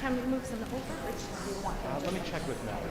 Can we move some over, or do you want them? Let me check with Mallory.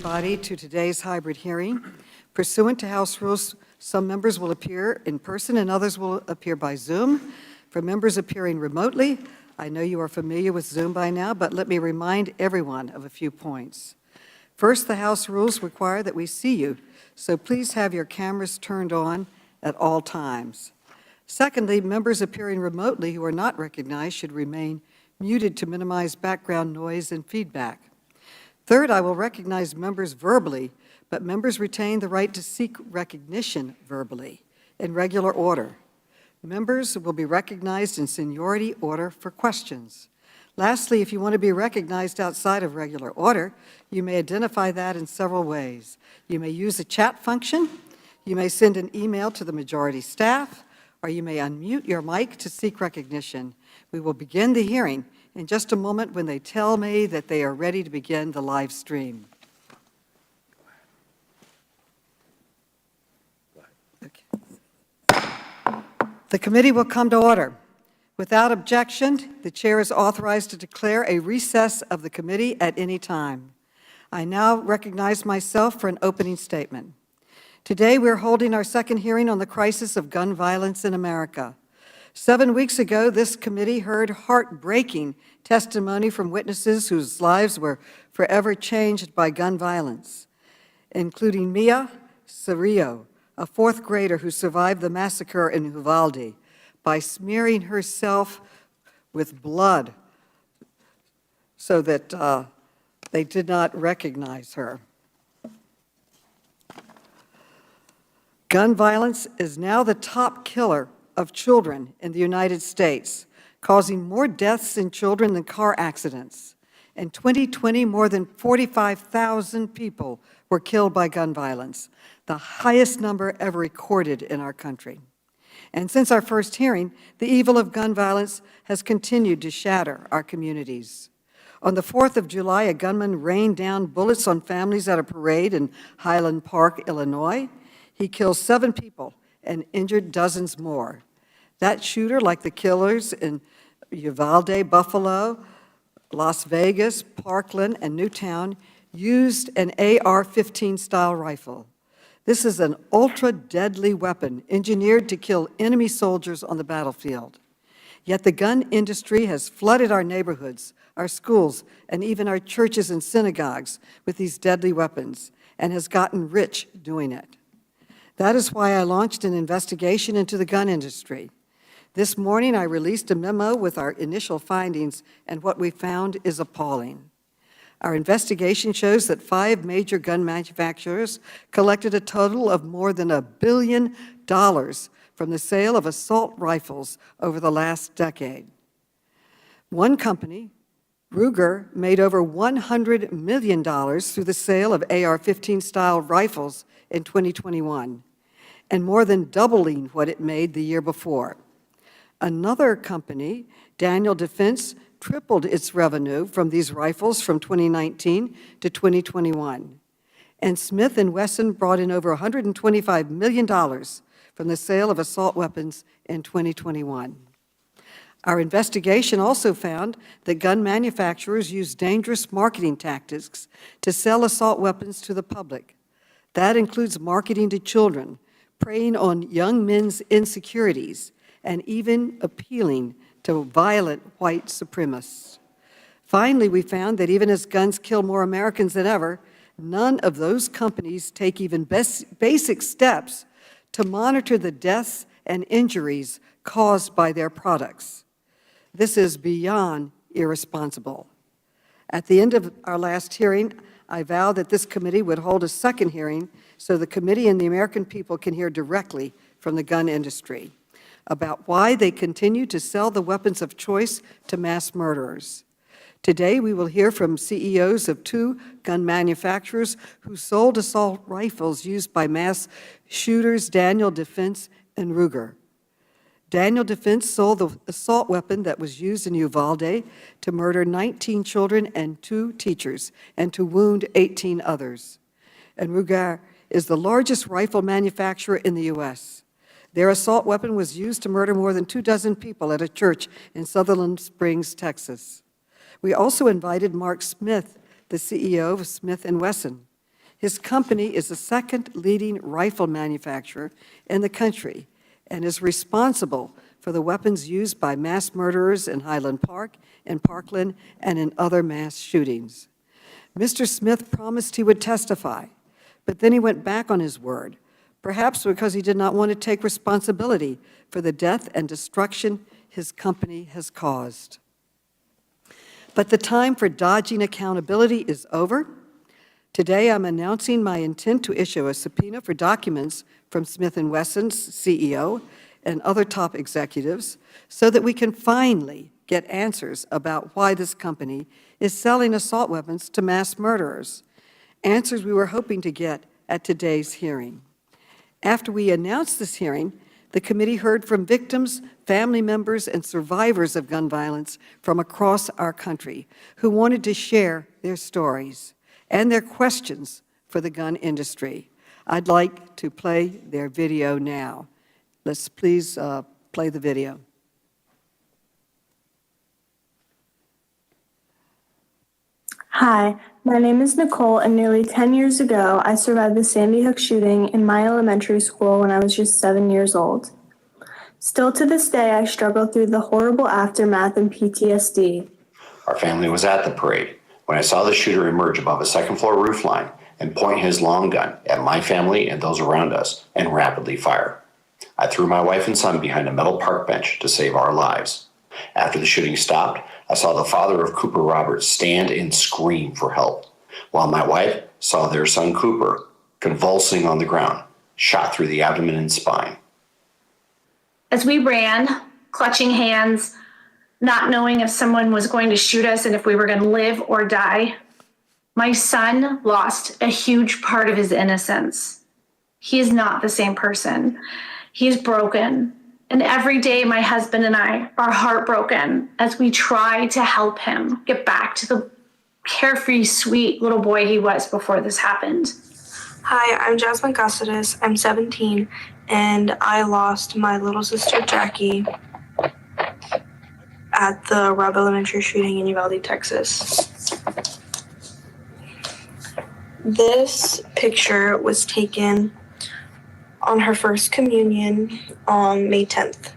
everybody to today's hybrid hearing. Pursuant to House rules, some members will appear in person and others will appear by Zoom. For members appearing remotely, I know you are familiar with Zoom by now, but let me remind everyone of a few points. First, the House rules require that we see you, so please have your cameras turned on at all times. Secondly, members appearing remotely who are not recognized should remain muted to minimize background noise and feedback. Third, I will recognize members verbally, but members retain the right to seek recognition verbally in regular order. Members will be recognized in seniority order for questions. Lastly, if you want to be recognized outside of regular order, you may identify that in several ways. You may use the chat function, you may send an email to the majority staff, or you may unmute your mic to seek recognition. We will begin the hearing in just a moment when they tell me that they are ready to begin the live stream. Okay. The committee will come to order. Without objection, the chair is authorized to declare a recess of the committee at any time. I now recognize myself for an opening statement. Today, we're holding our second hearing on the crisis of gun violence in America. 7 weeks ago, this committee heard heartbreaking testimony from witnesses whose lives were forever changed by gun violence, including Mia Cirillo, a fourth grader who survived the massacre in Uvalde by smearing herself with blood so that they did not recognize her. Gun violence is now the top killer of children in the United States, causing more deaths in children than car accidents. In 2020, more than 45,000 people were killed by gun violence, the highest number ever recorded in our country. And since our first hearing, the evil of gun violence has continued to shatter our communities. On the 4th of July, a gunman rained down bullets on families at a parade in Highland Park, Illinois. He killed 7 people and injured dozens more. That shooter, like the killers in Uvalde, Buffalo, Las Vegas, Parkland, and Newtown, used an AR-15 style rifle. This is an ultra-deadly weapon engineered to kill enemy soldiers on the battlefield. Yet the gun industry has flooded our neighborhoods, our schools, and even our churches and synagogues with these deadly weapons, and has gotten rich doing it. That is why I launched an investigation into the gun industry. This morning, I released a memo with our initial findings, and what we found is appalling. Our investigation shows that 5 major gun manufacturers collected a total of more than $1 billion from the sale of assault rifles over the last decade. One company, Ruger, made over $100 million through the sale of AR-15 style rifles in 2021, and more than doubling what it made the year before. Another company, Daniel Defense, tripled its revenue from these rifles from 2019 to 2021. And Smith & Wesson brought in over $125 million from the sale of assault weapons in 2021. Our investigation also found that gun manufacturers use dangerous marketing tactics to sell assault weapons to the public. That includes marketing to children, preying on young men's insecurities, and even appealing to violent white supremacists. Finally, we found that even as guns kill more Americans than ever, none of those companies take even basic steps to monitor the deaths and injuries caused by their products. This is beyond irresponsible. At the end of our last hearing, I vowed that this committee would hold a second hearing so the committee and the American people can hear directly from the gun industry about why they continue to sell the weapons of choice to mass murderers. Today, we will hear from CEOs of 2 gun manufacturers who sold assault rifles used by mass shooters, Daniel Defense and Ruger. Daniel Defense sold the assault weapon that was used in Uvalde to murder 19 children and 2 teachers, and to wound 18 others. And Ruger is the largest rifle manufacturer in the U.S. Their assault weapon was used to murder more than 24 people at a church in Sutherland Springs, Texas. We also invited Mark Smith, the CEO of Smith & Wesson. His company is the second leading rifle manufacturer in the country and is responsible for the weapons used by mass murderers in Highland Park, in Parkland, and in other mass shootings. Mr. Smith promised he would testify, but then he went back on his word, perhaps because he did not want to take responsibility for the death and destruction his company has caused. But the time for dodging accountability is over. Today, I'm announcing my intent to issue a subpoena for documents from Smith & Wesson's CEO and other top executives so that we can finally get answers about why this company is selling assault weapons to mass murderers, answers we were hoping to get at today's hearing. After we announced this hearing, the committee heard from victims, family members, and survivors of gun violence from across our country who wanted to share their stories and their questions for the gun industry. I'd like to play their video now. Let's please play the video. Hi, my name is Nicole, and nearly 10 years ago, I survived the Sandy Hook shooting in my elementary school when I was just 7 years old. Still to this day, I struggle through the horrible aftermath and PTSD. Our family was at the parade when I saw the shooter emerge above a second-floor roofline and point his long gun at my family and those around us and rapidly fire. I threw my wife and son behind a metal park bench to save our lives. After the shooting stopped, I saw the father of Cooper Roberts stand and scream for help, while my wife saw their son Cooper convulsing on the ground, shot through the abdomen and spine. As we ran, clutching hands, not knowing if someone was going to shoot us and if we were going to live or die, my son lost a huge part of his innocence. He is not the same person. He is broken. And every day, my husband and I are heartbroken as we try to help him get back to the carefree, sweet little boy he was before this happened. Hi, I'm Jasmine Cassidas. I'm 17, and I lost my little sister, Jackie, at the Robb Elementary shooting in Uvalde, Texas. This picture was taken on her first communion on May 10th.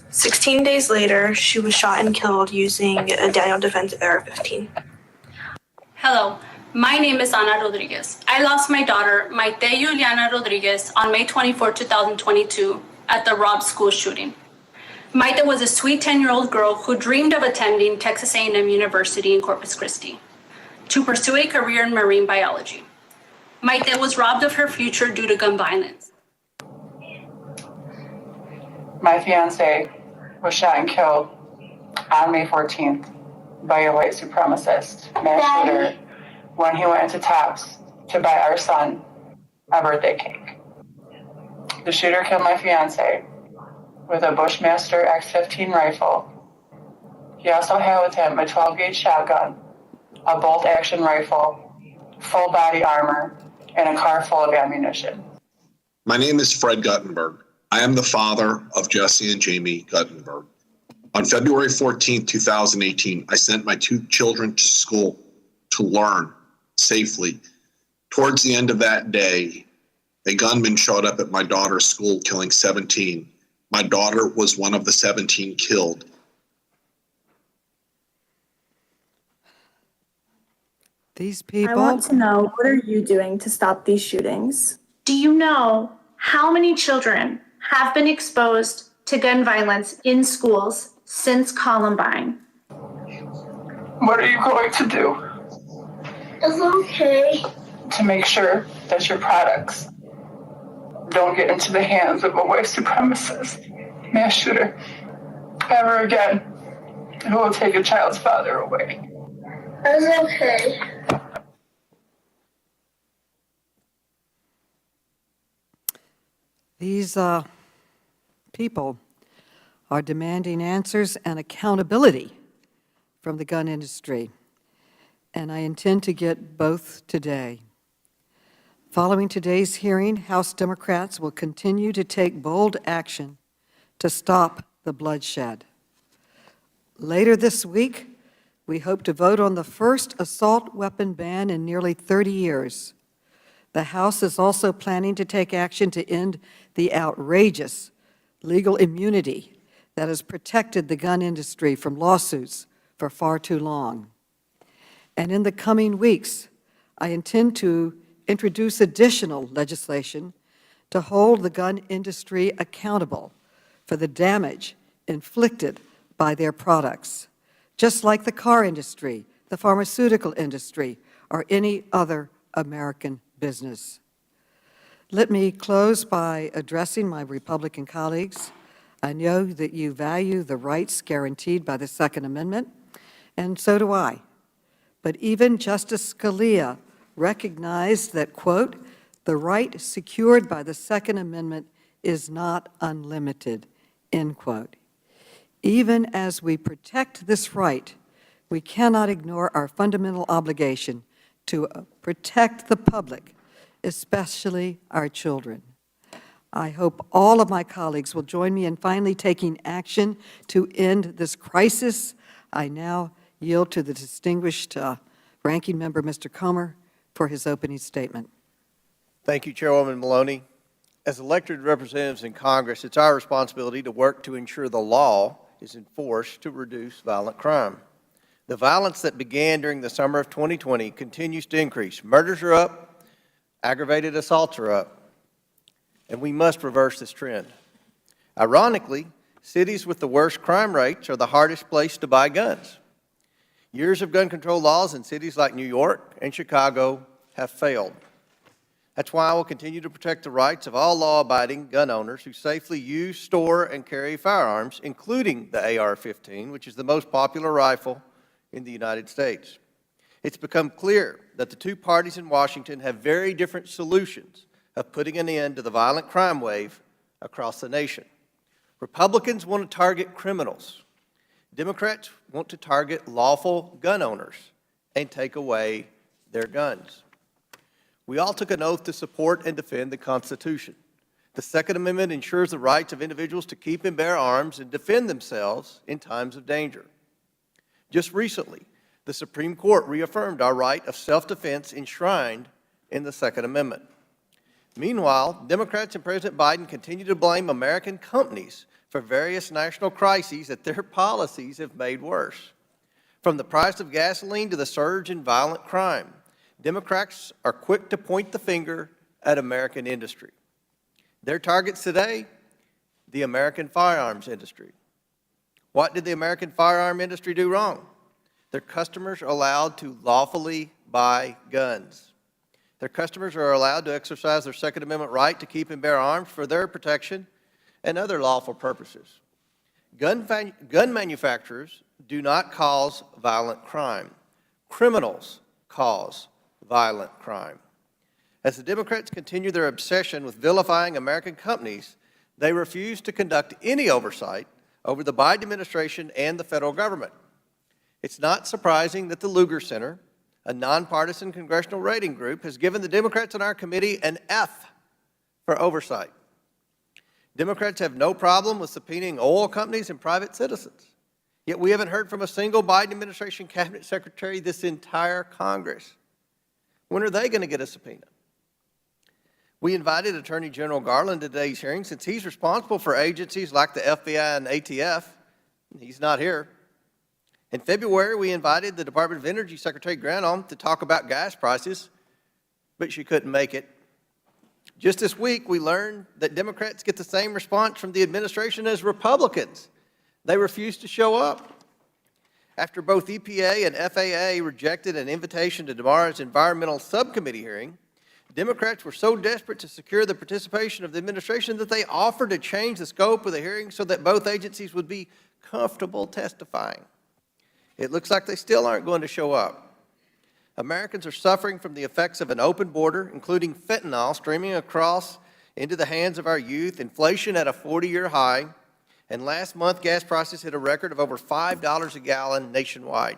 16 days later, she was shot and killed using a Daniel Defense AR-15. Hello, my name is Ana Rodriguez. I lost my daughter, Maite Juliana Rodriguez, on May 24, 2022 at the Robb school shooting. Maite was a sweet 10-year-old girl who dreamed of attending Texas A&M University in Corpus Christi to pursue a career in marine biology. Maite was robbed of her future due to gun violence. My fiance was shot and killed on May 14th by a white supremacist mass shooter when he went into Tops to buy our son a birthday cake. The shooter killed my fiance with a Bushmaster X15 rifle. He also had with him a 12-gauge shotgun, a bolt-action rifle, full body armor, and a car full of ammunition. My name is Fred Guttenberg. I am the father of Jesse and Jamie Guttenberg. On February 14, 2018, I sent my 2 children to school to learn safely. Towards the end of that day, a gunman showed up at my daughter's school, killing 17. My daughter was one of the 17 killed. These people. I want to know, what are you doing to stop these shootings? Do you know how many children have been exposed to gun violence in schools since Columbine? What are you going to do It's okay. to make sure that your products don't get into the hands of a white supremacist mass shooter ever again, who will take a child's father away? It's okay. These people are demanding answers and accountability from the gun industry, and I intend to get both today. Following today's hearing, House Democrats will continue to take bold action to stop the bloodshed. Later this week, we hope to vote on the first assault weapon ban in nearly 30 years. The House is also planning to take action to end the outrageous legal immunity that has protected the gun industry from lawsuits for far too long. And in the coming weeks, I intend to introduce additional legislation to hold the gun industry accountable for the damage inflicted by their products, just like the car industry, the pharmaceutical industry, or any other American business. Let me close by addressing my Republican colleagues. I know that you value the rights guaranteed by the Second Amendment, and so do I. But even Justice Scalia recognized that, quote, the right secured by the Second Amendment is not unlimited, end quote. Even as we protect this right, we cannot ignore our fundamental obligation to protect the public, especially our children. I hope all of my colleagues will join me in finally taking action to end this crisis. I now yield to the distinguished ranking member, Mr. Comer, for his opening statement. Thank you, Chairwoman Maloney. As elected representatives in Congress, it's our responsibility to work to ensure the law is enforced to reduce violent crime. The violence that began during the summer of 2020 continues to increase. Murders are up, aggravated assaults are up, and we must reverse this trend. Ironically, cities with the worst crime rates are the hardest place to buy guns. Years of gun control laws in cities like New York and Chicago have failed. That's why I will continue to protect the rights of all law-abiding gun owners who safely use, store, and carry firearms, including the AR-15, which is the most popular rifle in the United States. It's become clear that the two parties in Washington have very different solutions of putting an end to the violent crime wave across the nation. Republicans want to target criminals. Democrats want to target lawful gun owners and take away their guns. We all took an oath to support and defend the Constitution. The Second Amendment ensures the rights of individuals to keep and bear arms and defend themselves in times of danger. Just recently, the Supreme Court reaffirmed our right of self-defense enshrined in the Second Amendment. Meanwhile, Democrats and President Biden continue to blame American companies for various national crises that their policies have made worse. From the price of gasoline to the surge in violent crime, Democrats are quick to point the finger at American industry. Their targets today, the American firearms industry. What did the American firearm industry do wrong? Their customers are allowed to lawfully buy guns. Their customers are allowed to exercise their Second Amendment right to keep and bear arms for their protection and other lawful purposes. Gun manufacturers do not cause violent crime. Criminals cause violent crime. As the Democrats continue their obsession with vilifying American companies, they refuse to conduct any oversight over the Biden administration and the federal government. It's not surprising that the Lugar Center, a nonpartisan congressional rating group, has given the Democrats on our committee an F for oversight. Democrats have no problem with subpoenaing oil companies and private citizens. Yet we haven't heard from a single Biden administration cabinet secretary this entire Congress. When are they going to get a subpoena? We invited Attorney General Garland to today's hearing since he's responsible for agencies like the FBI and ATF. He's not here. In February, we invited the Department of Energy Secretary Granholm to talk about gas prices, but she couldn't make it. Just this week, we learned that Democrats get the same response from the administration as Republicans. They refuse to show up. After both EPA and FAA rejected an invitation to tomorrow's environmental subcommittee hearing, Democrats were so desperate to secure the participation of the administration that they offered to change the scope of the hearing so that both agencies would be comfortable testifying. It looks like they still aren't going to show up. Americans are suffering from the effects of an open border, including fentanyl streaming across into the hands of our youth, inflation at a 40-year high, and last month gas prices hit a record of over $5 a gallon nationwide.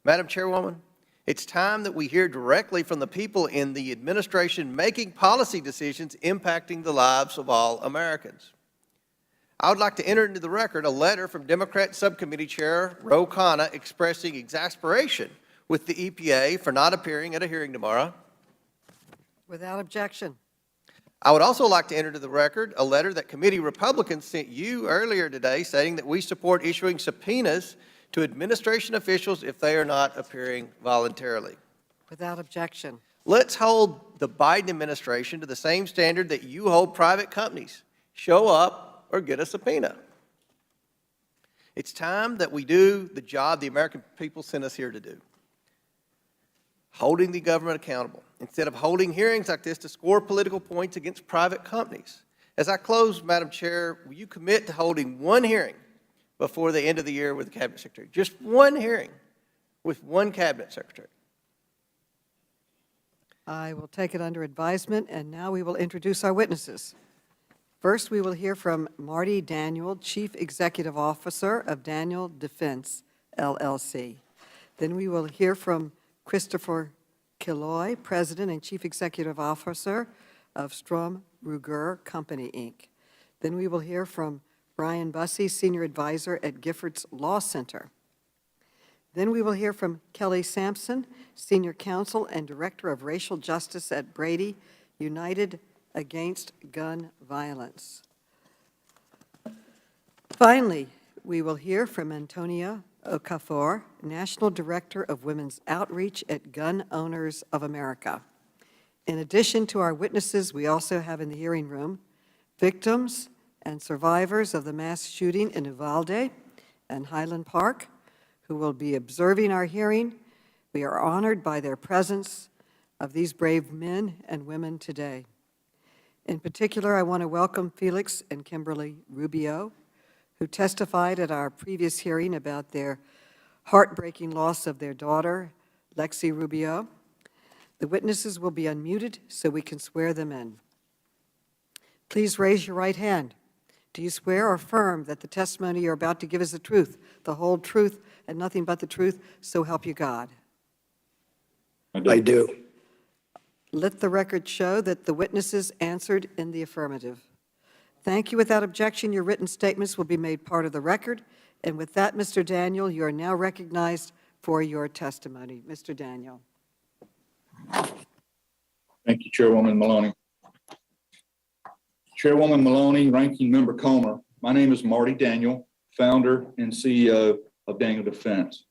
Madam Chairwoman, it's time that we hear directly from the people in the administration making policy decisions impacting the lives of all Americans. I would like to enter into the record a letter from Democrat Subcommittee Chair Ro Khanna expressing exasperation with the EPA for not appearing at a hearing tomorrow. Without objection. I would also like to enter into the record a letter that committee Republicans sent you earlier today stating that we support issuing subpoenas to administration officials if they are not appearing voluntarily. Without objection. Let's hold the Biden administration to the same standard that you hold private companies. Show up or get a subpoena. It's time that we do the job the American people sent us here to do. Holding the government accountable, instead of holding hearings like this to score political points against private companies. As I close, Madam Chair, will you commit to holding one hearing before the end of the year with the Cabinet Secretary? Just one hearing with one Cabinet Secretary. I will take it under advisement, and now we will introduce our witnesses. First, we will hear from Marty Daniel, Chief Executive Officer of Daniel Defense, LLC. Then we will hear from Christopher Killoy, President and Chief Executive Officer of Strom Ruger Company, Inc. Then we will hear from Brian Bussey, Senior Advisor at Giffords Law Center. Then we will hear from Kelly Sampson, Senior Counsel and Director of Racial Justice at Brady United Against Gun Violence. Finally, we will hear from Antonia Okafor, National Director of Women's Outreach at Gun Owners of America. In addition to our witnesses, we also have in the hearing room victims and survivors of the mass shooting in Uvalde and Highland Park, who will be observing our hearing. We are honored by their presence of these brave men and women today. In particular, I want to welcome Felix and Kimberly Rubio, who testified at our previous hearing about their heartbreaking loss of their daughter, Lexi Rubio. The witnesses will be unmuted so we can swear them in. Please raise your right hand. Do you swear or affirm that the testimony you're about to give is the truth, the whole truth, and nothing but the truth, so help you God? I do. Let the record show that the witnesses answered in the affirmative. Thank you. Without objection, your written statements will be made part of the record. And with that, Mr. Daniel, you are now recognized for your testimony. Mr. Daniel. Thank you, Chairwoman Maloney. Chairwoman Maloney, Ranking Member Comer, my name is Marty Daniel, founder and CEO of Daniel Defense.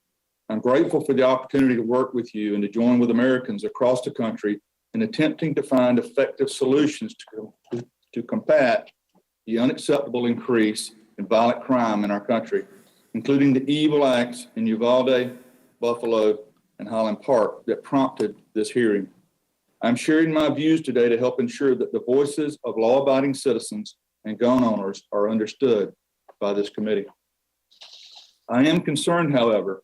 I'm grateful for the opportunity to work with you and to join with Americans across the country in attempting to find effective solutions to combat the unacceptable increase in violent crime in our country, including the evil acts in Uvalde, Buffalo, and Highland Park that prompted this hearing. I'm sharing my views today to help ensure that the voices of law-abiding citizens and gun owners are understood by this committee. I am concerned, however,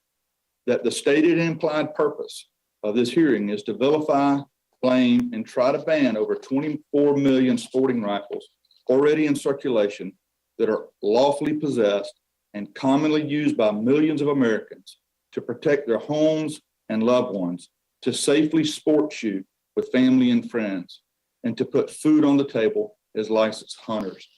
that the stated and implied purpose of this hearing is to vilify, blame, and try to ban over 24 million sporting rifles already in circulation that are lawfully possessed and commonly used by millions of Americans to protect their homes and loved ones, to safely sport shoot with family and friends, and to put food on the table as licensed hunters.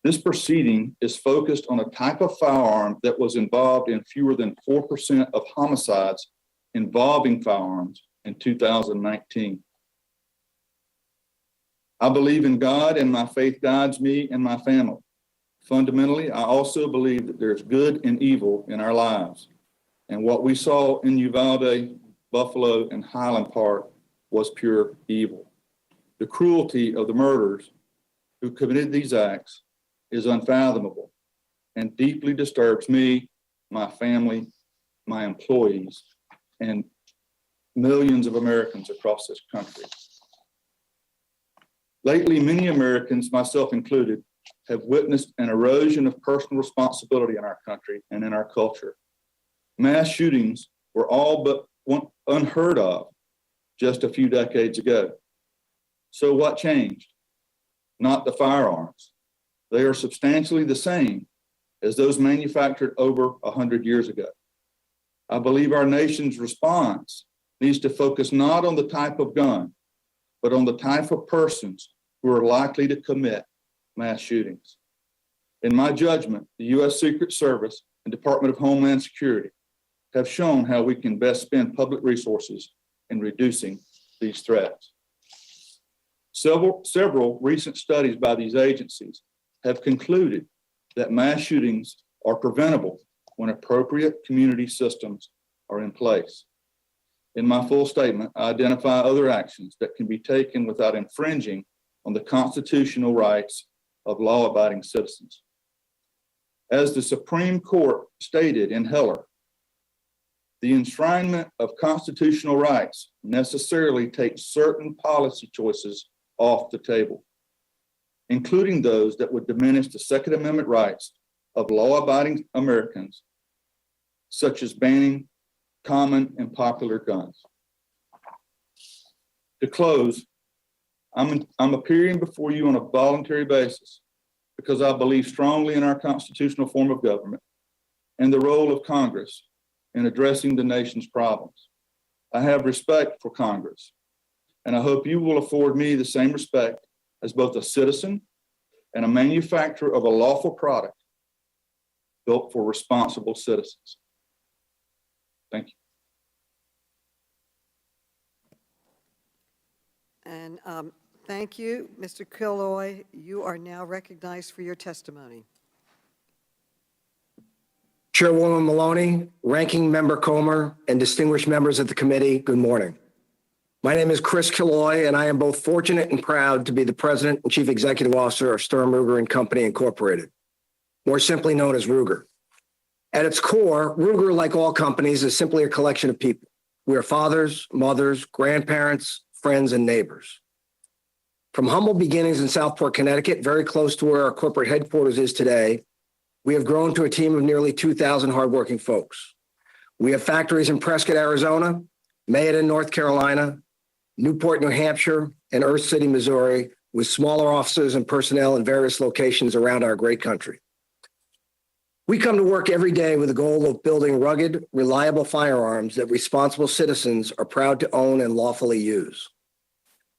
This proceeding is focused on a type of firearm that was involved in fewer than 4% of homicides involving firearms in 2019. I believe in God, and my faith guides me and my family. Fundamentally, I also believe that there's good and evil in our lives. And what we saw in Uvalde, Buffalo, and Highland Park was pure evil. The cruelty of the murderers who committed these acts is unfathomable and deeply disturbs me, my family, my employees, and millions of Americans across this country. Lately, many Americans, myself included, have witnessed an erosion of personal responsibility in our country and in our culture. Mass shootings were all but unheard of just a few decades ago. So what changed? Not the firearms. They are substantially the same as those manufactured over 100 years ago. I believe our nation's response needs to focus not on the type of gun, but on the type of persons who are likely to commit mass shootings. In my judgment, the U.S. Secret Service and Department of Homeland Security have shown how we can best spend public resources in reducing these threats. Several recent studies by these agencies have concluded that mass shootings are preventable when appropriate community systems are in place. In my full statement, I identify other actions that can be taken without infringing on the constitutional rights of law-abiding citizens. As the Supreme Court stated in Heller, the enshrinement of constitutional rights necessarily takes certain policy choices off the table, including those that would diminish the Second Amendment rights of law-abiding Americans, such as banning common and popular guns. To close, I'm appearing before you on a voluntary basis because I believe strongly in our constitutional form of government and the role of Congress in addressing the nation's problems. I have respect for Congress, and I hope you will afford me the same respect as both a citizen and a manufacturer of a lawful product built for responsible citizens. Thank you. And thank you, Mr. Killoy. You are now recognized for your testimony. Chairwoman Maloney, Ranking Member Comer, and distinguished members of the committee, good morning. My name is Chris Killoy, and I am both fortunate and proud to be the President and Chief Executive Officer of Sturm, Ruger & Company, Incorporated, more simply known as Ruger. At its core, Ruger, like all companies, is simply a collection of people. We are fathers, mothers, grandparents, friends, and neighbors. From humble beginnings in Southport, Connecticut, very close to where our corporate headquarters is today, we have grown to a team of nearly 2,000 hardworking folks. We have factories in Prescott, Arizona, Mayodan, North Carolina, Newport, New Hampshire, and Earth City, Missouri, with smaller offices and personnel in various locations around our great country. We come to work every day with the goal of building rugged, reliable firearms that responsible citizens are proud to own and lawfully use.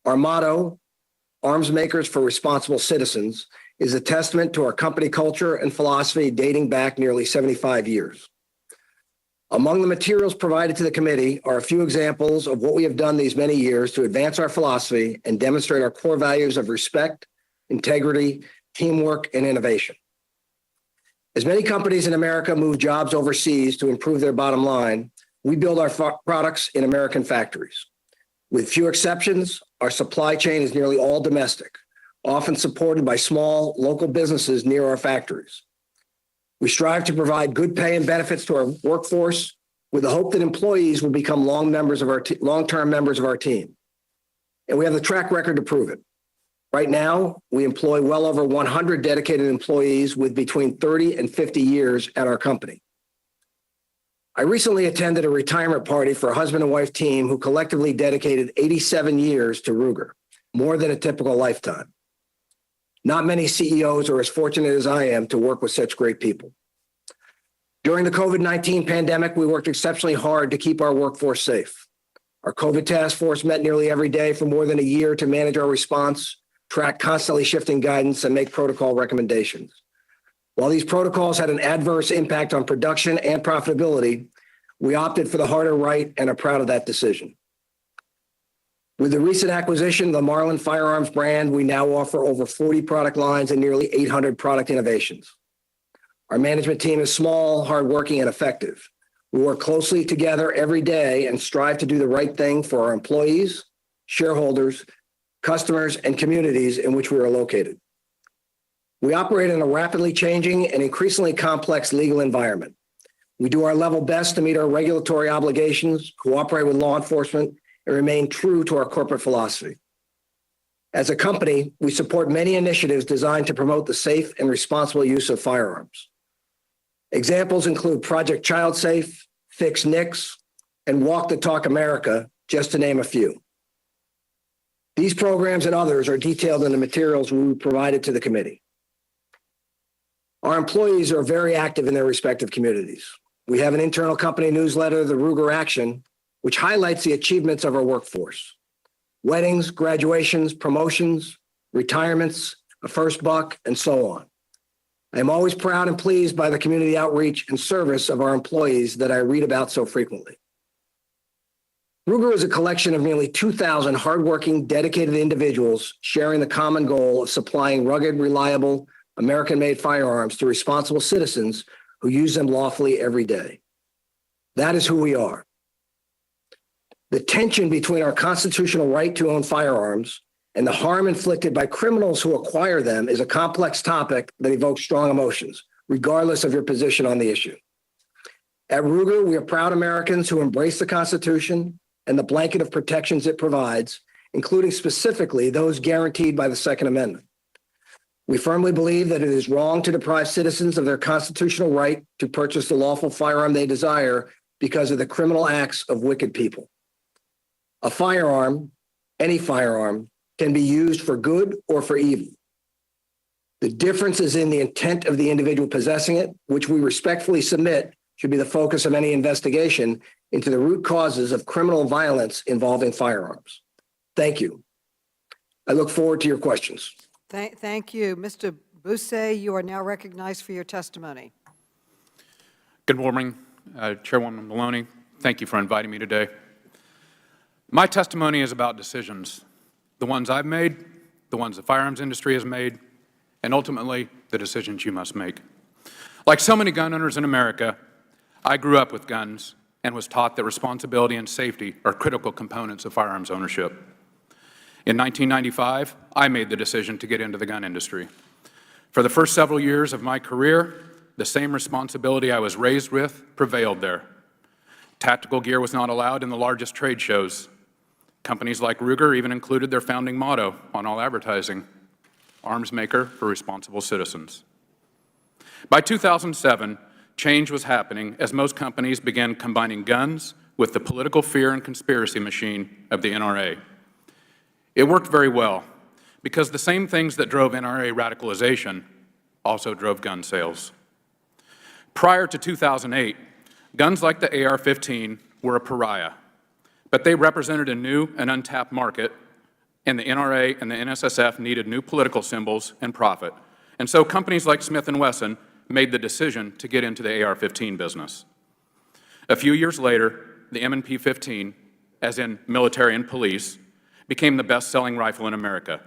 Our motto, Arms Makers for Responsible Citizens, is a testament to our company culture and philosophy dating back nearly 75 years. Among the materials provided to the committee are a few examples of what we have done these many years to advance our philosophy and demonstrate our core values of respect, integrity, teamwork, and innovation. As many companies in America move jobs overseas to improve their bottom line, we build our products in American factories. With few exceptions, our supply chain is nearly all domestic, often supported by small local businesses near our factories. We strive to provide good pay and benefits to our workforce with the hope that employees will become long-term members of our team. And we have the track record to prove it. Right now, we employ well over 100 dedicated employees with between 30 and 50 years at our company. I recently attended a retirement party for a husband and wife team who collectively dedicated 87 years to Ruger, more than a typical lifetime. Not many CEOs are as fortunate as I am to work with such great people. During the COVID-19 pandemic, we worked exceptionally hard to keep our workforce safe. Our COVID task force met nearly every day for more than a year to manage our response, track constantly shifting guidance, and make protocol recommendations. While these protocols had an adverse impact on production and profitability, we opted for the harder right and are proud of that decision. With the recent acquisition of the Marlin Firearms brand, we now offer over 40 product lines and nearly 800 product innovations. Our management team is small, hardworking, and effective. We work closely together every day and strive to do the right thing for our employees, shareholders, customers, and communities in which we are located. We operate in a rapidly changing and increasingly complex legal environment. We do our level best to meet our regulatory obligations, cooperate with law enforcement, and remain true to our corporate philosophy. As a company, we support many initiatives designed to promote the safe and responsible use of firearms. Examples include Project Child Safe, Fix NICS, and Walk the Talk America, just to name a few. These programs and others are detailed in the materials we provided to the committee. Our employees are very active in their respective communities. We have an internal company newsletter, the Ruger Action, which highlights the achievements of our workforce. Weddings, graduations, promotions, retirements, a first buck, and so on. I am always proud and pleased by the community outreach and service of our employees that I read about so frequently. Ruger is a collection of nearly 2,000 hardworking, dedicated individuals sharing the common goal of supplying rugged, reliable, American-made firearms to responsible citizens who use them lawfully every day. That is who we are. The tension between our constitutional right to own firearms and the harm inflicted by criminals who acquire them is a complex topic that evokes strong emotions, regardless of your position on the issue. At Ruger, we are proud Americans who embrace the Constitution and the blanket of protections it provides, including specifically those guaranteed by the Second Amendment. We firmly believe that it is wrong to deprive citizens of their constitutional right to purchase the lawful firearm they desire because of the criminal acts of wicked people. A firearm, any firearm, can be used for good or for evil. The difference is in the intent of the individual possessing it, which we respectfully submit should be the focus of any investigation into the root causes of criminal violence involving firearms. Thank you. I look forward to your questions. Thank you. Mr. Bousset, you are now recognized for your testimony. Good morning, Chairwoman Maloney. Thank you for inviting me today. My testimony is about decisions, the ones I've made, the ones the firearms industry has made, and ultimately the decisions you must make. Like so many gun owners in America, I grew up with guns and was taught that responsibility and safety are critical components of firearms ownership. In 1995, I made the decision to get into the gun industry. For the first several years of my career, the same responsibility I was raised with prevailed there. Tactical gear was not allowed in the largest trade shows. Companies like Ruger even included their founding motto on all advertising, arms maker for responsible citizens. By 2007, change was happening as most companies began combining guns with the political fear and conspiracy machine of the NRA. It worked very well because the same things that drove NRA radicalization also drove gun sales. Prior to 2008, guns like the AR-15 were a pariah, but they represented a new and untapped market, and the NRA and the NSSF needed new political symbols and profit. And so companies like Smith & Wesson made the decision to get into the AR-15 business. A few years later, the M&P 15, as in military and police, became the best-selling rifle in America.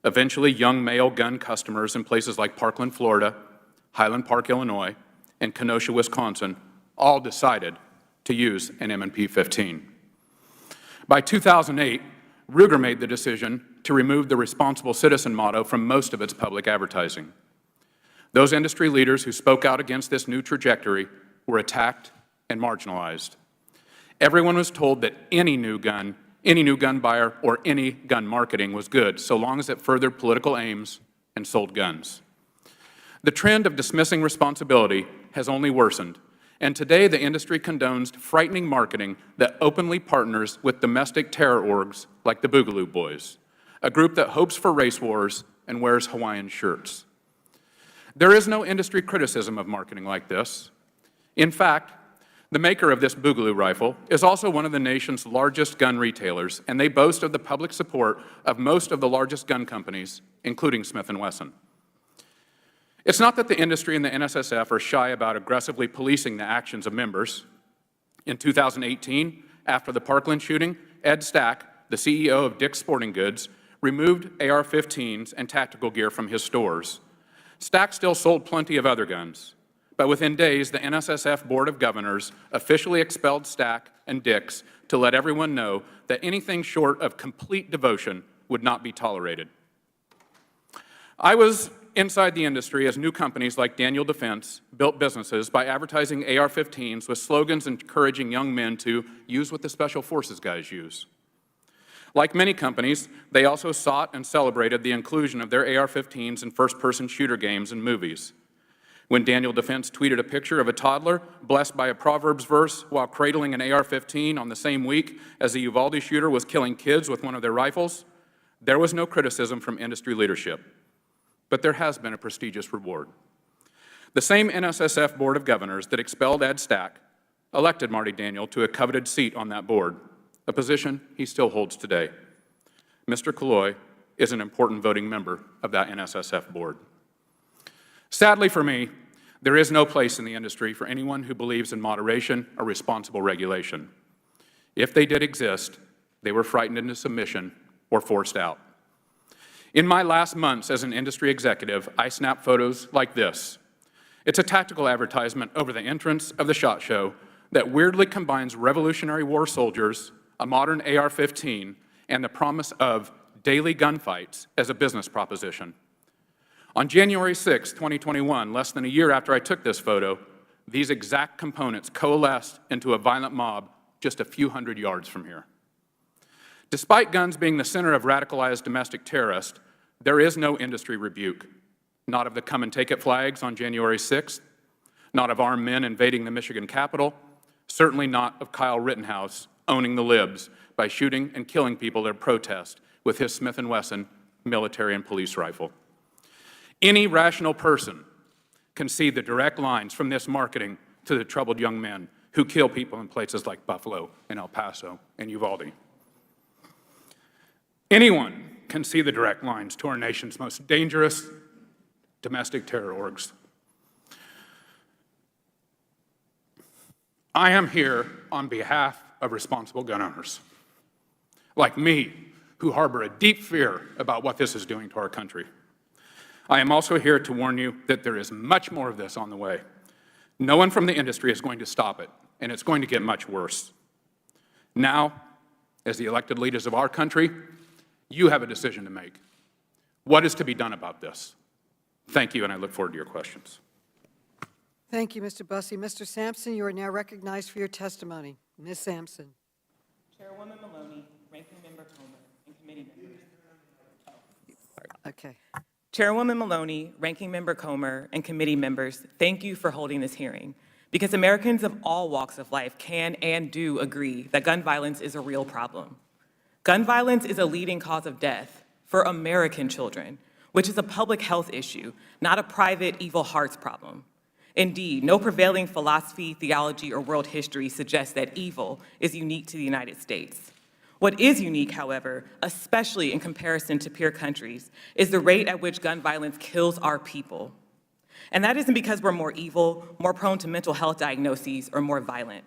Eventually, young male gun customers in places like Parkland, Florida, Highland Park, Illinois, and Kenosha, Wisconsin, all decided to use an M&P 15. By 2008, Ruger made the decision to remove the responsible citizen motto from most of its public advertising. Those industry leaders who spoke out against this new trajectory were attacked and marginalized. Everyone was told that any new gun buyer or any gun marketing was good, so long as it furthered political aims and sold guns. The trend of dismissing responsibility has only worsened, and today the industry condones frightening marketing that openly partners with domestic terror orgs like the Boogaloo Boys, a group that hopes for race wars and wears Hawaiian shirts. There is no industry criticism of marketing like this. In fact, the maker of this Boogaloo rifle is also one of the nation's largest gun retailers, and they boast of the public support of most of the largest gun companies, including Smith & Wesson. It's not that the industry and the NSSF are shy about aggressively policing the actions of members. In 2018, after the Parkland shooting, Ed Stack, the CEO of Dick's Sporting Goods, removed AR-15s and tactical gear from his stores. Stack still sold plenty of other guns, but within days, the NSSF Board of Governors officially expelled Stack and Dick's to let everyone know that anything short of complete devotion would not be tolerated. I was inside the industry as new companies like Daniel Defense built businesses by advertising AR-15s with slogans encouraging young men to use what the Special Forces guys use. Like many companies, they also sought and celebrated the inclusion of their AR-15s in first-person shooter games and movies. When Daniel Defense tweeted a picture of a toddler blessed by a Proverbs verse while cradling an AR-15 on the same week as the Uvalde shooter was killing kids with one of their rifles, there was no criticism from industry leadership. But there has been a prestigious reward. The same NSSF Board of Governors that expelled Ed Stack elected Marty Daniel to a coveted seat on that board, a position he still holds today. Mr. Killoy is an important voting member of that NSSF board. Sadly for me, there is no place in the industry for anyone who believes in moderation or responsible regulation. If they did exist, they were frightened into submission or forced out. In my last months as an industry executive, I snapped photos like this. It's a tactical advertisement over the entrance of the SHOT Show that weirdly combines Revolutionary War soldiers, a modern AR-15, and the promise of daily gunfights as a business proposition. On January 6, 2021, less than a year after I took this photo, these exact components coalesced into a violent mob just a few hundred yards from here. Despite guns being the center of radicalized domestic terrorists, there is no industry rebuke. Not of the come and take it flags on January 6th, not of armed men invading the Michigan Capitol, certainly not of Kyle Rittenhouse owning the libs by shooting and killing people at a protest with his Smith & Wesson military and police rifle. Any rational person can see the direct lines from this marketing to the troubled young men who kill people in places like Buffalo and El Paso and Uvalde. Anyone can see the direct lines to our nation's most dangerous domestic terror orgs. I am here on behalf of responsible gun owners, like me, who harbor a deep fear about what this is doing to our country. I am also here to warn you that there is much more of this on the way. No one from the industry is going to stop it, and it's going to get much worse. Now, as the elected leaders of our country, you have a decision to make. What is to be done about this? Thank you, and I look forward to your questions. Thank you, Mr. Bussey. Mr. Sampson, you are now recognized for your testimony. Ms. Sampson. Chairwoman Maloney, Ranking Member Comer, and committee members. Okay. Chairwoman Maloney, Ranking Member Comer, and committee members, thank you for holding this hearing, because Americans of all walks of life can and do agree that gun violence is a real problem. Gun violence is a leading cause of death for American children, which is a public health issue, not a private evil hearts problem. Indeed, no prevailing philosophy, theology, or world history suggests that evil is unique to the United States. What is unique, however, especially in comparison to peer countries, is the rate at which gun violence kills our people. And that isn't because we're more evil, more prone to mental health diagnoses, or more violent.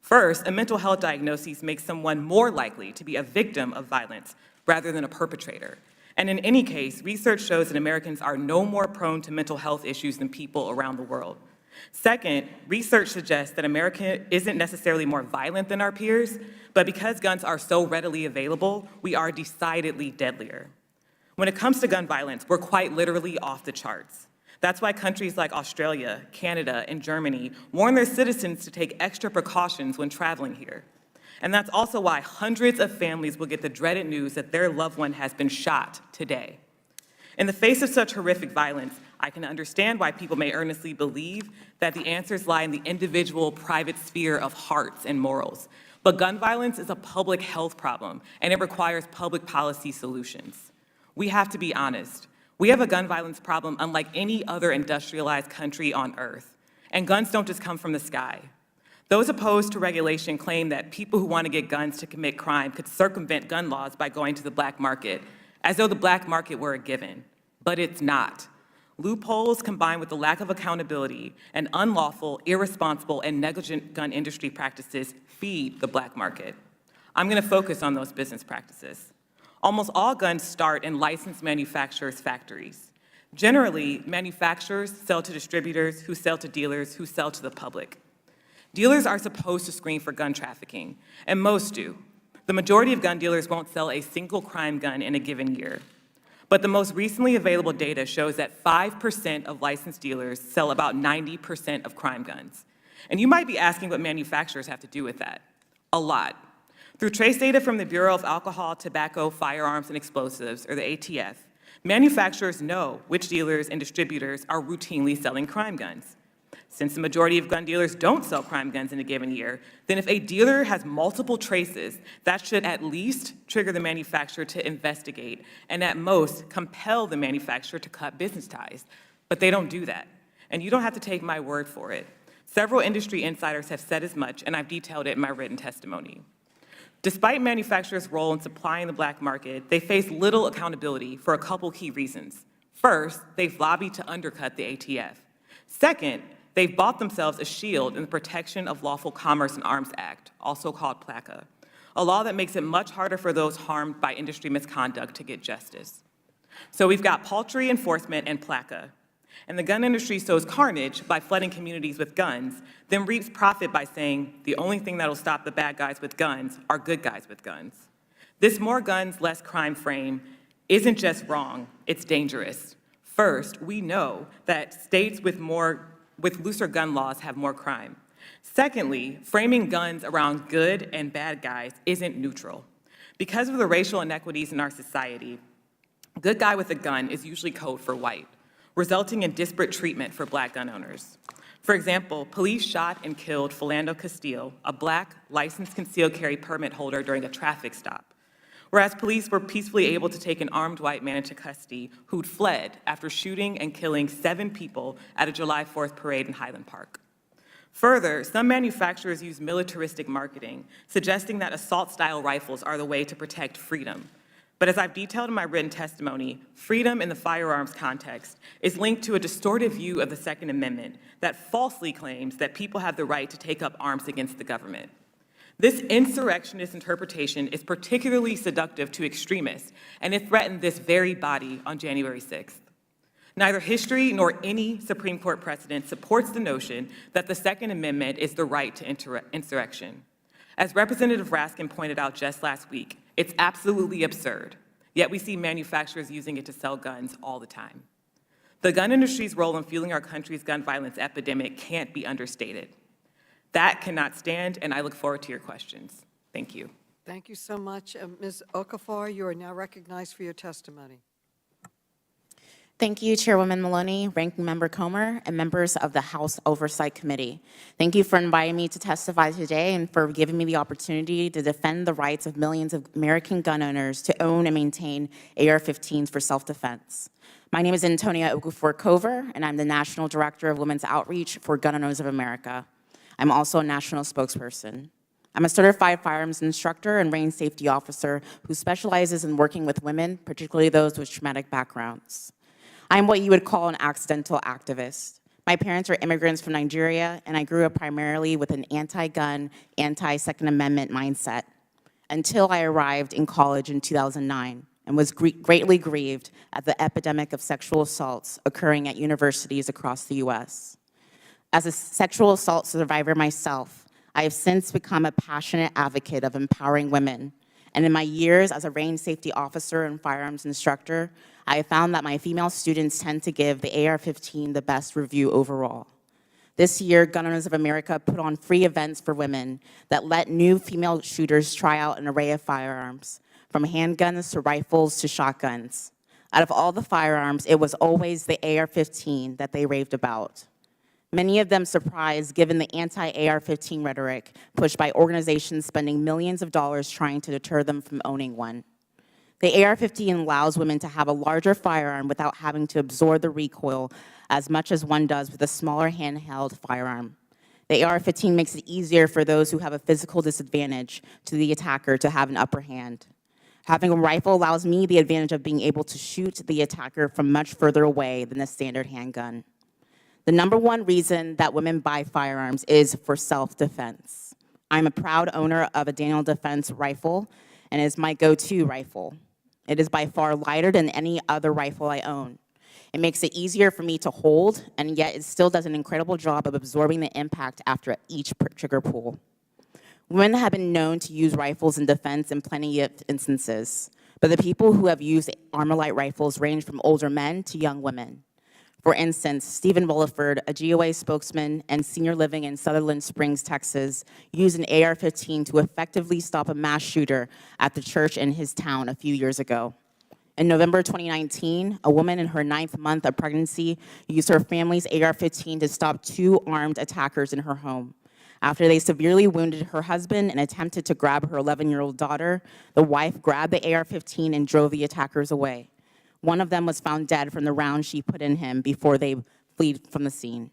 First, a mental health diagnosis makes someone more likely to be a victim of violence rather than a perpetrator. And in any case, research shows that Americans are no more prone to mental health issues than people around the world. Second, research suggests that America isn't necessarily more violent than our peers, but because guns are so readily available, we are decidedly deadlier. When it comes to gun violence, we're quite literally off the charts. That's why countries like Australia, Canada, and Germany warn their citizens to take extra precautions when traveling here. And that's also why hundreds of families will get the dreaded news that their loved one has been shot today. In the face of such horrific violence, I can understand why people may earnestly believe that the answers lie in the individual private sphere of hearts and morals. But gun violence is a public health problem, and it requires public policy solutions. We have to be honest. We have a gun violence problem unlike any other industrialized country on earth. And guns don't just come from the sky. Those opposed to regulation claim that people who want to get guns to commit crime could circumvent gun laws by going to the black market, as though the black market were a given. But it's not. Loopholes combined with the lack of accountability and unlawful, irresponsible, and negligent gun industry practices feed the black market. I'm going to focus on those business practices. Almost all guns start in licensed manufacturers' factories. Generally, manufacturers sell to distributors who sell to dealers who sell to the public. Dealers are supposed to screen for gun trafficking, and most do. The majority of gun dealers won't sell a single crime gun in a given year. But the most recently available data shows that 5% of licensed dealers sell about 90% of crime guns. And you might be asking what manufacturers have to do with that. A lot. Through trace data from the Bureau of Alcohol, Tobacco, Firearms, and Explosives, or the ATF, manufacturers know which dealers and distributors are routinely selling crime guns. Since the majority of gun dealers don't sell crime guns in a given year, then if a dealer has multiple traces, that should at least trigger the manufacturer to investigate and at most compel the manufacturer to cut business ties. But they don't do that. And you don't have to take my word for it. Several industry insiders have said as much, and I've detailed it in my written testimony. Despite manufacturers' role in supplying the black market, they face little accountability for a couple key reasons. First, they've lobbied to undercut the ATF. Second, they've bought themselves a shield in the Protection of Lawful Commerce and Arms Act, also called PLACA, a law that makes it much harder for those harmed by industry misconduct to get justice. So we've got paltry enforcement and PLACA, and the gun industry sows carnage by flooding communities with guns, then reaps profit by saying the only thing that'll stop the bad guys with guns are good guys with guns. This more guns, less crime frame isn't just wrong, it's dangerous. First, we know that states with looser gun laws have more crime. Secondly, framing guns around good and bad guys isn't neutral. Because of the racial inequities in our society, good guy with a gun is usually code for white, resulting in disparate treatment for Black gun owners. For example, police shot and killed Philando Castile, a Black licensed concealed carry permit holder during a traffic stop, whereas police were peacefully able to take an armed white man into custody who'd fled after shooting and killing 7 people at a July 4th parade in Highland Park. Further, some manufacturers use militaristic marketing, suggesting that assault-style rifles are the way to protect freedom. But as I've detailed in my written testimony, freedom in the firearms context is linked to a distorted view of the Second Amendment that falsely claims that people have the right to take up arms against the government. This insurrectionist interpretation is particularly seductive to extremists, and it threatened this very body on January 6th. Neither history nor any Supreme Court precedent supports the notion that the Second Amendment is the right to insurrection. As Representative Raskin pointed out just last week, it's absolutely absurd, yet we see manufacturers using it to sell guns all the time. The gun industry's role in fueling our country's gun violence epidemic can't be understated. That cannot stand, and I look forward to your questions. Thank you. Thank you so much. Ms. Okafor, you are now recognized for your testimony. Thank you, Chairwoman Maloney, Ranking Member Comer, and members of the House Oversight Committee. Thank you for inviting me to testify today and for giving me the opportunity to defend the rights of millions of American gun owners to own and maintain AR-15s for self-defense. My name is Antonia Okafor-Cover, and I'm the National Director of Women's Outreach for Gun Owners of America. I'm also a national spokesperson. I'm a certified firearms instructor and range safety officer who specializes in working with women, particularly those with traumatic backgrounds. I'm what you would call an accidental activist. My parents are immigrants from Nigeria, and I grew up primarily with an anti-gun, anti-Second Amendment mindset until I arrived in college in 2009 and was greatly grieved at the epidemic of sexual assaults occurring at universities across the U.S. As a sexual assault survivor myself, I have since become a passionate advocate of empowering women. And in my years as a range safety officer and firearms instructor, I have found that my female students tend to give the AR-15 the best review overall. This year, Gun Owners of America put on free events for women that let new female shooters try out an array of firearms, from handguns to rifles to shotguns. Out of all the firearms, it was always the AR-15 that they raved about. Many of them surprised given the anti-AR-15 rhetoric pushed by organizations spending millions of dollars trying to deter them from owning one. The AR-15 allows women to have a larger firearm without having to absorb the recoil as much as one does with a smaller handheld firearm. The AR-15 makes it easier for those who have a physical disadvantage to the attacker to have an upper hand. Having a rifle allows me the advantage of being able to shoot the attacker from much further away than a standard handgun. The number one reason that women buy firearms is for self-defense. I'm a proud owner of a Daniel Defense rifle, and it is my go-to rifle. It is by far lighter than any other rifle I own. It makes it easier for me to hold, and yet it still does an incredible job of absorbing the impact after each trigger pull. Women have been known to use rifles in defense in plenty of instances, but the people who have used Armalite rifles range from older men to young women. For instance, Stephen Williford, a GOA spokesman and senior living in Sutherland Springs, Texas, used an AR-15 to effectively stop a mass shooter at the church in his town a few years ago. In November 2019, a woman in her 9th month of pregnancy used her family's AR-15 to stop 2 armed attackers in her home. After they severely wounded her husband and attempted to grab her 11-year-old daughter, the wife grabbed the AR-15 and drove the attackers away. One of them was found dead from the round she put in him before they fled from the scene.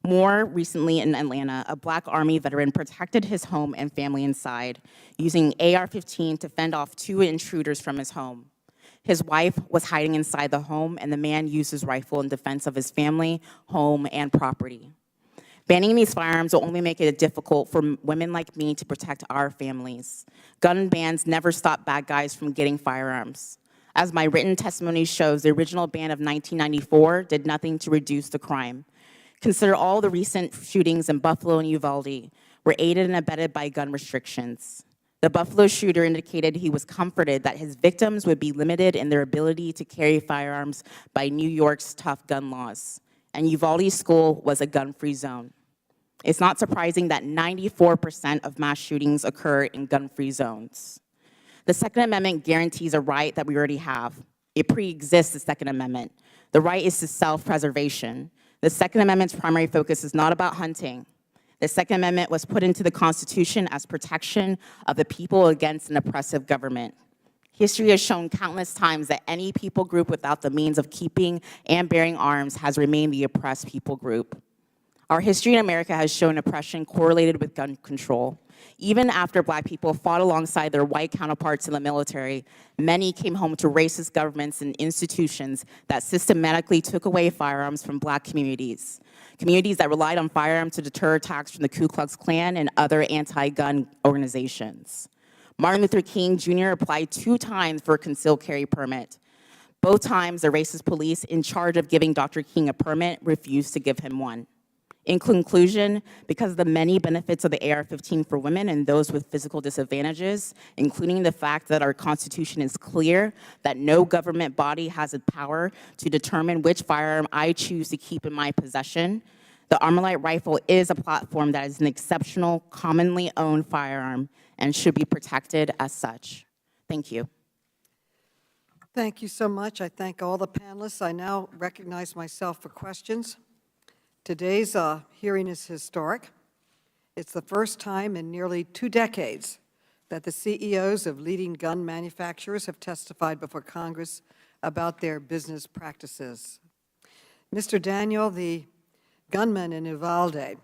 More recently in Atlanta, a Black Army veteran protected his home and family inside, using AR-15 to fend off 2 intruders from his home. His wife was hiding inside the home, and the man used his rifle in defense of his family, home, and property. Banning these firearms will only make it difficult for women like me to protect our families. Gun bans never stop bad guys from getting firearms. As my written testimony shows, the original ban of 1994 did nothing to reduce the crime. Consider all the recent shootings in Buffalo and Uvalde were aided and abetted by gun restrictions. The Buffalo shooter indicated he was comforted that his victims would be limited in their ability to carry firearms by New York's tough gun laws. And Uvalde school was a gun-free zone. It's not surprising that 94% of mass shootings occur in gun-free zones. The Second Amendment guarantees a right that we already have. It pre-exists the Second Amendment. The right is to self-preservation. The Second Amendment's primary focus is not about hunting. The Second Amendment was put into the Constitution as protection of the people against an oppressive government. History has shown countless times that any people group without the means of keeping and bearing arms has remained the oppressed people group. Our history in America has shown oppression correlated with gun control. Even after Black people fought alongside their white counterparts in the military, many came home to racist governments and institutions that systematically took away firearms from Black communities. Communities that relied on firearms to deter attacks from the Ku Klux Klan and other anti-gun organizations. Martin Luther King Jr. applied 2 times for a concealed carry permit. Both times, the racist police in charge of giving Dr. King a permit refused to give him one. In conclusion, because of the many benefits of the AR-15 for women and those with physical disadvantages, including the fact that our Constitution is clear that no government body has the power to determine which firearm I choose to keep in my possession, the Armalite rifle is a platform that is an exceptional, commonly owned firearm and should be protected as such. Thank you. Thank you so much. I thank all the panelists. I now recognize myself for questions. Today's hearing is historic. It's the first time in nearly 2 decades that the CEOs of leading gun manufacturers have testified before Congress about their business practices. Mr. Daniel, the gunman in Uvalde,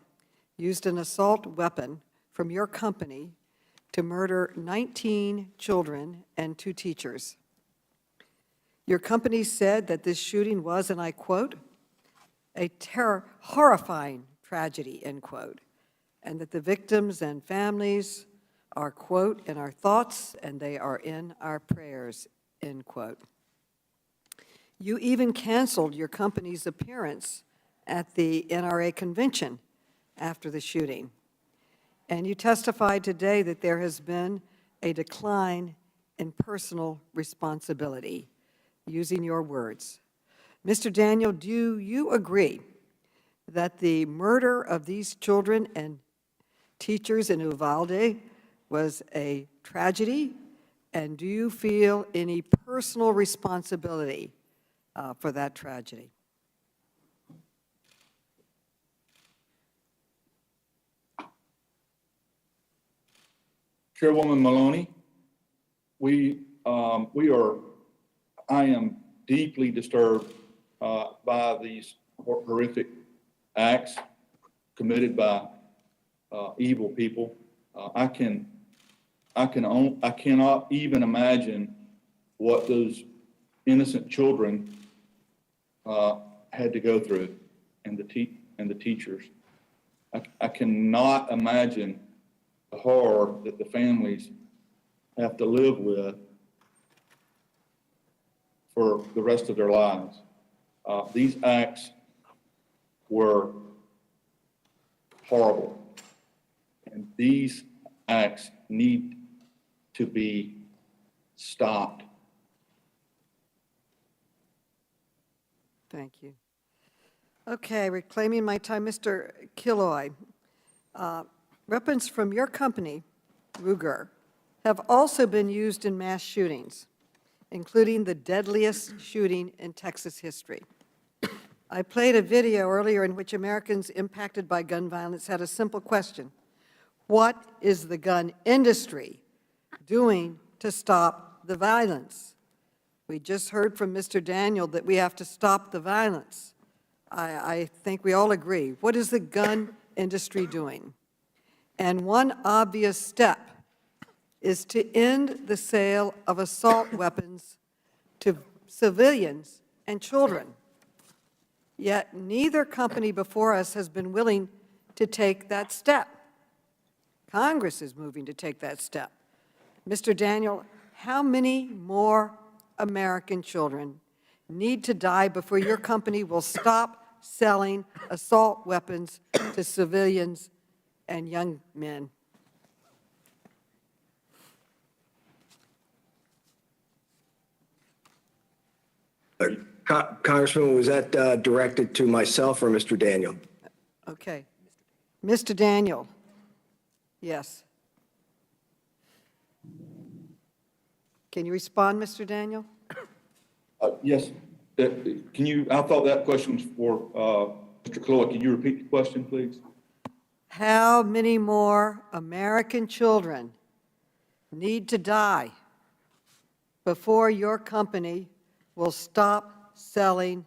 used an assault weapon from your company to murder 19 children and 2 teachers. Your company said that this shooting was, and I quote, a horrifying tragedy, end quote, and that the victims and families are, quote, in our thoughts and they are in our prayers, end quote. You even canceled your company's appearance at the NRA convention after the shooting. And you testified today that there has been a decline in personal responsibility, using your words. Mr. Daniel, do you agree that the murder of these children and teachers in Uvalde was a tragedy? And do you feel any personal responsibility for that tragedy? Chairwoman Maloney, I am deeply disturbed by these horrific acts committed by evil people. I cannot even imagine what those innocent children had to go through, and the teachers. I cannot imagine the horror that the families have to live with for the rest of their lives. These acts were horrible, and these acts need to be stopped. Thank you. Okay, reclaiming my time, Mr. Killoy. Weapons from your company, Ruger, have also been used in mass shootings, including the deadliest shooting in Texas history. I played a video earlier in which Americans impacted by gun violence had a simple question: what is the gun industry doing to stop the violence? We just heard from Mr. Daniel that we have to stop the violence. I think we all agree. What is the gun industry doing? And one obvious step is to end the sale of assault weapons to civilians and children. Yet neither company before us has been willing to take that step. Congress is moving to take that step. Mr. Daniel, how many more American children need to die before your company will stop selling assault weapons to civilians and young men? Congressman, was that directed to myself or Mr. Daniel? Okay. Mr. Daniel, yes. Can you respond, Mr. Daniel? Yes. Can you, I thought that question was for Mr. Cloyd. Can you repeat the question, please? How many more American children need to die before your company will stop selling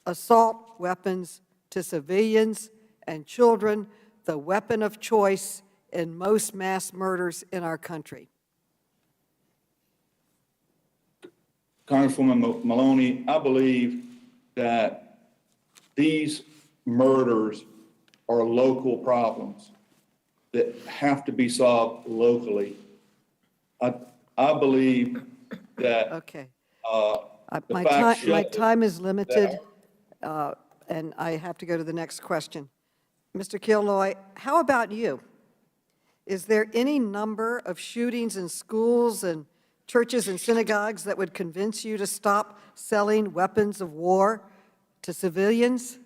assault weapons to civilians and children, the weapon of choice in most mass murders in our country? Congresswoman Maloney, I believe that these murders are local problems that have to be solved locally. I believe that Okay. the My facts show time is limited, that and I have to go to the next question. Mr. Killoy, how about you? Is there any number of shootings in schools and churches and synagogues that would convince you to stop selling weapons of war to civilians?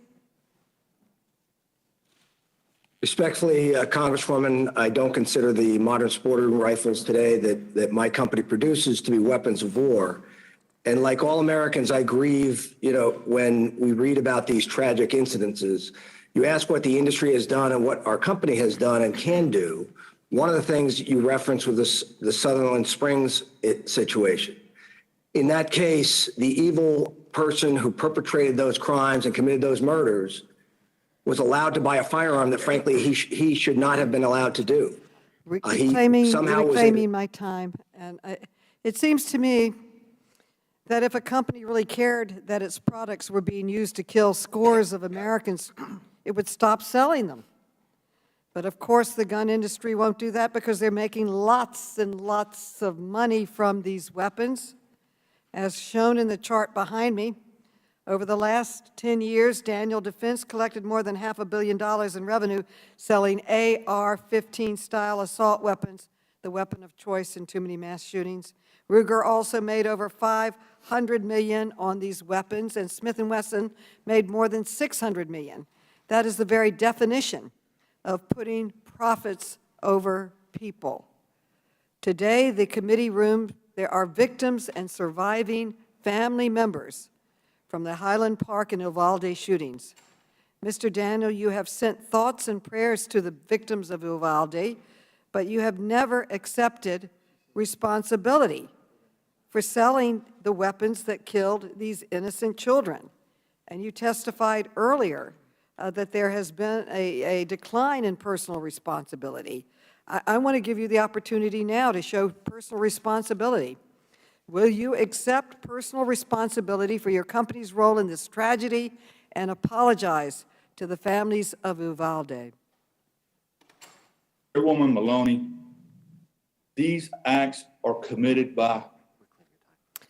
Respectfully, Congresswoman, I don't consider the modern sporting rifles today that my company produces to be weapons of war. And like all Americans, I grieve, when we read about these tragic incidences. You ask what the industry has done and what our company has done and can do. One of the things you referenced was the Sutherland Springs situation. In that case, the evil person who perpetrated those crimes and committed those murders was allowed to buy a firearm that, frankly, he should not have been allowed to do. Reclaiming my time. And it seems to me that if a company really cared that its products were being used to kill scores of Americans, it would stop selling them. But of course, the gun industry won't do that because they're making lots and lots of money from these weapons. As shown in the chart behind me, over the last 10 years, Daniel Defense collected more than $500 million in revenue selling AR-15 style assault weapons, the weapon of choice in too many mass shootings. Ruger also made over $500 million on these weapons, and Smith & Wesson made more than $600 million. That is the very definition of putting profits over people. Today, the committee room, there are victims and surviving family members from the Highland Park and Uvalde shootings. Mr. Daniel, you have sent thoughts and prayers to the victims of Uvalde, but you have never accepted responsibility for selling the weapons that killed these innocent children. And you testified earlier that there has been a decline in personal responsibility. I want to give you the opportunity now to show personal responsibility. Will you accept personal responsibility for your company's role in this tragedy and apologize to the families of Uvalde? Chairwoman Maloney, these acts are committed by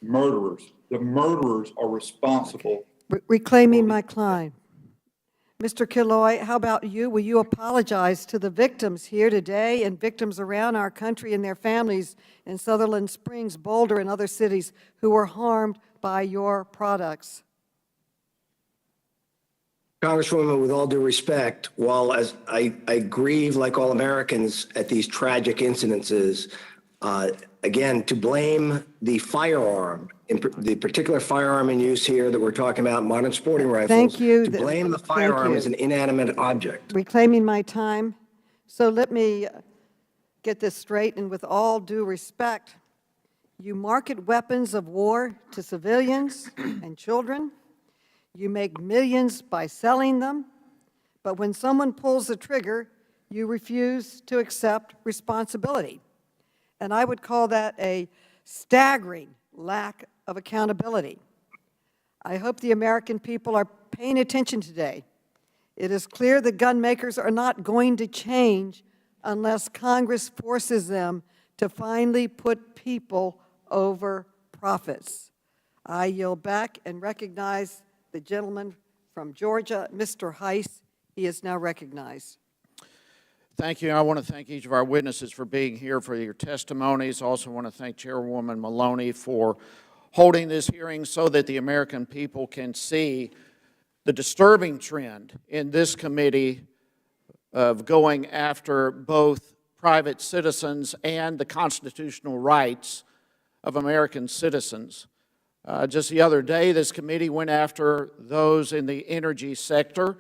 murderers. The murderers are responsible. Reclaiming my time. Mr. Killoy, how about you? Will you apologize to the victims here today and victims around our country and their families in Sutherland Springs, Boulder, and other cities who were harmed by your products? Congresswoman, with all due respect, while as I grieve like all Americans at these tragic incidences, again, to blame the firearm, the particular firearm in use here that we're talking about, modern sporting rifles. Thank you. To blame the firearm as an inanimate object. Reclaiming my time. So let me get this straight, and with all due respect, you market weapons of war to civilians and children. You make millions by selling them, but when someone pulls the trigger, you refuse to accept responsibility. And I would call that a staggering lack of accountability. I hope the American people are paying attention today. It is clear that gun makers are not going to change unless Congress forces them to finally put people over profits. I yield back and recognize the gentleman from Georgia, Mr. Heiss. He is now recognized. Thank you. I want to thank each of our witnesses for being here for your testimonies. I also want to thank Chairwoman Maloney for holding this hearing so that the American people can see the disturbing trend in this committee of going after both private citizens and the constitutional rights of American citizens. Just the other day, this committee went after those in the energy sector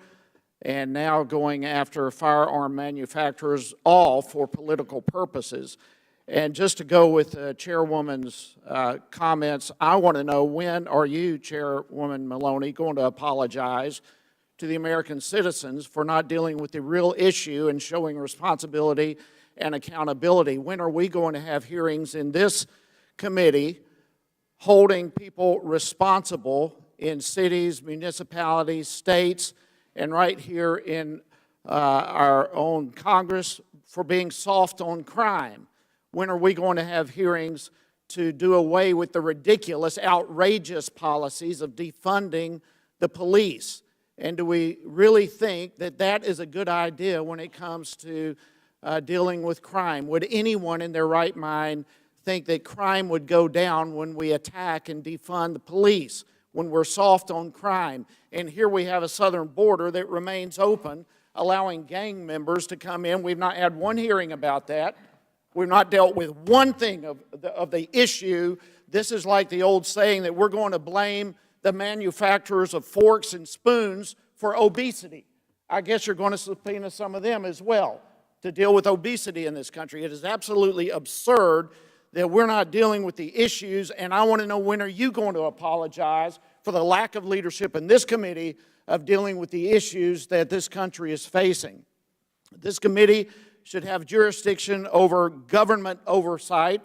and now going after firearm manufacturers, all for political purposes. And just to go with the Chairwoman's comments, I want to know, when are you, Chairwoman Maloney, going to apologize to the American citizens for not dealing with the real issue and showing responsibility and accountability? When are we going to have hearings in this committee holding people responsible in cities, municipalities, states, and right here in our own Congress for being soft on crime? When are we going to have hearings to do away with the ridiculous, outrageous policies of defunding the police? And do we really think that that is a good idea when it comes to dealing with crime? Would anyone in their right mind think that crime would go down when we attack and defund the police, when we're soft on crime? And here we have a southern border that remains open, allowing gang members to come in. We've not had one hearing about that. We've not dealt with one thing of the issue. This is like the old saying that we're going to blame the manufacturers of forks and spoons for obesity. I guess you're going to subpoena some of them as well to deal with obesity in this country. It is absolutely absurd that we're not dealing with the issues, and I want to know, when are you going to apologize for the lack of leadership in this committee of dealing with the issues that this country is facing? This committee should have jurisdiction over government oversight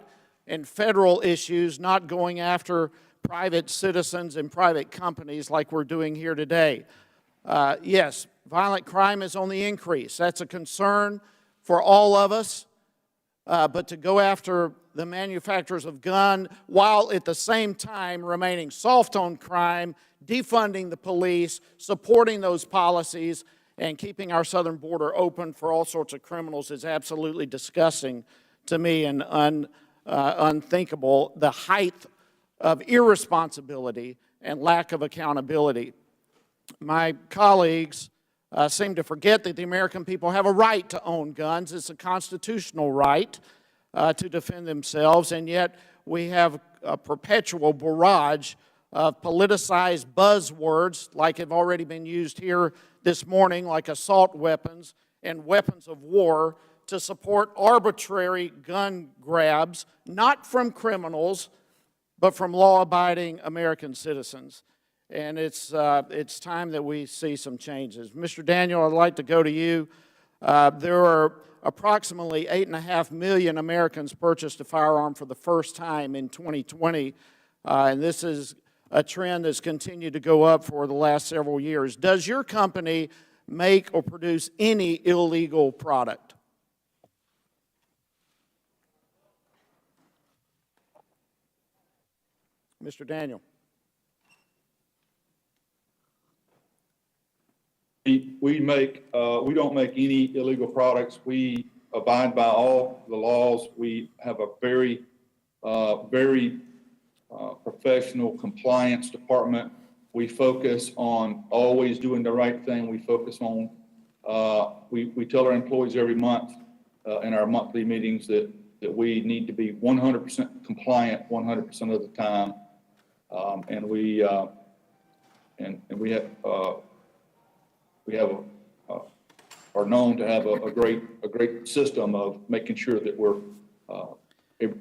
and federal issues, not going after private citizens and private companies like we're doing here today. Yes, violent crime is on the increase. That's a concern for all of us. But to go after the manufacturers of guns while at the same time remaining soft on crime, defunding the police, supporting those policies, and keeping our southern border open for all sorts of criminals is absolutely disgusting to me and unthinkable. The height of irresponsibility and lack of accountability. My colleagues seem to forget that the American people have a right to own guns. It's a constitutional right to defend themselves, and yet we have a perpetual barrage of politicized buzzwords like have already been used here this morning, like assault weapons and weapons of war, to support arbitrary gun grabs, not from criminals, but from law-abiding American citizens. And it's time that we see some changes. Mr. Daniel, I'd like to go to you. There are approximately 8.5 million Americans purchased a firearm for the first time in 2020, and this is a trend that's continued to go up for the last several years. Does your company make or produce any illegal product? Mr. Daniel. We don't make any illegal products. We abide by all the laws. We have a very professional compliance department. We focus on always doing the right thing. We focus on, we tell our employees every month in our monthly meetings that we need to be 100% compliant 100% of the time. And we are known to have a great system of making sure that we're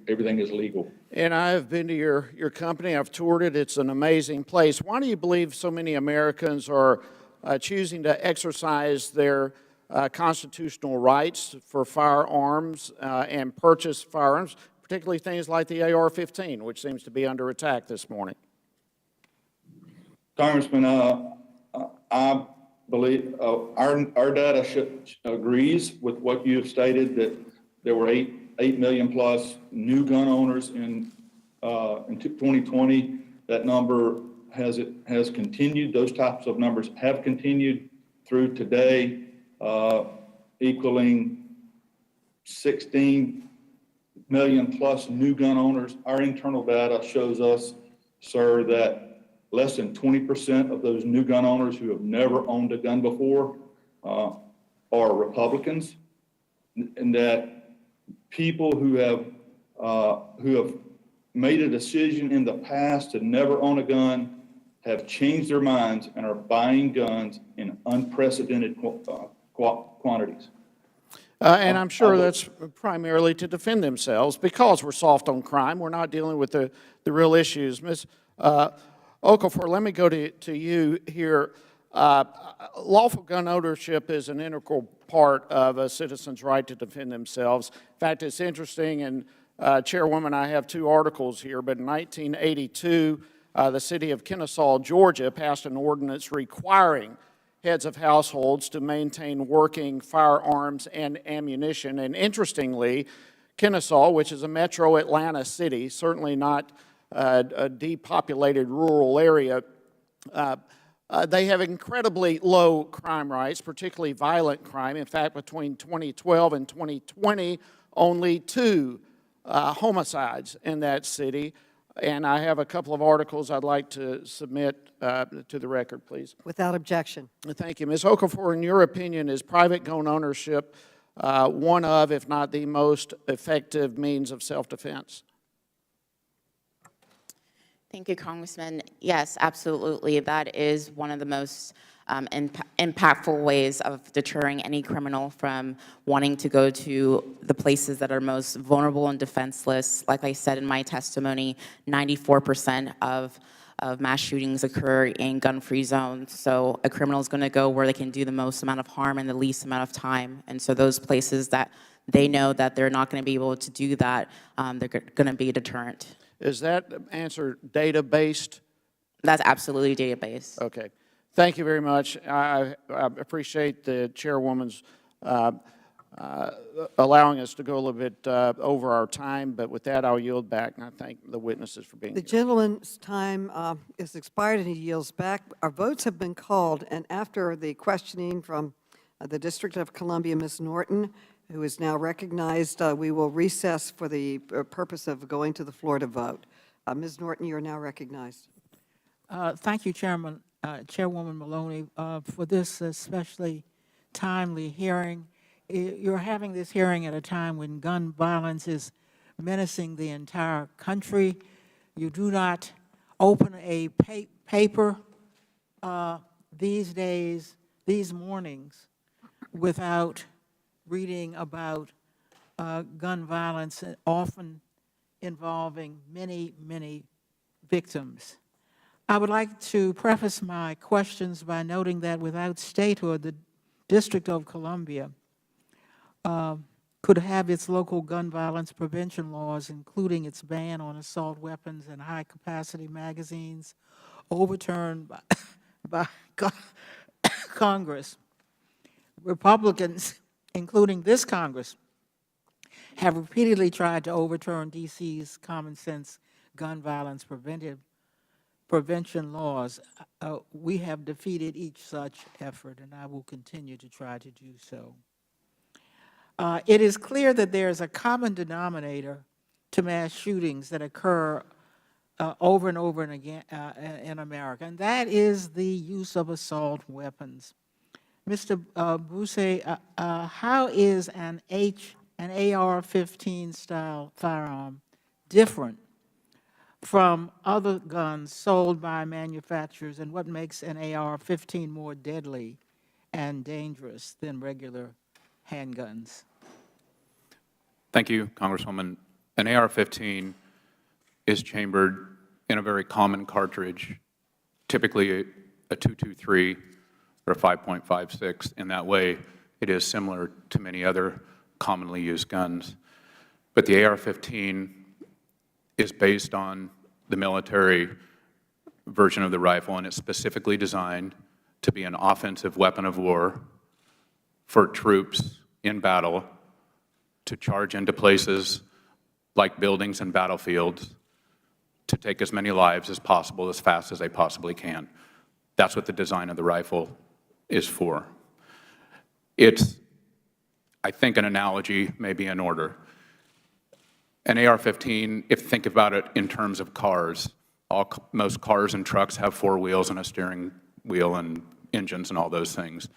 everything is legal. And I have been to your company. I've toured it. It's an amazing place. Why do you believe so many Americans are choosing to exercise their constitutional rights for firearms and purchase firearms, particularly things like the AR-15, which seems to be under attack this morning? Congressman, I believe our data agrees with what you have stated, that there were 8 million plus new gun owners in 2020. That number has continued. Those types of numbers have continued through today, equaling 16 million plus new gun owners. Our internal data shows us, sir, that less than 20% of those new gun owners who have never owned a gun before are Republicans, and that people who have made a decision in the past to never own a gun have changed their minds and are buying guns in unprecedented quantities. And I'm sure that's primarily to defend themselves because we're soft on crime. We're not dealing with the real issues. Ms. Okafor, let me go to you here. Lawful gun ownership is an integral part of a citizen's right to defend themselves. In fact, it's interesting, and Chairwoman, I have two articles here, but in 1982, the city of Kennesaw, Georgia, passed an ordinance requiring heads of households to maintain working firearms and ammunition. And interestingly, Kennesaw, which is a metro Atlanta city, certainly not a depopulated rural area, they have incredibly low crime rates, particularly violent crime. In fact, between 2012 and 2020, only 2 homicides in that city. And I have a couple of articles I'd like to submit to the record, please. Without objection. Thank you. Ms. Okafor, in your opinion, is private gun ownership one of, if not the most effective means of self-defense? Thank you, Congressman. Yes, absolutely. That is one of the most impactful ways of deterring any criminal from wanting to go to the places that are most vulnerable and defenseless. Like I said in my testimony, 94% of mass shootings occur in gun-free zones. So a criminal is going to go where they can do the most amount of harm in the least amount of time. And so those places that they know that they're not going to be able to do that, they're going to be a deterrent. Is that answer data-based? That's absolutely data-based. Okay. Thank you very much. I appreciate the chairwoman's allowing us to go a little bit over our time, but with that, I'll yield back, and I thank the witnesses for being here. The gentleman's time is expired, and he yields back. Our votes have been called, and after the questioning from the District of Columbia, Ms. Norton, who is now recognized, we will recess for the purpose of going to the floor to vote. Ms. Norton, you are now recognized. Thank you, Chairwoman Maloney, for this especially timely hearing. You're having this hearing at a time when gun violence is menacing the entire country. You do not open a paper these days, these mornings, without reading about gun violence, often involving many, many victims. I would like to preface my questions by noting that without statehood, the District of Columbia could have its local gun violence prevention laws, including its ban on assault weapons and high-capacity magazines, overturned by Congress. Republicans, including this Congress, have repeatedly tried to overturn D.C.'s common sense gun violence prevention laws. We have defeated each such effort, and I will continue to try to do so. It is clear that there is a common denominator to mass shootings that occur over and over and again in America, and that is the use of assault weapons. Mr. Bruce, how is an AR-15 style firearm different from other guns sold by manufacturers, and what makes an AR-15 more deadly and dangerous than regular handguns? Thank you, Congresswoman. An AR-15 is chambered in a very common cartridge, typically a .223 or a 5.56. In that way, it is similar to many other commonly used guns. But the AR-15 is based on the military version of the rifle, and it's specifically designed to be an offensive weapon of war for troops in battle to charge into places like buildings and battlefields to take as many lives as possible as fast as they possibly can. That's what the design of the rifle is for. It's, I think, an analogy may be in order. An AR-15, if you think about it in terms of cars, most cars and trucks have 4 wheels and a steering wheel and engines and all those things.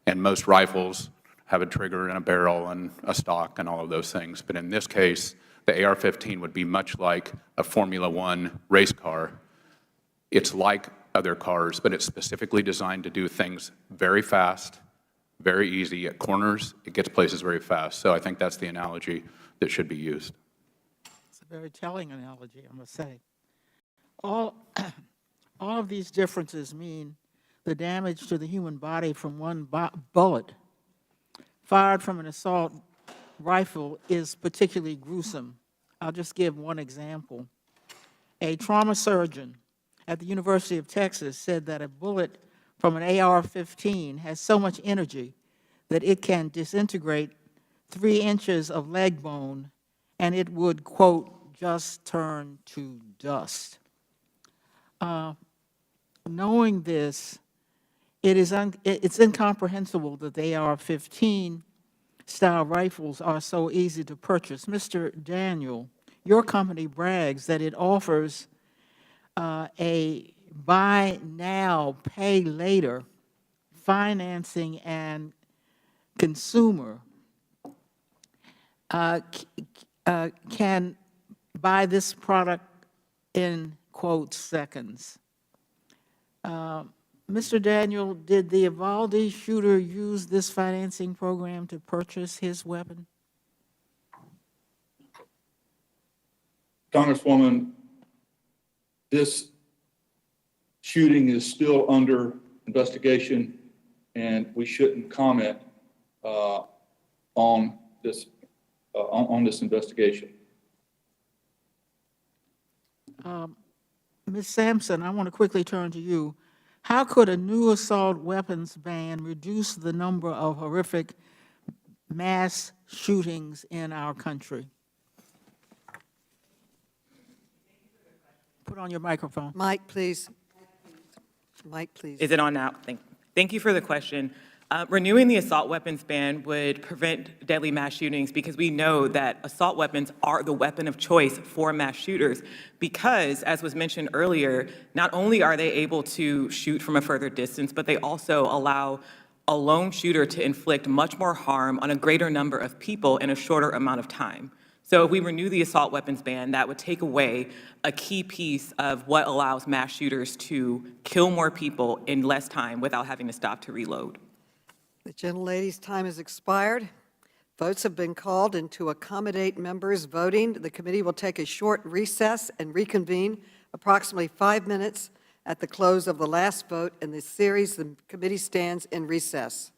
And most rifles have a trigger and a barrel and a stock and all of those things. But in this case, the AR-15 would be much like a Formula One race car. It's like other cars, but it's specifically designed to do things very fast, very easy. At corners, it gets places very fast. So I think that's the analogy that should be used. It's a very telling analogy, I must say. All of these differences mean the damage to the human body from one bullet fired from an assault rifle is particularly gruesome. I'll just give one example. A trauma surgeon at the University of Texas said that a bullet from an AR-15 has so much energy that it can disintegrate 3 inches of leg bone and it would, quote, just turn to dust. Knowing this, it's incomprehensible that the AR-15 style rifles are so easy to purchase. Mr. Daniel, your company brags that it offers a buy now, pay later financing and consumer can buy this product in, quote, seconds. Mr. Daniel, did the Uvalde shooter use this financing program to purchase his weapon? Congresswoman, this shooting is still under investigation, and we shouldn't comment on this investigation. Ms. Sampson, I want to quickly turn to you. How could a new assault weapons ban reduce the number of horrific mass shootings in our country? Put on your microphone. Mike, please. Mike, please. Is it on now? Thank you for the question. Renewing the assault weapons ban would prevent deadly mass shootings because we know that assault weapons are the weapon of choice for mass shooters because, as was mentioned earlier, not only are they able to shoot from a further distance, but they also allow a lone shooter to inflict much more harm on a greater number of people in a shorter amount of time. So if we renew the assault weapons ban, that would take away a key piece of what allows mass shooters to kill more people in less time without having to stop to reload. The gentlelady's time has expired. Votes have been called, and to accommodate members voting, the committee will take a short recess and reconvene approximately 5 minutes at the close of the last vote in this series. The committee stands in recess.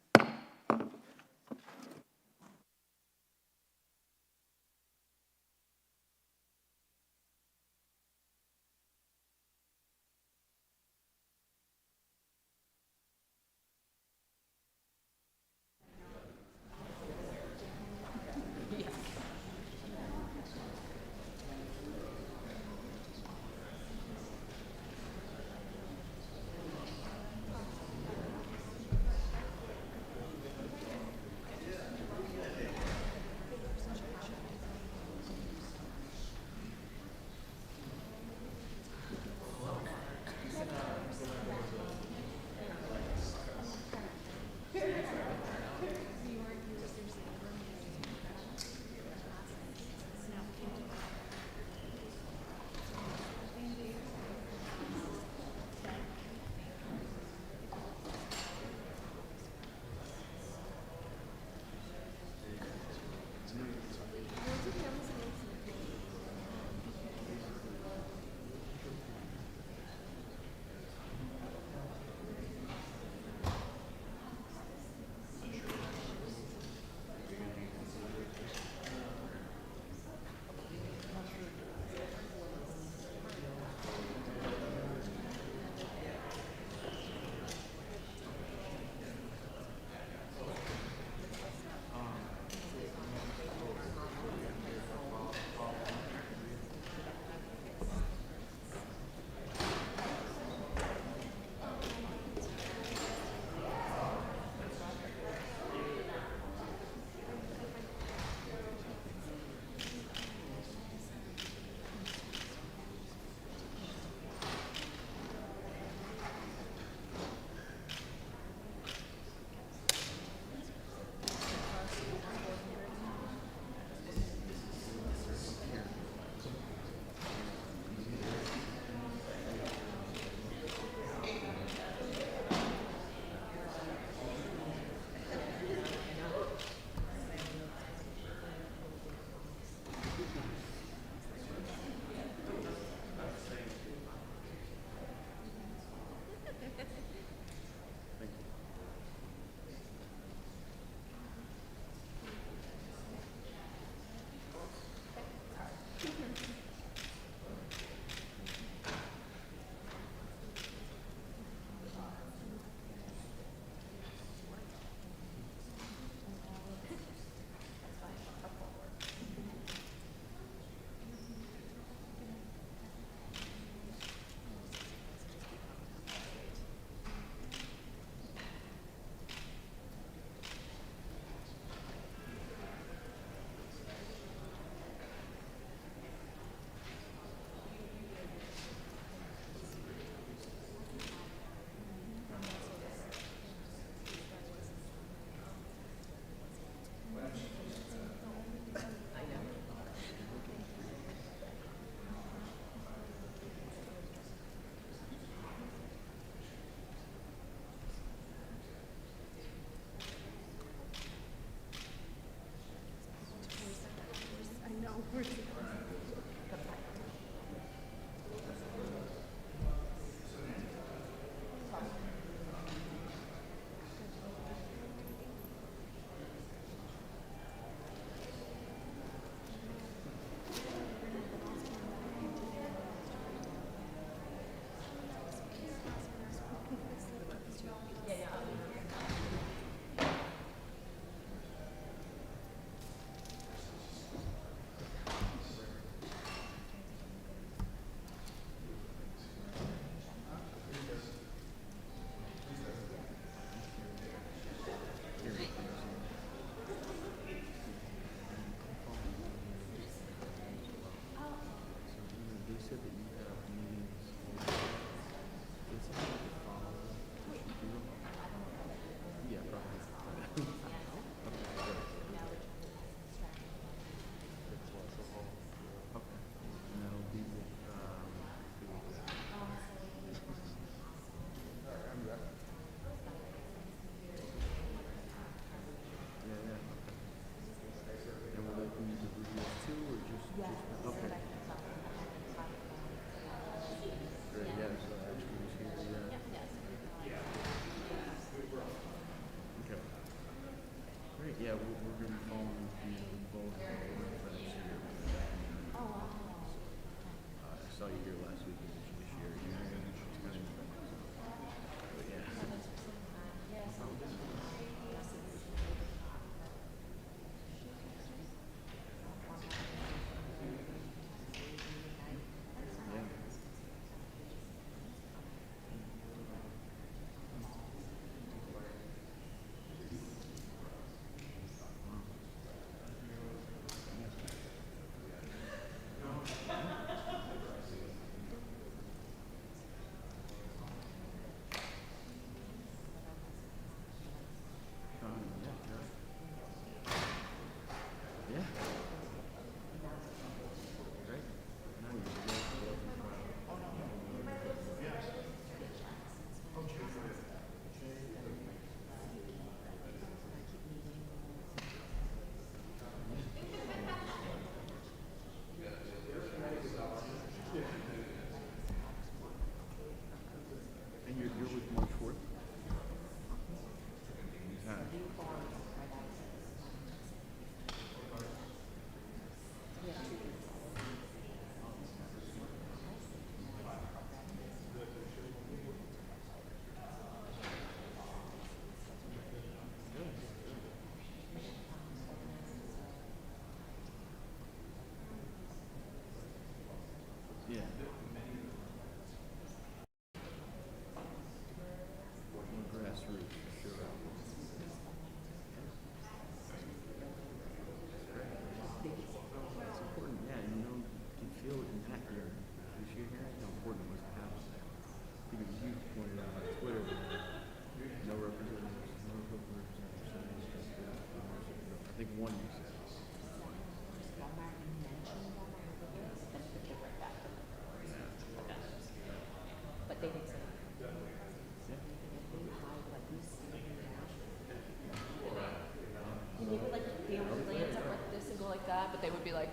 But they would be like,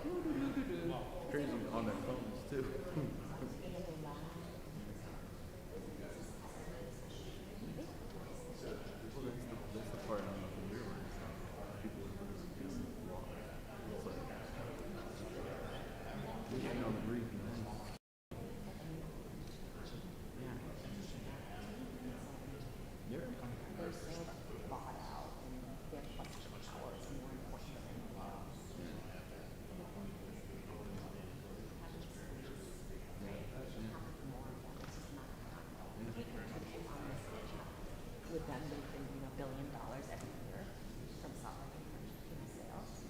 crazy on their phones too. That's the part I'm not familiar with. People are doing walk. It's like, looking on the brief and then. Yeah. they're so bought out and their question power is more important than the law. With them, they bring $1 billion every year from solid sales.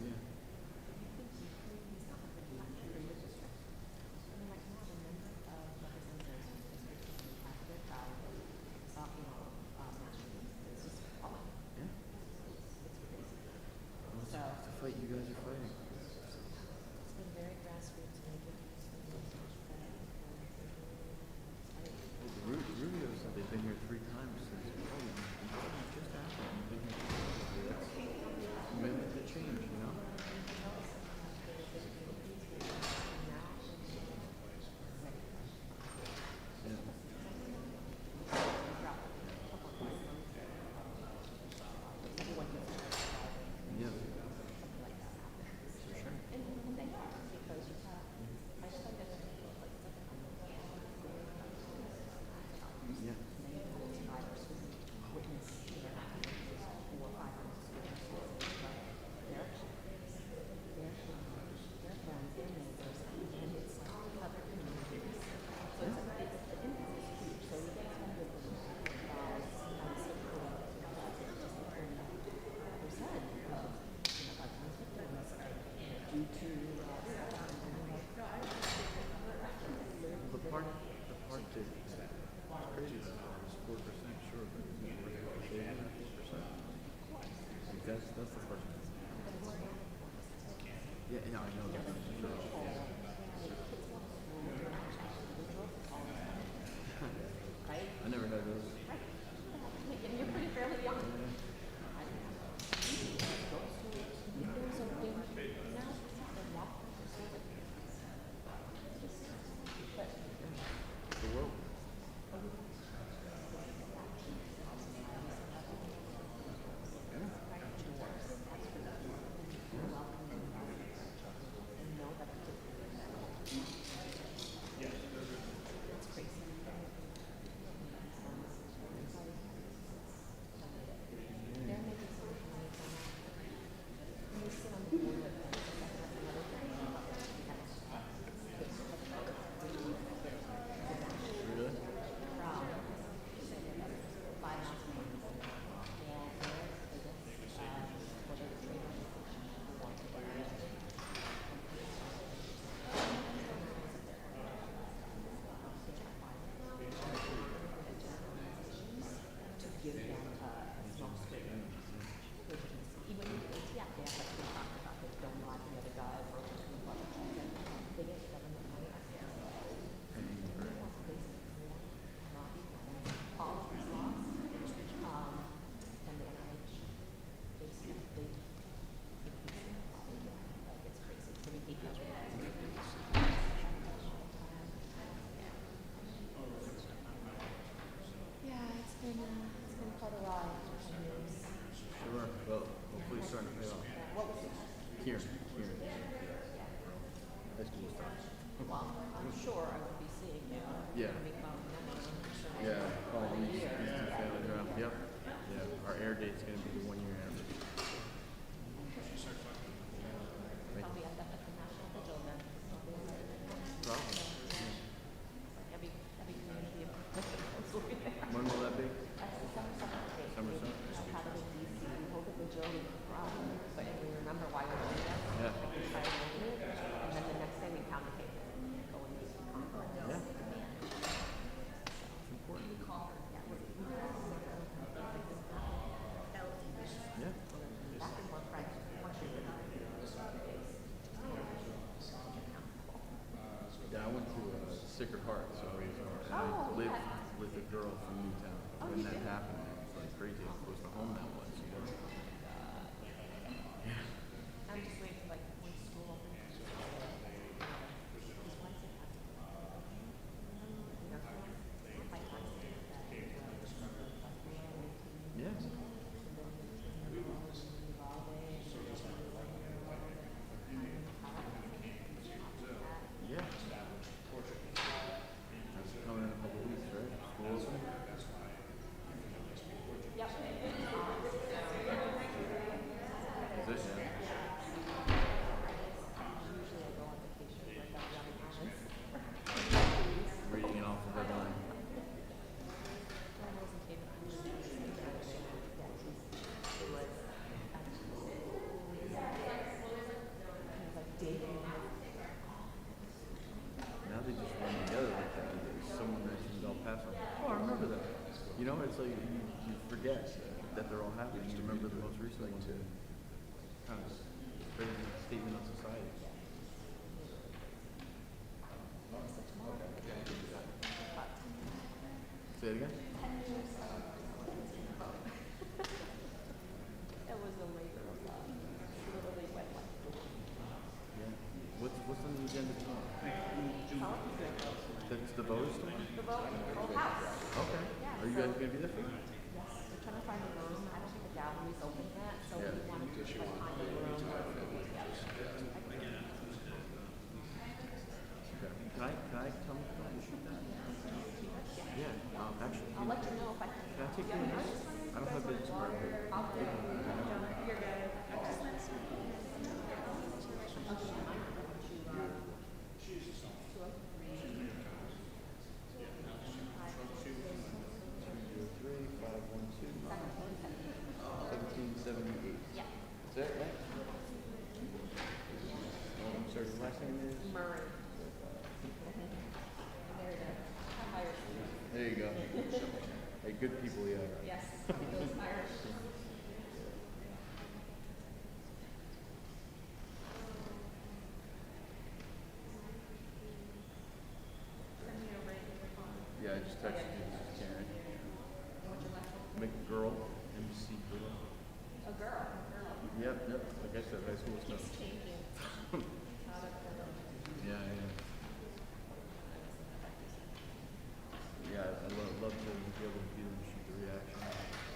high school stuff. Well, I'm sure I will be seeing you. Yeah. Yeah, all these two years. families around. Yep. Yeah, our air date's going to be the 1 year anniversary. I'll be at the National Vigil then. Probably. Every community will be there. When will that be? December 7th. December 7th. I'll have it in DC. We hold a vigil, but we remember why we're doing it. Yeah. And then the next day we pound the cake. Go and do some conference. Yeah. It's important. Yeah. Back in one Friday. Yeah, I went to Sacred Heart, so I lived with a girl from Newtown. When that happened, it was like crazy how close to home that was. You know? Yeah. I'm just waiting for like when school opens. Yeah. Yeah. That's coming in a couple of weeks, right? School's open. Yep. Is it? Yeah. Reading it off the headline. Now they just run together like that. Someone mentioned El Paso. Oh, I remember that. You know, it's like you forget that they're all happening. You remember the most recent one too. Kind of crazy statement of society. Say it again. 10 years. It was a labor of love. Literally went like. Yeah. What's on the agenda tomorrow? That's the voters tomorrow? The full house. Okay. Yeah, Are you guys going to be there for that? Yes, we're trying to find a room. I don't think the gallery's open yet, so Yeah. we wanted to like find a room. Okay. Can I come and shoot that? Yeah. Actually. I'll let you know if I can. Can I take your notes? I don't have big square. You're good. Yeah. Is that right? I'm sorry, the last name is? Murray. There you go. Hey, good people, yeah. Yes. Those Irish. Yeah, I just texted you. This is Karen. McGirl, MC Girl. A girl. Yep. Like I said, high school stuff. Yeah. Yeah, I love to be able to view and shoot the reaction.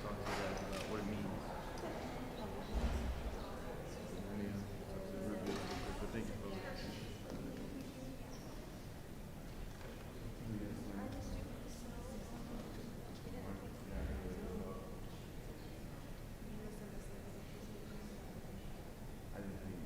Talk to guys about what it means. Talk to Rubio. So thank you, folks. I didn't think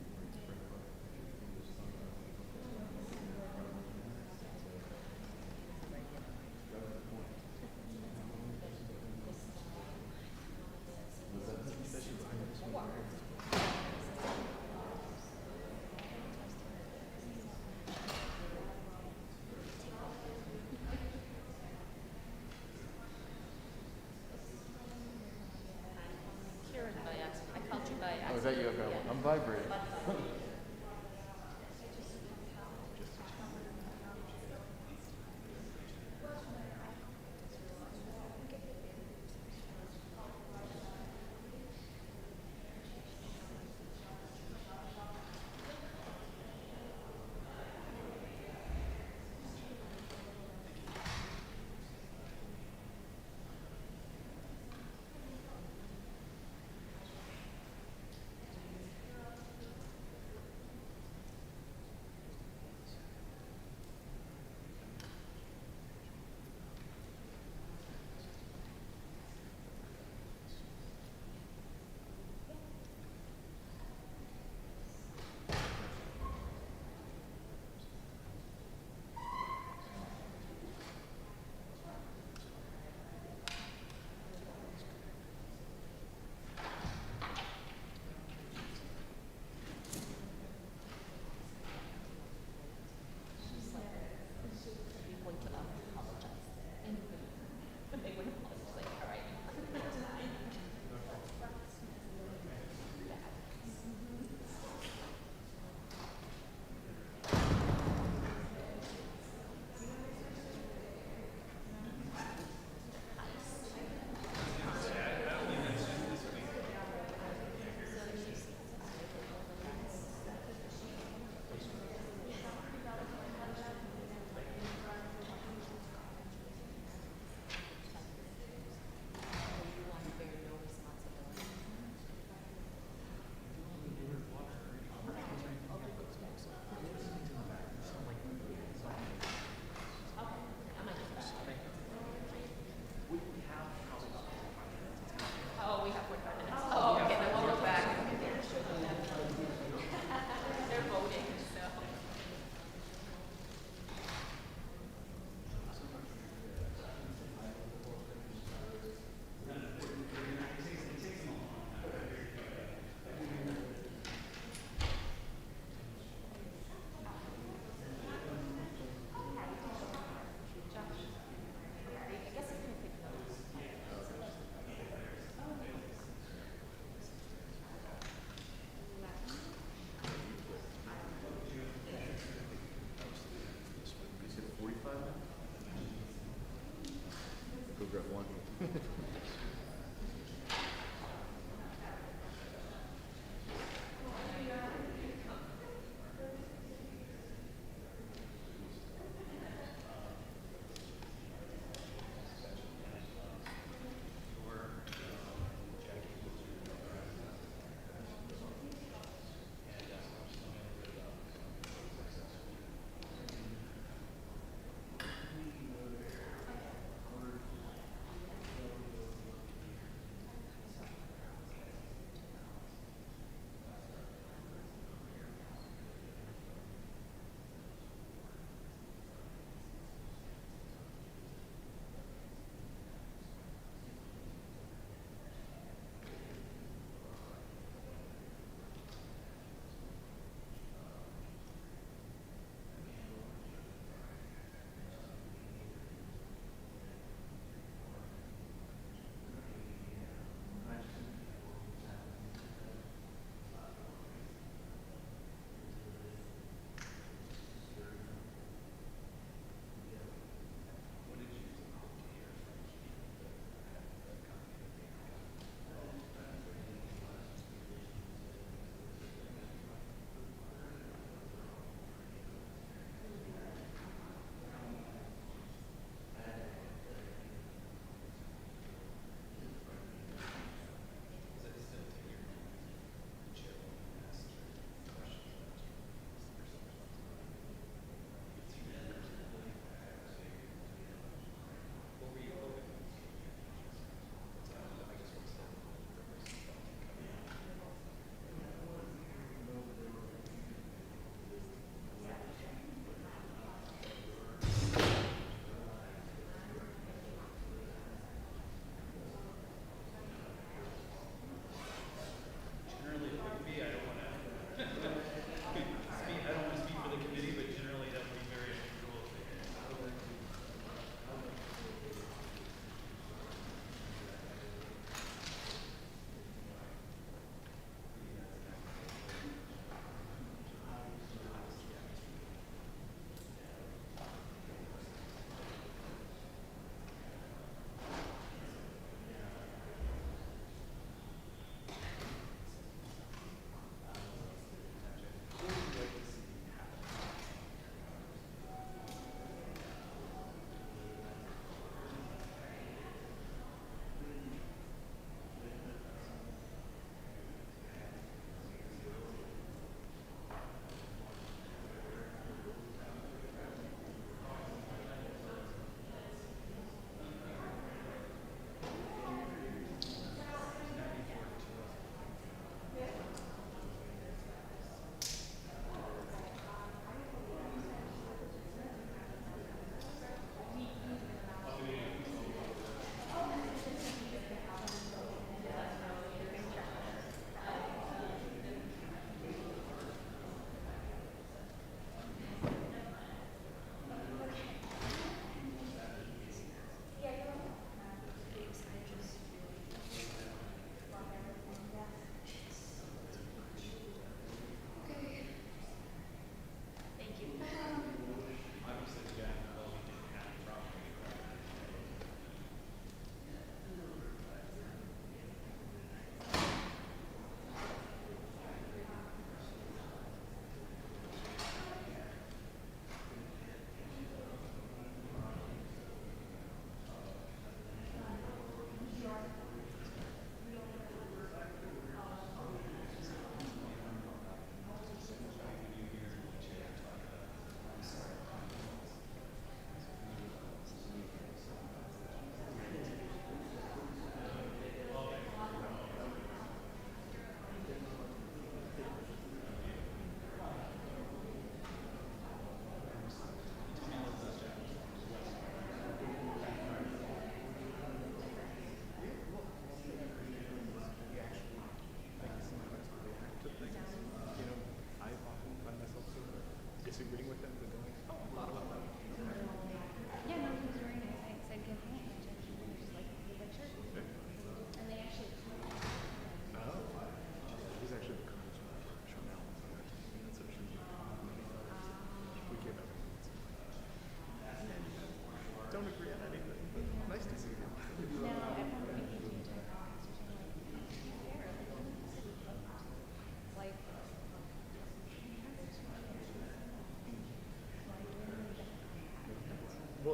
regret one.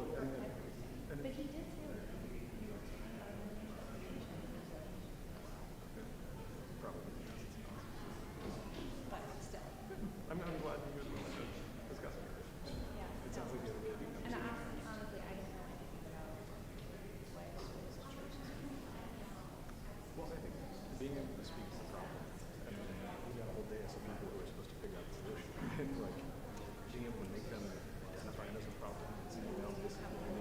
Well, I mean, and But he did say probably. But still. I'm glad you guys were like discussing it. Yeah. It sounds like you have a really big and honestly, I don't know anything about why schools and churches. Well, I think being able to speak is the problem. And then we got a whole day of some people who are supposed to figure out the solution. Like being able to make them identify it as a problem and say, you know, this is what we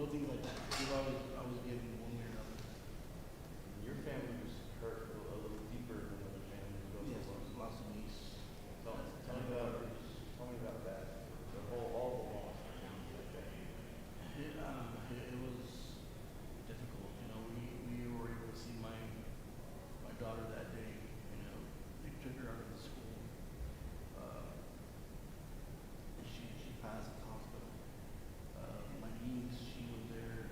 little things like that. We've always given one way or another. Your family was hurt a little deeper than other families. Yes, lost a niece. Tell me about that. All the loss. It was difficult. You know, we were able to see my daughter that day. You know, they took her out of the school. She passed at the hospital. My niece, she was there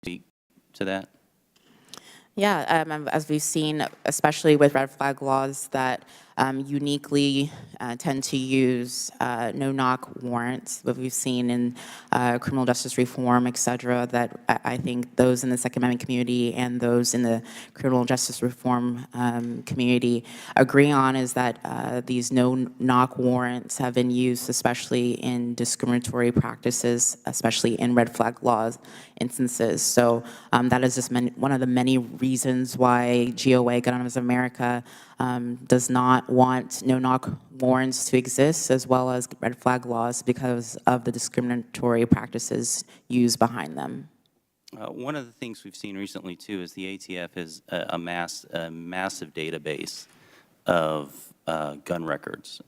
speak to that? Yeah, as we've seen, especially with red flag laws that uniquely tend to use no-knock warrants, what we've seen in criminal justice reform, et cetera, that I think those in the Second Amendment community and those in the criminal justice reform community agree on is that these no-knock warrants have been used especially in discriminatory practices, especially in red flag laws instances. So that is just one of the many reasons why GOA, Gun Owners of America, does not want no-knock warrants to exist, as well as red flag laws, because of the discriminatory practices used behind them. One of the things we've seen recently, too, is the ATF has amassed a massive database of gun records.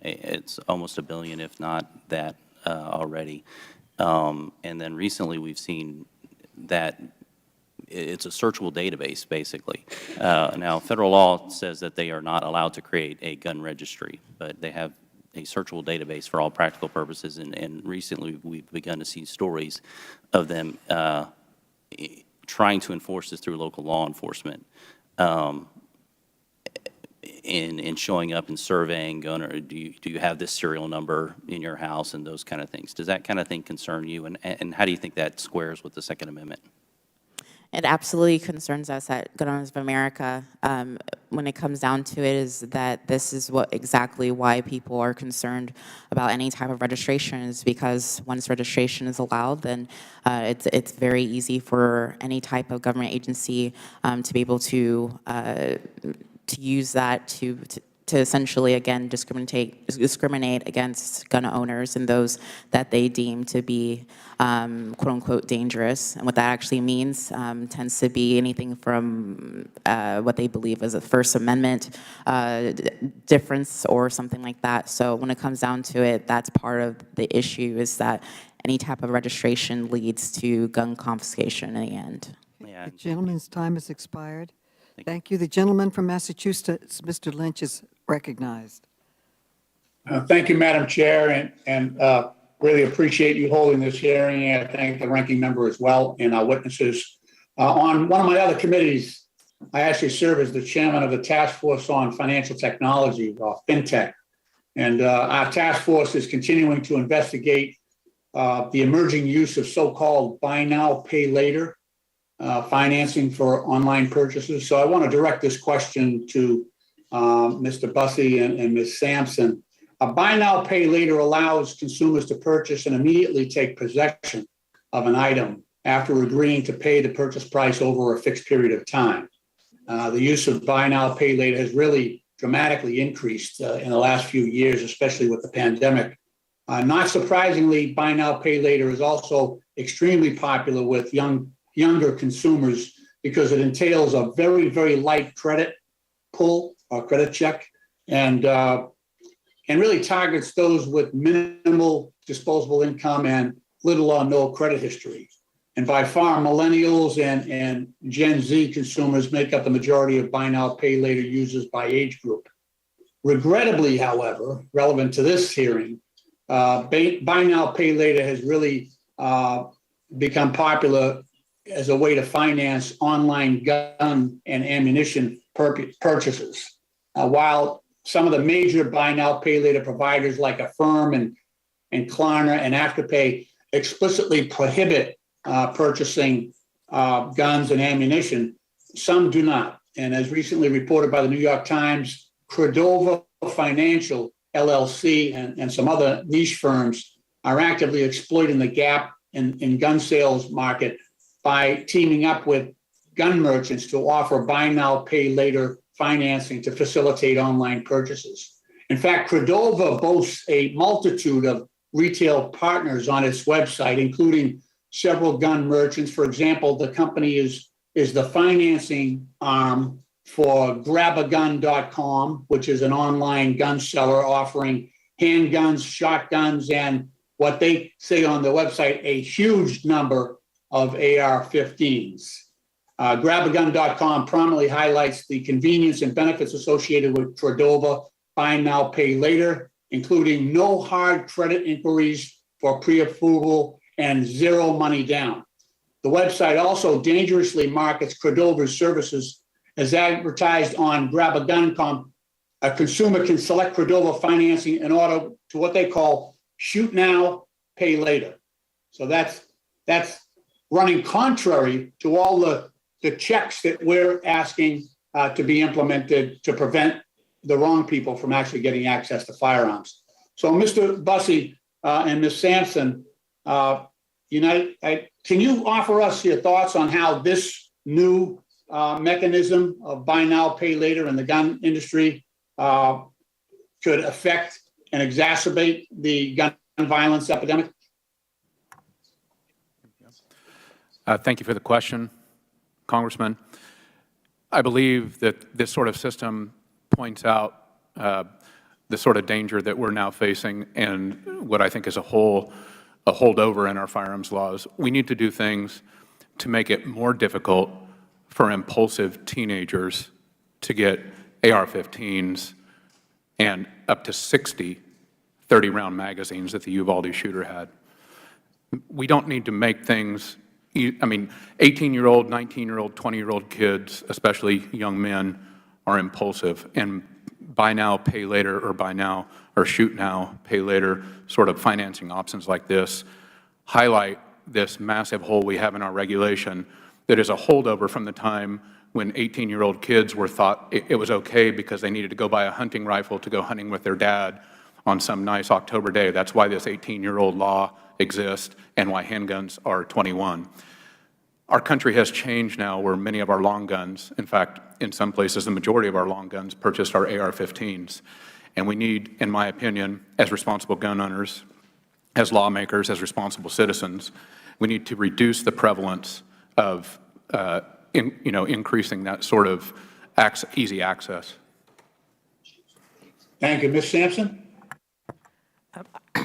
It's almost 1 billion, if not that, already. And then recently we've seen that it's a searchable database, basically. Now, federal law says that they are not allowed to create a gun registry, but they have a searchable database for all practical purposes, and recently we've begun to see stories of them trying to enforce this through local law enforcement, in showing up and surveying gun, or do you have this serial number in your house and those kind of things. Does that kind of thing concern you, and how do you think that squares with the Second Amendment? It absolutely concerns us at Gun Owners of America. When it comes down to it, is that this is exactly why people are concerned about any type of registration, is because once registration is allowed, then it's very easy for any type of government agency to be able to use that to essentially, again, discriminate against gun owners and those that they deem to be, quote unquote, dangerous. And what that actually means tends to be anything from what they believe is a First Amendment difference or something like that. So when it comes down to it, that's part of the issue, is that any type of registration leads to gun confiscation in the end. Yeah. The gentleman's time has expired. Thank you. The gentleman from Massachusetts, Mr. Lynch, is recognized. Thank you, Madam Chair, and really appreciate you holding this hearing. I thank the ranking member as well and our witnesses. On one of my other committees, I actually serve as the chairman of the Task Force on Financial Technology, or FinTech. And our task force is continuing to investigate the emerging use of so-called buy now, pay later financing for online purchases. So I want to direct this question to Mr. Bussey and Ms. Sampson. A buy now, pay later allows consumers to purchase and immediately take possession of an item after agreeing to pay the purchase price over a fixed period of time. The use of buy now, pay later has really dramatically increased in the last few years, especially with the pandemic. Not surprisingly, buy now, pay later is also extremely popular with younger consumers because it entails a very, very light credit pull or credit check, and really targets those with minimal disposable income and little or no credit history. And by far, millennials and Gen Z consumers make up the majority of buy now, pay later users by age group. Regrettably, however, relevant to this hearing, buy now, pay later has really become popular as a way to finance online gun and ammunition purchases. While some of the major buy now, pay later providers like Affirm and Klarna and Afterpay explicitly prohibit purchasing guns and ammunition, some do not. And as recently reported by the New York Times, Credova Financial LLC and some other niche firms are actively exploiting the gap in gun sales market by teaming up with gun merchants to offer buy now, pay later financing to facilitate online purchases. In fact, Credova boasts a multitude of retail partners on its website, including several gun merchants. For example, the company is the financing arm for grabagun.com, which is an online gun seller offering handguns, shotguns, and what they say on the website, a huge number of AR-15s. Grabagun.com prominently highlights the convenience and benefits associated with Credova buy now, pay later, including no hard credit inquiries for pre-approval and zero money down. The website also dangerously markets Cordova's services as advertised on Grab-A-Gun.com. A consumer can select Cordova financing in order to what they call shoot now, pay later. So that's running contrary to all the checks that we're asking to be implemented to prevent the wrong people from actually getting access to firearms. So, Mr. Bussey and Ms. Sampson, can you offer us your thoughts on how this new mechanism of buy now, pay later in the gun industry could affect and exacerbate the gun violence epidemic? Thank you for the question, Congressman. I believe that this sort of system points out the sort of danger that we're now facing and what I think is a holdover in our firearms laws. We need to do things to make it more difficult for impulsive teenagers to get AR-15s and up to 60 30-round magazines that the Uvalde shooter had. We don't need to make things, 18-year-old, 19-year-old, 20-year-old kids, especially young men, are impulsive. And buy now, pay later, or buy now, or shoot now, pay later sort of financing options like this highlight this massive hole we have in our regulation that is a holdover from the time when 18-year-old kids were thought it was okay because they needed to go buy a hunting rifle to go hunting with their dad on some nice October day. That's why this 18-year-old law exists and why handguns are 21. Our country has changed now where many of our long guns, in fact, in some places, the majority of our long guns purchased are AR-15s. And we need, in my opinion, as responsible gun owners, as lawmakers, as responsible citizens, we need to reduce the prevalence of increasing that sort of easy access. Thank you. Ms. Sampson?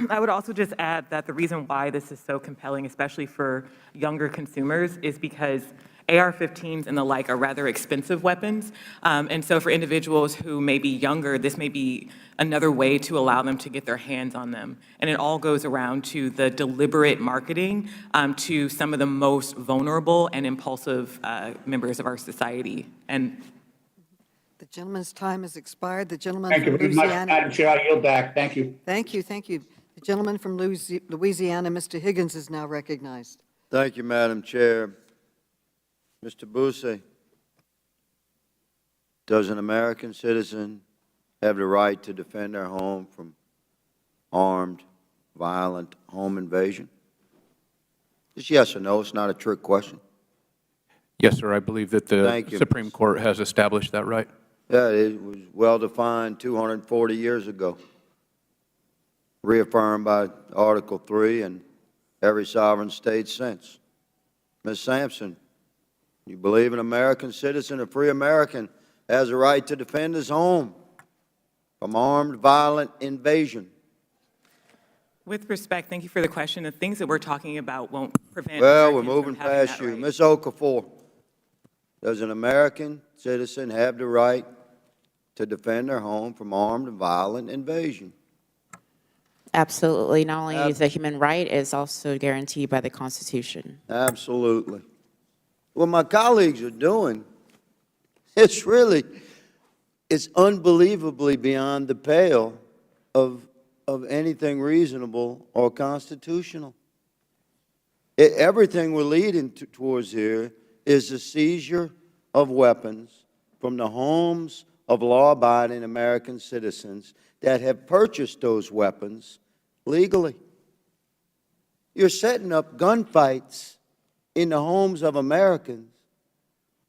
I would also just add that the reason why this is so compelling, especially for younger consumers, is because AR-15s and the like are rather expensive weapons. And so for individuals who may be younger, this may be another way to allow them to get their hands on them. And it all goes around to the deliberate marketing to some of the most vulnerable and impulsive members of our society. And the gentleman's time has expired. The gentleman Thank from you very much, Louisiana. Madam Chair. I yield back. Thank you. Thank you, thank you. The gentleman from Louisiana, Mr. Higgins, is now recognized. Thank you, Madam Chair. Mr. Busse, does an American citizen have the right to defend their home from armed, violent home invasion? Just yes or no. It's not a trick question. Yes, sir. I believe that the Supreme Court has established that right. Yeah, it was well-defined 240 years ago, reaffirmed by Article 3 and every sovereign state since. Ms. Sampson, you believe an American citizen, a free American, has a right to defend his home from armed, violent invasion? with respect, thank you for the question. The things that we're talking about won't prevent. Well, we're Americans moving from having past that you. right. Ms. Okafor, does an American citizen have the right to defend their home from armed and violent invasion? Absolutely. Not only is it a human right, it's also guaranteed by the Constitution. Absolutely. What my colleagues are doing, it's unbelievably beyond the pale of anything reasonable or constitutional. Everything we're leading towards here is the seizure of weapons from the homes of law-abiding American citizens that have purchased those weapons legally. You're setting up gunfights in the homes of Americans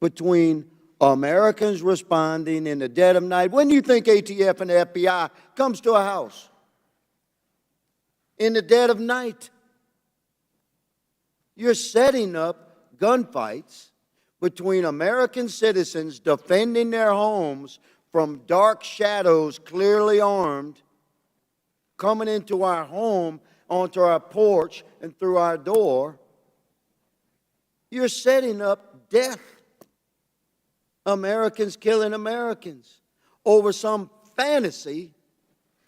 between Americans responding in the dead of night. When do you think ATF and the FBI comes to a house? In the dead of night. You're setting up gunfights between American citizens defending their homes from dark shadows, clearly armed, coming into our home, onto our porch, and through our door. You're setting up death. Americans killing Americans over some fantasy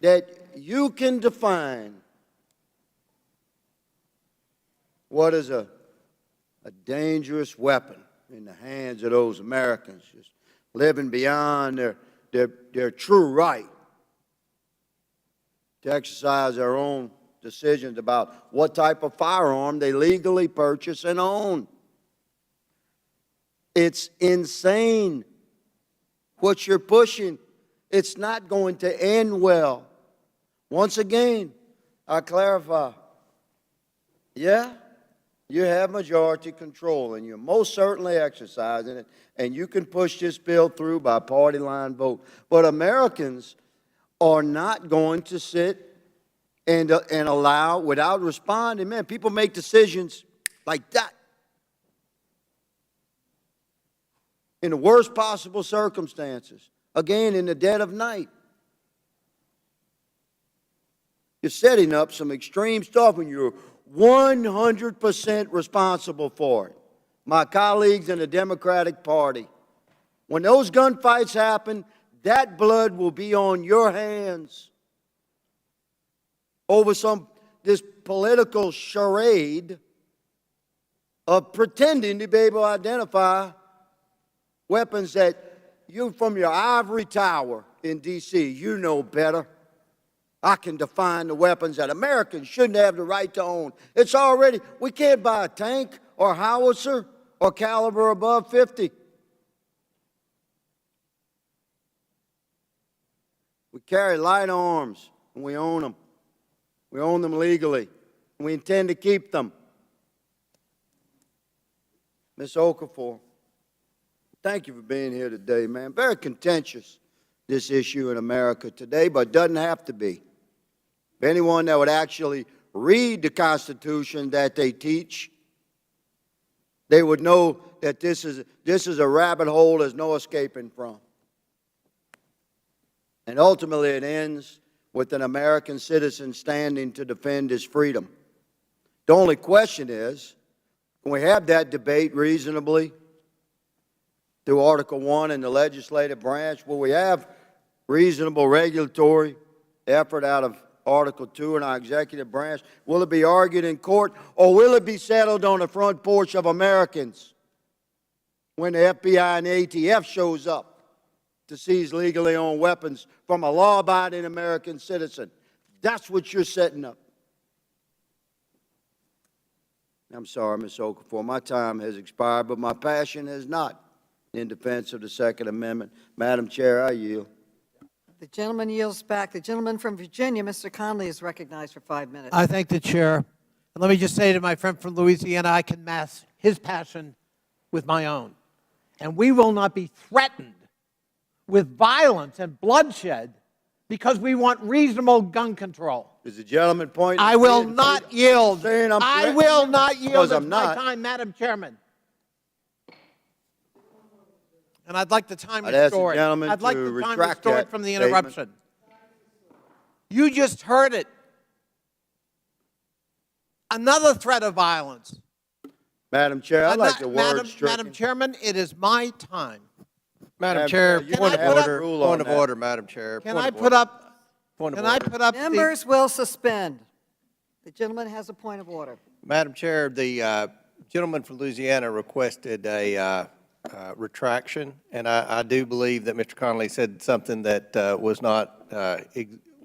that you can define. What is a a dangerous weapon in the hands of those Americans just living beyond their true right to exercise their own decisions about what type of firearm they legally purchase and own. It's insane what you're pushing. It's not going to end well. Once again, I clarify. Yeah, you have majority control, and you're most certainly exercising it, and you can push this bill through by party line vote. But Americans are not going to sit and allow, without responding, man, people make decisions like that in the worst possible circumstances, again, in the dead of night. You're setting up some extreme stuff and you're 100% responsible for it. My colleagues in the Democratic Party, when those gunfights happen, that blood will be on your hands over this political charade of pretending to be able to identify weapons that you, from your ivory tower in D.C., you know better. I can define the weapons that Americans shouldn't have the right to own. It's already, we can't buy a tank or howitzer or caliber above 50. We carry light arms and we own them. We own them legally, and we intend to keep them. Ms. Okafor, thank you for being here today, man. Very contentious, this issue in America today, but it doesn't have to be. If anyone that would actually read the Constitution that they teach, they would know that this is a rabbit hole there's no escaping from. And ultimately it ends with an American citizen standing to defend his freedom. The only question is, can we have that debate reasonably through Article 1 in the legislative branch? Will we have reasonable regulatory effort out of Article 2 in our executive branch? Will it be argued in court, or will it be settled on the front porch of Americans when the FBI and the ATF shows up to seize legally owned weapons from a law-abiding American citizen? That's what you're setting up. I'm sorry, Ms. Okafor, my time has expired, but my passion has not in defense of the Second Amendment. Madam Chair, I yield. The gentleman yields back. The gentleman from Virginia, Mr. Conley, is recognized for 5 minutes. I thank the chair. And let me just say to my friend from Louisiana, I can match his passion with my own. And we will not be threatened with violence and bloodshed because we want reasonable gun control. Is the gentleman pointing? I will not yield. I will not yield. Because It's I'm my not. time, Madam Chairman. And I'd like the time I'd ask the restored. gentleman I'd like to the time retract restored that from the statement. interruption. You just heard it. Another threat of violence. Madam Chair, I'd like the word stricken. Madam Chairman, it is my time. Madam Chair, you point can of have a order, rule on point of that. order, Madam Chair. Can point I of put order. up? Point of Can I order. put up the? Members will suspend. The gentleman has a point of order. Madam Chair, the gentleman from Louisiana requested a retraction, and I do believe that Mr. Connolly said something that was not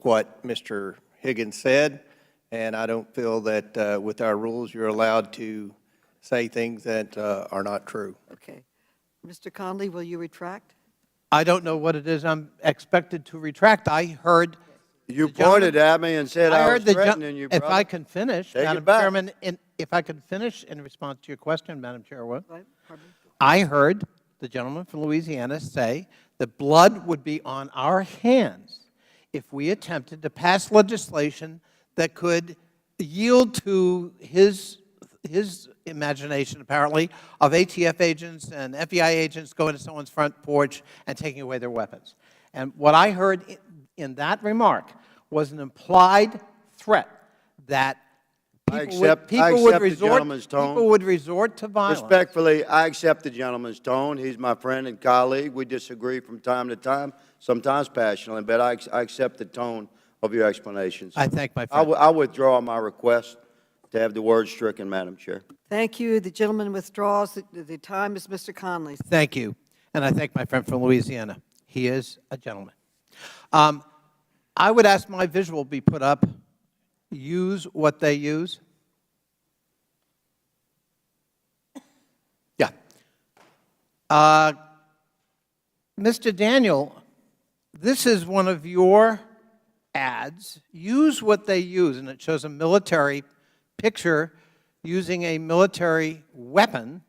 what Mr. Higgins said, and I don't feel that with our rules you're allowed to say things that are not true. Okay. Mr. Conley, will you retract? I don't know what it is I'm expected to retract. I heard. You pointed at me and said I was heard threatening you, If brother. I can finish, Take it Madam back. Chairman, if I can finish in response to your question, Madam Chairwoman. Right, pardon me. I heard the gentleman from Louisiana say that blood would be on our hands if we attempted to pass legislation that could yield to his imagination, apparently, of ATF agents and FBI agents going to someone's front porch and taking away their weapons. And what I heard in that remark was an implied threat that people would resort to violence. Respectfully, I accept the gentleman's tone. He's my friend and colleague. We disagree from time to time, sometimes passionately, but I accept the tone of your explanations. I thank my friend. I withdraw my request to have the word stricken, Madam Chair. Thank you. The gentleman withdraws. The time is Mr. Conley's. Thank you. And I thank my friend from Louisiana. He is a gentleman. I would ask my visual be put up. Use what they use. Yeah. Mr. Daniel, this is one of your ads. Use what they use, and it shows a military picture using a military weapon,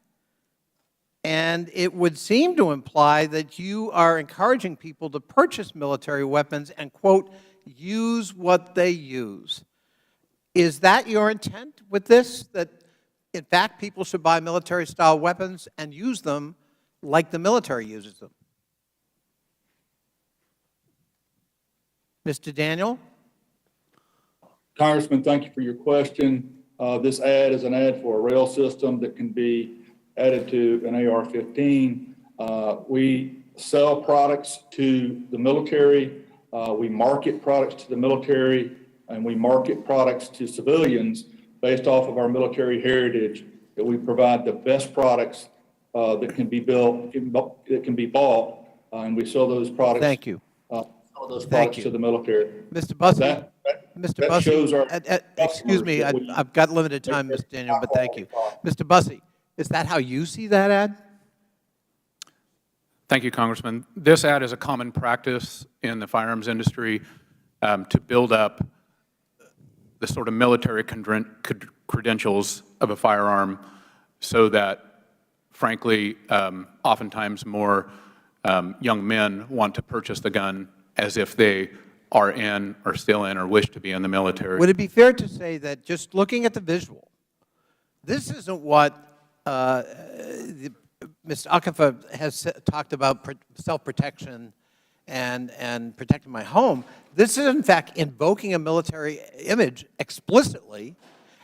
and it would seem to imply that you are encouraging people to purchase military weapons and, quote, use what they use. Is that your intent with this, that in fact people should buy military-style weapons and use them like the military uses them? Mr. Daniel? Congressman, thank you for your question. This ad is an ad for a rail system that can be added to an AR-15. We sell products to the military. We market products to the military, and we market products to civilians based off of our military heritage, that we provide the best products that can be built, that can be bought, and we sell those products. Thank you. Sell those products to the military. Mr. Bussey, That shows our excuse me, I've got limited time, Mr. Daniel, but thank you. Mr. Bussey, is that how you see that ad? Thank you, Congressman. This ad is a common practice in the firearms industry to build up the sort of military credentials of a firearm so that, frankly, oftentimes more young men want to purchase the gun as if they are in or still in or wish to be in the military. Would it be fair to say that just looking at the visual, this isn't what Mr. Akafa has talked about, self-protection and protecting my home. This is, in fact, invoking a military image explicitly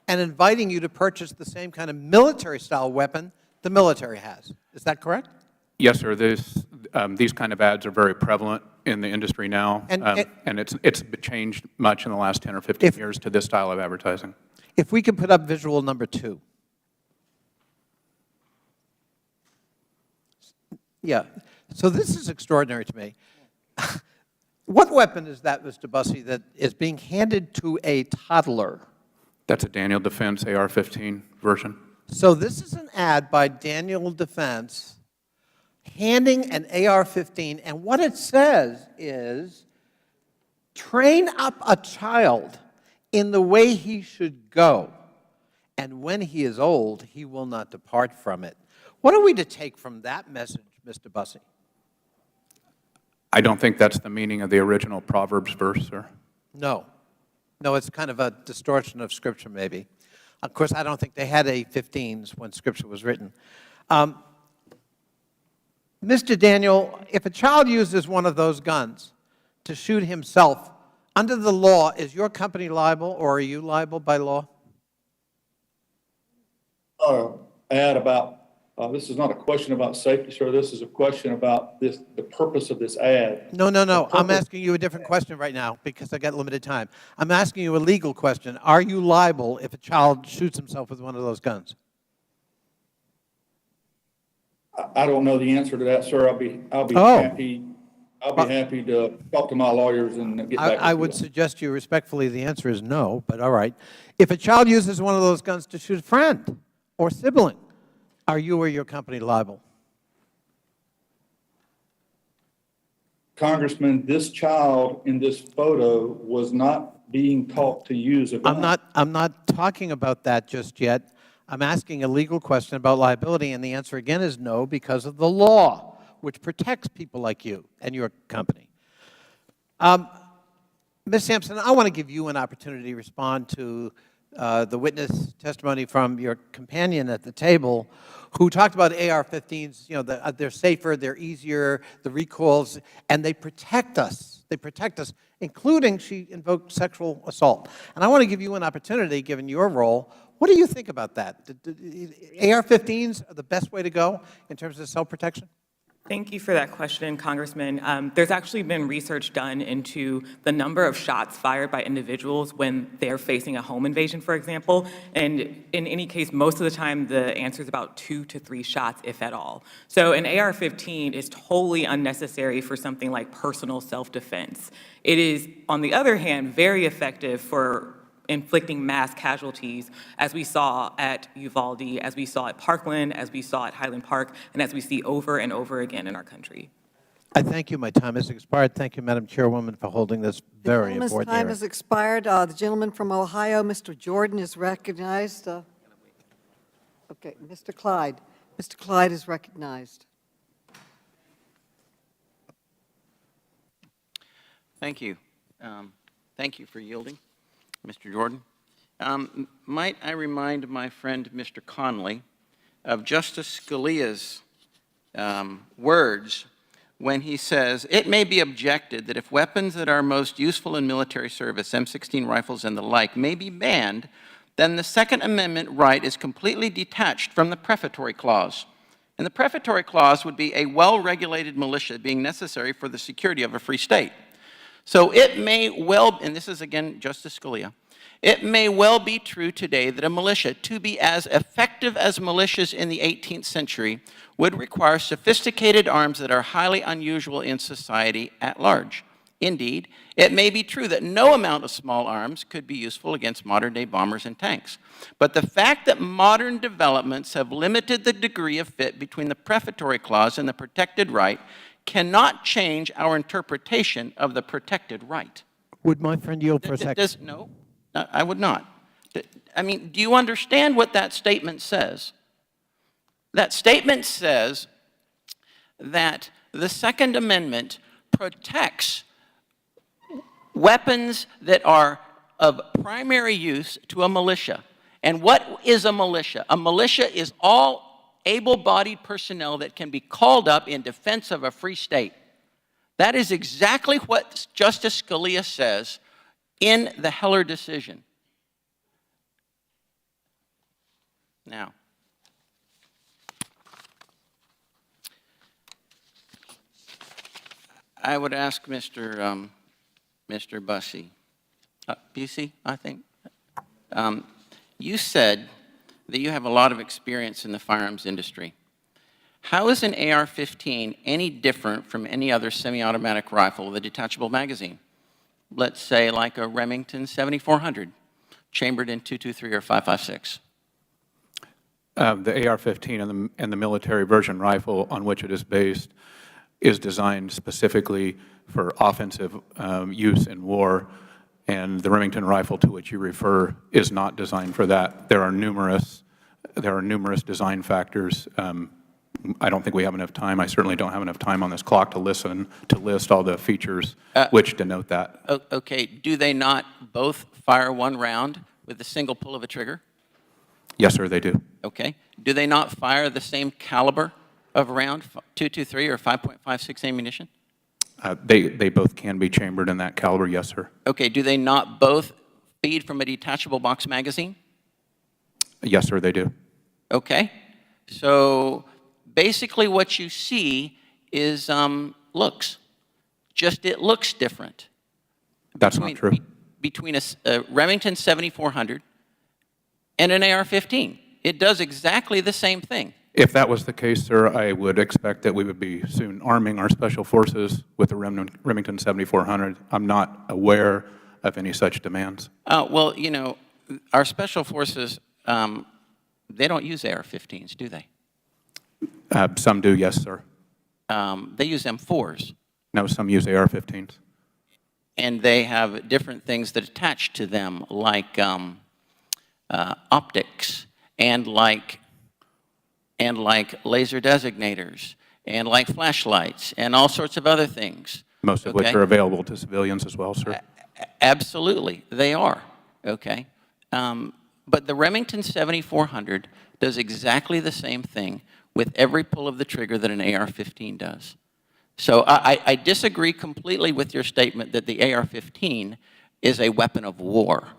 and inviting you to purchase the same kind of military-style weapon the military has. Is that correct? Yes, sir. These kind of ads are very prevalent in the industry now, and it's changed much in the last 10 or 15 years to this style of advertising. If we could put up visual number 2. Yeah. So this is extraordinary to me. What weapon is that, Mr. Bussey, that is being handed to a toddler? That's a Daniel Defense AR-15 version. So this is an ad by Daniel Defense handing an AR-15, and what it says is, train up a child in the way he should go, and when he is old, he will not depart from it. What are we to take from that message, Mr. Bussey? I don't think that's the meaning of the original Proverbs verse, sir. No. No, it's kind of a distortion of Scripture, maybe. Of course, I don't think they had A-15s when Scripture was written. Mr. Daniel, if a child uses one of those guns to shoot himself, under the law, is your company liable, or are you liable by law? Ad about, this is not a question about safety, sir. This is a question about the purpose of this ad. No, no, no. I'm asking you a different question right now because I got limited time. I'm asking you a legal question. Are you liable if a child shoots himself with one of those guns? I don't know the answer to that, sir. I'll be happy to talk to my lawyers and get back to you. I would suggest you respectfully the answer is no, but all right. If a child uses one of those guns to shoot a friend or sibling, are you or your company liable? Congressman, this child in this photo was not being taught to use a gun. I'm not talking about that just yet. I'm asking a legal question about liability, and the answer again is no, because of the law, which protects people like you and your company. Ms. Sampson, I want to give you an opportunity to respond to the witness testimony from your companion at the table, who talked about AR-15s. You know, they're safer, they're easier, the recoils, and they protect us. They protect us, including, she invoked sexual assault. And I want to give you an opportunity, given your role. What do you think about that? AR-15s are the best way to go in terms of self-protection? Thank you for that question, Congressman. There's actually been research done into the number of shots fired by individuals when they're facing a home invasion, for example. And in any case, most of the time, the answer is about 2 to 3 shots, if at all. So an AR-15 is totally unnecessary for something like personal self-defense. It is, on the other hand, very effective for inflicting mass casualties, as we saw at Uvalde, as we saw at Parkland, as we saw at Highland Park, and as we see over and over again in our country. I thank you. My time has expired. Thank you, Madam Chairwoman, for holding this very important Gentleman's time hearing. has expired. The gentleman from Ohio, Mr. Jordan, is recognized. Okay, Mr. Clyde. Mr. Clyde is recognized. Thank you. Thank you for yielding, Mr. Jordan. Might I remind my friend, Mr. Conley, of Justice Scalia's words when he says, "It may be objected that if weapons that are most useful in military service, M16 rifles and the like, may be banned, then the Second Amendment right is completely detached from the prefatory clause. And the prefatory clause would be a well-regulated militia being necessary for the security of a free state. So it may well," and this is again Justice Scalia, "it may well be true today that a militia, to be as effective as militias in the 18th century, would require sophisticated arms that are highly unusual in society at large. Indeed, it may be true that no amount of small arms could be useful against modern-day bombers and tanks. But the fact that modern developments have limited the degree of fit between the prefatory clause and the protected right cannot change our interpretation of the protected right." Would my friend yield for a second? No, I would not. I mean, do you understand what that statement says? That statement says that the Second Amendment protects weapons that are of primary use to a militia. And what is a militia? A militia is all able-bodied personnel that can be called up in defense of a free state. That is exactly what Justice Scalia says in the Heller decision. Now, I would ask Mr. Bussey, Busey, I think, you said that you have a lot of experience in the firearms industry. How is an AR-15 any different from any other semi-automatic rifle with a detachable magazine? Let's say like a Remington 7400, chambered in .223 or .556. The AR-15 and the military version rifle on which it is based is designed specifically for offensive use in war, and the Remington rifle to which you refer is not designed for that. There are numerous design factors. I don't think we have enough time. I certainly don't have enough time on this clock to list all the features which denote that. Okay, do they not both fire one round with a single pull of a trigger? Yes, sir, they do. Okay. Do they not fire the same caliber of round, .223 or 5.56 ammunition? They both can be chambered in that caliber, yes, sir. Okay. Do they not both feed from a detachable box magazine? Yes, sir, they do. Okay. So basically what you see is looks. Just it looks different. That's not true. Between a Remington 7400 and an AR-15. It does exactly the same thing. If that was the case, sir, I would expect that we would be soon arming our special forces with the Remington 7400. I'm not aware of any such demands. Well, you know, our special forces, they don't use AR-15s, do they? Some do, yes, sir. They use M4s. No, some use AR-15s. And they have different things that attach to them, like optics, and like laser designators, and like flashlights, and all sorts of other things. Most of which are available to civilians as well, sir. Absolutely, they are, okay? But the Remington 7400 does exactly the same thing with every pull of the trigger that an AR-15 does. So I disagree completely with your statement that the AR-15 is a weapon of war.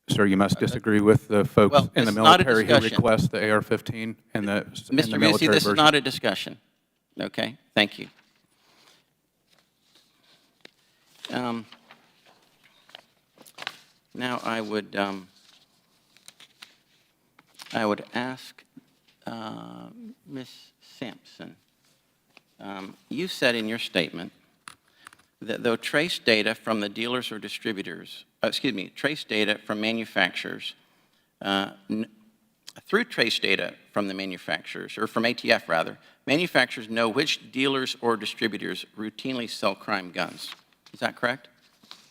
Sir, you must disagree with the folks in the military who request the AR-15 and the Mr. military Busey, this version. is not a discussion. Okay, thank you. Now I would ask Ms. Sampson. You said in your statement that though trace data from the dealers or distributors, trace data from manufacturers, through trace data from the manufacturers, or from ATF rather, manufacturers know which dealers or distributors routinely sell crime guns. Is that correct?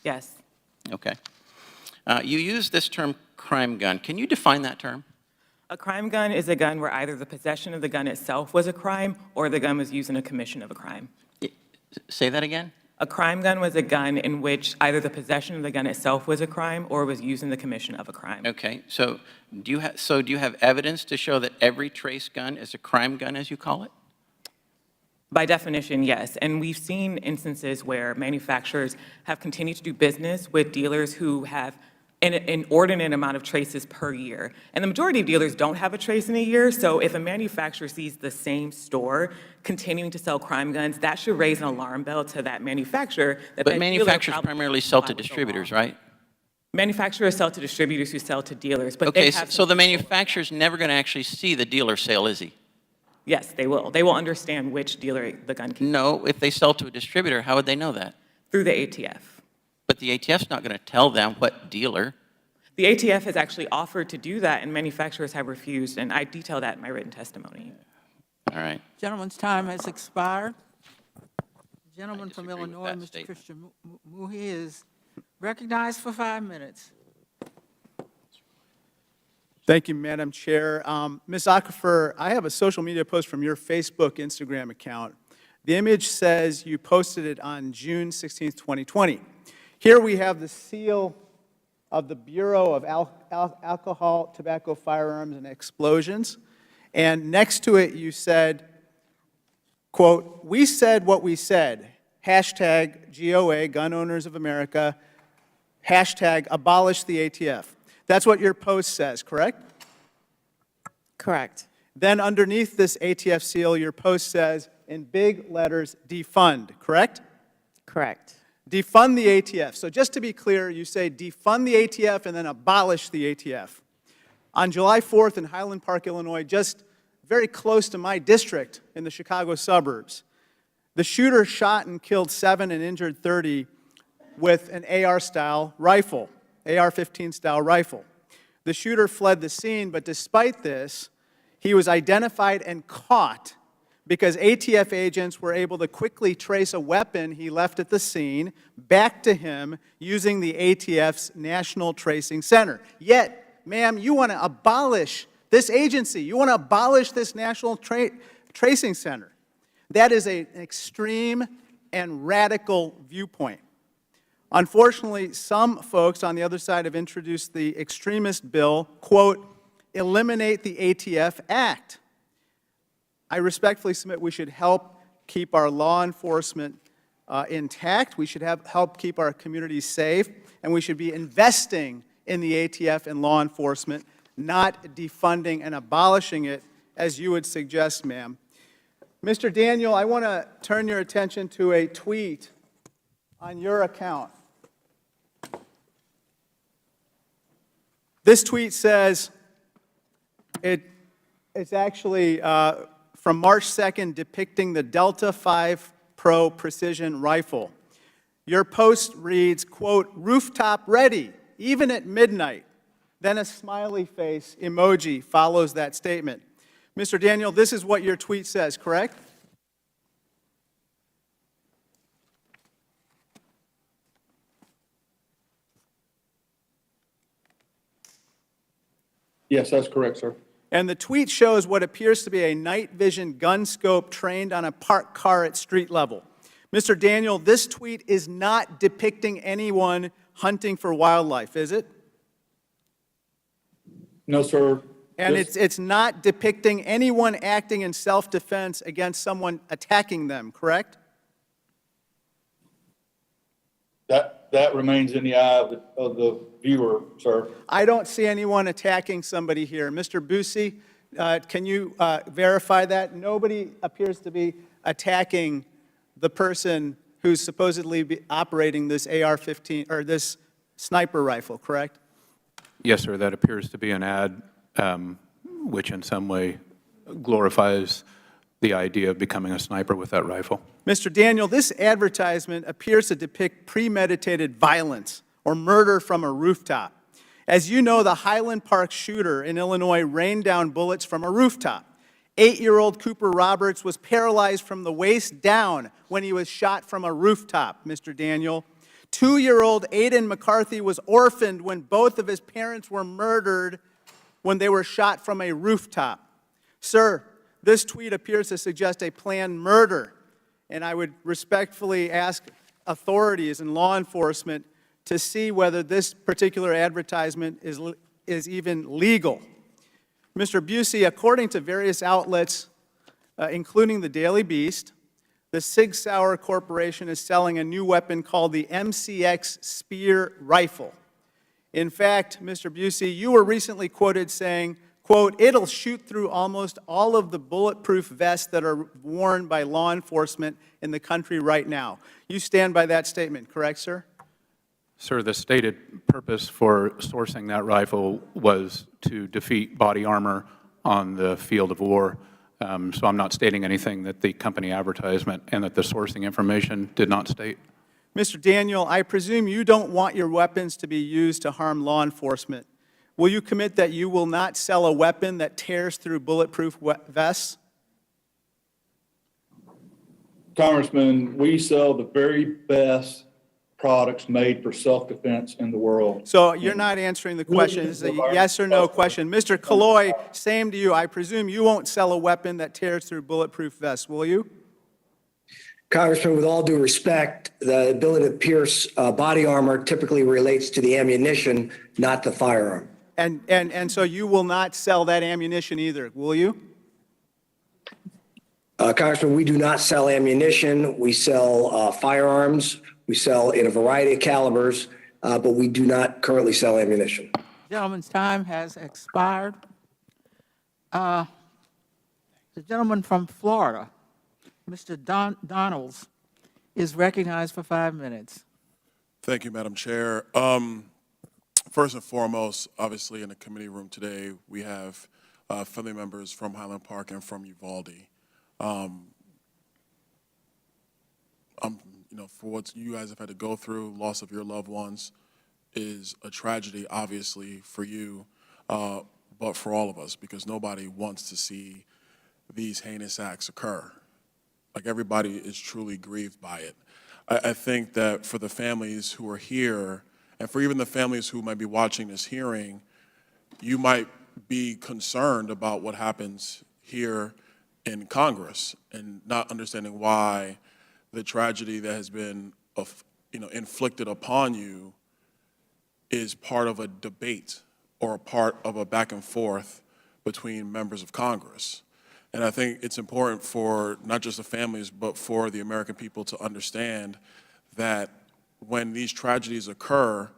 Yes. Okay. You use this term crime gun. Can you define that term? A crime gun is a gun where either the possession of the gun itself was a crime or the gun was used in a commission of a crime. Say that again? A crime gun was a gun in which either the possession of the gun itself was a crime or was used in the commission of a crime. Okay. So do you have evidence to show that every trace gun is a crime gun, as you call it? By definition, yes. And we've seen instances where manufacturers have continued to do business with dealers who have an inordinate amount of traces per year. And the majority of dealers don't have a trace in a year, so if a manufacturer sees the same store continuing to sell crime guns, that should raise an alarm bell to that manufacturer. But manufacturers primarily sell to distributors, right? Manufacturers sell to distributors who sell to dealers, but Okay, they have so the manufacturer's never going to actually see the dealer sale, is he? Yes, they will. They will understand which dealer the gun came from. No, if they sell to a distributor, how would they know that? Through the ATF. But the ATF's not going to tell them what dealer. The ATF has actually offered to do that, and manufacturers have refused, and I detail that in my written testimony. All right. Gentleman's time has expired. Gentleman from Illinois, Mr. statement. Christian Muhi, is recognized for 5 minutes. Thank you, Madam Chair. Ms. Aquifer, I have a social media post from your Facebook, Instagram account. The image says you posted it on June 16, 2020. Here we have the seal of the Bureau of Alcohol, Tobacco, Firearms, and Explosions. And next to it you said, quote, "We said what we said. Hashtag GOA, Gun Owners of America. Hashtag abolish the ATF." That's what your post says, correct? Correct. Then underneath this ATF seal, your post says, in big letters, defund, correct? Correct. Defund the ATF. So just to be clear, you say defund the ATF and then abolish the ATF. On July 4th in Highland Park, Illinois, just very close to my district in the Chicago suburbs, the shooter shot and killed 7 and injured 30 with an AR-style rifle, AR-15-style rifle. The shooter fled the scene, but despite this, he was identified and caught because ATF agents were able to quickly trace a weapon he left at the scene back to him using the ATF's National Tracing Center. Yet, ma'am, you want to abolish this agency. You want to abolish this National Tracing Center. That is an extreme and radical viewpoint. Unfortunately, some folks on the other side have introduced the extremist bill, quote, eliminate the ATF Act. I respectfully submit we should help keep our law enforcement intact. We should help keep our communities safe, and we should be investing in the ATF and law enforcement, not defunding and abolishing it, as you would suggest, ma'am. Mr. Daniel, I want to turn your attention to a tweet on your account. This tweet says, it's actually from March 2nd, depicting the Delta 5 Pro Precision Rifle. Your post reads, quote, rooftop ready, even at midnight. Then a smiley face emoji follows that statement. Mr. Daniel, this is what your tweet says, correct? Yes, that's correct, sir. And the tweet shows what appears to be a night vision gun scope trained on a parked car at street level. Mr. Daniel, this tweet is not depicting anyone hunting for wildlife, is it? No, sir. And it's not depicting anyone acting in self-defense against someone attacking them, correct? That remains in the eye of the viewer, sir. I don't see anyone attacking somebody here. Mr. Busey, can you verify that? Nobody appears to be attacking the person who's supposedly operating this AR-15, or this sniper rifle, correct? Yes, sir, that appears to be an ad which in some way glorifies the idea of becoming a sniper with that rifle. Mr. Daniel, this advertisement appears to depict premeditated violence or murder from a rooftop. As you know, the Highland Park shooter in Illinois rained down bullets from a rooftop. 8-year-old Cooper Roberts was paralyzed from the waist down when he was shot from a rooftop, Mr. Daniel. 2-year-old Aiden McCarthy was orphaned when both of his parents were murdered when they were shot from a rooftop. Sir, this tweet appears to suggest a planned murder, and I would respectfully ask authorities and law enforcement to see whether this particular advertisement is even legal. Mr. Busey, according to various outlets, including the Daily Beast, the Sig Sauer Corporation is selling a new weapon called the Mcx Spear Rifle. In fact, Mr. Busey, you were recently quoted saying, quote, "It'll shoot through almost all of the bulletproof vests that are worn by law enforcement in the country right now." You stand by that statement, correct, sir? Sir, the stated purpose for sourcing that rifle was to defeat body armor on the field of war. So I'm not stating anything that the company advertisement and that the sourcing information did not state. Mr. Daniel, I presume you don't want your weapons to be used to harm law enforcement. Will you commit that you will not sell a weapon that tears through bulletproof vests? Congressman, we sell the very best products made for self-defense in the world. So you're not answering the question. It's a yes or no question. Mr. Kalloy, same to you. I presume you won't sell a weapon that tears through bulletproof vests, will you? Congressman, with all due respect, the ability to pierce body armor typically relates to the ammunition, not the firearm. And so you will not sell that ammunition either, will you? Congressman, we do not sell ammunition. We sell firearms. We sell in a variety of calibers, but we do not currently sell ammunition. Gentleman's time has expired. The gentleman from Florida, Mr. Donalds, is recognized for 5 minutes. Thank you, Madam Chair. First and foremost, obviously in the committee room today, we have family members from Highland Park and from Uvalde. For what you guys have had to go through, loss of your loved ones is a tragedy, obviously, for you, but for all of us, because nobody wants to see these heinous acts occur. Like, everybody is truly grieved by it. I think that for the families who are here, and for even the families who might be watching this hearing, you might be concerned about what happens here in Congress and not understanding why the tragedy that has been inflicted upon you is part of a debate or a part of a back and forth between members of Congress. And I think it's important for not just the families, but for the American people to understand that when these tragedies occur,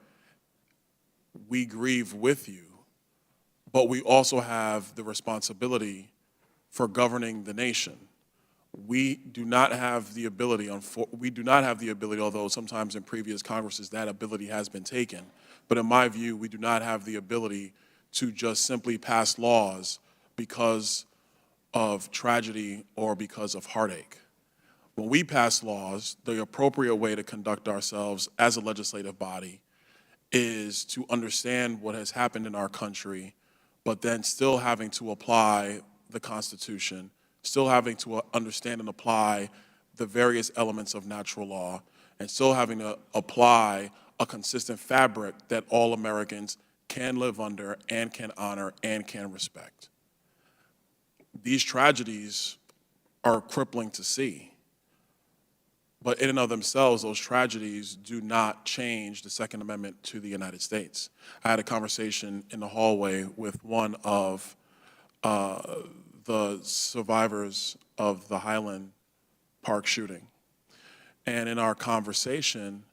we grieve with you, but we also have the responsibility for governing the nation. We do not have the ability, although sometimes in previous Congresses that ability has been taken. But in my view, we do not have the ability to just simply pass laws because of tragedy or because of heartache. When we pass laws, the appropriate way to conduct ourselves as a legislative body is to understand what has happened in our country, but then still having to apply the Constitution, still having to understand and apply the various elements of natural law, and still having to apply a consistent fabric that all Americans can live under and can honor and can respect. These tragedies are crippling to see, but in and of themselves, those tragedies do not change the Second Amendment to the United States. I had a conversation in the hallway with one of the survivors of the Highland Park shooting. And in our conversation,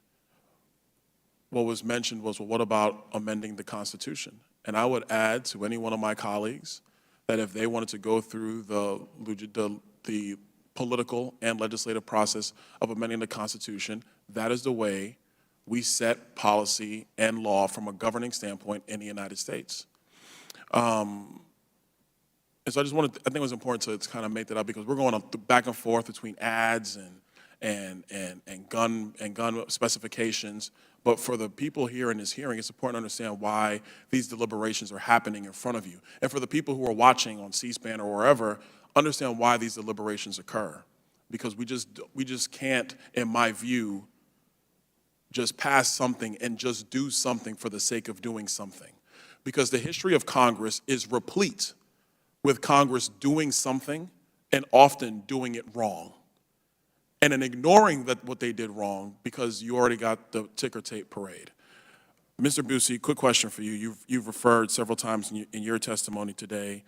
what was mentioned was, well, what about amending the Constitution? And I would add to any one of my colleagues that if they wanted to go through the political and legislative process of amending the Constitution. That is the way we set policy and law from a governing standpoint in the United States. And so I think it was important to kind of make that up, because we're going back and forth between ads and gun specifications. But for the people here in this hearing, it's important to understand why these deliberations are happening in front of you. And for the people who are watching on C-SPAN or wherever, understand why these deliberations occur. Because we just can't, in my view, just pass something and just do something for the sake of doing something. Because the history of Congress is replete with Congress doing something and often doing it wrong. And then ignoring what they did wrong because you already got the ticker tape parade. Mr. Busey, quick question for you. You've referred several times in your testimony today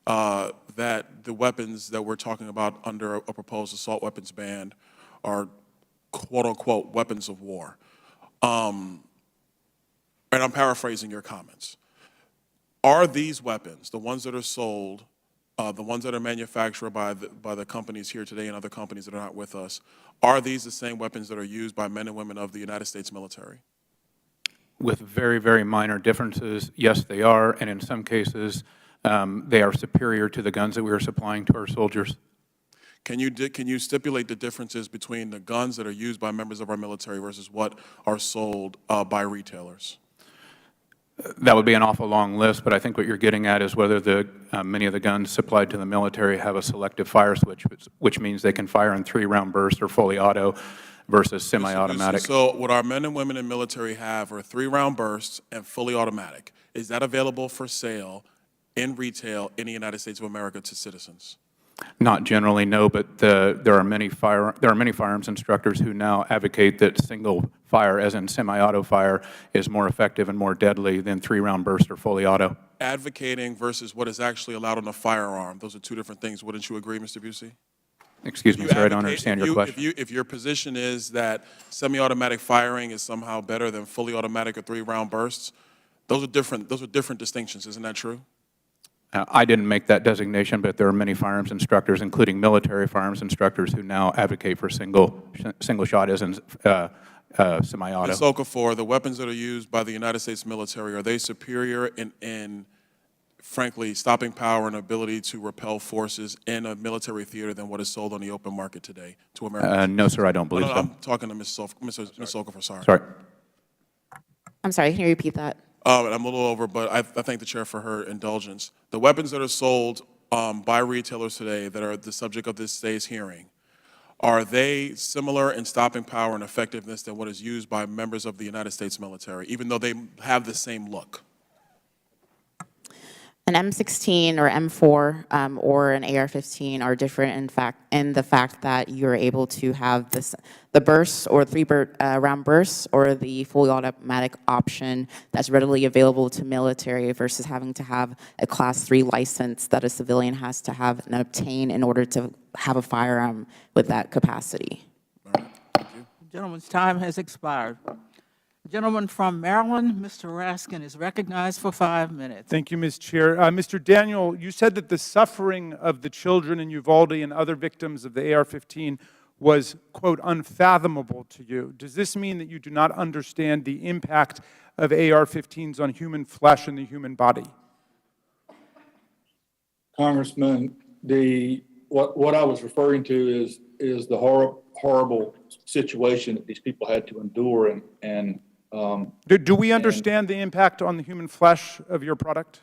that the weapons that we're talking about under a proposed assault weapons ban are quote-unquote weapons of war. And I'm paraphrasing your comments. Are these weapons, the ones that are sold, the ones that are manufactured by the companies here today and other companies that are not with us, are these the same weapons that are used by men and women of the United States military? With very, very minor differences, yes, they are, and in some cases, they are superior to the guns that we are supplying to our soldiers. Can you stipulate the differences between the guns that are used by members of our military versus what are sold by retailers? That would be an awful long list, but I think what you're getting at is whether many of the guns supplied to the military have a selective fire switch, which means they can fire in 3-round bursts or fully auto versus semi-automatic. So what our men and women in military have are 3-round bursts and fully automatic. Is that available for sale in retail in the United States of America to citizens? Not generally, no, but there are many firearms instructors who now advocate that single fire, as in semi-auto fire, is more effective and more deadly than 3-round burst or fully auto. Advocating versus what is actually allowed on a firearm, those are two different things. Wouldn't you agree, Mr. Busey? Excuse me, sir, I don't understand your question. If your position is that semi-automatic firing is somehow better than fully automatic or 3-round bursts, those are different distinctions. Isn't that true? I didn't make that designation, but there are many firearms instructors, including military firearms instructors, who now advocate for single shot as in semi-auto. Ms. Okafor, the weapons that are used by the United States military, are they superior in frankly, stopping power and ability to repel forces in a military theater than what is sold on the open market today to Americans? No, sir, I don't believe so. I'm talking to Ms. Okafor, sorry. Sorry. I'm sorry, can you repeat that? I'm a little over, but I thank the chair for her indulgence. The weapons that are sold by retailers today that are the subject of this day's hearing, are they similar in stopping power and effectiveness than what is used by members of the United States military, even though they have the same look? An M16 or M4 or an AR-15 are different in the fact that you're able to have the bursts or 3-round bursts or the fully automatic option that's readily available to military versus having to have a Class 3 license that a civilian has to have and obtain in order to have a firearm with that capacity. The gentleman's time has expired. Gentleman from Maryland, Mr. Raskin, is recognized for 5 minutes. Thank you, Ms. Chair. Mr. Daniel, you said that the suffering of the children in Uvalde and other victims of the AR-15 was, quote, unfathomable to you. Does this mean that you do not understand the impact of AR-15s on human flesh and the human body? Congressman, what I was referring to is the horrible situation that these people had to endure and do we understand the impact on the human flesh of your product?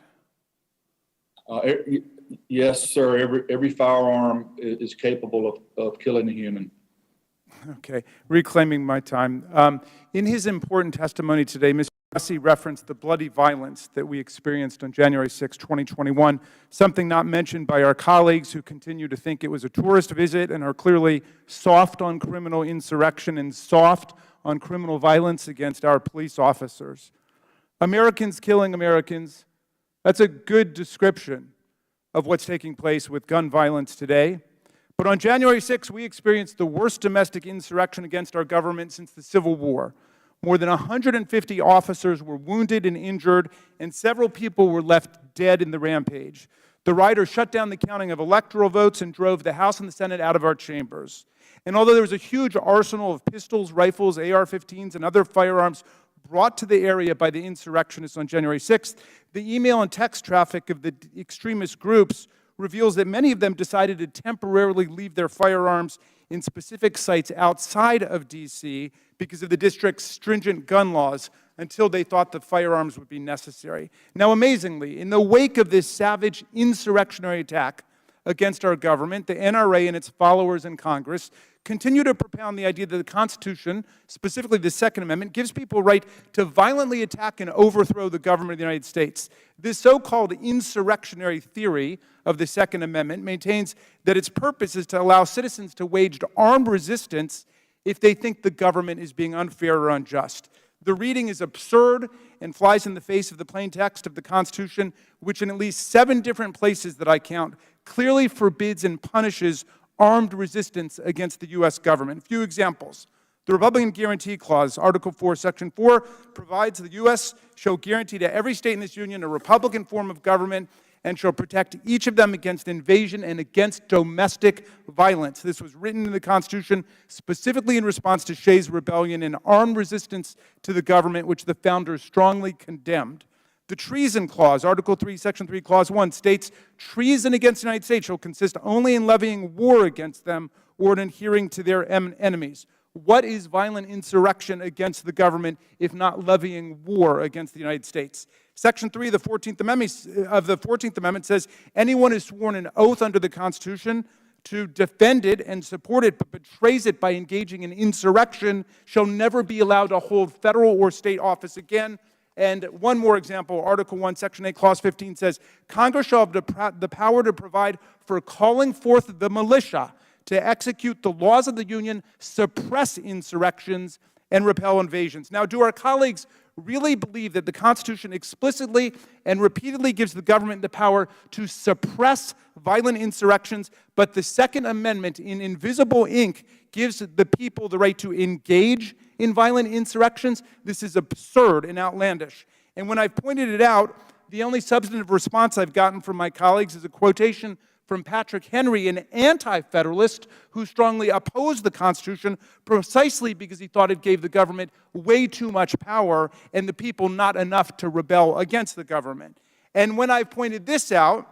Yes, sir. Every firearm is capable of killing a human. Okay, reclaiming my time. In his important testimony today, Mr. Massey referenced the bloody violence that we experienced on January 6, 2021, something not mentioned by our colleagues who continue to think it was a tourist visit and are clearly soft on criminal insurrection and soft on criminal violence against our police officers. Americans killing Americans, that's a good description of what's taking place with gun violence today. But on January 6, we experienced the worst domestic insurrection against our government since the Civil War. More than 150 officers were wounded and injured, and several people were left dead in the rampage. The rioters shut down the counting of electoral votes and drove the House and the Senate out of our chambers. And although there was a huge arsenal of pistols, rifles, AR-15s, and other firearms brought to the area by the insurrectionists on January 6th, the email and text traffic of the extremist groups reveals that many of them decided to temporarily leave their firearms in specific sites outside of D.C. because of the district's stringent gun laws until they thought the firearms would be necessary. Now, amazingly, in the wake of this savage insurrectionary attack against our government, the NRA and its followers in Congress continue to propound the idea that the Constitution, specifically the Second Amendment, gives people a right to violently attack and overthrow the government of the United States. This so-called insurrectionary theory of the Second Amendment maintains that its purpose is to allow citizens to wage armed resistance if they think the government is being unfair or unjust. The reading is absurd and flies in the face of the plain text of the Constitution, which in at least 7 different places that I count clearly forbids and punishes armed resistance against the U.S. government. A few examples. The Republican Guarantee Clause, Article 4, Section 4, provides the U.S. shall guarantee to every state in this union a Republican form of government and shall protect each of them against invasion and against domestic violence. This was written in the Constitution specifically in response to Shays' rebellion and armed resistance to the government, which the founders strongly condemned. The Treason Clause, Article 3, Section 3, Clause 1, states, treason against the United States shall consist only in levying war against them or in adhering to their enemies. What is violent insurrection against the government if not levying war against the United States? Section 3 of the 14th Amendment says, anyone who has sworn an oath under the Constitution to defend it and support it, but betrays it by engaging in insurrection, shall never be allowed to hold federal or state office again. And one more example, Article 1, Section 8, Clause 15 says, Congress shall have the power to provide for calling forth the militia to execute the laws of the Union, suppress insurrections, and repel invasions. Now, do our colleagues really believe that the Constitution explicitly and repeatedly gives the government the power to suppress violent insurrections, but the Second Amendment in invisible ink gives the people the right to engage in violent insurrections? This is absurd and outlandish. And when I've pointed it out, the only substantive response I've gotten from my colleagues is a quotation from Patrick Henry, an anti-federalist who strongly opposed the Constitution precisely because he thought it gave the government way too much power and the people not enough to rebel against the government. And when I pointed this out,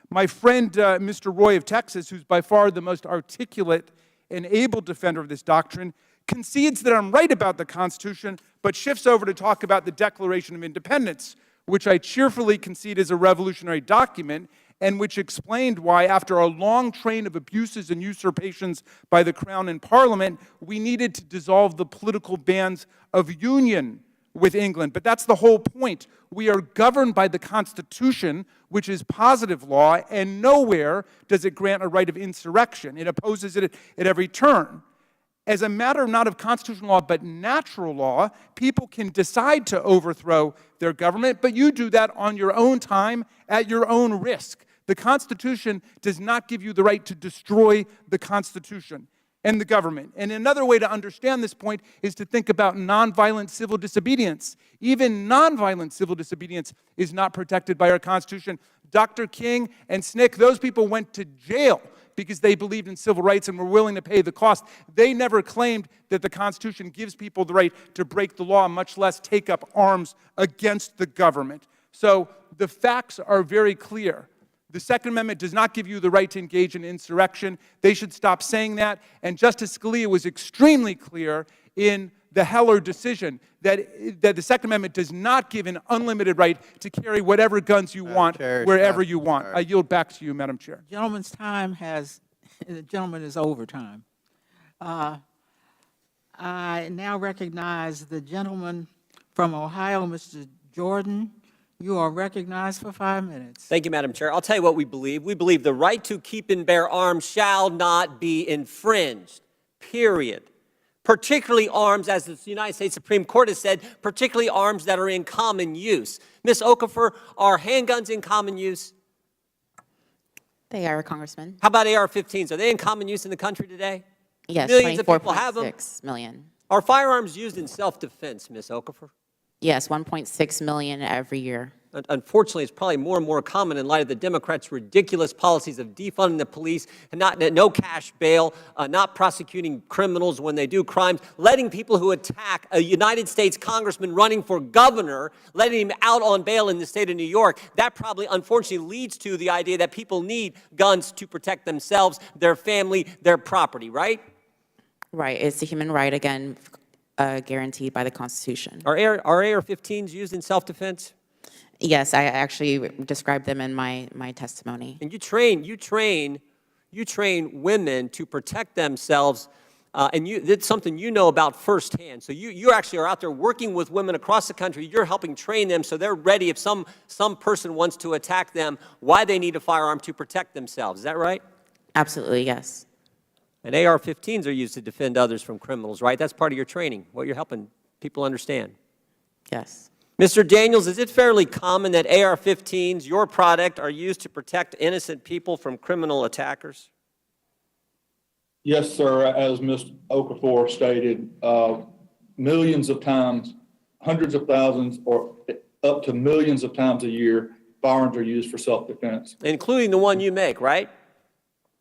my friend Mr. Roy of Texas, who's by far the most articulate and able defender of this doctrine, concedes that I'm right about the Constitution, but shifts over to talk about the Declaration of Independence, which I cheerfully concede is a revolutionary document, and which explained why, after a long train of abuses and usurpations by the Crown and Parliament, we needed to dissolve the political bands of union with England. But that's the whole point. We are governed by the Constitution, which is positive law, and nowhere does it grant a right of insurrection. It opposes it at every turn. As a matter not of constitutional law, but natural law, people can decide to overthrow their government, but you do that on your own time, at your own risk. The Constitution does not give you the right to destroy the Constitution and the government. And another way to understand this point is to think about nonviolent civil disobedience. Even nonviolent civil disobedience is not protected by our Constitution. Dr. King and SNCC, those people went to jail because they believed in civil rights and were willing to pay the cost. They never claimed that the Constitution gives people the right to break the law, much less take up arms against the government. So the facts are very clear. The Second Amendment does not give you the right to engage in insurrection. They should stop saying that. And Justice Scalia was extremely clear in the Heller decision that the Second Amendment does not give an unlimited right to carry whatever guns you want, wherever you want. I yield back to you, Madam Chair. Gentleman's time the gentleman is over time. I now recognize the gentleman from Ohio, Mr. Jordan. You are recognized for 5 minutes. Thank you, Madam Chair. I'll tell you what we believe. We believe the right to keep and bear arms shall not be infringed, period. Particularly arms, as the United States Supreme Court has said, particularly arms that are in common use. Ms. Okafor, are handguns in common use? They are, Congressman. How about AR-15s? Are they in common use in the country today? Yes, Millions of people have them. 24.6 million. Are firearms used in self-defense, Ms. Okafor? Yes, 1.6 million every year. unfortunately, it's probably more and more common in light of the Democrats' ridiculous policies of defunding the police, and no cash bail, not prosecuting criminals when they do crimes, letting people who attack a United States congressman running for governor, letting him out on bail in the state of New York. That probably, unfortunately, leads to the idea that people need guns to protect themselves, their family, their property, right? Right. It's a human right, again, guaranteed by the Constitution. Are AR-15s used in self-defense? Yes, I actually described them in my testimony. And you train women to protect themselves, and it's something you know about firsthand. So you actually are out there working with women across the country. You're helping train them so they're ready if some person wants to attack them, why they need a firearm to protect themselves. Is that right? Absolutely, yes. And AR-15s are used to defend others from criminals, right? That's part of your training, what you're helping people understand. Yes. Mr. Daniels, is it fairly common that AR-15s, your product, are used to protect innocent people from criminal attackers? Yes, sir. As Ms. Okafor stated, millions of times, hundreds of thousands, or up to millions of times a year, firearms are used for self-defense. Including the one you make, right?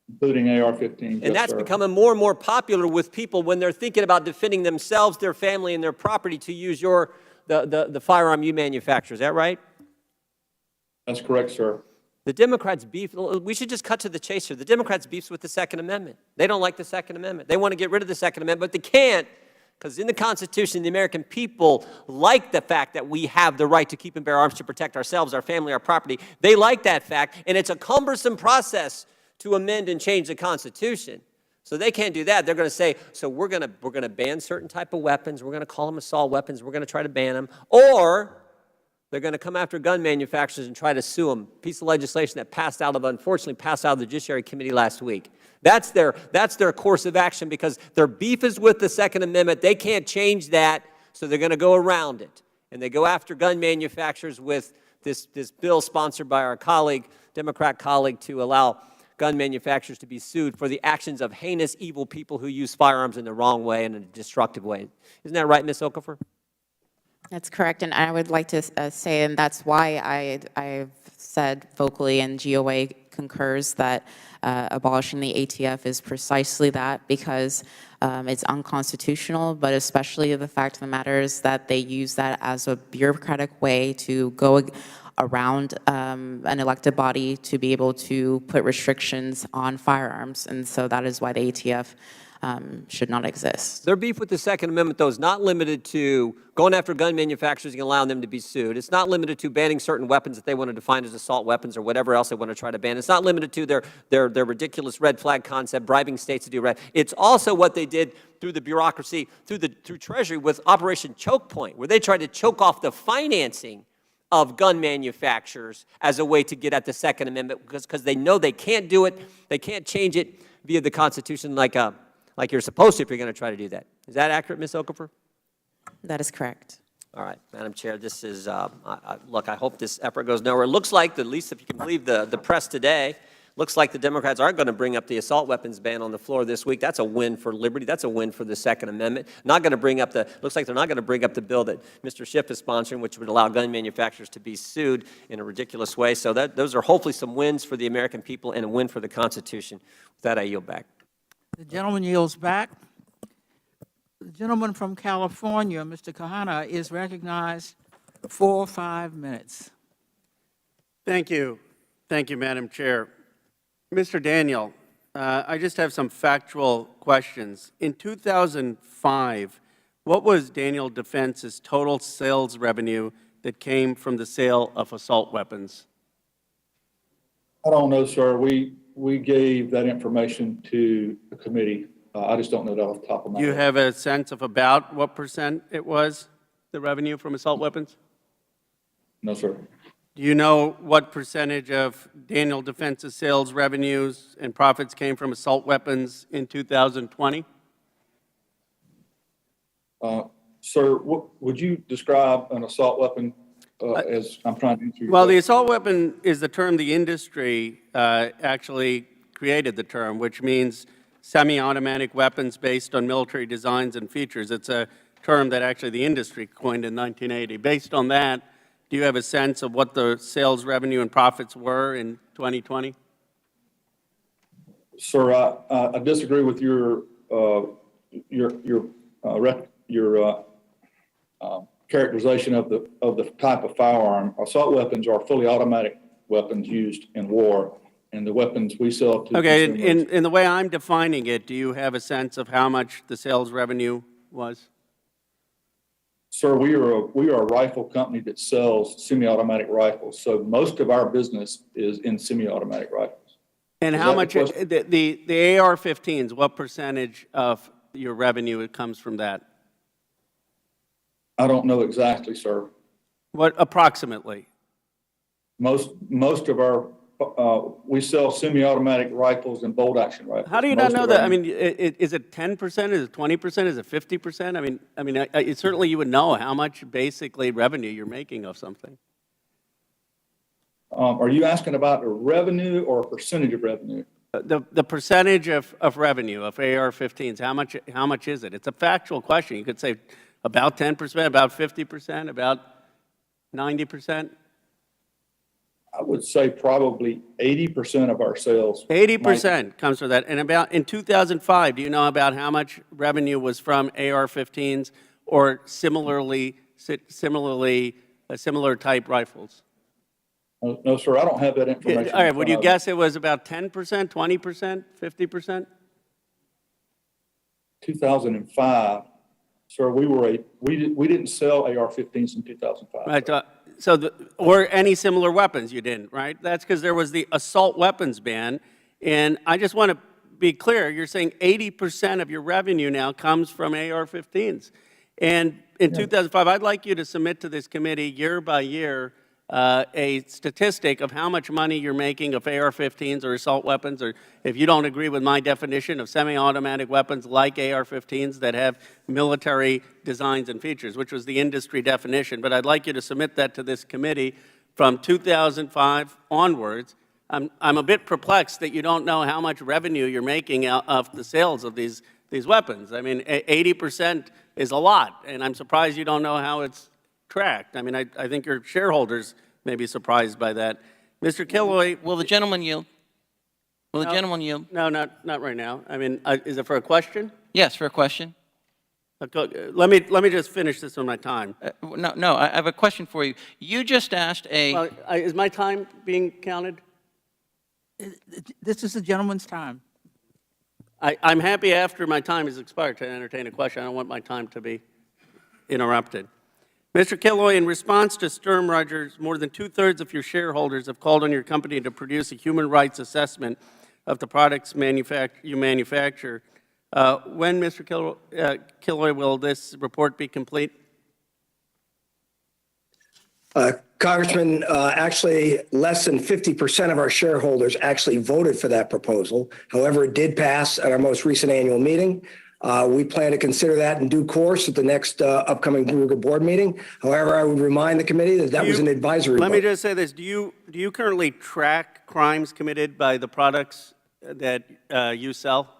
Including AR-15. And that's becoming more and more popular with people when they're thinking about defending themselves, their family, and their property to use the firearm you manufacture. Is that right? That's correct, sir. The Democrats beef, we should just cut to the chase here. The Democrats beefs with the Second Amendment. They don't like the Second Amendment. They want to get rid of the Second Amendment, but they can't because in the Constitution, the American people like the fact that we have the right to keep and bear arms to protect ourselves, our family, our property. They like that fact, and it's a cumbersome process to amend and change the Constitution. So they can't do that. They're going to say, so we're going to ban certain type of weapons. We're going to call them assault weapons. We're going to try to ban them. Or they're going to come after gun manufacturers and try to sue them. Piece of legislation that unfortunately passed out of the Judiciary Committee last week. That's their course of action because their beef is with the Second Amendment. They can't change that, so they're going to go around it. And they go after gun manufacturers with this bill sponsored by our colleague, Democrat colleague, to allow gun manufacturers to be sued for the actions of heinous, evil people who use firearms in the wrong way and in a destructive way. Isn't that right, Ms. Okafor? That's correct, and I would like to say, and that's why I've said vocally, and GOA concurs, that abolishing the ATF is precisely that, because it's unconstitutional, but especially the fact of the matter is that they use that as a bureaucratic way to go around an elected body to be able to put restrictions on firearms, and so that is why the ATF should not exist. Their beef with the Second Amendment, though, is not limited to going after gun manufacturers and allowing them to be sued. It's not limited to banning certain weapons that they want to define as assault weapons or whatever else they want to try to ban. It's not limited to their ridiculous red flag concept, bribing states to do red. It's also what they did through the bureaucracy, through Treasury with Operation Choke Point, where they tried to choke off the financing of gun manufacturers as a way to get at the Second Amendment because they know they can't do it, they can't change it via the Constitution like you're supposed to if you're going to try to do that. Is that accurate, Ms. Okafor? That is correct. All right, Madam Chair, this is, look, I hope this effort goes nowhere. It looks like, at least if you can believe the press today, looks like the Democrats aren't going to bring up the assault weapons ban on the floor this week. That's a win for liberty. That's a win for the Second Amendment. Not going to bring up looks like they're not going to bring up the bill that Mr. Schiff is sponsoring, which would allow gun manufacturers to be sued in a ridiculous way. So those are hopefully some wins for the American people and a win for the Constitution. With that, I yield back. The gentleman yields back. The gentleman from California, Mr. Kahana, is recognized for 5 minutes. Thank you. Thank you, Madam Chair. Mr. Daniel, I just have some factual questions. In 2005, what was Daniel Defense's total sales revenue that came from the sale of assault weapons? I don't know, sir. We gave that information to the committee. I just don't know that off the top of my head. Do you have a sense of about what percent it was, the revenue from assault weapons? No, sir. Do you know what percentage of Daniel Defense's sales revenues and profits came from assault weapons in 2020? Sir, would you describe an assault weapon as I'm trying to answer your Well, the question? assault weapon is the term the industry actually created the term, which means semi-automatic weapons based on military designs and features. It's a term that actually the industry coined in 1980. Based on that, Do you have a sense of what the sales revenue and profits were in 2020? Sir, I disagree with your characterization of the type of firearm. Assault weapons are fully automatic weapons used in war, and the weapons we sell to Okay, consumers. in the way I'm defining it, do you have a sense of how much the sales revenue was? Sir, we are a rifle company that sells semi-automatic rifles, so most of our business is in semi-automatic rifles. And Is how that much, the question? the AR-15s, what percentage of your revenue comes from that? I don't know exactly, sir. What, approximately? Most of our, we sell semi-automatic rifles and bolt-action rifles. How do you not Most know of that? our- I mean, is it 10%? Is it 20%? Is it 50%? I mean, certainly you would know how much basically revenue you're making of something. Are you asking about a revenue or a percentage of revenue? The percentage of revenue of AR-15s, how much is it? It's a factual question. You could say about 10%, about 50%, about 90%. I would say probably 80% of our sales. 80% comes from that. And about in 2005, do you know about how much revenue was from AR-15s or similar type rifles? No, sir, I don't have that information. All right, would you guess it was about 10%, 20%, 50%? 2005, sir, we didn't sell AR-15s in 2005. Right. Or any similar weapons, you didn't, right? That's because there was the assault weapons ban. And I just want to be clear, you're saying 80% of your revenue now comes from AR-15s. And in 2005, I'd like you to submit to this committee year by year a statistic of how much money you're making of AR-15s or assault weapons, or if you don't agree with my definition of semi-automatic weapons like AR-15s that have military designs and features, which was the industry definition. But I'd like you to submit that to this committee from 2005 onwards. I'm a bit perplexed that you don't know how much revenue you're making out of the sales of these weapons. I mean, 80% is a lot, and I'm surprised you don't know how it's tracked. I mean, I think your shareholders may be surprised by that. Mr. Killoy. Will the gentleman yield? Will the gentleman yield? No, not right now. I mean, is it for a question? Yes, for a question. Let me just finish this on my time. No, I have a question for you. You just asked a... Well, is my time being counted? This is the gentleman's time. I'm happy after my time has expired to entertain a question. I don't want my time to be interrupted. Mr. Killoy, in response to Sturm Rogers, more than two-thirds of your shareholders have called on your company to produce a human rights assessment of the products you manufacture. When, Mr. Killoy, will this report be complete? Congressman, actually, less than 50% of our shareholders actually voted for that proposal. However, it did pass at our most recent annual meeting. We plan to consider that in due course at the next upcoming board meeting. However, I would remind the committee that that was an advisory Let me vote. just say this. Do you currently track crimes committed by the products that you sell?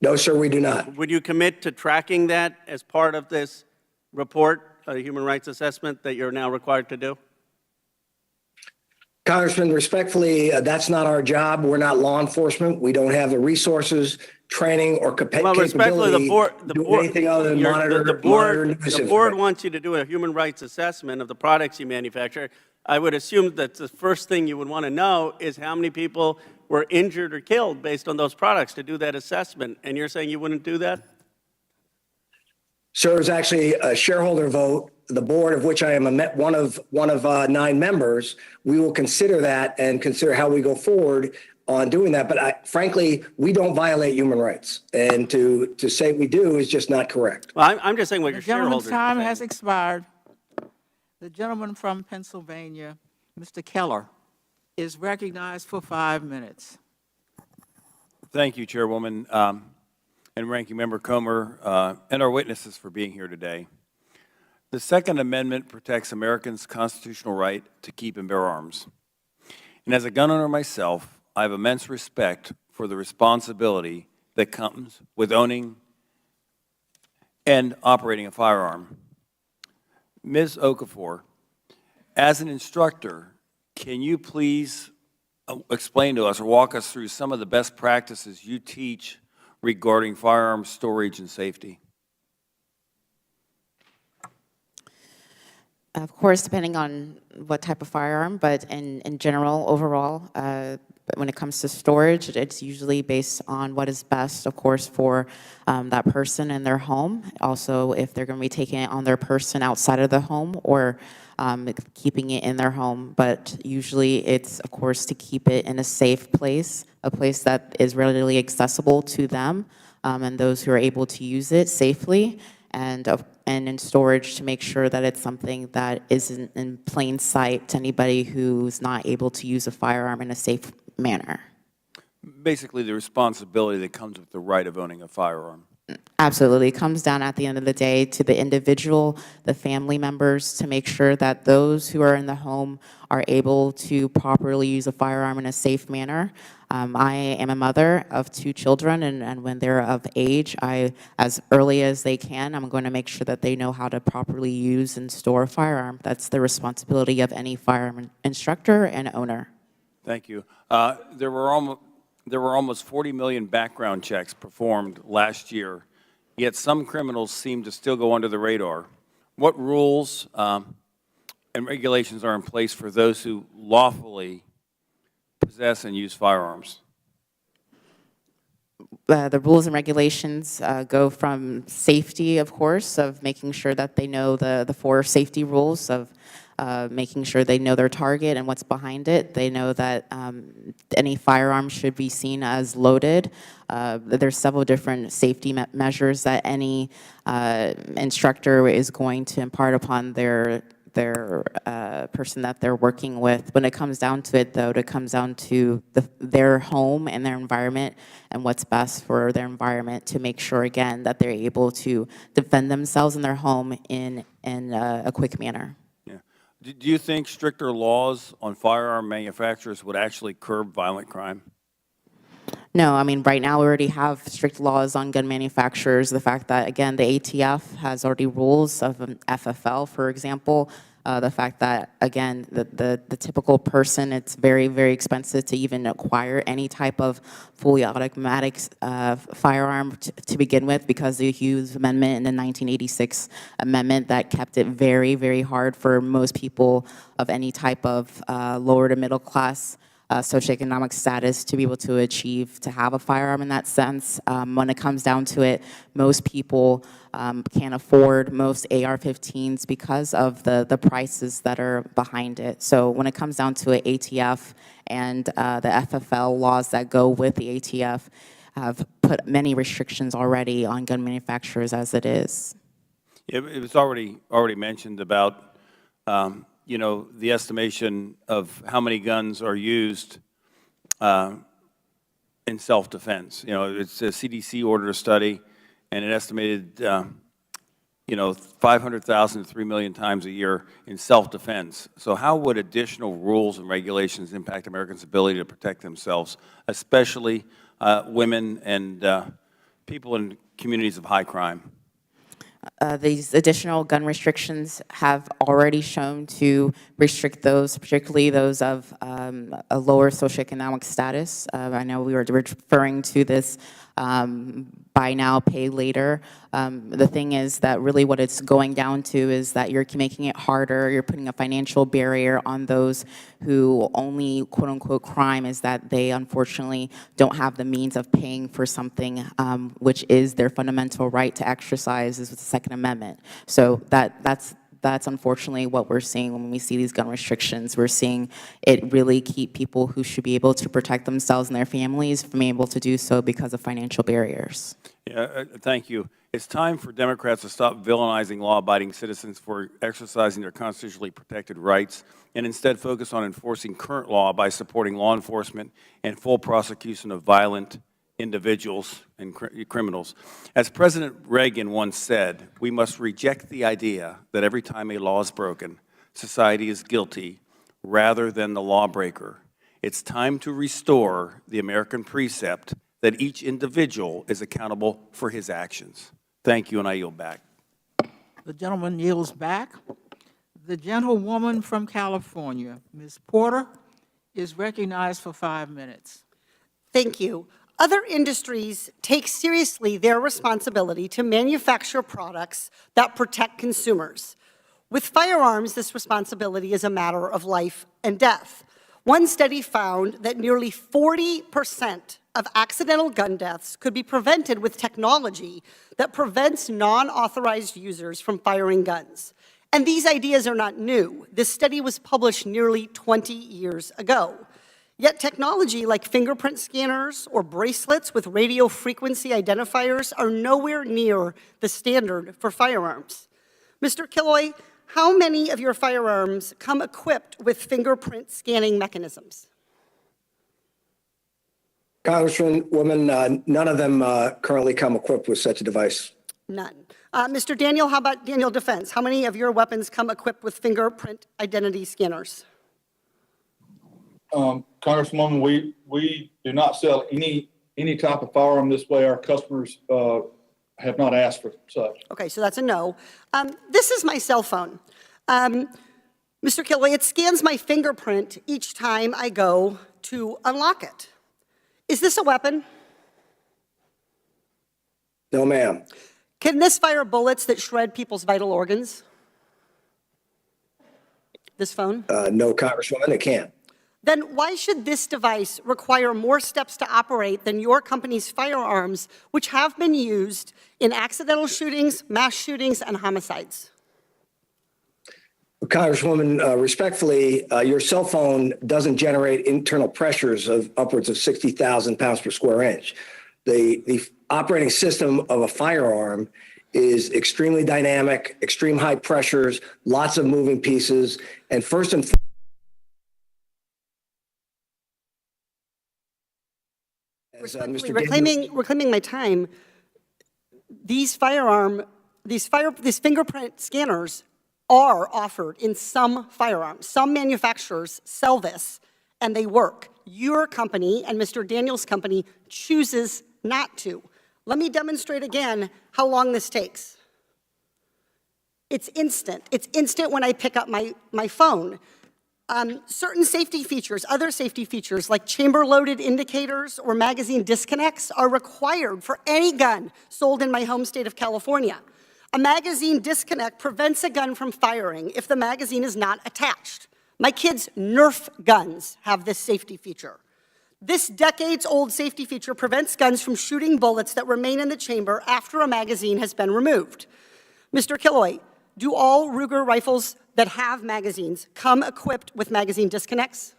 No, sir, we do not. Would you commit to tracking that as part of this report, a human rights assessment that you're now required to do? Congressman, respectfully, that's not our job. We're not law enforcement. We don't have the resources, training, or Well, respectfully, capability to do anything other than monitor the news board information. wants you to do a human rights assessment of the products you manufacture. I would assume that the first thing you would want to know is how many people were injured or killed based on those products to do that assessment. And you're saying you wouldn't do that? Sir, it's actually a shareholder vote. The board, of which I am one of 9 members, we will consider that and consider how we go forward on doing that. But frankly, we don't violate human rights. And to say we do is just not correct. Well, I'm just saying what your The gentleman's shareholders time are saying. has expired. The gentleman from Pennsylvania, Mr. Keller, is recognized for 5 minutes. Thank you, Chairwoman, and Ranking Member Comer, and our witnesses for being here today. The Second Amendment protects Americans' constitutional right to keep and bear arms. And as a gun owner myself, I have immense respect for the responsibility that comes with owning and operating a firearm. Ms. Okafor, as an instructor, can you please explain to us or walk us through some of the best practices you teach regarding firearms storage and safety? Of course, depending on what type of firearm, but in general, overall, when it comes to storage, it's usually based on what is best, of course, for that person in their home. Also, if they're going to be taking it on their person outside of the home or keeping it in their home. But usually it's, of course, to keep it in a safe place, a place that is readily accessible to them and those who are able to use it safely. And in storage to make sure that it's something that isn't in plain sight to anybody who's not able to use a firearm in a safe manner. Basically, the responsibility that comes with the right of owning a firearm. Absolutely. It comes down at the end of the day to the individual, the family members, to make sure that those who are in the home are able to properly use a firearm in a safe manner. I am a mother of 2 children, and when they're of age, as early as they can, I'm going to make sure that they know how to properly use and store a firearm. That's the responsibility of any firearm instructor and owner. Thank you. There were almost 40 million background checks performed last year, yet some criminals seem to still go under the radar. What rules and regulations are in place for those who lawfully possess and use firearms? The rules and regulations go from safety, of course, of making sure that they know the 4 safety rules of making sure they know their target and what's behind it. They know that any firearm should be seen as loaded. There's several different safety measures that any instructor is going to impart upon their person that they're working with. When it comes down to it, though, it comes down to their home and their environment and what's best for their environment to make sure, again, that they're able to defend themselves in their home in a quick manner. Do you think stricter laws on firearm manufacturers would actually curb violent crime? No, I mean, right now we already have strict laws on gun manufacturers. The fact that, again, the ATF has already rules of an FFL, for example. The fact that, again, the typical person, it's very, very expensive to even acquire any type of fully automatic firearm to begin with, because of the Hughes Amendment and the 1986 amendment that kept it very, very hard for most people of any type of lower to middle class socioeconomic status to be able to achieve to have a firearm in that sense. When it comes down to it, most people can't afford most AR-15s because of the prices that are behind it. So when it comes down to it, ATF and the FFL laws that go with the ATF have put many restrictions already on gun manufacturers as it is. It was already mentioned about you know, the estimation of how many guns are used in self-defense. You know, it's a CDC ordered a study, and it estimated, you know, 500,000 to 3 million times a year in self-defense. So how would additional rules and regulations impact Americans' ability to protect themselves, especially women and people in communities of high crime? These additional gun restrictions have already shown to restrict those, particularly those of a lower socioeconomic status. I know we were referring to this buy now, pay later. The thing is that really what it's going down to is that you're making it harder, you're putting a financial barrier on those who only quote-unquote crime is that they unfortunately don't have the means of paying for something which is their fundamental right to exercise is with the Second Amendment. So that's unfortunately what we're seeing when we see these gun restrictions. We're seeing it really keep people who should be able to protect themselves and their families from being able to do so because of financial barriers. Yeah, thank you. It's time for Democrats to stop villainizing law-abiding citizens for exercising their constitutionally protected rights and instead focus on enforcing current law by supporting law enforcement and full prosecution of violent individuals and criminals. As President Reagan once said, we must reject the idea that every time a law is broken, society is guilty rather than the lawbreaker. It's time to restore the American precept that each individual is accountable for his actions. Thank you, and I yield back. The gentleman yields back. The gentlewoman from California, Ms. Porter, is recognized for 5 minutes. Thank you. Other industries take seriously their responsibility to manufacture products that protect consumers. With firearms, this responsibility is a matter of life and death. One study found that nearly 40% of accidental gun deaths could be prevented with technology that prevents non-authorized users from firing guns. And these ideas are not new. This study was published nearly 20 years ago. Yet technology like fingerprint scanners or bracelets with radio frequency identifiers are nowhere near the standard for firearms. Mr. Killoy, how many of your firearms come equipped with fingerprint scanning mechanisms? Congresswoman, none of them currently come equipped with such a device. None. Mr. Daniel, how about Daniel Defense? How many of your weapons come equipped with fingerprint identity scanners? Congresswoman, we do not sell any type of firearm this way. Our customers have not asked for such. Okay, so that's a no. This is my cell phone. Mr. Killoy, it scans my fingerprint each time I go to unlock it. Is this a weapon? No, ma'am. Can this fire bullets that shred people's vital organs? This phone? No, Congresswoman, it can't. Then why should this device require more steps to operate than your company's firearms, which have been used in accidental shootings, mass shootings, and homicides? Congresswoman, respectfully, your cell phone doesn't generate internal pressures of upwards of 60,000 pounds per square inch. The operating system of a firearm is extremely dynamic, extreme high pressures, lots of moving pieces, and first and Respectfully, reclaiming my time, these fingerprint scanners are offered in some firearms. Some manufacturers sell this, and they work. Your company and Mr. Daniels' company chooses not to. Let me demonstrate again how long this takes. It's instant. It's instant when I pick up my phone. Certain safety features, other safety features like chamber-loaded indicators or magazine disconnects are required for any gun sold in my home state of California. A magazine disconnect prevents a gun from firing if the magazine is not attached. My kids' Nerf guns have this safety feature. This decades-old safety feature prevents guns from shooting bullets that remain in the chamber after a magazine has been removed. Mr. Killoy, do all Ruger rifles that have magazines come equipped with magazine disconnects?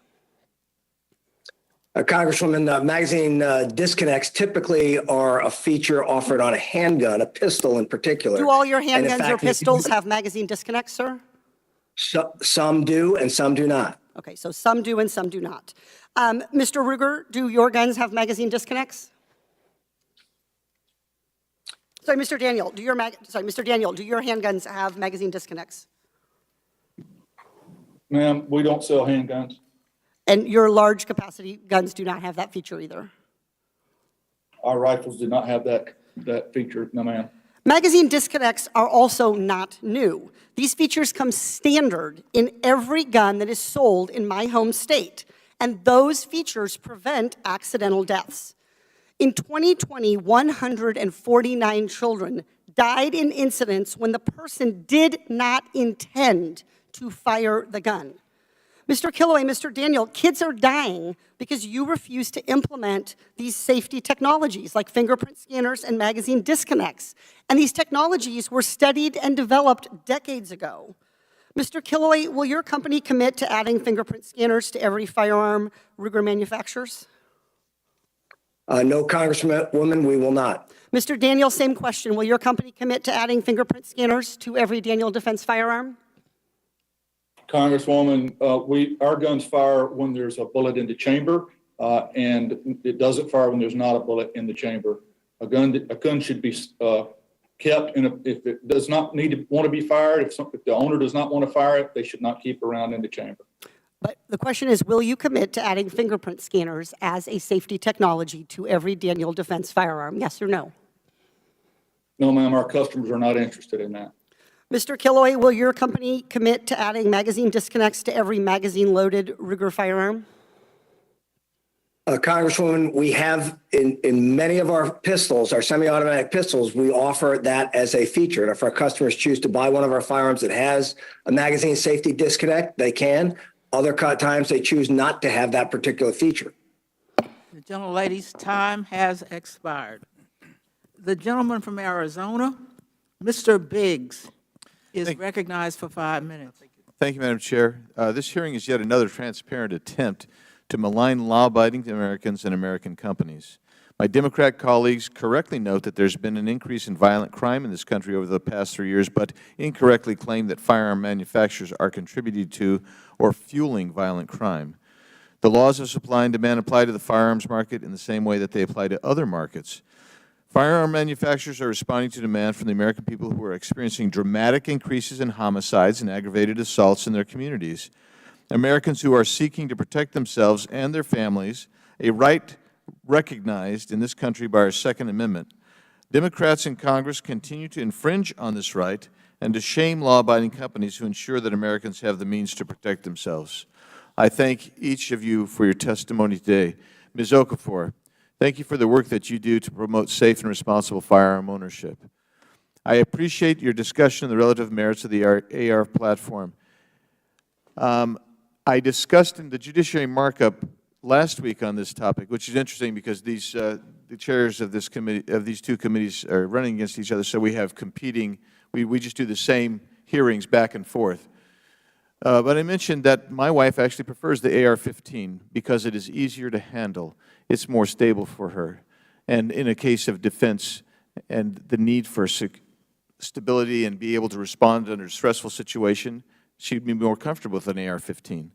Congresswoman, magazine disconnects typically are a feature offered on a handgun, a pistol in particular. Do all your And in handguns or fact, pistols have magazine disconnects, sir? Some do and some do not. Okay, so some do and some do not. Mr. Ruger, do your guns have magazine disconnects? Sorry, Mr. Daniel, do your handguns have magazine disconnects? Ma'am, we don't sell handguns. And your large capacity guns do not have that feature either? Our rifles do not have that feature, no ma'am. Magazine disconnects are also not new. These features come standard in every gun that is sold in my home state, and those features prevent accidental deaths. In 2020, 149 children died in incidents when the person did not intend to fire the gun. Mr. Killoy, Mr. Daniel, kids are dying because you refuse to implement these safety technologies like fingerprint scanners and magazine disconnects. And these technologies were studied and developed decades ago. Mr. Killoy, will your company commit to adding fingerprint scanners to every firearm Ruger manufactures? No, Congresswoman, we will not. Mr. Daniel, same question. Will your company commit to adding fingerprint scanners to every Daniel Defense firearm? Congresswoman, our guns fire when there's a bullet in the chamber, and it doesn't fire when there's not a bullet in the chamber. A gun should be kept, and if it does not want to be fired, if the owner does not want to fire it, they should not keep around in the chamber. But the question is, will you commit to adding fingerprint scanners as a safety technology to every Daniel Defense firearm? Yes or no? No, ma'am, our customers are not interested in that. Mr. Killoy, will your company commit to adding magazine disconnects to every magazine-loaded Ruger firearm? Congresswoman, we have in many of our pistols, our semi-automatic pistols, we offer that as a feature. And if our customers choose to buy one of our firearms that has a magazine safety disconnect, they can. Other times they choose not to have that particular feature. The gentlelady's time has expired. The gentleman from Arizona, Mr. Biggs, is recognized for 5 minutes. Thank you, Madam Chair. This hearing is yet another transparent attempt to malign law-abiding Americans and American companies. My Democrat colleagues correctly note that there's been an increase in violent crime in this country over the past 3 years, but incorrectly claim that firearm manufacturers are contributing to or fueling violent crime. The laws of supply and demand apply to the firearms market in the same way that they apply to other markets. Firearm manufacturers are responding to demand from the American people who are experiencing dramatic increases in homicides and aggravated assaults in their communities. Americans who are seeking to protect themselves and their families, a right recognized in this country by our Second Amendment. Democrats in Congress continue to infringe on this right and to shame law-abiding companies who ensure that Americans have the means to protect themselves. I thank each of you for your testimony today. Ms. Okafor, thank you for the work that you do to promote safe and responsible firearm ownership. I appreciate your discussion of the relative merits of the AR platform. I discussed in the judiciary markup last week on this topic, which is interesting because these the chairs of this committee, of these two committees, are running against each other. So we have competing. We just do the same hearings back and forth. But I mentioned that my wife actually prefers the AR-15 because it is easier to handle. It's more stable for her, and in a case of defense and the need for stability and be able to respond under a stressful situation, she'd be more comfortable with an AR-15.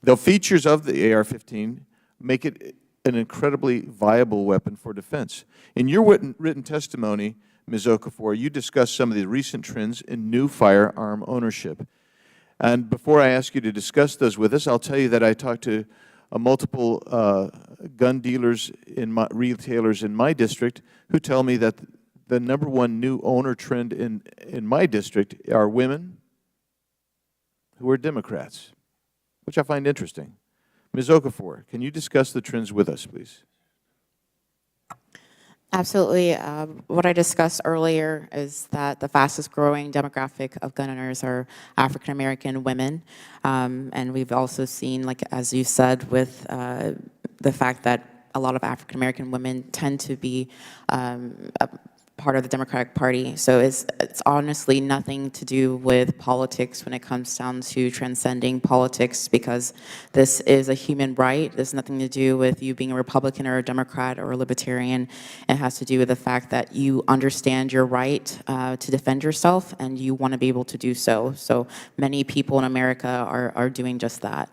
The features of the AR-15 make it an incredibly viable weapon for defense. In your written testimony, Ms. Okafor, you discussed some of the recent trends in new firearm ownership. And before I ask you to discuss those with us, I'll tell you that I talked to multiple gun dealers, retailers in my district who tell me that the #1 new owner trend in my district are women who are Democrats, which I find interesting. Ms. Okafor, can you discuss the trends with us, please? Absolutely. What I discussed earlier is that the fastest growing demographic of gun owners are African American women. And we've also seen, like as you said, with the fact that a lot of African American women tend to be a part of the Democratic Party. So it's honestly nothing to do with politics when it comes down to transcending politics, because this is a human right. There's nothing to do with you being a Republican or a Democrat or a Libertarian. It has to do with the fact that you understand your right to defend yourself, and you want to be able to do so. So many people in America are doing just that.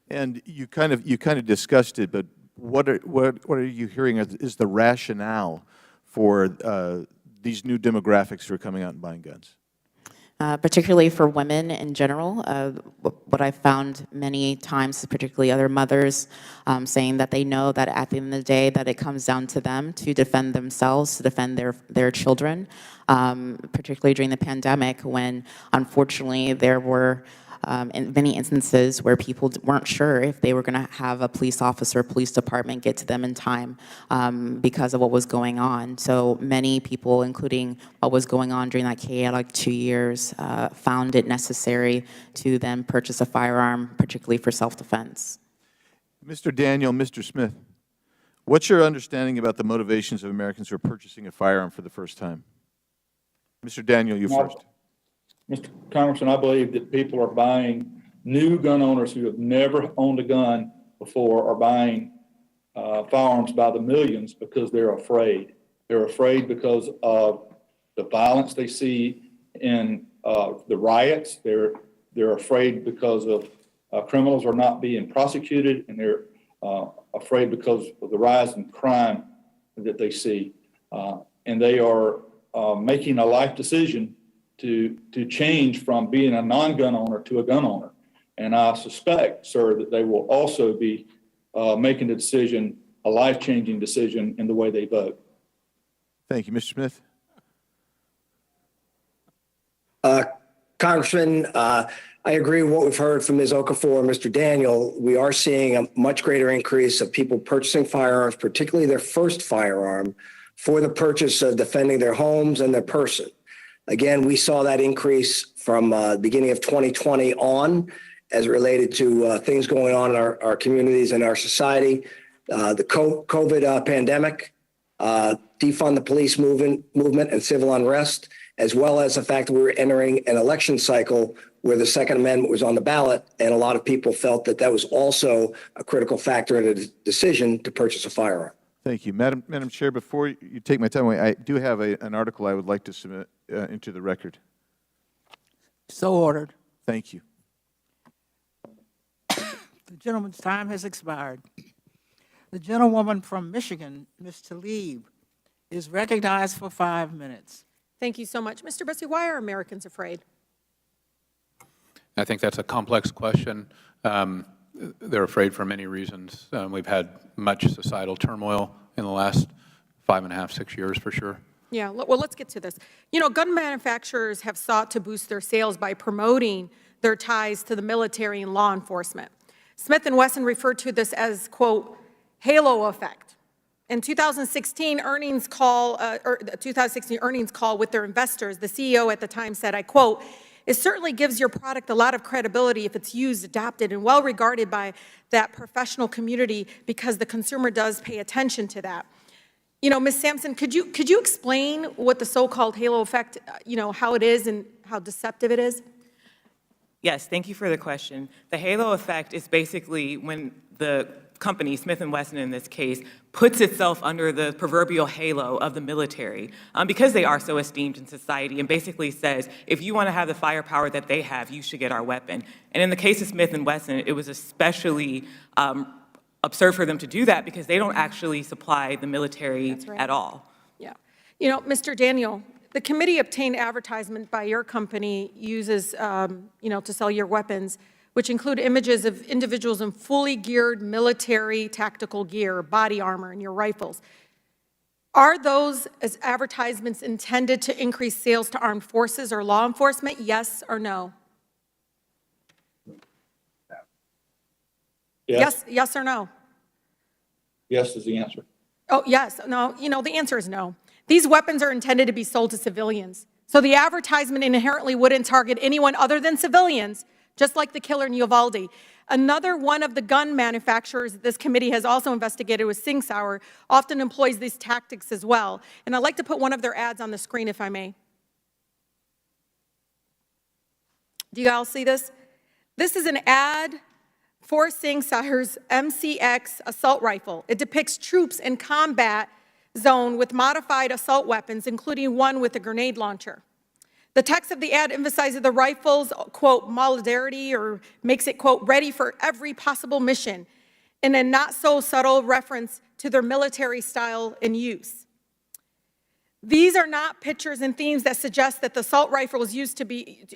And you kind of discussed it, but what are you hearing is the rationale for these new demographics who are coming out and buying guns? Particularly for women in general, what I've found many times, particularly other mothers, saying that they know that at the end of the day that it comes down to them to defend themselves, to defend their children, particularly during the pandemic when unfortunately there were in many instances where people weren't sure if they were going to have a police officer, police department get to them in time because of what was going on. So many people, including what was going on during that chaotic 2 years, found it necessary to then purchase a firearm, particularly for self-defense. Mr. Daniel, Mr. Smith, what's your understanding about the motivations of Americans who are purchasing a firearm for the first time? Mr. Daniel, you first. Mr. Congressman, I believe that people are buying, new gun owners who have never owned a gun before are buying firearms by the millions because they're afraid. They're afraid because of the violence they see in the riots. They're afraid because of criminals are not being prosecuted, and they're afraid because of the rise in crime that they see. And they are making a life decision to change from being a non-gun owner to a gun owner. And I suspect, sir, that they will also be making the decision, a life-changing decision in the way they vote. Thank you. Mr. Smith? Congressman, I agree with what we've heard from Ms. Okafor and Mr. Daniel. We are seeing a much greater increase of people purchasing firearms, particularly their first firearm, for the purchase of defending their homes and their person. Again, we saw that increase from the beginning of 2020 on as related to things going on in our communities and our society, the COVID pandemic, defund the police movement and civil unrest, as well as the fact that we were entering an election cycle where the Second Amendment was on the ballot, and a lot of people felt that that was also a critical factor in the decision to purchase a firearm. Thank you. Madam Chair, before you take my time away, I do have an article I would like to submit into the record. So ordered. Thank you. The gentleman's time has expired. The gentlewoman from Michigan, Ms. Tlaib, is recognized for 5 minutes. Thank you so much. Mr. Bessie, why are Americans afraid? I think that's a complex question. They're afraid for many reasons. We've had much societal turmoil in the last 5.5, 6 years for sure. Yeah, well, let's get to this. You know, gun manufacturers have sought to boost their sales by promoting their ties to the military and law enforcement. Smith & Wesson referred to this as, quote, halo effect. In 2016 earnings call with their investors, the CEO at the time said, I quote, "It certainly gives your product a lot of credibility if it's used, adopted, and well regarded by that professional community because the consumer does pay attention to that." You know, Ms. Sampson, could you explain what the so-called halo effect, how it is and how deceptive it is? Yes, thank you for the question. The halo effect is basically when the company, Smith & Wesson in this case, puts itself under the proverbial halo of the military because they are so esteemed in society, and basically says, if you want to have the firepower that they have, you should get our weapon. And in the case of Smith & Wesson, it was especially absurd for them to do that because they don't actually supply the military at all. Yeah. You know, Mr. Daniel, the committee obtained advertisement by your company uses, to sell your weapons, which include images of individuals in fully geared military tactical gear, body armor, and your rifles. Are those as advertisements intended to increase sales to armed forces or law enforcement? Yes or no? Yes or no? Yes is the answer. Oh, yes. No, the answer is no. These weapons are intended to be sold to civilians. So the advertisement inherently wouldn't target anyone other than civilians, just like the killer in Uvalde. Another one of the gun manufacturers this committee has also investigated was Sing Sauer, often employs these tactics as well. And I'd like to put one of their ads on the screen, if I may. Do you all see this? This is an ad for Sing Sauer's Mcx assault rifle. It depicts troops in combat zone with modified assault weapons, including one with a grenade launcher. The text of the ad emphasizes the rifle's, quote, modularity, or makes it, quote, ready for every possible mission, in a not so subtle reference to their military style and use. These are not pictures and themes that suggest that the assault rifle is used to be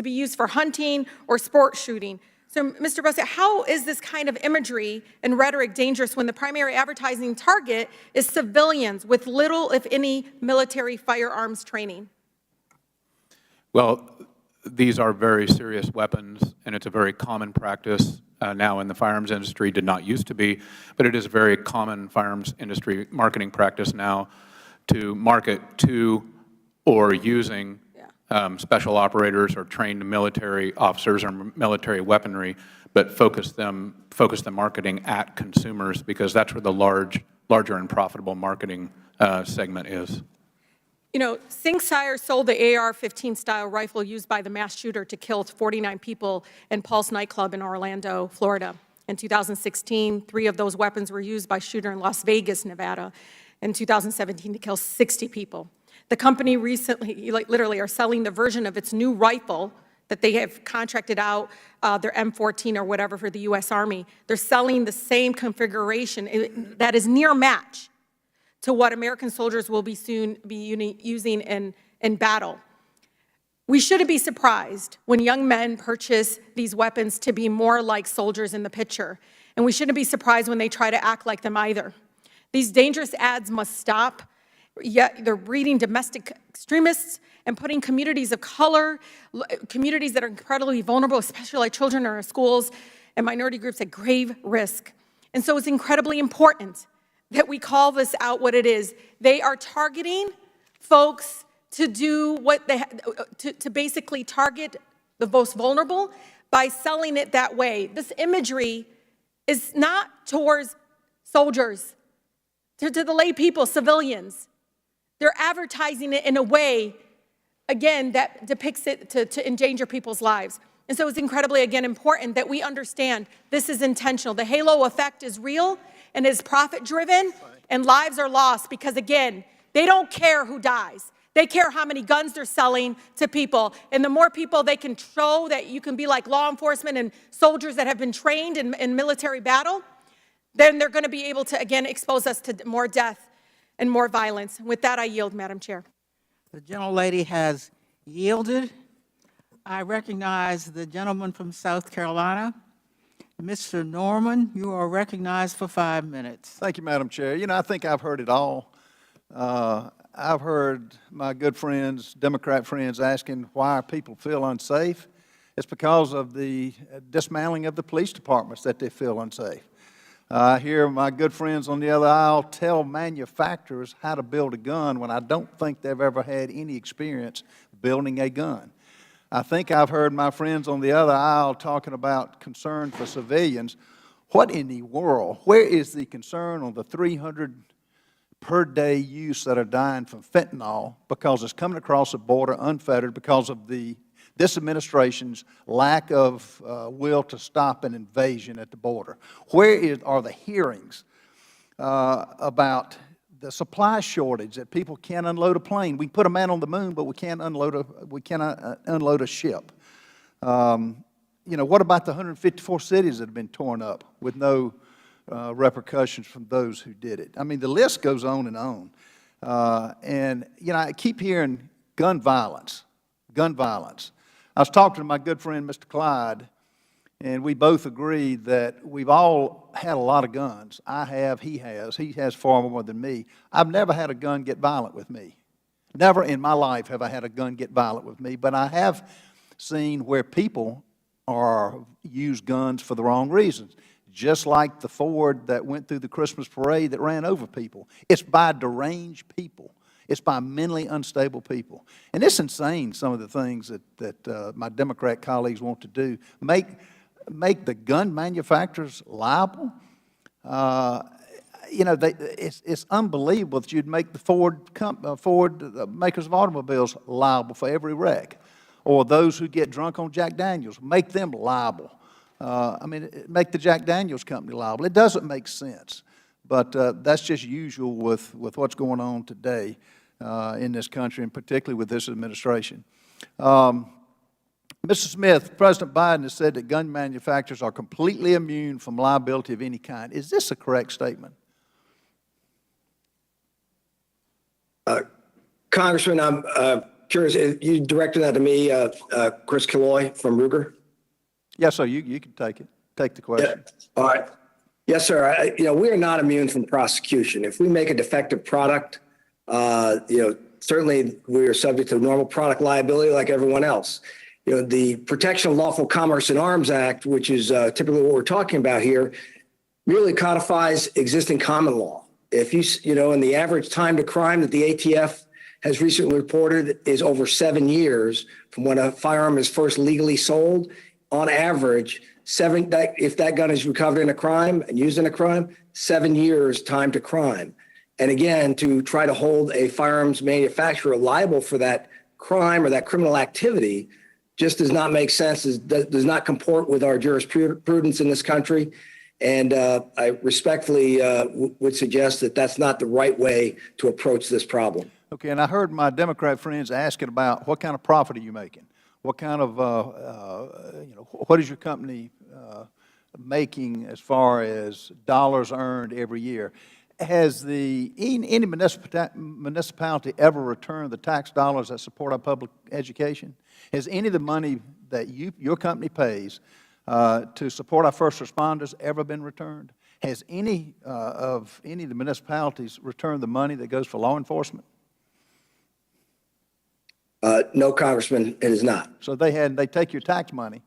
used for hunting or sport shooting. So, Mr. Bussett, how is this kind of imagery and rhetoric dangerous when the primary advertising target is civilians with little, if any, military firearms training? Well, these are very serious weapons, and it's a very common practice now in the firearms industry. Did not used to be, but it is a very common firearms industry marketing practice now to market to or using special operators or trained military officers or military weaponry, but focus the marketing at consumers because that's where the larger and profitable marketing segment is. You know, Sing Sauer sold the AR-15 style rifle used by the mass shooter to kill 49 people in Pulse nightclub in Orlando, Florida. In 2016, 3 of those weapons were used by a shooter in Las Vegas, Nevada. In 2017, to kill 60 people. The company recently, literally, are selling the version of its new rifle that they have contracted out, their M14 or whatever, for the U.S. Army. They're selling the same configuration that is near match to what American soldiers will be soon be using in battle. We shouldn't be surprised when young men purchase these weapons to be more like soldiers in the picture. And we shouldn't be surprised when they try to act like them either. These dangerous ads must stop. Yet they're breeding domestic extremists and putting communities of color, communities that are incredibly vulnerable, especially like children in our schools and minority groups, at grave risk. And so it's incredibly important that we call this out what it is. They are targeting folks to do what they, to basically target the most vulnerable by selling it that way. This imagery is not towards soldiers, to the lay people, civilians. They're advertising it in a way, again, that depicts it to endanger people's lives. And so it's incredibly, again, important that we understand this is intentional. The halo effect is real and is profit-driven, and lives are lost because, again, they don't care who dies. They care how many guns they're selling to people. And the more people they can show that you can be like law enforcement and soldiers that have been trained in military battle, then they're going to be able to, again, expose us to more death and more violence. With that, I yield, Madam Chair. The gentlelady has yielded. I recognize the gentleman from South Carolina. Mr. Norman, you are recognized for 5 minutes. Thank you, Madam Chair. You know, I think I've heard it all. I've heard my good friends, Democrat friends, asking why people feel unsafe. It's because of the dismantling of the police departments that they feel unsafe. I hear my good friends on the other aisle tell manufacturers how to build a gun when I don't think they've ever had any experience building a gun. I think I've heard my friends on the other aisle talking about concern for civilians. What in the world? Where is the concern on the 300 per day use that are dying from fentanyl because it's coming across the border unfettered because of this administration's lack of will to stop an invasion at the border? Where are the hearings about the supply shortage that people can't unload a plane? We can put a man on the moon, but we cannot unload a ship. You know, what about the 154 cities that have been torn up with no repercussions from those who did it? I mean, the list goes on and on. And, you know, I keep hearing gun violence, gun violence. I was talking to my good friend, Mr. Clyde, and we both agree that we've all had a lot of guns. I have, he has far more than me. I've never had a gun get violent with me. Never in my life have I had a gun get violent with me, but I have seen where people use guns for the wrong reasons, just like the Ford that went through the Christmas parade that ran over people. It's by deranged people. It's by mentally unstable people. And it's insane, some of the things that my Democrat colleagues want to do. Make the gun manufacturers liable. You know, it's unbelievable that you'd make the Ford makers of automobiles liable for every wreck, or those who get drunk on Jack Daniels, make them liable. I mean, make the Jack Daniels company liable. It doesn't make sense, but that's just usual with what's going on today in this country, and particularly with this administration. Mr. Smith, President Biden has said that gun manufacturers are completely immune from liability of any kind. Is this a correct statement? Congressman, I'm curious, you directed that to me, Chris Killoy from Ruger? Yes, sir. You can take it. Take the question. Yeah. All right. Yes, sir. You know, we are not immune from prosecution. If we make a defective product, you know, certainly we are subject to normal product liability like everyone else. You know, the Protection of Lawful Commerce in Arms Act, which is typically what we're talking about here, really codifies existing common law. If you know, and the average time to crime that the ATF has recently reported is over 7 years from when a firearm is first legally sold. On average, if that gun is recovered in a crime and used in a crime, 7 years time to crime. And again, to try to hold a firearms manufacturer liable for that crime or that criminal activity just does not make sense, does not comport with our jurisprudence in this country. And I respectfully would suggest that that's not the right way to approach this problem. Okay, and I heard my Democrat friends asking about what kind of profit are you making? What kind of, you know, what is your company making as far as dollars earned every year? Has any municipality ever returned the tax dollars that support our public education? Has any of the money that your company pays to support our first responders ever been returned? Has any of the municipalities returned the money that goes for law enforcement? No, Congressman, it is not. So they take your tax money,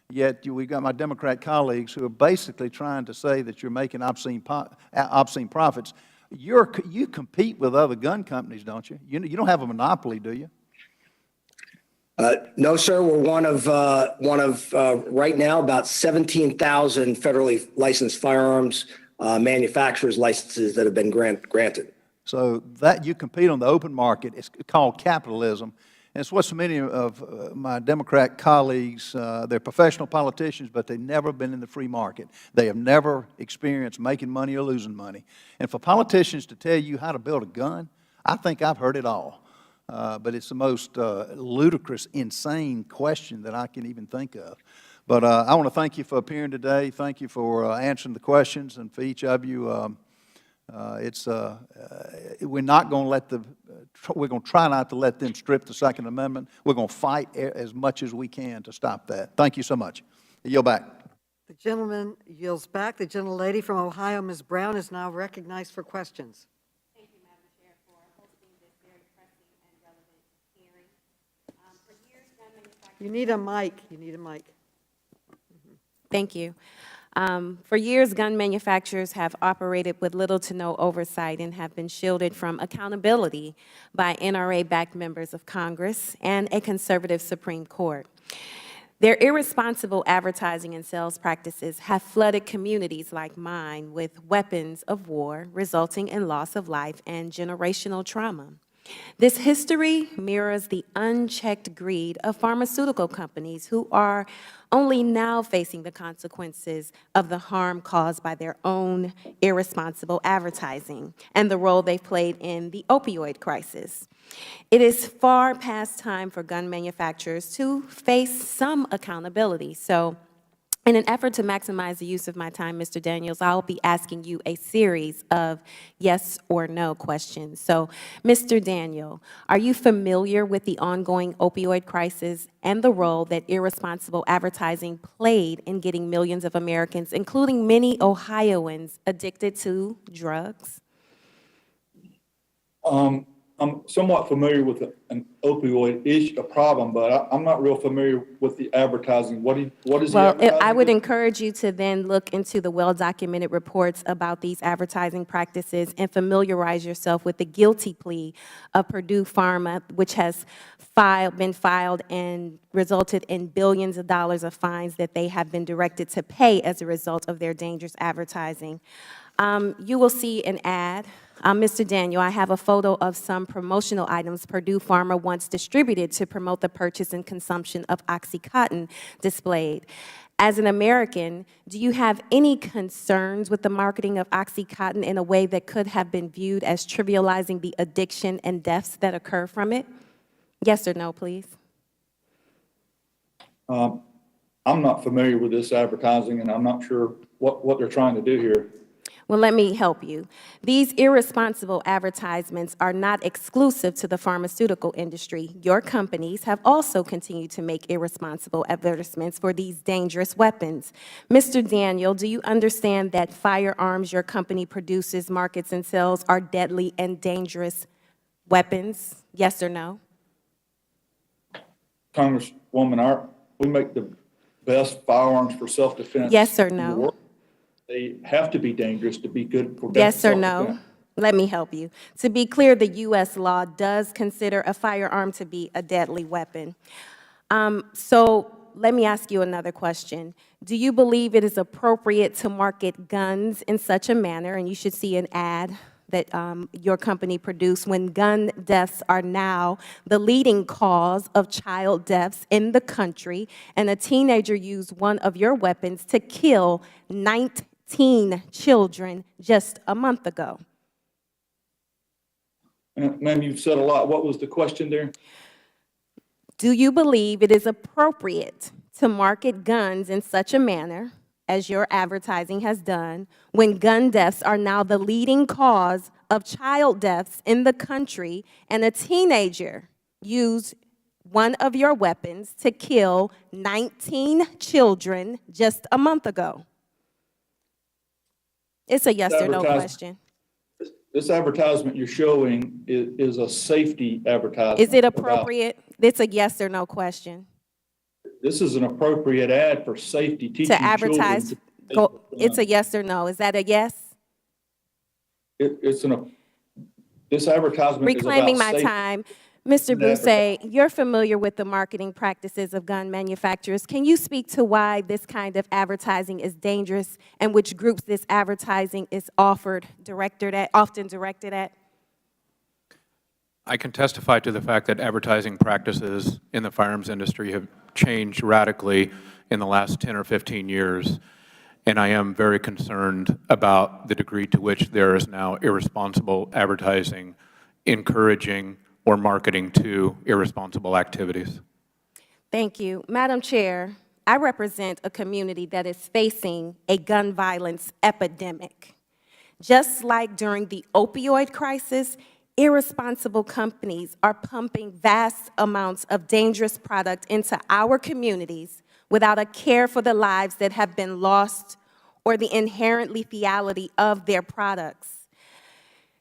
yet we got my Democrat colleagues who are basically trying to say that you're making obscene profits. You compete with other gun companies, don't you? You don't have a monopoly, do you? No, sir. We're one of right now about 17,000 federally licensed firearms manufacturers licenses that have been granted. So that you compete on the open market. It's called capitalism. And it's what so many of my Democrat colleagues, they're professional politicians, but they've never been in the free market. They have never experienced making money or losing money. And for politicians to tell you how to build a gun, I think I've heard it all. But it's the most ludicrous, insane question that I can even think of. But I want to thank you for appearing today. Thank you for answering the questions. And for each of you, we're not going to let we're going to try not to let them strip the Second Amendment. We're going to fight as much as we can to stop that. Thank you so much. I yield back. The gentleman yields back. The gentlelady from Ohio, Ms. Brown, is now recognized for questions. Thank you, Madam Chair, for hosting this very pressing and relevant hearing. For years, gun manufacturers... You need a mic. You need a mic. Thank you. For years, gun manufacturers have operated with little to no oversight and have been shielded from accountability by NRA-backed members of Congress and a conservative Supreme Court. Their irresponsible advertising and sales practices have flooded communities like mine with weapons of war, resulting in loss of life and generational trauma. This history mirrors the unchecked greed of pharmaceutical companies who are only now facing the consequences of the harm caused by their own irresponsible advertising and the role they've played in the opioid crisis. It is far past time for gun manufacturers to face some accountability. So, in an effort to maximize the use of my time, Mr. Daniels, I'll be asking you a series of yes or no questions. So, Mr. Daniel, are you familiar with the ongoing opioid crisis and the role that irresponsible advertising played in getting millions of Americans, including many Ohioans, addicted to drugs? I'm somewhat familiar with an opioid issue, a problem, but I'm not real familiar with the advertising. What is the advertising? I would encourage you to then look into the well-documented reports about these advertising practices and familiarize yourself with the guilty plea of Purdue Pharma, which has been filed and resulted in billions of dollars of fines that they have been directed to pay as a result of their dangerous advertising. You will see an ad. Mr. Daniel, I have a photo of some promotional items Purdue Pharma once distributed to promote the purchase and consumption of OxyContin displayed. As an American, do you have any concerns with the marketing of OxyContin in a way that could have been viewed as trivializing the addiction and deaths that occur from it? Yes or no, please. I'm not familiar with this advertising, and I'm not sure what they're trying to do here. Well, let me help you. These irresponsible advertisements are not exclusive to the pharmaceutical industry. Your companies have also continued to make irresponsible advertisements for these dangerous weapons. Mr. Daniel, do you understand that firearms your company produces, markets, and sells are deadly and dangerous weapons? Yes or no? Congresswoman, we make the best firearms for self-defense. Yes or in the no? world. They have to be dangerous to be good for Yes or no? self-defense. Let me help you. To be clear, the U.S. law does consider a firearm to be a deadly weapon. So let me ask you another question. Do you believe it is appropriate to market guns in such a manner, and you should see an ad that your company produced, when gun deaths are now the leading cause of child deaths in the country, and a teenager used one of your weapons to kill 19 children just a month ago? Ma'am, you've said a lot. What was the question there? Do you believe it is appropriate to market guns in such a manner, as your advertising has done, when gun deaths are now the leading cause of child deaths in the country, and a teenager used one of your weapons to kill 19 children just a month ago? It's a yes or no question. This advertisement you're showing is a safety advertisement. Is it appropriate? It's a yes or no question. This is an appropriate ad for safety, teaching To advertise, children. it's a yes or no. Is that a yes? This advertisement Reclaiming is about my safety. time. Mr. Bousse, you're familiar with the marketing practices of gun manufacturers. Can you speak to why this kind of advertising is dangerous and which groups this advertising is often directed at? I can testify to the fact that advertising practices in the firearms industry have changed radically in the last 10 or 15 years, and I am very concerned about the degree to which there is now irresponsible advertising encouraging or marketing to irresponsible activities. Thank you. Madam Chair, I represent a community that is facing a gun violence epidemic. Just like during the opioid crisis, irresponsible companies are pumping vast amounts of dangerous product into our communities without a care for the lives that have been lost or the inherent lethality of their products.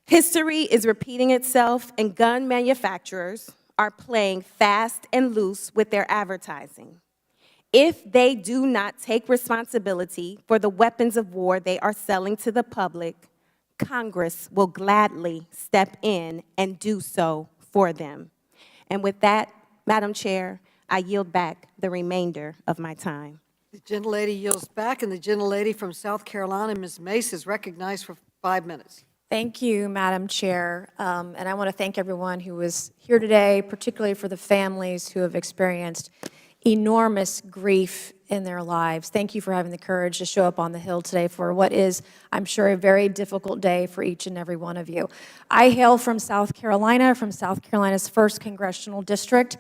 History is repeating itself, and gun manufacturers are playing fast and loose with their advertising. If they do not take responsibility for the weapons of war they are selling to the public, Congress will gladly step in and do so for them. And with that, Madam Chair, I yield back the remainder of my time. The gentlelady yields back, and the gentlelady from South Carolina, Ms. Mace, is recognized for 5 minutes. Thank you, Madam Chair. And I want to thank everyone who was here today, particularly for the families who have experienced enormous grief in their lives. Thank you for having the courage to show up on the Hill today for what is, I'm sure, a very difficult day for each and every one of you. I hail from South Carolina's 1st Congressional District.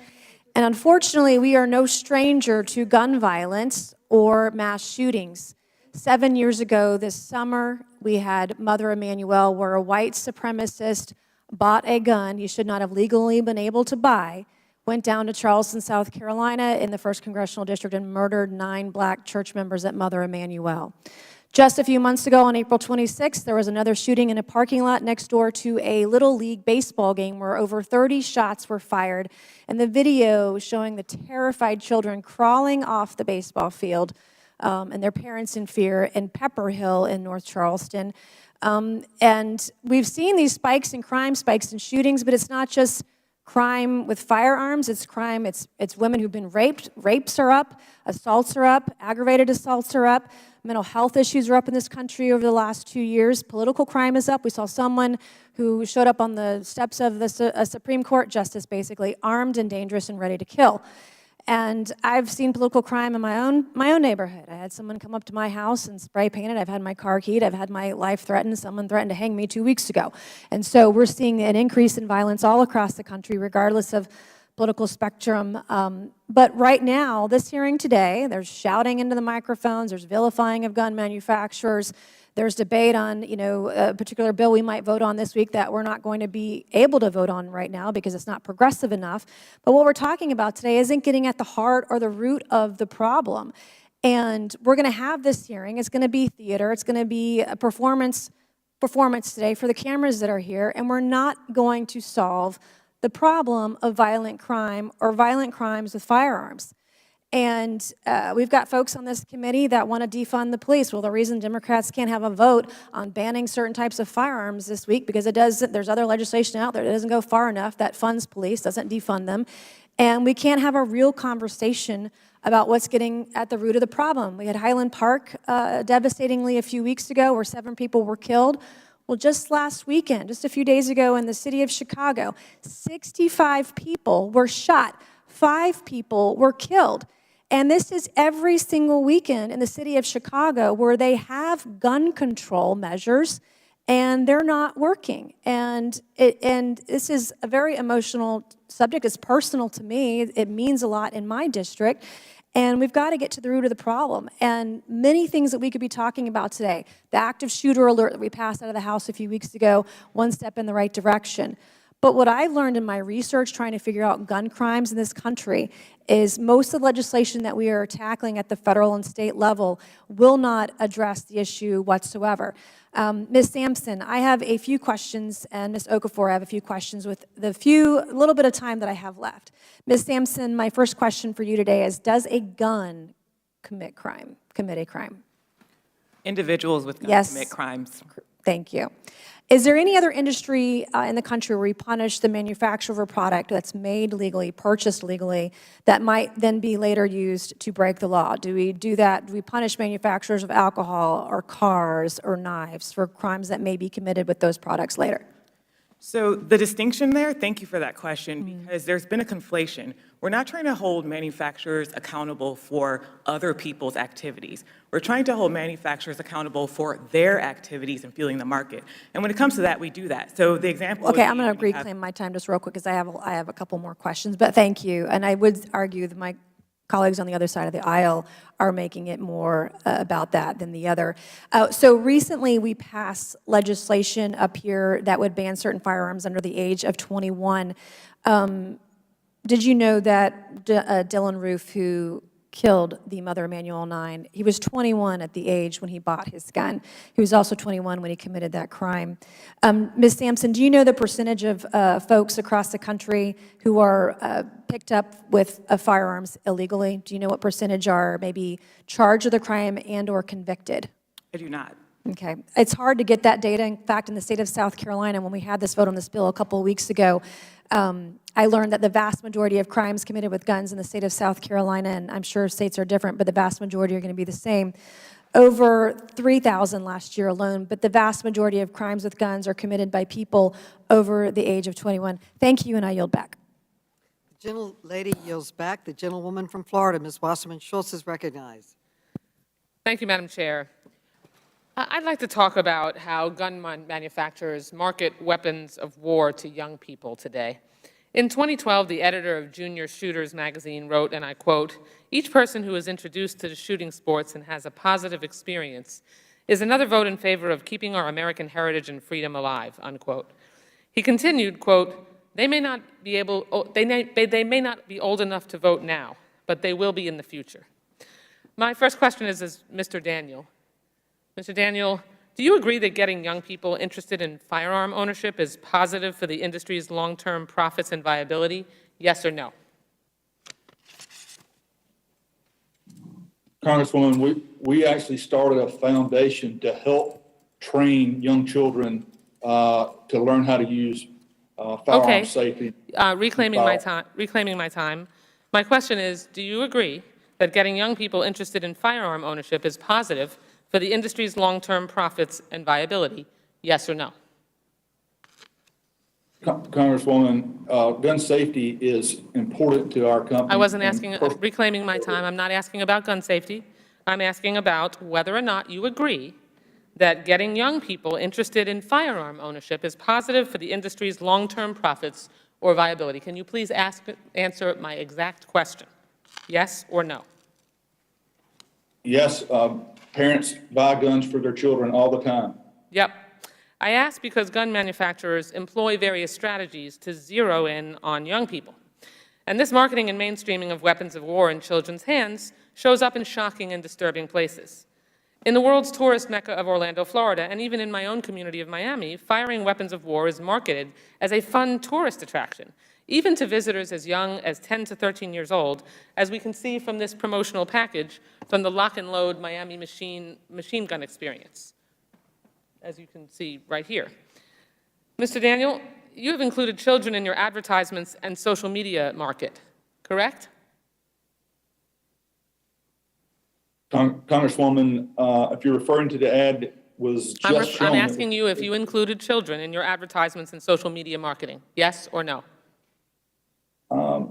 And unfortunately, we are no stranger to gun violence or mass shootings. 7 years ago this summer, we had Mother Emanuel, where a white supremacist bought a gun he should not have legally been able to buy, went down to Charleston, South Carolina in the 1st Congressional District and murdered 9 black church members at Mother Emanuel. Just a few months ago, on April 26th, there was another shooting in a parking lot next door to a Little League baseball game where over 30 shots were fired, and the video showing the terrified children crawling off the baseball field and their parents in fear in Pepper Hill in North Charleston. And we've seen these spikes in crime, spikes in shootings, but it's not just crime with firearms, it's crime, it's women who've been raped. Rapes are up, assaults are up, aggravated assaults are up, mental health issues are up in this country over the last 2 years. Political crime is up. We saw someone who showed up on the steps of a Supreme Court justice, basically, armed and dangerous and ready to kill. And I've seen political crime in my own neighborhood. I had someone come up to my house and spray paint it. I've had my car keyed. I've had my life threatened. Someone threatened to hang me 2 weeks ago. And so we're seeing an increase in violence all across the country, regardless of political spectrum. But right now, this hearing today, there's shouting into the microphones. There's vilifying of gun manufacturers. There's debate on, a particular bill we might vote on this week that we're not going to be able to vote on right now because it's not progressive enough. But what we're talking about today isn't getting at the heart or the root of the problem. And we're going to have this hearing. It's going to be theater. It's going to be a performance today for the cameras that are here. And we're not going to solve the problem of violent crime or violent crimes with firearms. And we've got folks on this committee that want to defund the police. Well, the reason Democrats can't have a vote on banning certain types of firearms this week because there's other legislation out there that doesn't go far enough that funds police, doesn't defund them. And we can't have a real conversation about what's getting at the root of the problem. We had Highland Park devastatingly a few weeks ago where 7 people were killed. Well, just last weekend, just a few days ago in the city of Chicago, 65 people were shot, 5 people were killed. And this is every single weekend in the city of Chicago where they have gun control measures and they're not working. And this is a very emotional subject. It's personal to me. It means a lot in my district. And we've got to get to the root of the problem. And many things that we could be talking about today. The active shooter alert that we passed out of the House a few weeks ago, one step in the right direction. But what I learned in my research trying to figure out gun crimes in this country is most of the legislation that we are tackling at the federal and state level will not address the issue whatsoever. Ms. Sampson, I have a few questions, and Ms. Okafor, I have a few questions with the little bit of time that I have left. Ms. Sampson, my first question for you today is, does a gun commit a crime? Individuals with guns Yes. commit crimes. Thank you. Is there any other industry in the country where we punish the manufacturer of a product that's made legally, purchased legally, that might then be later used to break the law? Do we do that? Do we punish manufacturers of alcohol or cars or knives for crimes that may be committed with those products later? So the distinction there, thank you for that question, because there's been a conflation. We're not trying to hold manufacturers accountable for other people's activities. We're trying to hold manufacturers accountable for their activities and fueling the market. And when it comes to that, we do that. So the example Okay, would I'm be going to when you have- reclaim my time just real quick because I have a couple more questions, but thank you. And I would argue that my colleagues on the other side of the aisle are making it more about that than the other. So recently we passed legislation up here that would ban certain firearms under the age of 21. Did you know that Dylan Roof, who killed the mother of Emanuel 9, he was 21 at the age when he bought his gun. He was also 21 when he committed that crime. Ms. Sampson, do you know the percentage of folks across the country who are picked up with firearms illegally? Do you know what percentage are maybe charged with a crime and or convicted? I do not. Okay. It's hard to get that data. In fact, in the state of South Carolina, when we had this vote on this bill a couple of weeks ago, I learned that the vast majority of crimes committed with guns in the state of South Carolina, and I'm sure states are different, but the vast majority are going to be the same, over 3,000 last year alone, but the vast majority of crimes with guns are committed by people over the age of 21. Thank you, and I yield back. The gentlelady yields back. The gentlewoman from Florida, Ms. Wasserman Schultz, is recognized. Thank you, Madam Chair. I'd like to talk about how gun manufacturers market weapons of war to young people today. In 2012, the editor of Junior Shooters magazine wrote, and I quote, "Each person who is introduced to the shooting sports and has a positive experience is another vote in favor of keeping our American heritage and freedom alive," unquote. He continued, quote, they may not be old enough to vote now, but they will be in the future." My first question is Mr. Daniel. Mr. Daniel, do you agree that getting young people interested in firearm ownership is positive for the industry's long-term profits and viability? Yes or no? Congresswoman, we actually started a foundation to help train young children to learn how to use firearm safety. Reclaiming my time. My question is, do you agree that getting young people interested in firearm ownership is positive for the industry's long-term profits and viability? Yes or no? Congresswoman, gun safety is important to our company. I wasn't asking, reclaiming my time, I'm not asking about gun safety. I'm asking about whether or not you agree that getting young people interested in firearm ownership is positive for the industry's long-term profits or viability. Can you please answer my exact question? Yes or no? Yes, parents buy guns for their children all the time. Yep. I ask because gun manufacturers employ various strategies to zero in on young people. And this marketing and mainstreaming of weapons of war in children's hands shows up in shocking and disturbing places. In the world's tourist mecca of Orlando, Florida, and even in my own community of Miami, firing weapons of war is marketed as a fun tourist attraction, even to visitors as young as 10 to 13 years old, as we can see from this promotional package from the Lock and Load Miami machine gun experience, as you can see right here. Mr. Daniel, you have included children in your advertisements and social media market, correct? Congresswoman, if you're referring to the ad that was just shown. I'm asking you if you included children in your advertisements and social media marketing, yes or no?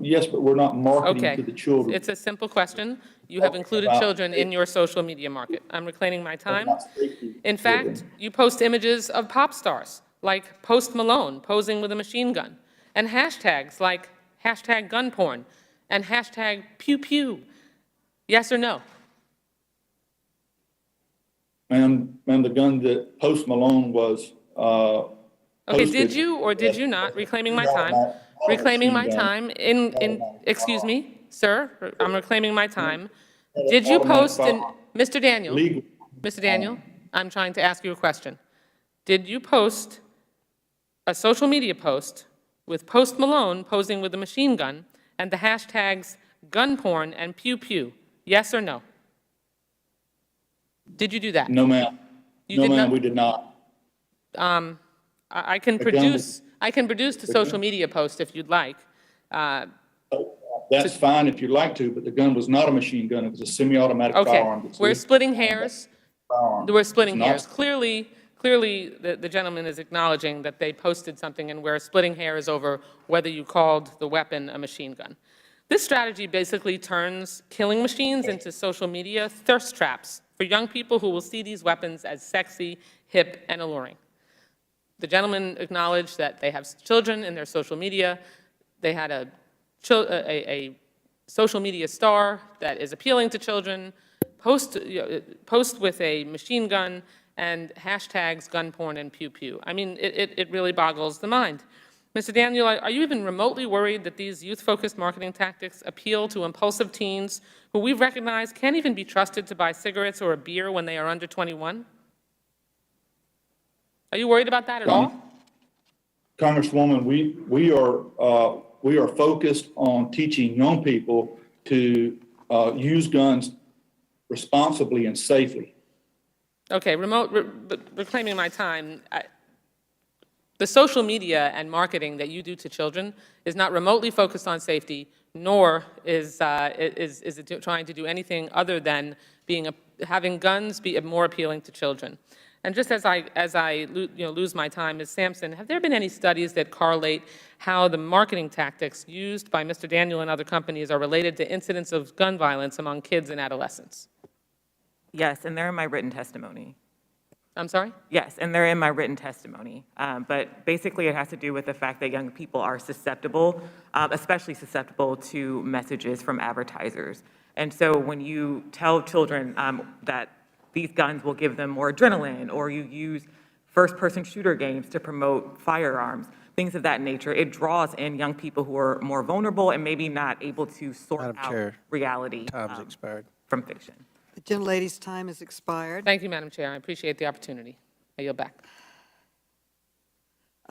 Yes, but we're not marketing to the children. It's a simple question. You have included children in your social media market. I'm reclaiming my time. In fact, you post images of pop stars like Post Malone posing with a machine gun, and hashtags like hashtag gun porn and hashtag pew pew. Yes or no? And the gun that Post Malone was Okay, did posted you or did you not, reclaiming my time, reclaiming my time excuse me, sir, I'm reclaiming my time. Did you post in, Mr. Daniel, legal. Mr. Daniel, I'm trying to ask you a question. Did you post a social media post with Post Malone posing with a machine gun and the hashtags gun porn and pew pew? Yes or no? Did you do that? No, ma'am. You No, did ma'am, not? we did not. I can produce the social media post if you'd like. That's fine if you'd like to, but the gun was not a machine gun. It was a semi-automatic Okay, firearm. That's we're legal. splitting hairs. We're splitting It's not- hairs. Clearly, the gentleman is acknowledging that they posted something, and we're splitting hairs over whether you called the weapon a machine gun. This strategy basically turns killing machines into social media thirst traps for young people who will see these weapons as sexy, hip, and alluring. The gentleman acknowledged that they have children in their social media. They had a social media star that is appealing to children, post with a machine gun, and hashtags gun porn and pew pew. I mean, it really boggles the mind. Mr. Daniel, are you even remotely worried that these youth-focused marketing tactics appeal to impulsive teens who we've recognized can't even be trusted to buy cigarettes or a beer when they are under 21? Are you worried about that at all? Congresswoman, we are focused on teaching young people to use guns responsibly and safely. Okay, reclaiming my time. The social media and marketing that you do to children is not remotely focused on safety, nor is it trying to do anything other than having guns be more appealing to children. And just as I lose my time, Ms. Sampson, have there been any studies that correlate how the marketing tactics used by Mr. Daniel and other companies are related to incidents of gun violence among kids and adolescents? Yes, and they're in my written testimony. I'm sorry? Yes, and they're in my written testimony. But basically, it has to do with the fact that young people are susceptible, especially susceptible to messages from advertisers. And so when you tell children that these guns will give them more adrenaline, or you use first-person shooter games to promote firearms, things of that nature, it draws in young people who are more vulnerable and maybe not able to sort out reality from fiction. The gentlelady's time has expired. Thank you, Madam Chair. I appreciate the opportunity. I yield back.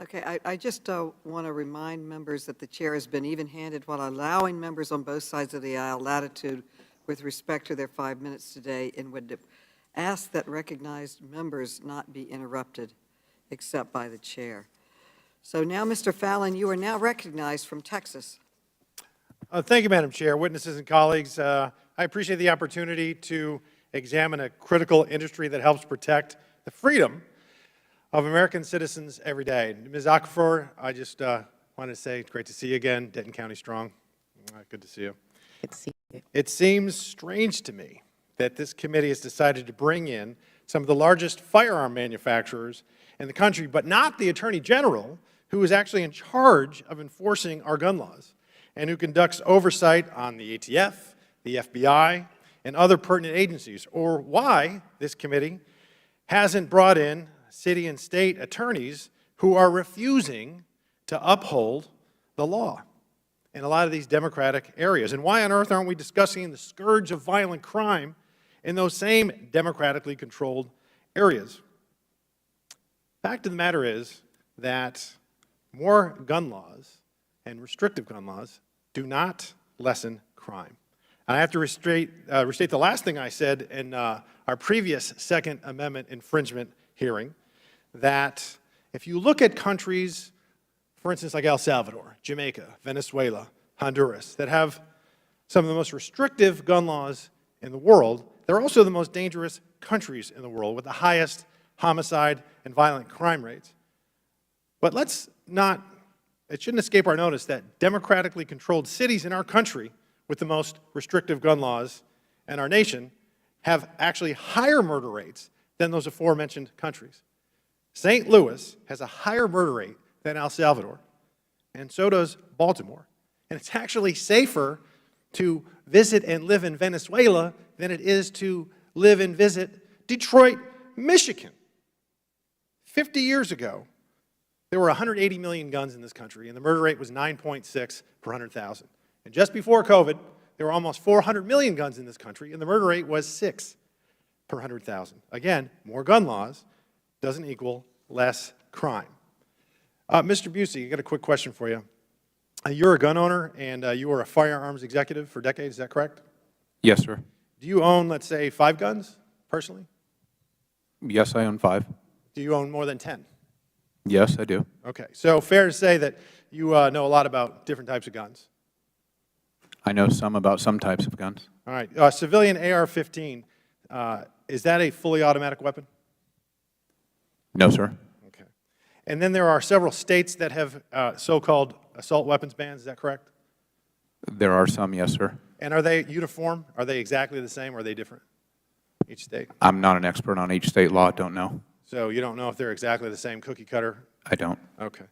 Okay, I just want to remind members that the chair has been even-handed while allowing members on both sides of the aisle latitude with respect to their 5 minutes today, and would ask that recognized members not be interrupted except by the chair. So now, Mr. Fallon, you are now recognized from Texas. Thank you, Madam Chair, witnesses and colleagues. I appreciate the opportunity to examine a critical industry that helps protect the freedom of American citizens every day. Ms. Okafor, I just wanted to say it's great to see you again. Denton County strong. Good to see you. Good to see you. It seems strange to me that this committee has decided to bring in some of the largest firearm manufacturers in the country, but not the Attorney General, who is actually in charge of enforcing our gun laws and who conducts oversight on the ATF, the FBI, and other pertinent agencies, or why this committee hasn't brought in city and state attorneys who are refusing to uphold the law in a lot of these democratic areas. And why on earth aren't we discussing the scourge of violent crime in those same democratically controlled areas? Fact of the matter is that more gun laws and restrictive gun laws do not lessen crime. And I have to restate the last thing I said in our previous Second Amendment infringement hearing, that if you look at countries, for instance, like El Salvador, Jamaica, Venezuela, Honduras, that have some of the most restrictive gun laws in the world, they're also the most dangerous countries in the world with the highest homicide and violent crime rates. But it shouldn't escape our notice that democratically controlled cities in our country with the most restrictive gun laws in our nation have actually higher murder rates than those aforementioned countries. St. Louis has a higher murder rate than El Salvador, and so does Baltimore. And it's actually safer to visit and live in Venezuela than it is to live and visit Detroit, Michigan. 50 years ago, there were 180 million guns in this country, and the murder rate was 9.6 per 100,000. And just before COVID, there were almost 400 million guns in this country, and the murder rate was 6 per 100,000. Again, more gun laws doesn't equal less crime. Mr. Busey, I got a quick question for you. You're a gun owner, and you were a firearms executive for decades, is that correct? Yes, sir. Do you own, let's say, 5 guns, personally? Yes, I own 5. Do you own more than 10? Yes, I do. Okay, so fair to say that you know a lot about different types of guns. I know some about some types of guns. All right, civilian AR-15, is that a fully automatic weapon? No, sir. Okay. And then there are several states that have so-called assault weapons bans, is that correct? There are some, yes, sir. And are they uniform? Are they exactly the same, or are they different, each state? I'm not an expert on each state law, don't know. So you don't know if they're exactly the same cookie cutter? I don't. Okay.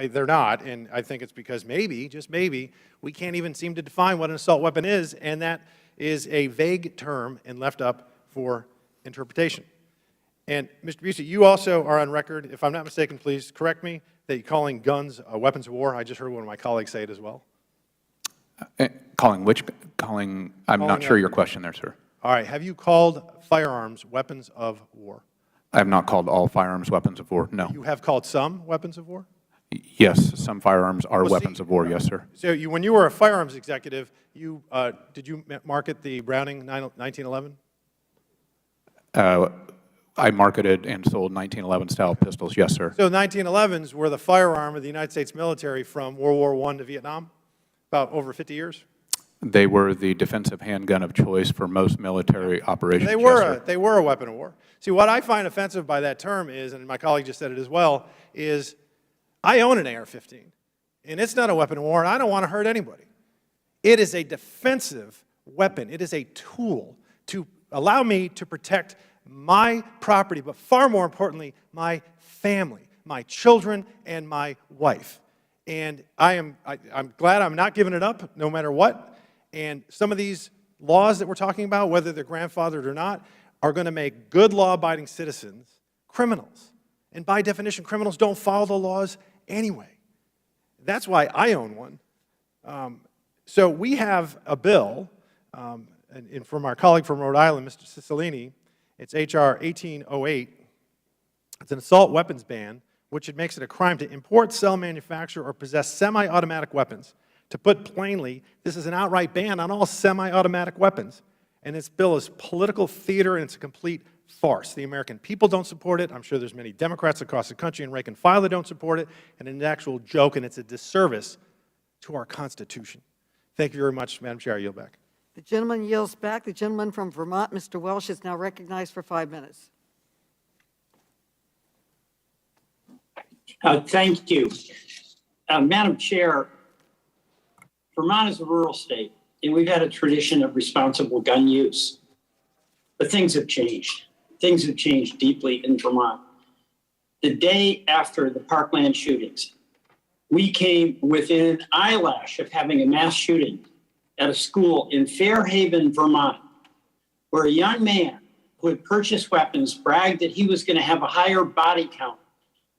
They're not, and I think it's because maybe, just maybe, we can't even seem to define what an assault weapon is, and that is a vague term and left up for interpretation. And Mr. Busey, you also are on record, if I'm not mistaken, please correct me, that you're calling guns weapons of war. I just heard one of my colleagues say it as well. I'm not sure your question there, sir. All right, have you called firearms weapons of war? I have not called all firearms weapons of war, no. You have called some weapons of war? Yes, some firearms are Well, weapons of war, yes, sir. So when you were a firearms executive, did you market the Browning 1911? I marketed and sold 1911-style pistols, yes, sir. So 1911s were the firearm of the United States military from World War I to Vietnam, about over 50 years? They were the defensive handgun of choice for most military operations, They were a weapon of war. See, what I find offensive by that term is, and my colleague just said it as well, is I own an AR-15, and it's not a weapon of war, and I don't want to hurt anybody. It is a defensive weapon. It is a tool to allow me to protect my property, but far more importantly, my family, my children, and my wife. And I'm glad I'm not giving it up, no matter what. And some of these laws that we're talking about, whether they're grandfathered or not, are going to make good law-abiding citizens criminals. And by definition, criminals don't follow the laws anyway. That's why I own one. So we have a bill, and from our colleague from Rhode Island, Mr. Cicilline, it's H.R. 1808. It's an assault weapons ban, which makes it a crime to import, sell, manufacture, or possess semi-automatic weapons. To put plainly, this is an outright ban on all semi-automatic weapons. And this bill is political theater, and it's a complete farce. The American people don't support it. I'm sure there's many Democrats across the country and rank and file that don't support it. And it's an actual joke, and it's a disservice to our Constitution. Thank you very much, Madam Chair. I yield back. The gentleman yields back. The gentleman from Vermont, Mr. Welsh, is now recognized for 5 minutes. Thank you. Madam Chair, Vermont is a rural state, and we've had a tradition of responsible gun use. But things have changed. Things have changed deeply in Vermont. The day after the Parkland shootings, we came within an eyelash of having a mass shooting at a school in Fairhaven, Vermont, where a young man who had purchased weapons bragged that he was going to have a higher body count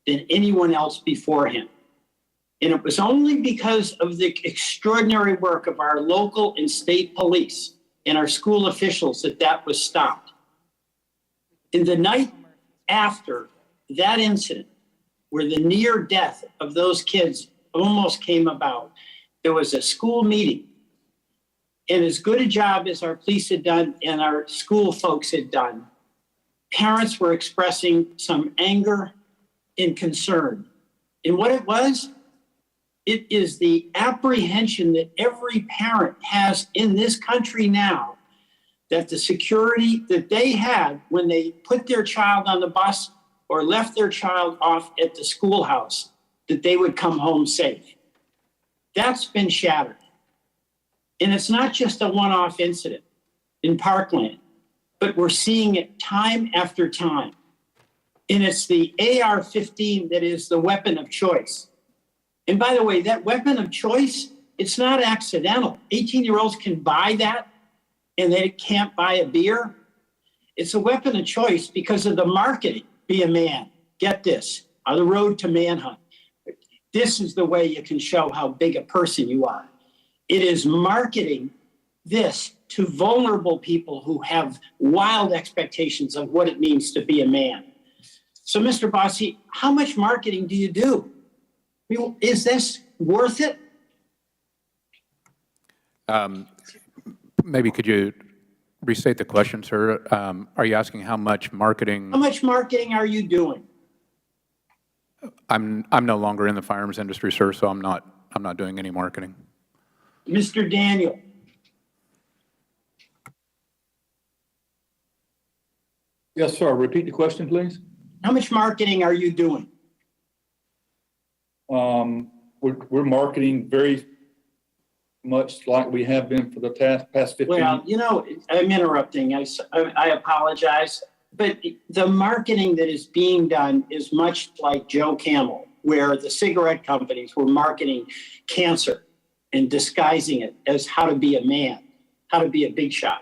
than anyone else before him. And it was only because of the extraordinary work of our local and state police and our school officials that that was stopped. In the night after that incident, where the near death of those kids almost came about, there was a school meeting. And as good a job as our police had done and our school folks had done, parents were expressing some anger and concern. And what it was, it is the apprehension that every parent has in this country now that the security that they had when they put their child on the bus or left their child off at the schoolhouse, that they would come home safe. That's been shattered. And it's not just a one-off incident in Parkland, but we're seeing it time after time. And it's the AR-15 that is the weapon of choice. And by the way, that weapon of choice, it's not accidental. 18-year-olds can buy that and they can't buy a beer. It's a weapon of choice because of the marketing. Be a man. Get this. the road to manhunt. This is the way you can show how big a person you are. It is marketing this to vulnerable people who have wild expectations of what it means to be a man. So, Mr. Bossy, how much marketing do you do? I mean, is this worth it? Maybe could you restate the question, sir? Are you asking how much marketing? How much marketing are you doing? I'm no longer in the firearms industry, sir, so I'm not doing any marketing. Mr. Daniel. Yes, sir. Repeat the question, please. How much marketing are you doing? We're marketing very much like we have been for the past 15 years. Well, you know, I'm interrupting. I apologize. But the marketing that is being done is much like Joe Camel, where the cigarette companies were marketing cancer and disguising it as how to be a man, how to be a big shot.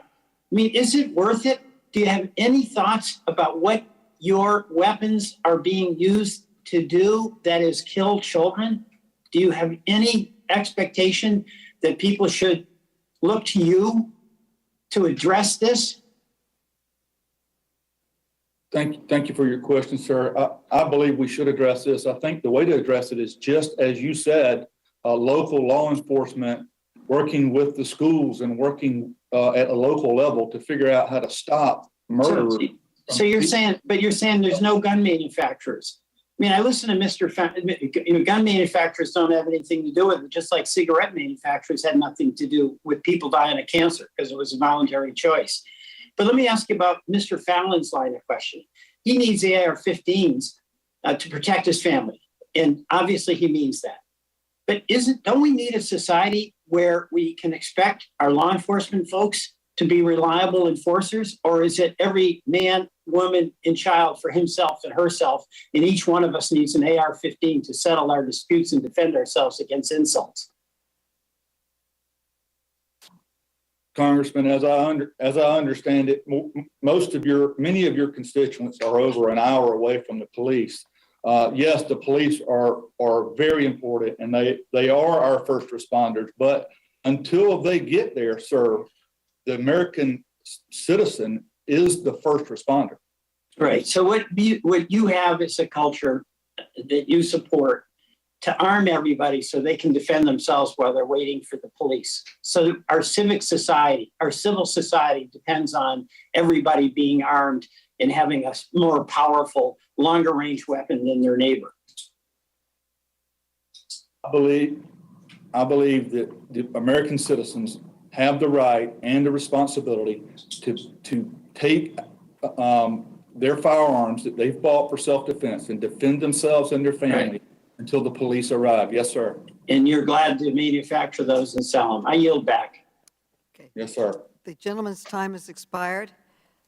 I mean, is it worth it? Do you have any thoughts about what your weapons are being used to do, that is kill children? Do you have any expectation that people should look to you to address this? Thank you for your question, sir. I believe we should address this. I think the way to address it is just as you said, local law enforcement working with the schools and working at a local level to figure out how to stop murder. So you're saying there's no gun manufacturers. I mean, I listen to gun manufacturers don't have anything to do with it, just like cigarette manufacturers had nothing to do with people dying of cancer because it was a voluntary choice. But let me ask you about Mr. Fallon's line of question. He needs AR-15s to protect his family, and obviously he means that. But don't we need a society where we can expect our law enforcement folks to be reliable enforcers, or is it every man, woman, and child for himself and herself, and each one of us needs an AR-15 to settle our disputes and defend ourselves against insults? Congressman, as I understand it, many of your constituents are over an hour away from the police. Yes, the police are very important, and they are our first responders. But until they get there, sir, the American citizen is the first responder. Right. So what you have is a culture that you support to arm everybody so they can defend themselves while they're waiting for the police. So our civil society depends on everybody being armed and having a more powerful, longer range weapon than their neighbor. I believe that the American citizens have the right and the responsibility to take their firearms that they've bought for self-defense and defend themselves and their family until the police arrive. Yes, sir. And you're glad to manufacture those and sell them. I yield back. Okay. Yes, sir. The gentleman's time has expired.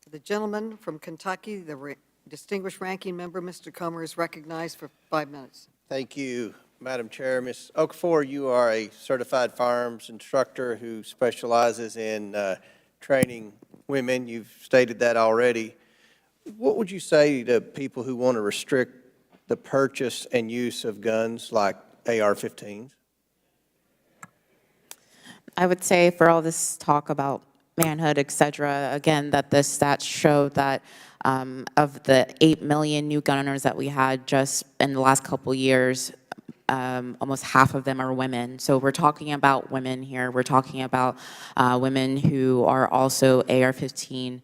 The gentleman from Kentucky, the distinguished ranking member, Mr. Comer, is recognized for 5 minutes. Thank you, Madam Chair. Ms. Okafor, you are a certified firearms instructor who specializes in training women. You've stated that already. What would you say to people who want to restrict the purchase and use of guns like AR-15s? I would say for all this talk about manhood, et cetera, again, that the stats show that of the 8 million new gun owners that we had just in the last couple years, almost half of them are women. So we're talking about women here. We're talking about women who are also AR-15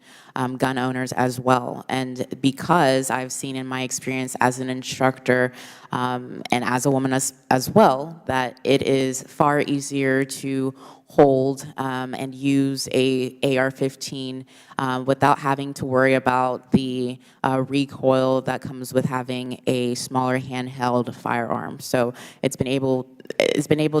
gun owners as well. And because I've seen in my experience as an instructor and as a woman as well, that it is far easier to hold and use a AR-15 without having to worry about the recoil that comes with having a smaller handheld firearm. So it's been able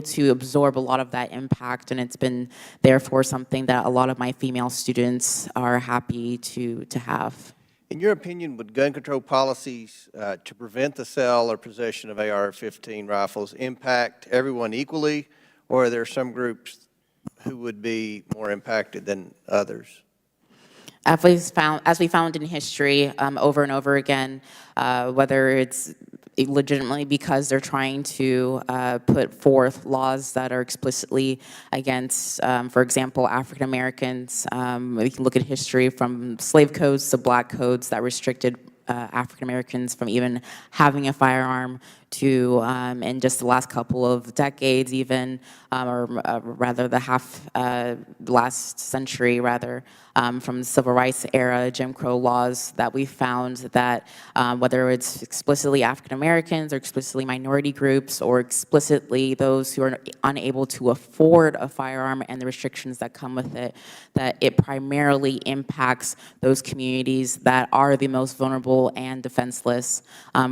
to absorb a lot of that impact, and it's been therefore something that a lot of my female students are happy to have. In your opinion, would gun control policies to prevent the sale or possession of AR-15 rifles impact everyone equally, or are there some groups who would be more impacted than others? As we found in history over and over again, whether it's legitimately because they're trying to put forth laws that are explicitly against, for example, African Americans. We can look at history from slave codes to black codes that restricted African Americans from even having a firearm to, in just the last couple of decades even, or rather the last century rather, from the civil rights era, Jim Crow laws, that we found that whether it's explicitly African Americans or explicitly minority groups or explicitly those who are unable to afford a firearm and the restrictions that come with it, that it primarily impacts those communities that are the most vulnerable and defenseless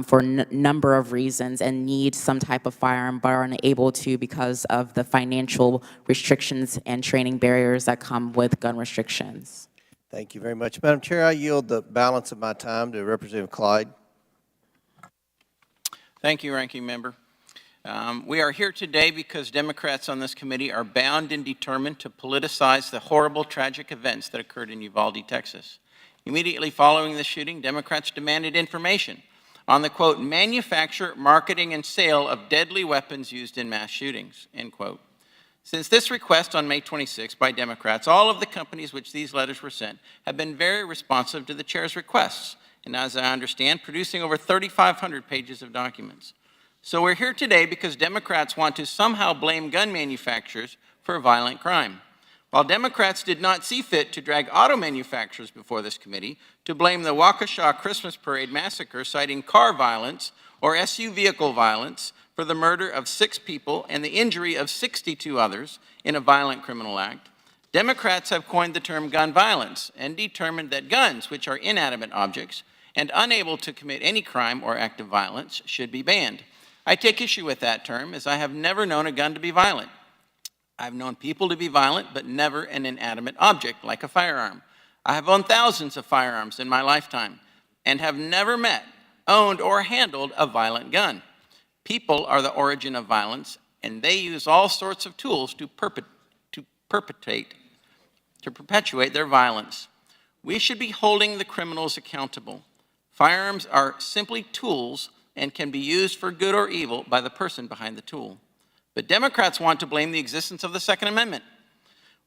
for a number of reasons and need some type of firearm but are unable to because of the financial restrictions and training barriers that come with gun restrictions. Thank you very much. Madam Chair, I yield the balance of my time to Representative Clyde. Thank you, Ranking Member. We are here today because Democrats on this committee are bound and determined to politicize the horrible, tragic events that occurred in Uvalde, Texas. Immediately following the shooting, Democrats demanded information on the, quote, manufacture, marketing, and sale of deadly weapons used in mass shootings, end quote. Since this request on May 26 by Democrats, all of the companies which these letters were sent have been very responsive to the chair's requests, and as I understand, producing over 3,500 pages of documents. So we're here today because Democrats want to somehow blame gun manufacturers for violent crime. While Democrats did not see fit to drag auto manufacturers before this committee to blame the Waukesha Christmas Parade massacre, citing car violence or SU vehicle violence for the murder of 6 people and the injury of 62 others in a violent criminal act, Democrats have coined the term gun violence and determined that guns, which are inanimate objects and unable to commit any crime or act of violence, should be banned. I take issue with that term, as I have never known a gun to be violent. I've known people to be violent, but never an inanimate object like a firearm. I have owned thousands of firearms in my lifetime and have never met, owned, or handled a violent gun. People are the origin of violence, and they use all sorts of tools to perpetuate their violence. We should be holding the criminals accountable. Firearms are simply tools and can be used for good or evil by the person behind the tool. But Democrats want to blame the existence of the Second Amendment,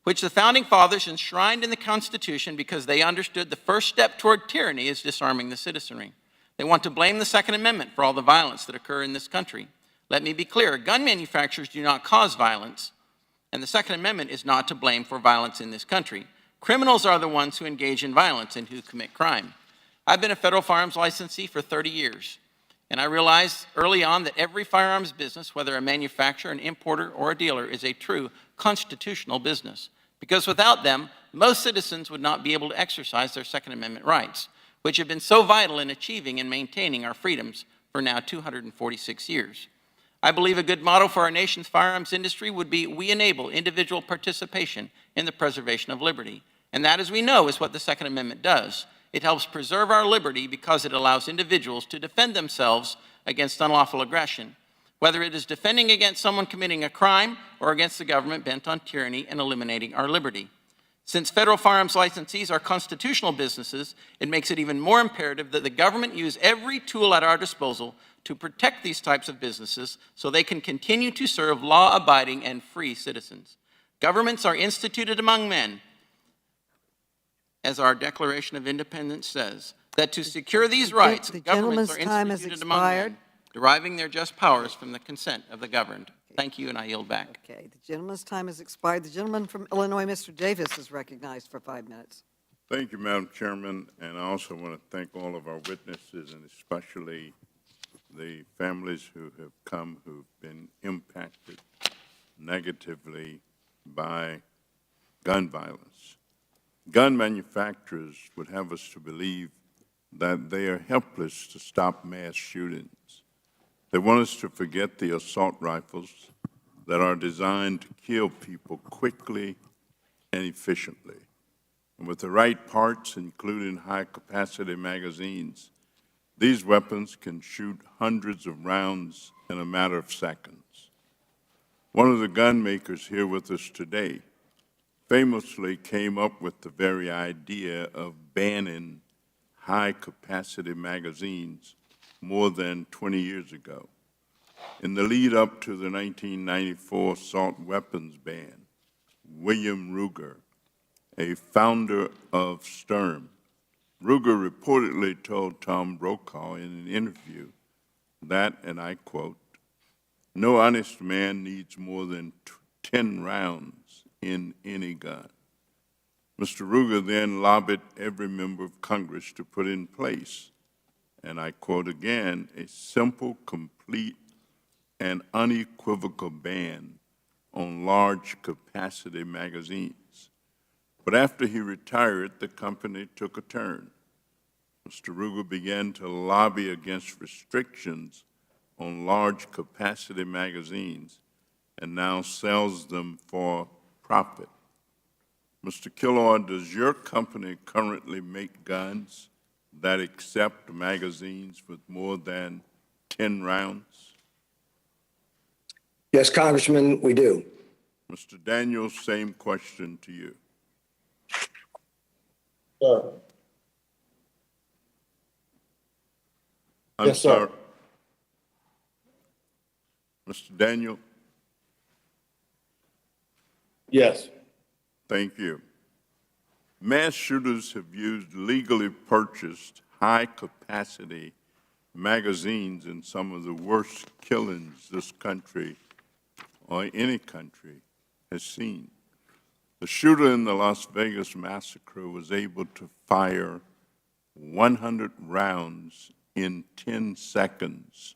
which the Founding Fathers enshrined in the Constitution because they understood the first step toward tyranny is disarming the citizenry. They want to blame the Second Amendment for all the violence that occurs in this country. Let me be clear, gun manufacturers do not cause violence, and the Second Amendment is not to blame for violence in this country. Criminals are the ones who engage in violence and who commit crime. I've been a federal firearms licensee for 30 years. And I realized early on that every firearms business, whether a manufacturer, an importer, or a dealer, is a true constitutional business. Because without them, most citizens would not be able to exercise their Second Amendment rights, which have been so vital in achieving and maintaining our freedoms for now 246 years. I believe a good motto for our nation's firearms industry would be, we enable individual participation in the preservation of liberty. And that, as we know, is what the Second Amendment does. It helps preserve our liberty because it allows individuals to defend themselves against unlawful aggression, whether it is defending against someone committing a crime or against the government bent on tyranny and eliminating our liberty. Since federal firearms licensees are constitutional businesses, it makes it even more imperative that the government use every tool at our disposal to protect these types of businesses so they can continue to serve law-abiding and free citizens. Governments are instituted among men, as our Declaration of Independence says, that to secure these rights, governments are instituted among men, deriving their just powers from the consent of the governed. Thank you, and I yield back. Okay, the gentleman's time has expired. The gentleman from Illinois, Mr. Davis, is recognized for 5 minutes. Thank you, Madam Chairman, and I also want to thank all of our witnesses and especially the families who have come who've been impacted negatively by gun violence. Gun manufacturers would have us to believe that they are helpless to stop mass shootings. They want us to forget the assault rifles that are designed to kill people quickly and efficiently. And with the right parts, including high-capacity magazines, these weapons can shoot hundreds of rounds in a matter of seconds. One of the gun makers here with us today famously came up with the very idea of banning high-capacity magazines more than 20 years ago. In the lead up to the 1994 assault weapons ban, William Ruger, a founder of Sturm, Ruger reportedly told Tom Brokaw in an interview that, and I quote, "No honest man needs more than 10 rounds in any gun." Mr. Ruger then lobbied every member of Congress to put in place, and I quote again, "a simple, complete, and unequivocal ban on large capacity magazines." But after he retired, the company took a turn. Mr. Ruger began to lobby against restrictions on large capacity magazines and now sells them for profit. Mr. Killoy, does your company currently make guns that accept magazines with more than 10 rounds? Yes, Congressman, we do. Mr. Daniels, same question to you. Sir. I'm Yes, sir. sorry. Mr. Daniel? Yes. Thank you. Mass shooters have used legally purchased high-capacity magazines in some of the worst killings this country or any country has seen. The shooter in the Las Vegas massacre was able to fire 100 rounds in 10 seconds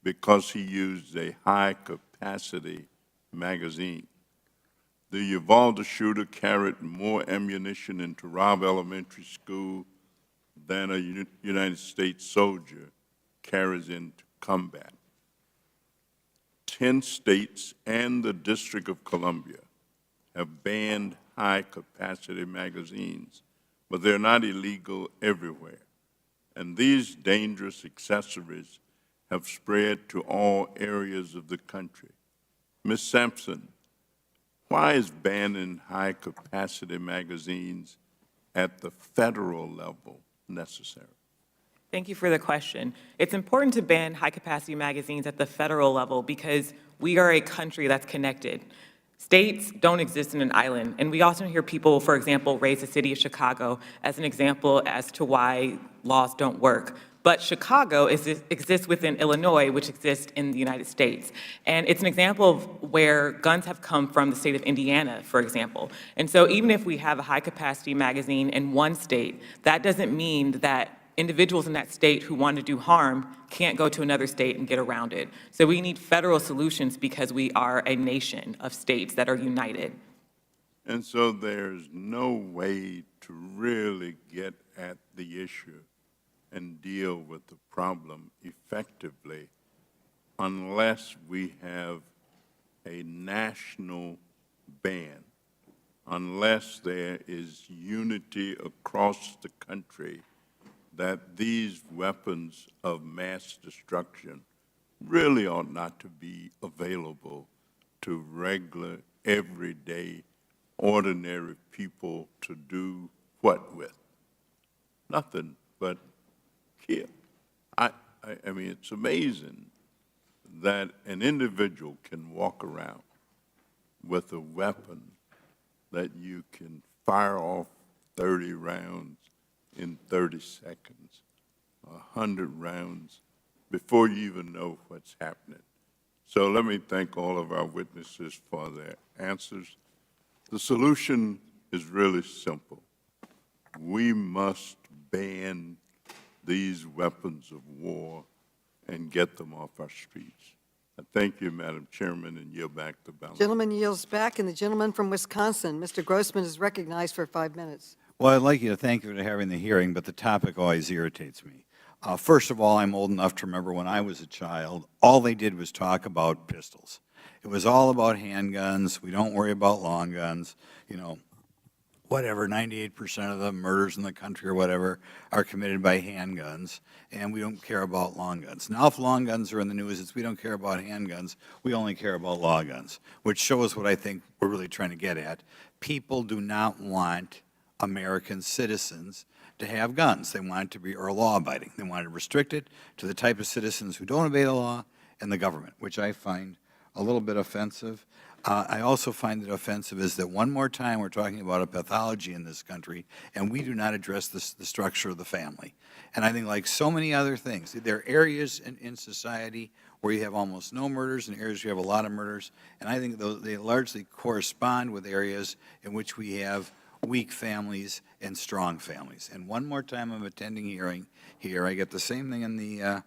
because he used a high-capacity magazine. The Uvalde shooter carried more ammunition into Robb Elementary School than a United States soldier carries into combat. 10 states and the District of Columbia have banned high-capacity magazines, but they're not illegal everywhere. And these dangerous accessories have spread to all areas of the country. Ms. Sampson, why is banning high-capacity magazines at the federal level necessary? Thank you for the question. It's important to ban high-capacity magazines at the federal level because we are a country that's connected. States don't exist in an island, and we often hear people, for example, raise the city of Chicago as an example as to why laws don't work. But Chicago exists within Illinois, which exists in the United States. And it's an example of where guns have come from the state of Indiana, for example. And so even if we have a high-capacity magazine in one state, that doesn't mean that individuals in that state who want to do harm can't go to another state and get around it. So we need federal solutions because we are a nation of states that are united. And so there's no way to really get at the issue and deal with the problem effectively unless we have a national ban, unless there is unity across the country that these weapons of mass destruction really ought not to be available to regular, everyday, ordinary people to do what with? Nothing but kill. I mean, it's amazing that an individual can walk around with a weapon that you can fire off 30 rounds in 30 seconds, 100 rounds, before you even know what's happening. So let me thank all of our witnesses for their answers. The solution is really simple. We must ban these weapons of war and get them off our streets. I thank you, Madam Chairman, and yield back the balance. Gentleman yields back, and the gentleman from Wisconsin, Mr. Grossman, is recognized for 5 minutes. Well, I'd like you to thank you for having the hearing, but the topic always irritates me. First of all, I'm old enough to remember when I was a child, all they did was talk about pistols. It was all about handguns. We don't worry about long guns. You know, whatever, 98% of the murders in the country or whatever are committed by handguns, and we don't care about long guns. Now, if long guns are in the news, it's we don't care about handguns, we only care about law guns, which shows what I think we're really trying to get at. People do not want American citizens to have guns. They want it to be law-abiding. They want to restrict it to the type of citizens who don't obey the law and the government, which I find a little bit offensive. I also find it offensive is that one more time we're talking about a pathology in this country, and we do not address the structure of the family. And I think like so many other things, there are areas in society where you have almost no murders and areas where you have a lot of murders, and I think they largely correspond with areas in which we have weak families and strong families. And one more time I'm attending hearing here, I get the same thing in the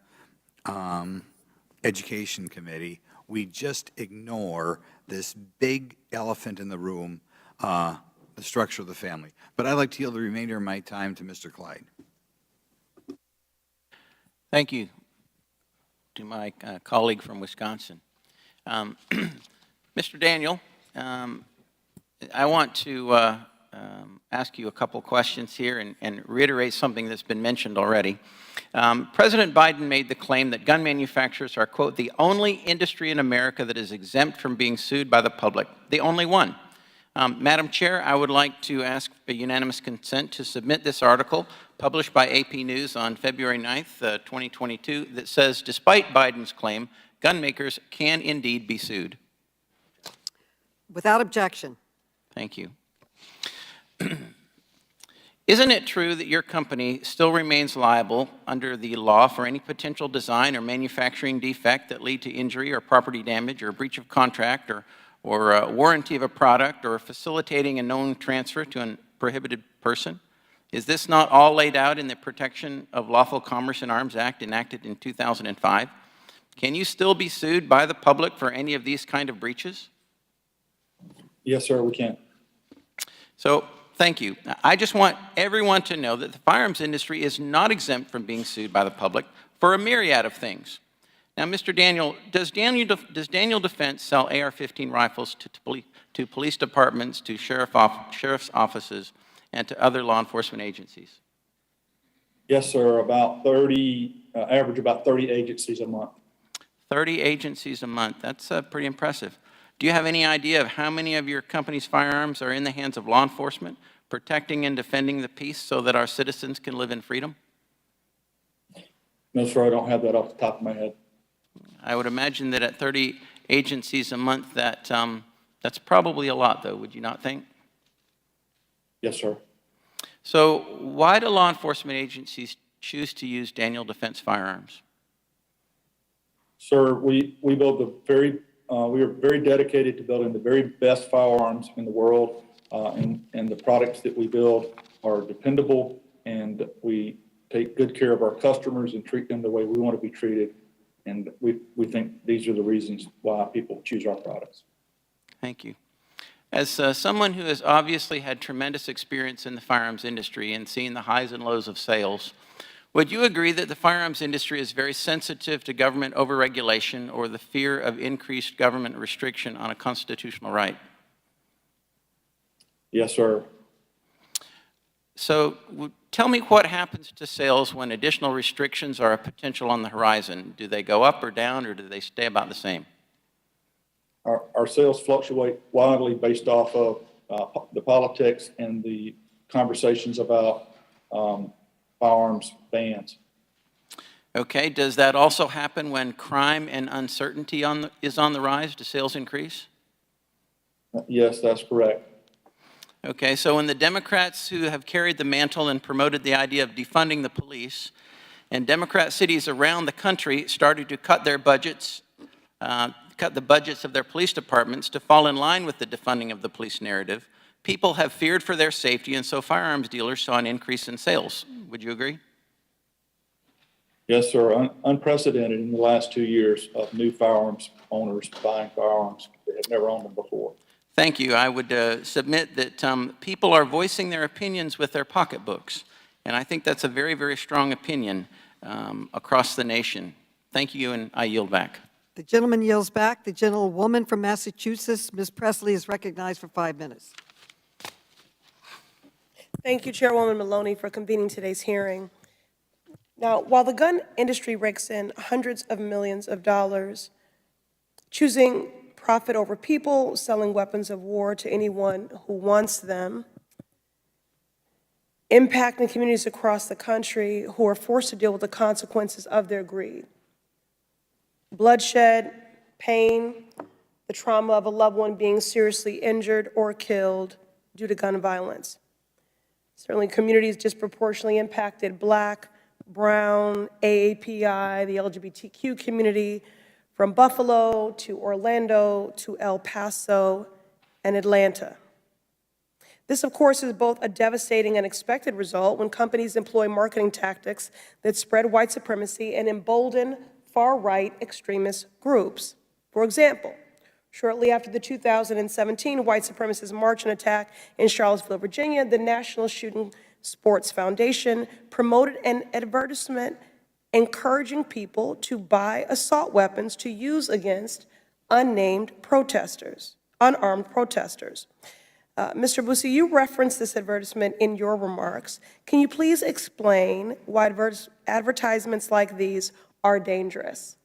Education Committee. We just ignore this big elephant in the room, the structure of the family. But I'd like to yield the remainder of my time to Mr. Clyde. Thank you to my colleague from Wisconsin. Mr. Daniel, I want to ask you a couple questions here and reiterate something that's been mentioned already. President Biden made the claim that gun manufacturers are, quote, the only industry in America that is exempt from being sued by the public, the only one. Madam Chair, I would like to ask for unanimous consent to submit this article published by AP News on February 9th, 2022, that says, despite Biden's claim, gun makers can indeed be sued. Without objection. Thank you. Isn't it true that your company still remains liable under the law for any potential design or manufacturing defect that lead to injury or property damage or breach of contract or warranty of a product or facilitating a known transfer to a prohibited person? Is this not all laid out in the Protection of Lawful Commerce in Arms Act enacted in 2005? Can you still be sued by the public for any of these kind of breaches? Yes, sir, we can. So, thank you. I just want everyone to know that the firearms industry is not exempt from being sued by the public for a myriad of things. Now, Mr. Daniel, does Daniel Defense sell AR-15 rifles to police departments, to sheriff's offices, and to other law enforcement agencies? Yes, sir, about 30, average about 30 agencies a month. 30 agencies a month. That's pretty impressive. Do you have any idea of how many of your company's firearms are in the hands of law enforcement, protecting and defending the peace so that our citizens can live in freedom? No, sir, I don't have that off the top of my head. I would imagine that at 30 agencies a month, that's probably a lot, though, would you not think? Yes, sir. So why do law enforcement agencies choose to use Daniel Defense firearms? Sir, we build we are very dedicated to building the very best firearms in the world, and the products that we build are dependable, and we take good care of our customers and treat them the way we want to be treated. And we think these are the reasons why people choose our products. Thank you. As someone who has obviously had tremendous experience in the firearms industry and seen the highs and lows of sales, would you agree that the firearms industry is very sensitive to government overregulation or the fear of increased government restriction on a constitutional right? Yes, sir. So tell me what happens to sales when additional restrictions are a potential on the horizon. Do they go up or down, or do they stay about the same? Our sales fluctuate wildly based off of the politics and the conversations about firearms bans. Okay, does that also happen when crime and uncertainty is on the rise? Do sales increase? Yes, that's correct. Okay, so when the Democrats who have carried the mantle and promoted the idea of defunding the police, and Democrat cities around the country started to cut their budgets, cut the budgets of their police departments to fall in line with the defunding of the police narrative, people have feared for their safety, and so firearms dealers saw an increase in sales. Would you agree? Yes, sir. Unprecedented in the last 2 years of new firearms owners buying firearms that had never owned them before. Thank you. I would submit that people are voicing their opinions with their pocketbooks, and I think that's a very, very strong opinion across the nation. Thank you, and I yield back. The gentleman yields back. The gentlewoman from Massachusetts, Ms. Presley, is recognized for 5 minutes. Thank you, Chairwoman Maloney, for convening today's hearing. Now, while the gun industry rakes in hundreds of millions of dollars, choosing profit over people, selling weapons of war to anyone who wants them, impacting communities across the country who are forced to deal with the consequences of their greed. Bloodshed, pain, the trauma of a loved one being seriously injured or killed due to gun violence. Certainly communities disproportionately impacted Black, Brown, AAPI, the LGBTQ community, from Buffalo to Orlando to El Paso and Atlanta. This, of course, is both a devastating and expected result when companies employ marketing tactics that spread white supremacy and embolden far-right extremist groups. For example, shortly after the 2017 white supremacist march and attack in Charlottesville, Virginia, the National Shooting Sports Foundation promoted an advertisement encouraging people to buy assault weapons to use against unnamed protesters, unarmed protesters. Mr. Boussy, you referenced this advertisement in your remarks. Can you please explain why advertisements like these are dangerous?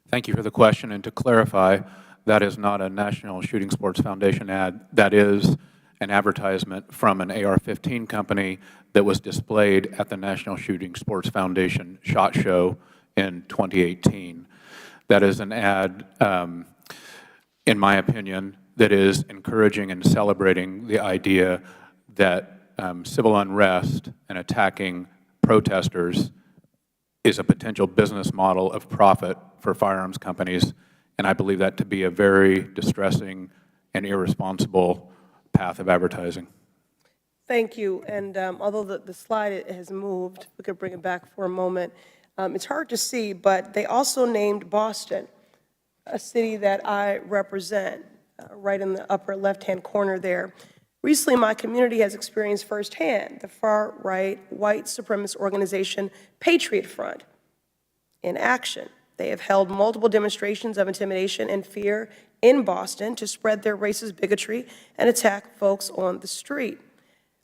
Thank you for the question. And to clarify, that is not a National Shooting Sports Foundation ad. That is an advertisement from an AR-15 company that was displayed at the National Shooting Sports Foundation SHOT Show in 2018. That is an ad, in my opinion, that is encouraging and celebrating the idea that civil unrest and attacking protesters is a potential business model of profit for firearms companies, and I believe that to be a very distressing and irresponsible path of advertising. Thank you. And although the slide has moved, we could bring it back for a moment. It's hard to see, but they also named Boston, a city that I represent, right in the upper left-hand corner there. Recently, my community has experienced firsthand the far-right white supremacist organization Patriot Front in action. They have held multiple demonstrations of intimidation and fear in Boston to spread their racist bigotry and attack folks on the street.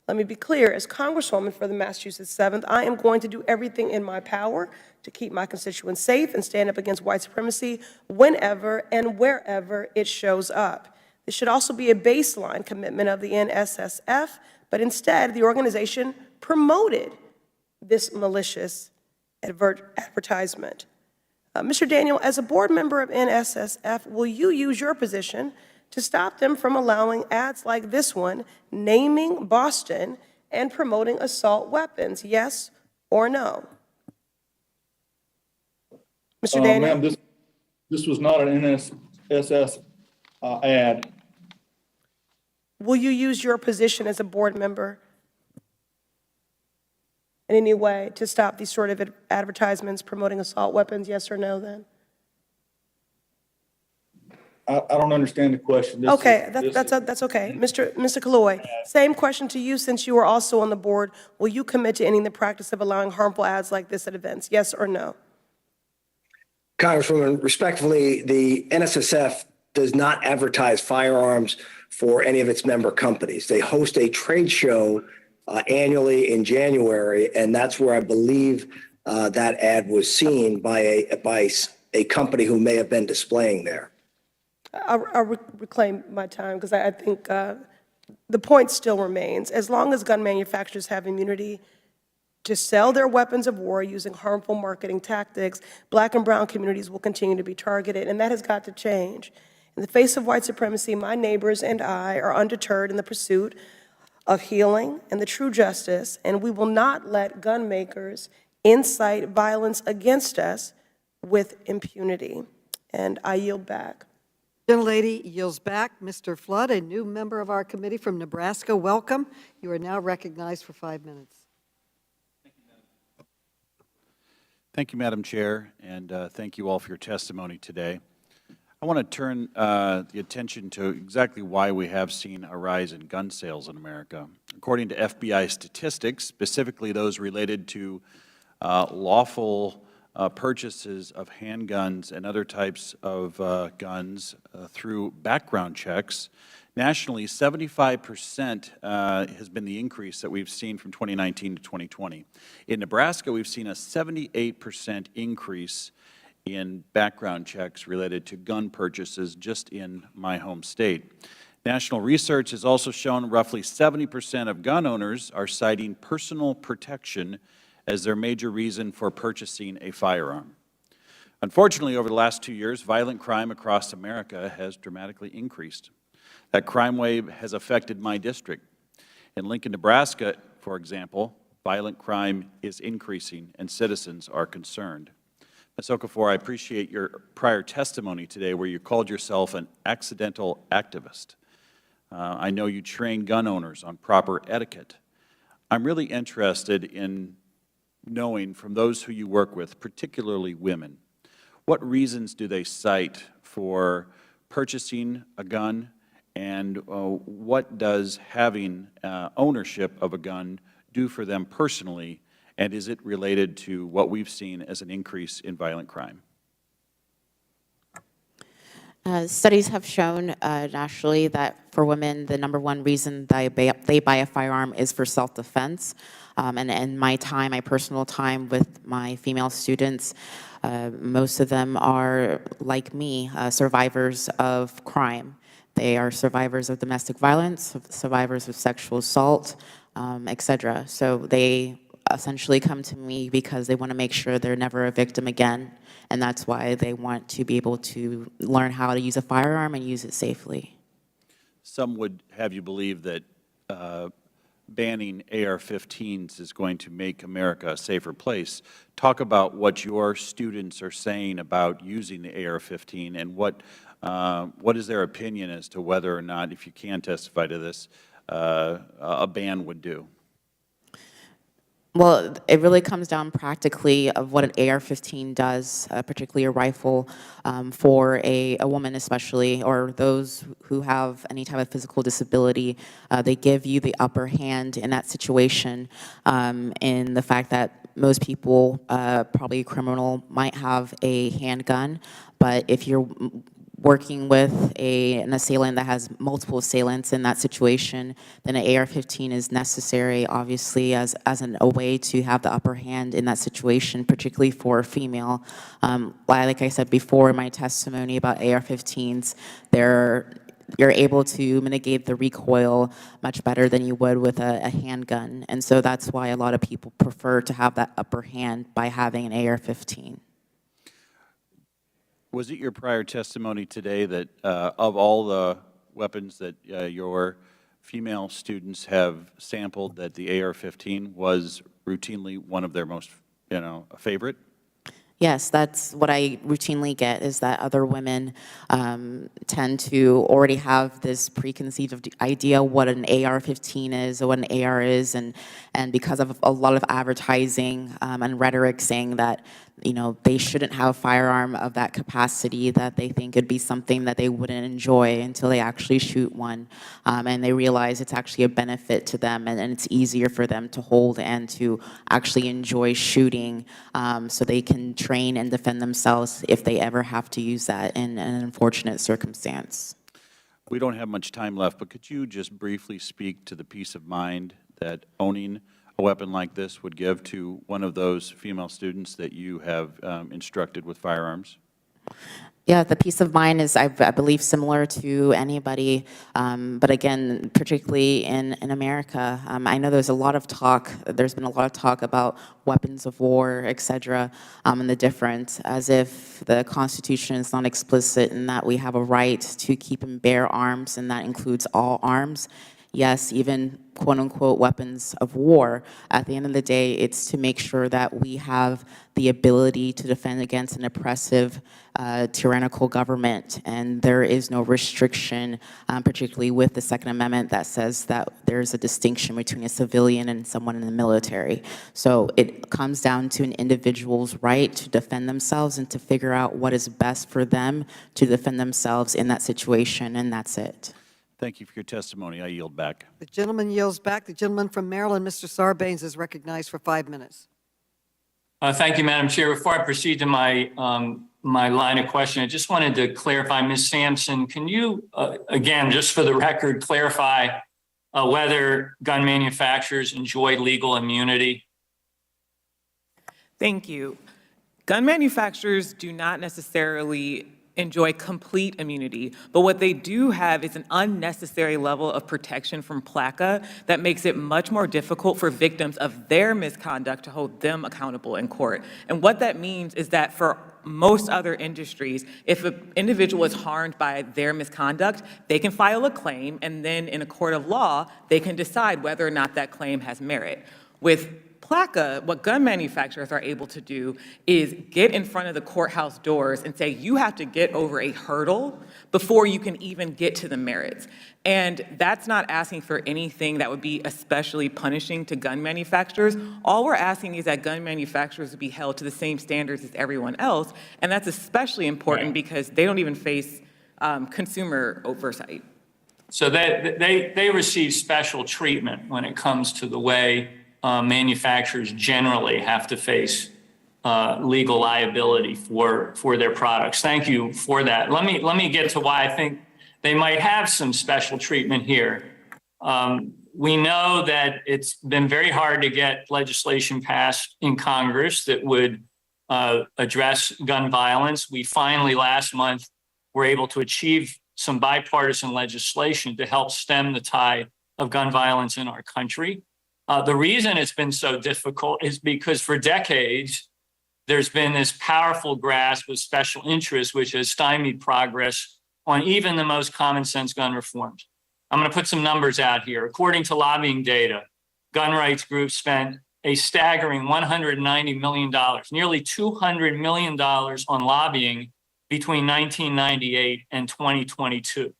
Let me be clear, as Congresswoman for the Massachusetts 7th, I am going to do everything in my power to keep my constituents safe and stand up against white supremacy whenever and wherever it shows up. This should also be a baseline commitment of the NSSF, but instead the organization promoted this malicious advertisement. Mr. Daniel, as a board member of NSSF, will you use your position to stop them from allowing ads like this one, naming Boston and promoting assault weapons, yes or no? Mr. Daniel? Ma'am, this was not an NSSF ad. Will you use your position as a board member in any way to stop these sort of advertisements promoting assault weapons, yes or no then? I don't understand the question. That's okay. Mr. Kaloi, same question to you since you are also on the board. Will you commit to ending the practice of allowing harmful ads like this at events, yes or no? Congresswoman, respectfully, the NSSF does not advertise firearms for any of its member companies. They host a trade show annually in January, and that's where I believe that ad was seen by a company who may have been displaying there. I'll reclaim my time because I think the point still remains. As long as gun manufacturers have immunity to sell their weapons of war using harmful marketing tactics, Black and brown communities will continue to be targeted, and that has got to change. In the face of white supremacy, my neighbors and I are undeterred in the pursuit of healing and the true justice, and we will not let gun makers incite violence against us with impunity. And I yield back. Gentlelady yields back. Mr. Flood, a new member of our committee from Nebraska, welcome. You are now recognized for 5 minutes. Thank you, Madam Chair, and thank you all for your testimony today. I want to turn the attention to exactly why we have seen a rise in gun sales in America. According to FBI statistics, specifically those related to lawful purchases of handguns and other types of guns through background checks, nationally 75% has been the increase that we've seen from 2019 to 2020. In Nebraska, we've seen a 78% increase in background checks related to gun purchases just in my home state. National research has also shown roughly 70% of gun owners are citing personal protection as their major reason for purchasing a firearm. Unfortunately, over the last 2 years, violent crime across America has dramatically increased. That crime wave has affected my district. In Lincoln, Nebraska, for example, violent crime is increasing and citizens are concerned. Ms. Okafor, I appreciate your prior testimony today where you called yourself an accidental activist. I know you train gun owners on proper etiquette. I'm really interested in knowing from those who you work with, particularly women, what reasons do they cite for purchasing a gun, and what does having ownership of a gun do for them personally, and is it related to what we've seen as an increase in violent crime? Studies have shown nationally that for women, the #1 reason they buy a firearm is for self-defense. And in my time, my personal time with my female students, most of them are, like me, survivors of crime. They are survivors of domestic violence, survivors of sexual assault, et cetera. So they essentially come to me because they want to make sure they're never a victim again. And that's why they want to be able to learn how to use a firearm and use it safely. Some would have you believe that banning AR-15s is going to make America a safer place. Talk about what your students are saying about using the AR-15 and what is their opinion as to whether or not, if you can testify to this, a ban would do. Well, it really comes down practically of what an AR-15 does, particularly a rifle, for a woman especially, or those who have any type of physical disability. They give you the upper hand in that situation, in the fact that most people, probably a criminal, might have a handgun, but if you're working with an assailant that has multiple assailants in that situation, then an AR-15 is necessary, obviously, as a way to have the upper hand in that situation, particularly for a female. Like I said before in my testimony about AR-15s, you're able to mitigate the recoil much better than you would with a handgun. And so that's why a lot of people prefer to have that upper hand by having an AR-15. Was it your prior testimony today that of all the weapons that your female students have sampled, that the AR-15 was routinely one of their most, favorite? Yes, that's what I routinely get, is that other women tend to already have this preconceived idea what an AR-15 is or what an AR is, and because of a lot of advertising and rhetoric saying that they shouldn't have a firearm of that capacity, that they think it'd be something that they wouldn't enjoy until they actually shoot one, and they realize it's actually a benefit to them, and it's easier for them to hold and to actually enjoy shooting, so they can train and defend themselves if they ever have to use that in an unfortunate circumstance. We don't have much time left, but could you just briefly speak to the peace of mind that owning a weapon like this would give to one of those female students that you have instructed with firearms? Yeah, the peace of mind is, I believe, similar to anybody, but again, particularly in America. I know there's been a lot of talk about weapons of war, et cetera, and the difference, as if the Constitution is not explicit in that we have a right to keep and bear arms, and that includes all arms. Yes, even quote-unquote weapons of war. At the end of the day, it's to make sure that we have the ability to defend against an oppressive, tyrannical government, and there is no restriction, particularly with the Second Amendment, that says that there's a distinction between a civilian and someone in the military. So it comes down to an individual's right to defend themselves and to figure out what is best for them to defend themselves in that situation, and that's it. Thank you for your testimony. I yield back. The gentleman yields back. The gentleman from Maryland, Mr. Sarbanes, is recognized for 5 minutes. Thank you, Madam Chair. Before I proceed to my line of question, I just wanted to clarify, Ms. Sampson, can you, again, just for the record, clarify whether gun manufacturers enjoy legal immunity? Thank you. Gun manufacturers do not necessarily enjoy complete immunity, but what they do have is an unnecessary level of protection from PLACA that makes it much more difficult for victims of their misconduct to hold them accountable in court. And what that means is that for most other industries, if an individual is harmed by their misconduct, they can file a claim, and then in a court of law, they can decide whether or not that claim has merit. With PLACA, what gun manufacturers are able to do is get in front of the courthouse doors and say, you have to get over a hurdle before you can even get to the merits. And that's not asking for anything that would be especially punishing to gun manufacturers. All we're asking is that gun manufacturers be held to the same standards as everyone else. And that's especially important because they don't even face consumer oversight. So they receive special treatment when it comes to the way manufacturers generally have to face legal liability for their products. Thank you for that. Let me get to why I think they might have some special treatment here. We know that it's been very hard to get legislation passed in Congress that would address gun violence. We finally last month were able to achieve some bipartisan legislation to help stem the tide of gun violence in our country. The reason it's been so difficult is because for decades, there's been this powerful grasp of special interests, which has stymied progress on even the most common sense gun reforms. I'm going to put some numbers out here. According to lobbying data, gun rights groups spent a staggering $190 million, nearly $200 million on lobbying between 1998 and 2022.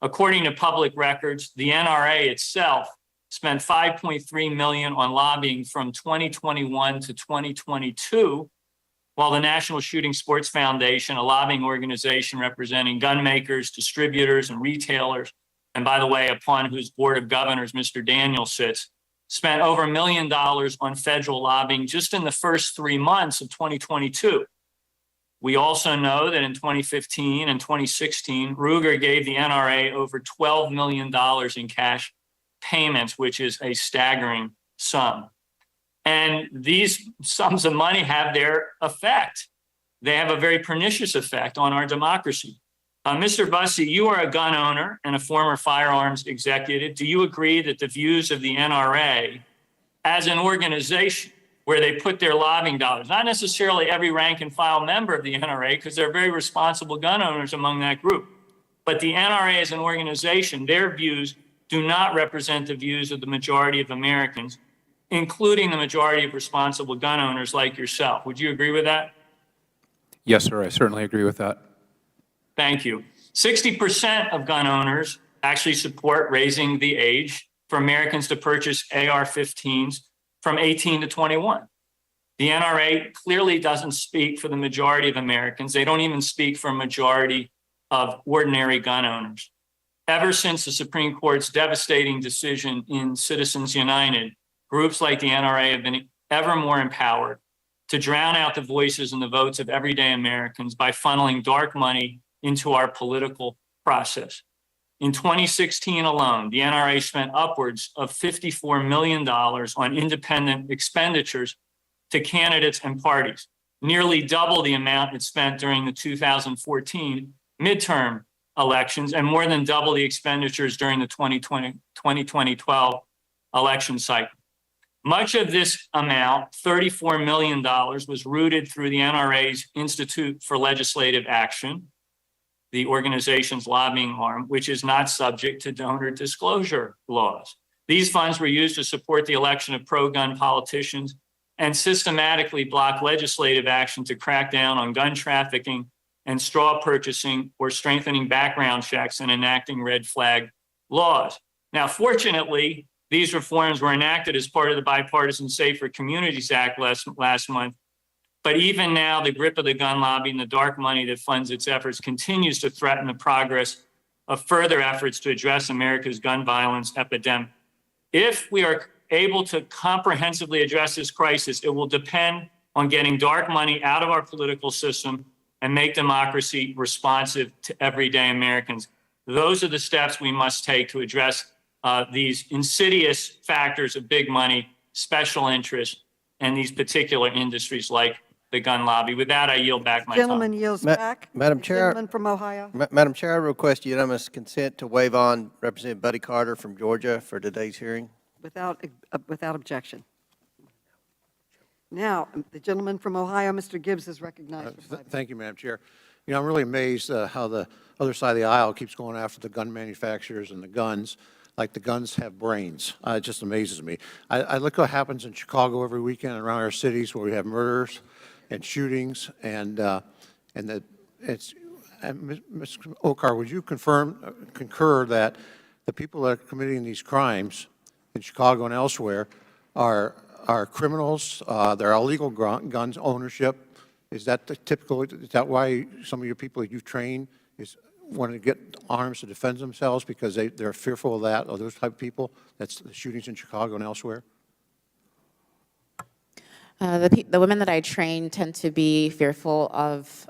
According to public records, the NRA itself spent $5.3 million on lobbying from 2021 to 2022, while the National Shooting Sports Foundation, a lobbying organization representing gun makers, distributors, and retailers, and by the way, upon whose board of governors Mr. Daniel sits, spent over $1 million on federal lobbying just in the first 3 months of 2022. We also know that in 2015 and 2016, Ruger gave the NRA over $12 million in cash payments, which is a staggering sum. And these sums of money have their effect. They have a very pernicious effect on our democracy. Mr. Bussey, you are a gun owner and a former firearms executive. Do you agree that the views of the NRA as an organization where they put their lobbying dollars, not necessarily every rank and file member of the NRA, because they're very responsible gun owners among that group, but the NRA as an organization, their views do not represent the views of the majority of Americans, including the majority of responsible gun owners like yourself. Would you agree with that? Yes, sir, I certainly agree with that. Thank you. 60% of gun owners actually support raising the age for Americans to purchase AR-15s from 18 to 21. The NRA clearly doesn't speak for the majority of Americans. They don't even speak for a majority of ordinary gun owners. Ever since the Supreme Court's devastating decision in Citizens United, groups like the NRA have been ever more empowered to drown out the voices and the votes of everyday Americans by funneling dark money into our political process. In 2016 alone, the NRA spent upwards of $54 million on independent expenditures to candidates and parties, nearly double the amount it spent during the 2014 midterm elections and more than double the expenditures during the 2012 election cycle. Much of this amount, $34 million, was rooted through the NRA's Institute for Legislative Action, the organization's lobbying arm, which is not subject to donor disclosure laws. These funds were used to support the election of pro-gun politicians and systematically block legislative action to crack down on gun trafficking and straw purchasing or strengthening background checks and enacting red flag laws. Now, fortunately, these reforms were enacted as part of the Bipartisan Safer Communities Act last month. But even now, the grip of the gun lobby and the dark money that funds its efforts continues to threaten the progress of further efforts to address America's gun violence epidemic. If we are able to comprehensively address this crisis, it will depend on getting dark money out of our political system and make democracy responsive to everyday Americans. Those are the steps we must take to address these insidious factors of big money, special interest, and these particular industries like the gun lobby. With that, I yield back my Gentleman time. yields back. Madam The Chair. Gentleman from Ohio. Madam Chair, I request unanimous consent to waive on Representative Buddy Carter from Georgia for today's hearing. Without objection. Now, the gentleman from Ohio, Mr. Gibbs, is recognized. For 5 minutes. Thank you, Madam Chair. You know, I'm really amazed how the other side of the aisle keeps going after the gun manufacturers and the guns, like the guns have brains. It just amazes me. I look what happens in Chicago every weekend around our cities where we have murders and shootings, and that it's. Ms. Okar, would you concur that the people that are committing these crimes in Chicago and elsewhere are criminals? They're illegal guns ownership. Is that the typical? Is that why some of your people that you've trained want to get arms to defend themselves because they're fearful of that, or those type of people? That's the shootings in Chicago and elsewhere. The women that I train tend to be fearful of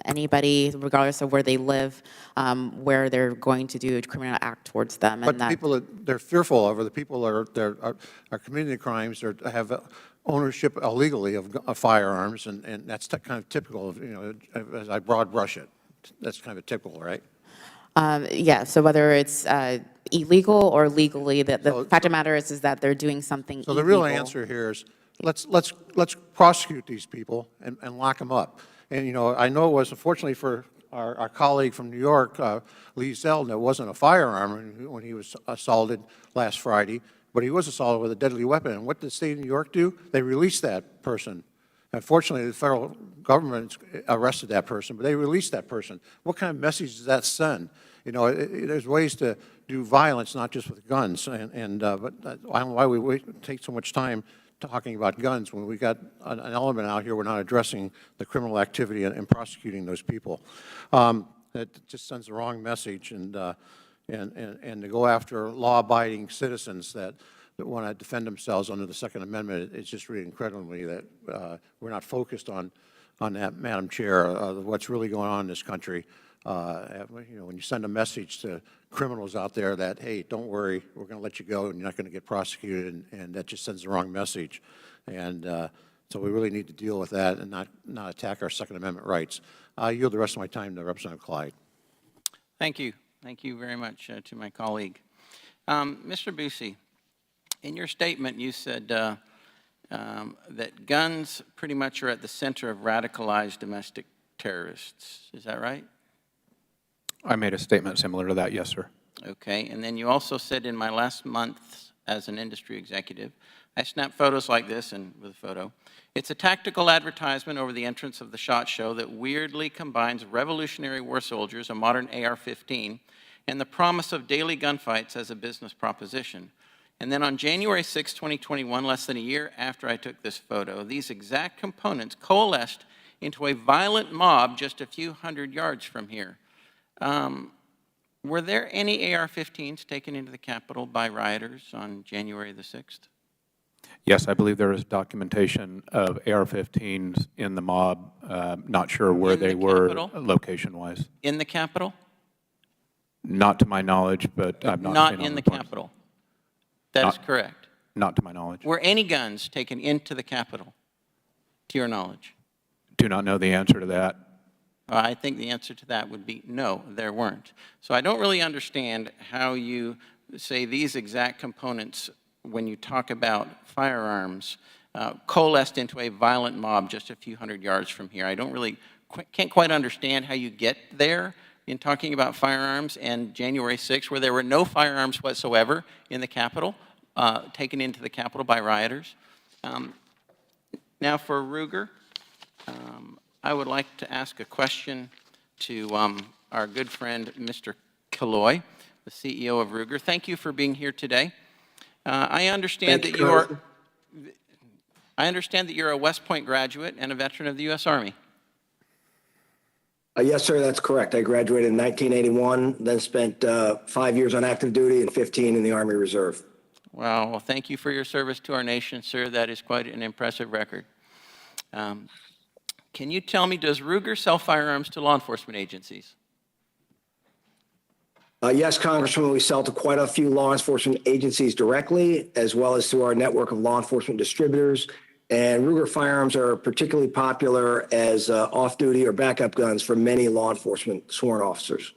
anybody, regardless of where they live, where they're going to do a criminal act towards them. But the people that they're fearful of are the people that are committing the crimes or have ownership illegally of firearms, and that's kind of typical of, you know, as I broad brush it. That's kind of typical, right? Yeah, so whether it's illegal or legally, the fact of the matter is that they're doing something illegal. So the real answer here is let's prosecute these people and lock them up. And, you know, I know it was, unfortunately for our colleague from New York, Lee Zeldin, it wasn't a firearm when he was assaulted last Friday, but he was assaulted with a deadly weapon. And what did the state of New York do? They released that person. Unfortunately, the federal government arrested that person, but they released that person. What kind of message does that send? You know, there's ways to do violence, not just with guns. But I don't know why we take so much time talking about guns when we got an element out here we're not addressing the criminal activity and prosecuting those people. It just sends the wrong message, and to go after law-abiding citizens that want to defend themselves under the Second Amendment, it's just really incredibly that we're not focused on that, Madam Chair, what's really going on in this country. You know, when you send a message to criminals out there that, hey, don't worry, we're going to let you go and you're not going to get prosecuted, and that just sends the wrong message. And so we really need to deal with that and not attack our Second Amendment rights. I yield the rest of my time to Representative Clyde. Thank you. Thank you very much to my colleague. Mr. Busey, in your statement you said that guns pretty much are at the center of radicalized domestic terrorists. Is that right? I made a statement similar to that, yes, sir. Okay, and then you also said in my last month as an industry executive, I snap photos like this and with a photo. It's a tactical advertisement over the entrance of the SHOT Show that weirdly combines Revolutionary War soldiers, a modern AR-15, and the promise of daily gunfights as a business proposition. And then on January 6, 2021, less than a year after I took this photo, these exact components coalesced into a violent mob just a few hundred yards from here. Were there any AR-15s taken into the Capitol by rioters on January the 6th? Yes, I believe there is documentation of AR-15s in the mob. Not sure where they were location-wise. In the Capitol? Not to my knowledge, but I've not Not seen in the reports. Capitol. That is correct. Not to my knowledge. Were any guns taken into the Capitol, to your knowledge? Do not know the answer to that. I think the answer to that would be no, there weren't. So I don't really understand how you say these exact components, when you talk about firearms, coalesced into a violent mob just a few hundred yards from here. I don't really, can't quite understand how you get there in talking about firearms and January 6th, where there were no firearms whatsoever in the Capitol, taken into the Capitol by rioters. Now for Ruger. I would like to ask a question to our good friend, Mr. Killoy, the CEO of Ruger. Thank you for being here today. I understand that you're a West Point graduate and a veteran of the U.S. Army. Yes, sir, that's correct. I graduated in 1981, then spent 5 years on active duty and 15 in the Army Reserve. Wow, well, thank you for your service to our nation, sir. That is quite an impressive record. Can you tell me, does Ruger sell firearms to law enforcement agencies? Yes, Congressman, we sell to quite a few law enforcement agencies directly, as well as through our network of law enforcement distributors and Ruger firearms are particularly popular as off-duty or backup guns for many law enforcement sworn officers.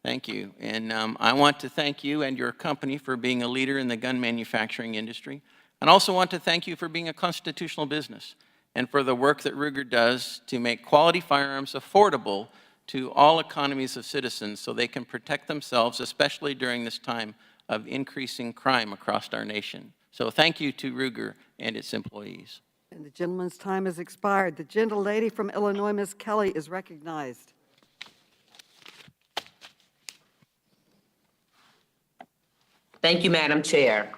Thank you. And I want to thank you and your company for being a leader in the gun manufacturing industry. And also want to thank you for being a constitutional business and for the work that Ruger does to make quality firearms affordable to all economies of citizens so they can protect themselves, especially during this time of increasing crime across our nation. So thank you to Ruger and its employees. And the gentleman's time has expired. The gentlelady from Illinois, Ms. Kelly, is recognized. Thank you, Madam Chair,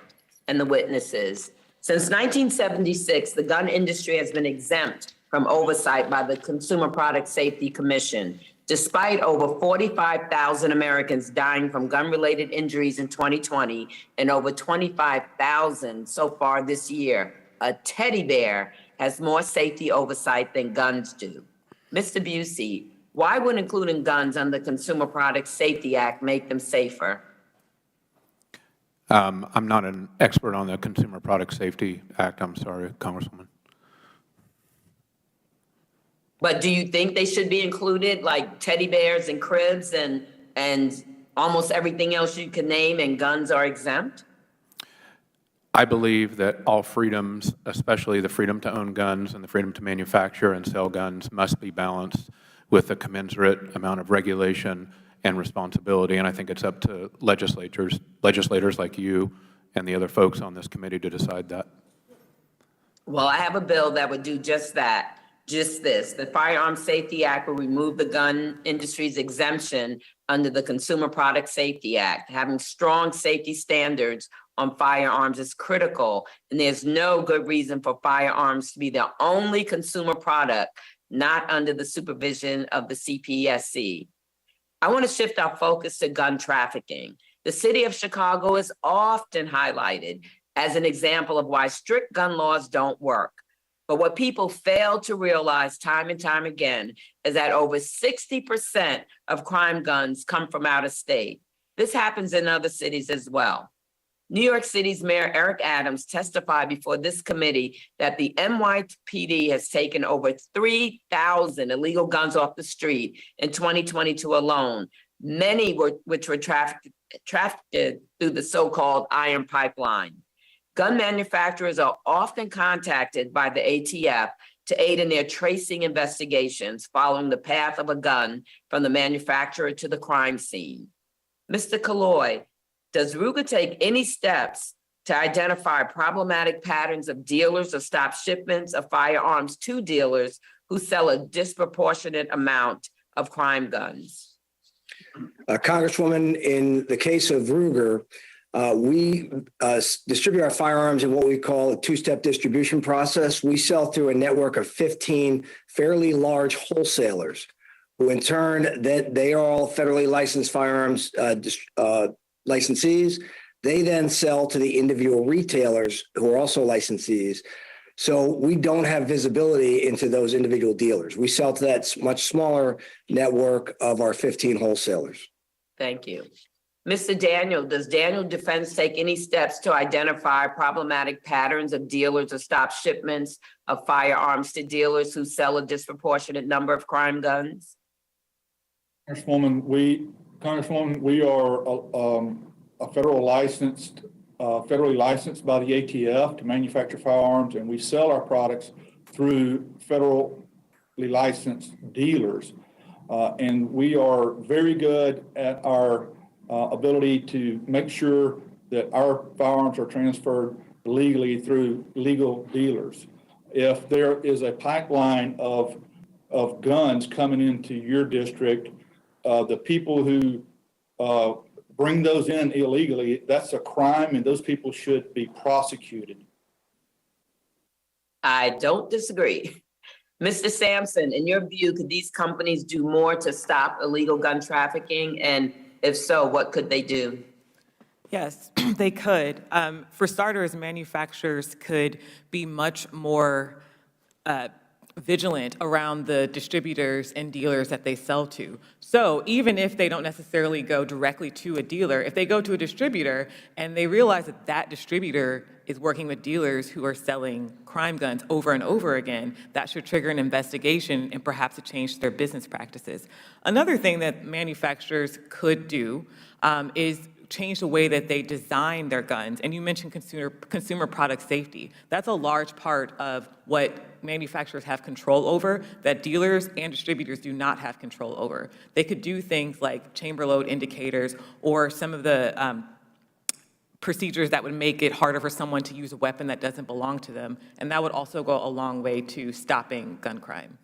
and the witnesses. Since 1976, the gun industry has been exempt from oversight by the Consumer Product Safety Commission, despite over 45,000 Americans dying from gun-related injuries in 2020 and over 25,000 so far this year. A teddy bear has more safety oversight than guns do. Mr. Busey, why would including guns under the Consumer Product Safety Act make them safer? I'm not an expert on the Consumer Product Safety Act. I'm sorry, Congresswoman. But do you think they should be included, like teddy bears and cribs and almost everything else you can name, and guns are exempt? I believe that all freedoms, especially the freedom to own guns and the freedom to manufacture and sell guns, must be balanced with a commensurate amount of regulation and responsibility. And I think it's up to legislators like you and the other folks on this committee to decide that. Well, I have a bill that would do just that, just this. The Firearms Safety Act will remove the gun industry's exemption under the Consumer Product Safety Act. Having strong safety standards on firearms is critical, and there's no good reason for firearms to be the only consumer product not under the supervision of the CPSC. I want to shift our focus to gun trafficking. The city of Chicago is often highlighted as an example of why strict gun laws don't work. But what people fail to realize time and time again is that over 60% of crime guns come from out of state. This happens in other cities as well. New York City's Mayor Eric Adams testified before this committee that the NYPD has taken over 3,000 illegal guns off the street in 2022 alone, many which were trafficked through the so-called iron pipeline. Gun manufacturers are often contacted by the ATF to aid in their tracing investigations following the path of a gun from the manufacturer to the crime scene. Mr. Kalloy, does Ruger take any steps to identify problematic patterns of dealers or stop shipments of firearms to dealers who sell a disproportionate amount of crime guns? Congresswoman, in the case of Ruger, we distribute our firearms in what we call a two-step distribution process. We sell through a network of 15 fairly large wholesalers, who in turn, they are all federally licensed firearms licensees. They then sell to the individual retailers who are also licensees. So we don't have visibility into those individual dealers. We sell to that much smaller network of our 15 wholesalers. Thank you. Mr. Daniel, does Daniel Defense take any steps to identify problematic patterns of dealers or stop shipments of firearms to dealers who sell a disproportionate number of crime guns? Congresswoman, we are a federally licensed by the ATF to manufacture firearms, and we sell our products through federally licensed dealers. And we are very good at our ability to make sure that our firearms are transferred legally through legal dealers. If there is a pipeline of guns coming into your district, the people who bring those in illegally, that's a crime, and those people should be prosecuted. I don't disagree. Mr. Sampson, in your view, could these companies do more to stop illegal gun trafficking? And if so, what could they do? Yes, they could. For starters, manufacturers could be much more vigilant around the distributors and dealers that they sell to. So even if they don't necessarily go directly to a dealer, if they go to a distributor and they realize that that distributor is working with dealers who are selling crime guns over and over again, that should trigger an investigation and perhaps a change to their business practices. Another thing that manufacturers could do is change the way that they design their guns. And you mentioned consumer product safety. That's a large part of what manufacturers have control over that dealers and distributors do not have control over. They could do things like chamber load indicators or some of the procedures that would make it harder for someone to use a weapon that doesn't belong to them. And that would also go a long way to stopping gun crime.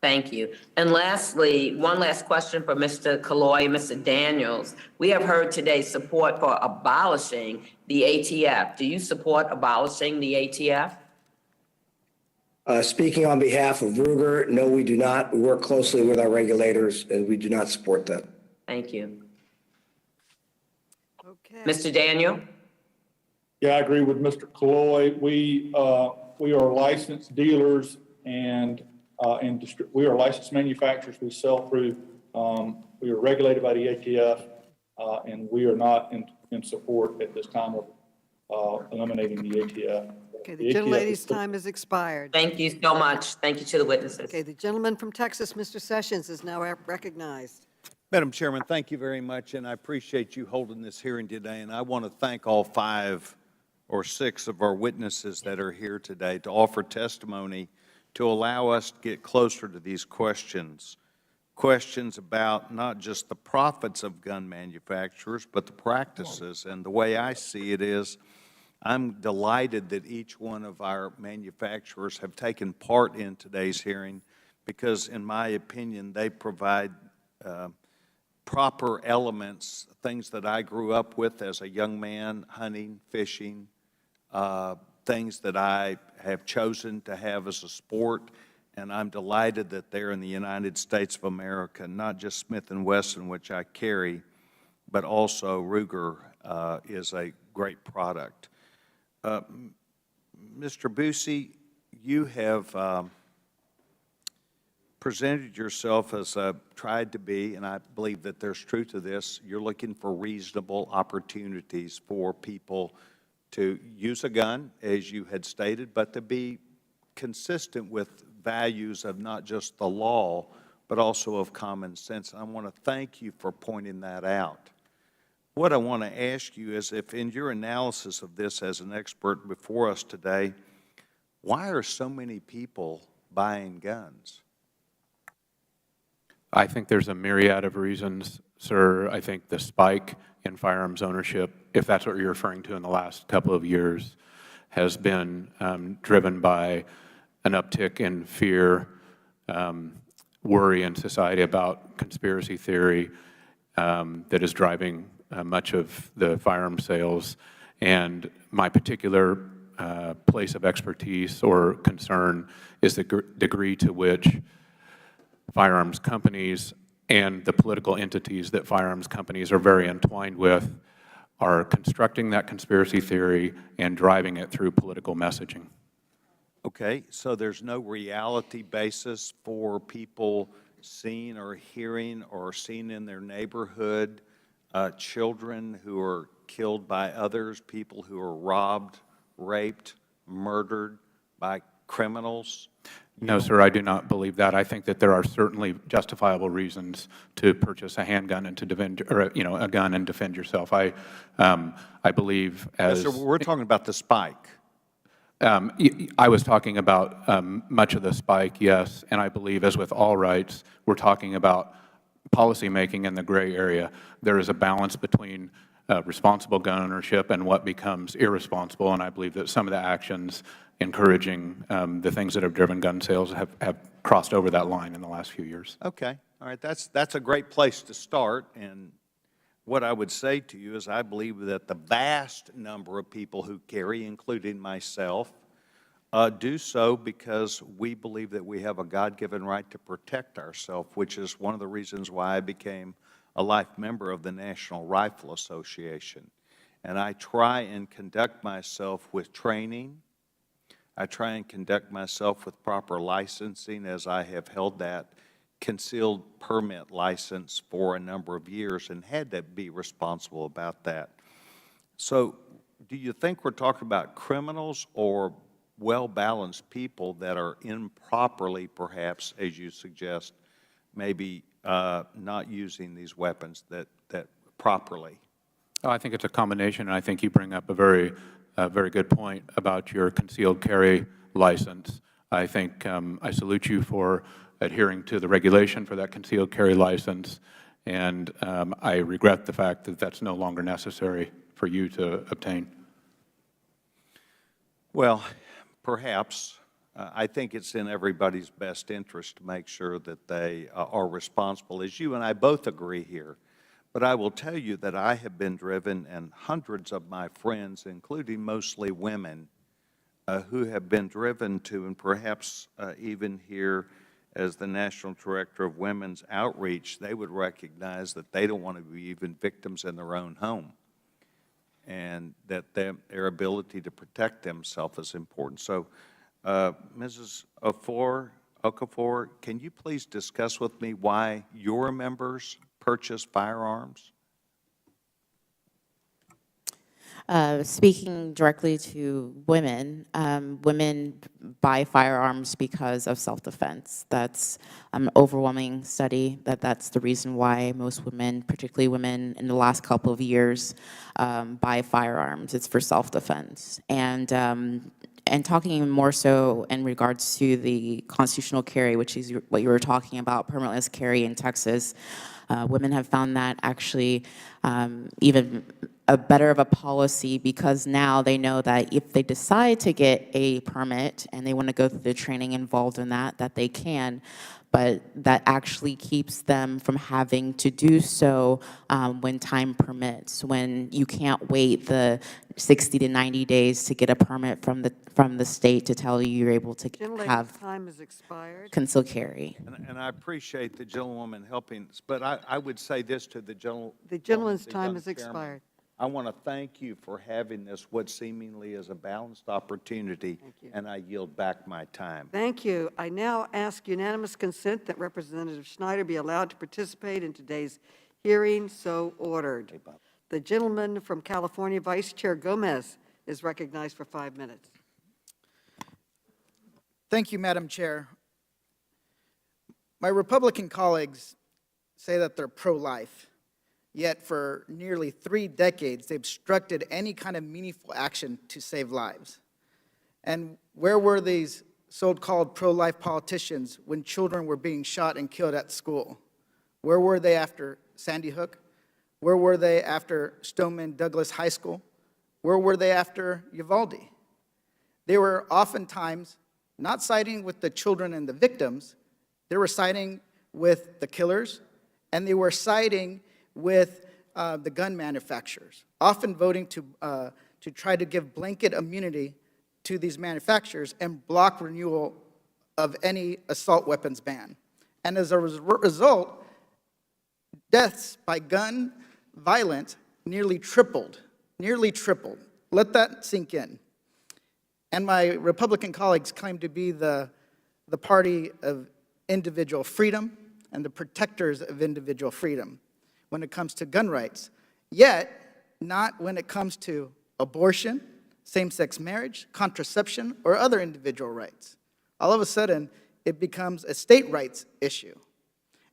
Thank you. And lastly, one last question for Mr. Killoy and Mr. Daniels. We have heard today support for abolishing the ATF. Do you support abolishing the ATF? Speaking on behalf of Ruger, no, we do not. We work closely with our regulators, and we do not support that. Thank you. Okay. Mr. Daniel? Yeah, I agree with Mr. Killoy. We are licensed dealers and we are licensed manufacturers. We sell through, we are regulated by the ATF, and we are not in support at this time of eliminating the ATF. Okay, the gentlelady's time has expired. Thank you so much. Thank you to the witnesses. Okay, the gentleman from Texas, Mr. Sessions, is now recognized. Madam Chairman, thank you very much, and I appreciate you holding this hearing today. And I want to thank all 5 or 6 of our witnesses that are here today to offer testimony to allow us to get closer to these questions about not just the profits of gun manufacturers, but the practices. And the way I see it is, I'm delighted that each one of our manufacturers have taken part in today's hearing because, in my opinion, they provide proper elements, things that I grew up with as a young man, hunting, fishing, things that I have chosen to have as a sport, and I'm delighted that they're in the United States of America, not just Smith & Wesson, which I carry, but also Ruger is a great product. Mr. Busey, you have presented yourself as tried to be, and I believe that there's truth to this, you're looking for reasonable opportunities for people to use a gun, as you had stated, but to be consistent with values of not just the law, but also of common sense. I want to thank you for pointing that out. What I want to ask you is, if in your analysis of this as an expert before us today, why are so many people buying guns? I think there's a myriad of reasons, sir. I think the spike in firearms ownership, if that's what you're referring to in the last couple of years, has been driven by an uptick in fear, worry in society about conspiracy theory that is driving much of the firearm sales. And my particular place of expertise or concern is the degree to which firearms companies and the political entities that firearms companies are very entwined with are constructing that conspiracy theory and driving it through political messaging. Okay, so there's no reality basis for people seeing or hearing or seeing in their neighborhood children who are killed by others, people who are robbed, raped, murdered by criminals? No, sir, I do not believe that. I think that there are certainly justifiable reasons to purchase a handgun and to defend, or a gun and defend yourself. I believe as yes, sir, we're talking about the spike. I was talking about much of the spike, yes, and I believe, as with all rights, we're talking about policymaking in the gray area. There is a balance between responsible gun ownership and what becomes irresponsible, and I believe that some of the actions encouraging the things that have driven gun sales have crossed over that line in the last few years. Okay, all right, that's a great place to start, and what I would say to you is I believe that the vast number of people who carry, including myself, do so because we believe that we have a God-given right to protect ourselves, which is one of the reasons why I became a life member of the National Rifle Association. And I try and conduct myself with training. I try and conduct myself with proper licensing, as I have held that concealed permit license for a number of years and had to be responsible about that. So do you think we're talking about criminals or well-balanced people that are improperly, perhaps, as you suggest, maybe not using these weapons that properly? Oh, I think it's a combination, and I think you bring up a very good point about your concealed carry license. I think I salute you for adhering to the regulation for that concealed carry license, and I regret the fact that that's no longer necessary for you to obtain. Well, perhaps. I think it's in everybody's best interest to make sure that they are responsible, as you and I both agree here. But I will tell you that I have been driven, and hundreds of my friends, including mostly women, who have been driven to, and perhaps even here as the National Director of Women's Outreach, they would recognize that they don't want to be even victims in their own home, and that their ability to protect themselves is important. So, Mrs. Okafor, can you please discuss with me why your members purchase firearms? Speaking directly to women, women buy firearms because of self-defense. That's an overwhelming study that's the reason why most women, particularly women in the last couple of years, buy firearms. It's for self-defense. And talking even more so in regards to the constitutional carry, which is what you were talking about, permitless carry in Texas, women have found that actually even a better of a policy, because now they know that if they decide to get a permit and they want to go through the training involved in that they can, but that actually keeps them from having to do so when time permits, when you can't wait the 60 to 90 days to get a permit from the state to tell you you're able to have time has expired. concealed carry. And I appreciate the gentlewoman helping us, but I would say this to the gentleman. The gentleman's time young has chairman. expired. I want to thank you for having this, what seemingly is a balanced opportunity, and I yield back my time. Thank you. I now ask unanimous consent that Representative Schneider be allowed to participate in today's hearing, so ordered. The gentleman from California, Vice Chair Gomez, is recognized for 5 minutes. Thank you, Madam Chair. My Republican colleagues say that they're pro-life, yet for nearly 3 decades, they've obstructed any kind of meaningful action to save lives. And where were these so-called pro-life politicians when children were being shot and killed at school? Where were they after Sandy Hook? Where were they after Stoneman Douglas High School? Where were they after Uvalde? They were oftentimes not siding with the children and the victims, they were siding with the killers, and they were siding with the gun manufacturers, often voting to try to give blanket immunity to these manufacturers and block renewal of any assault weapons ban. And as a result, deaths by gun violence nearly tripled. Let that sink in. And my Republican colleagues claim to be the party of individual freedom and the protectors of individual freedom when it comes to gun rights, yet not when it comes to abortion, same-sex marriage, contraception, or other individual rights. All of a sudden, it becomes a state rights issue.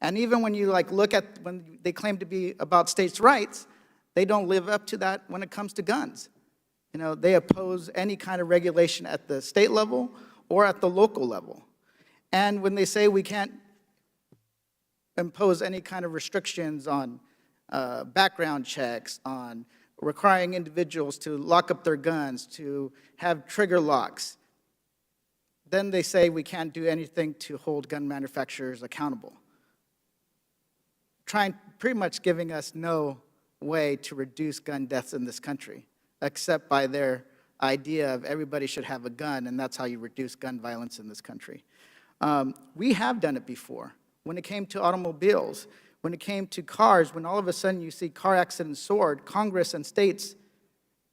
And even when you look at when they claim to be about states' rights, they don't live up to that when it comes to guns. You know, they oppose any kind of regulation at the state level or at the local level. And when they say we can't impose any kind of restrictions on background checks, on requiring individuals to lock up their guns, to have trigger locks, then they say we can't do anything to hold gun manufacturers accountable. Pretty much giving us no way to reduce gun deaths in this country, except by their idea of everybody should have a gun, and that's how you reduce gun violence in this country. We have done it before. When it came to automobiles, when it came to cars, when all of a sudden you see car accidents soared, Congress and states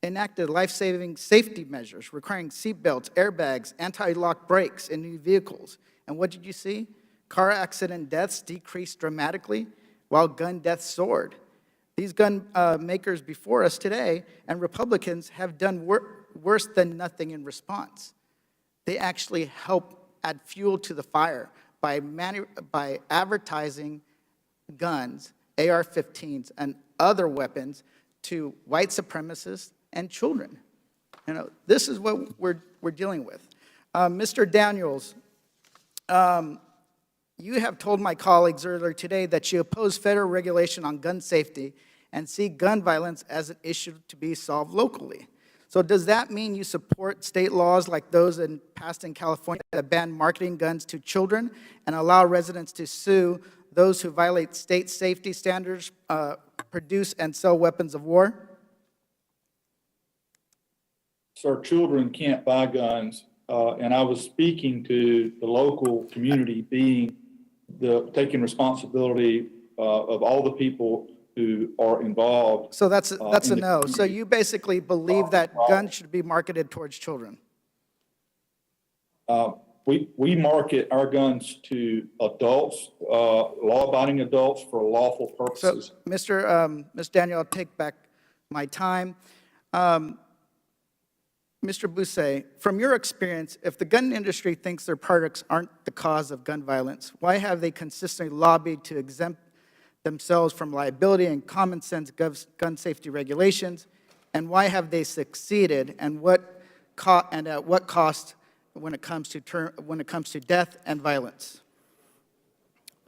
enacted life-saving safety measures requiring seatbelts, airbags, anti-lock brakes in new vehicles. And what did you see? Car accident deaths decreased dramatically while gun deaths soared. These gun makers before us today and Republicans have done worse than nothing in response. They actually help add fuel to the fire by advertising guns, AR-15s, and other weapons to white supremacists and children. You know, this is what we're dealing with. Mr. Daniels, you have told my colleagues earlier today that you oppose federal regulation on gun safety and see gun violence as an issue to be solved locally. So does that mean you support state laws like those passed in California that ban marketing guns to children and allow residents to sue those who violate state safety standards, produce and sell weapons of war? Sir, children can't buy guns, and I was speaking to the local community being taking responsibility of all the people who are involved. So that's a no. So you basically believe that guns should be marketed towards children? We market our guns to adults, law-abiding adults for lawful purposes. So, Ms. Daniel, I'll take back my time. Mr. Bousset, from your experience, if the gun industry thinks their products aren't the cause of gun violence, why have they consistently lobbied to exempt themselves from liability and common sense gun safety regulations? And why have they succeeded? And at what cost when it comes to death and violence?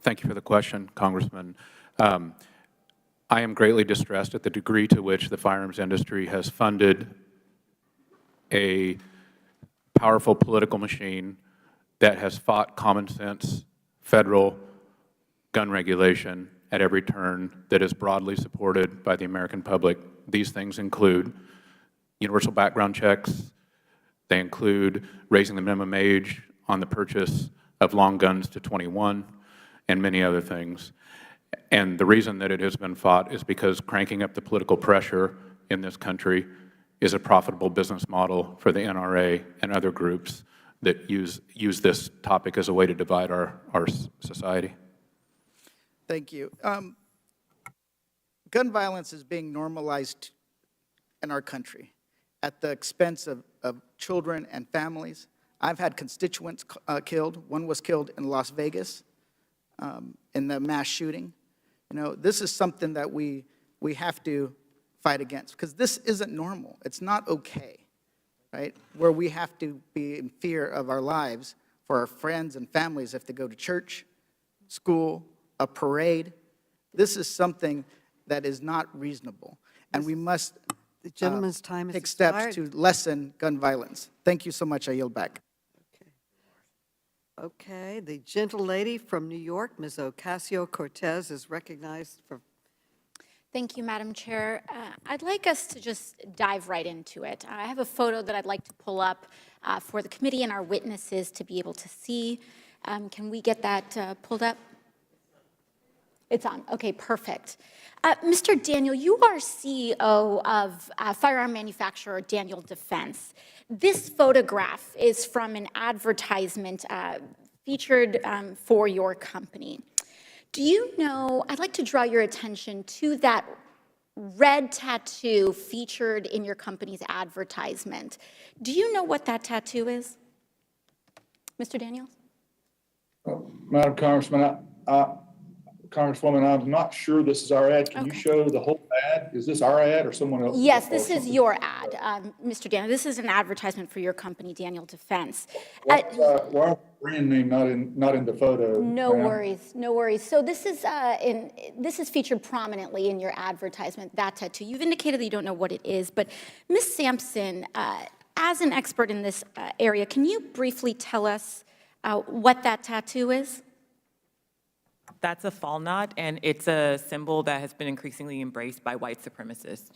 Thank you for the question, Congressman. I am greatly distressed at the degree to which the firearms industry has funded a powerful political machine that has fought common sense federal gun regulation at every turn that is broadly supported by the American public. These things include universal background checks. They include raising the minimum age on the purchase of long guns to 21, and many other things. And the reason that it has been fought is because cranking up the political pressure in this country is a profitable business model for the NRA and other groups that use this topic as a way to divide our society. Thank you. Gun violence is being normalized in our country at the expense of children and families. I've had constituents killed. One was killed in Las Vegas in the mass shooting. You know, this is something that we have to fight against, because this isn't normal. It's not okay, right? Where we have to be in fear of our lives for our friends and families if they go to church, school, a parade. This is something that is not reasonable, and we must The gentleman's time is take steps expired. to lessen gun violence. Thank you so much. I yield back. Okay, the gentle lady from New York, Ms. Ocasio-Cortez, is recognized for. Thank you, Madam Chair. I'd like us to just dive right into it. I have a photo that I'd like to pull up for the committee and our witnesses to be able to see. Can we get that pulled up? It's on. Okay, perfect. Mr. Daniel, you are CEO of firearm manufacturer Daniel Defense. This photograph is from an advertisement featured for your company. Do you know, I'd like to draw your attention to that red tattoo featured in your company's advertisement. Do you know what that tattoo is? Mr. Daniels? Madam Congresswoman, I'm not sure this is our ad. Can you show the whole ad? Is this our ad or someone else's? Yes, this is your ad, Mr. Daniel. This is an advertisement for your company, Daniel Defense. Why is the brand name not in the photo? No worries, no worries. So this is featured prominently in your advertisement, that tattoo. You've indicated that you don't know what it is, but Ms. Sampson, as an expert in this area, can you briefly tell us what that tattoo is? That's a fall knot, and it's a symbol that has been increasingly embraced by white supremacists.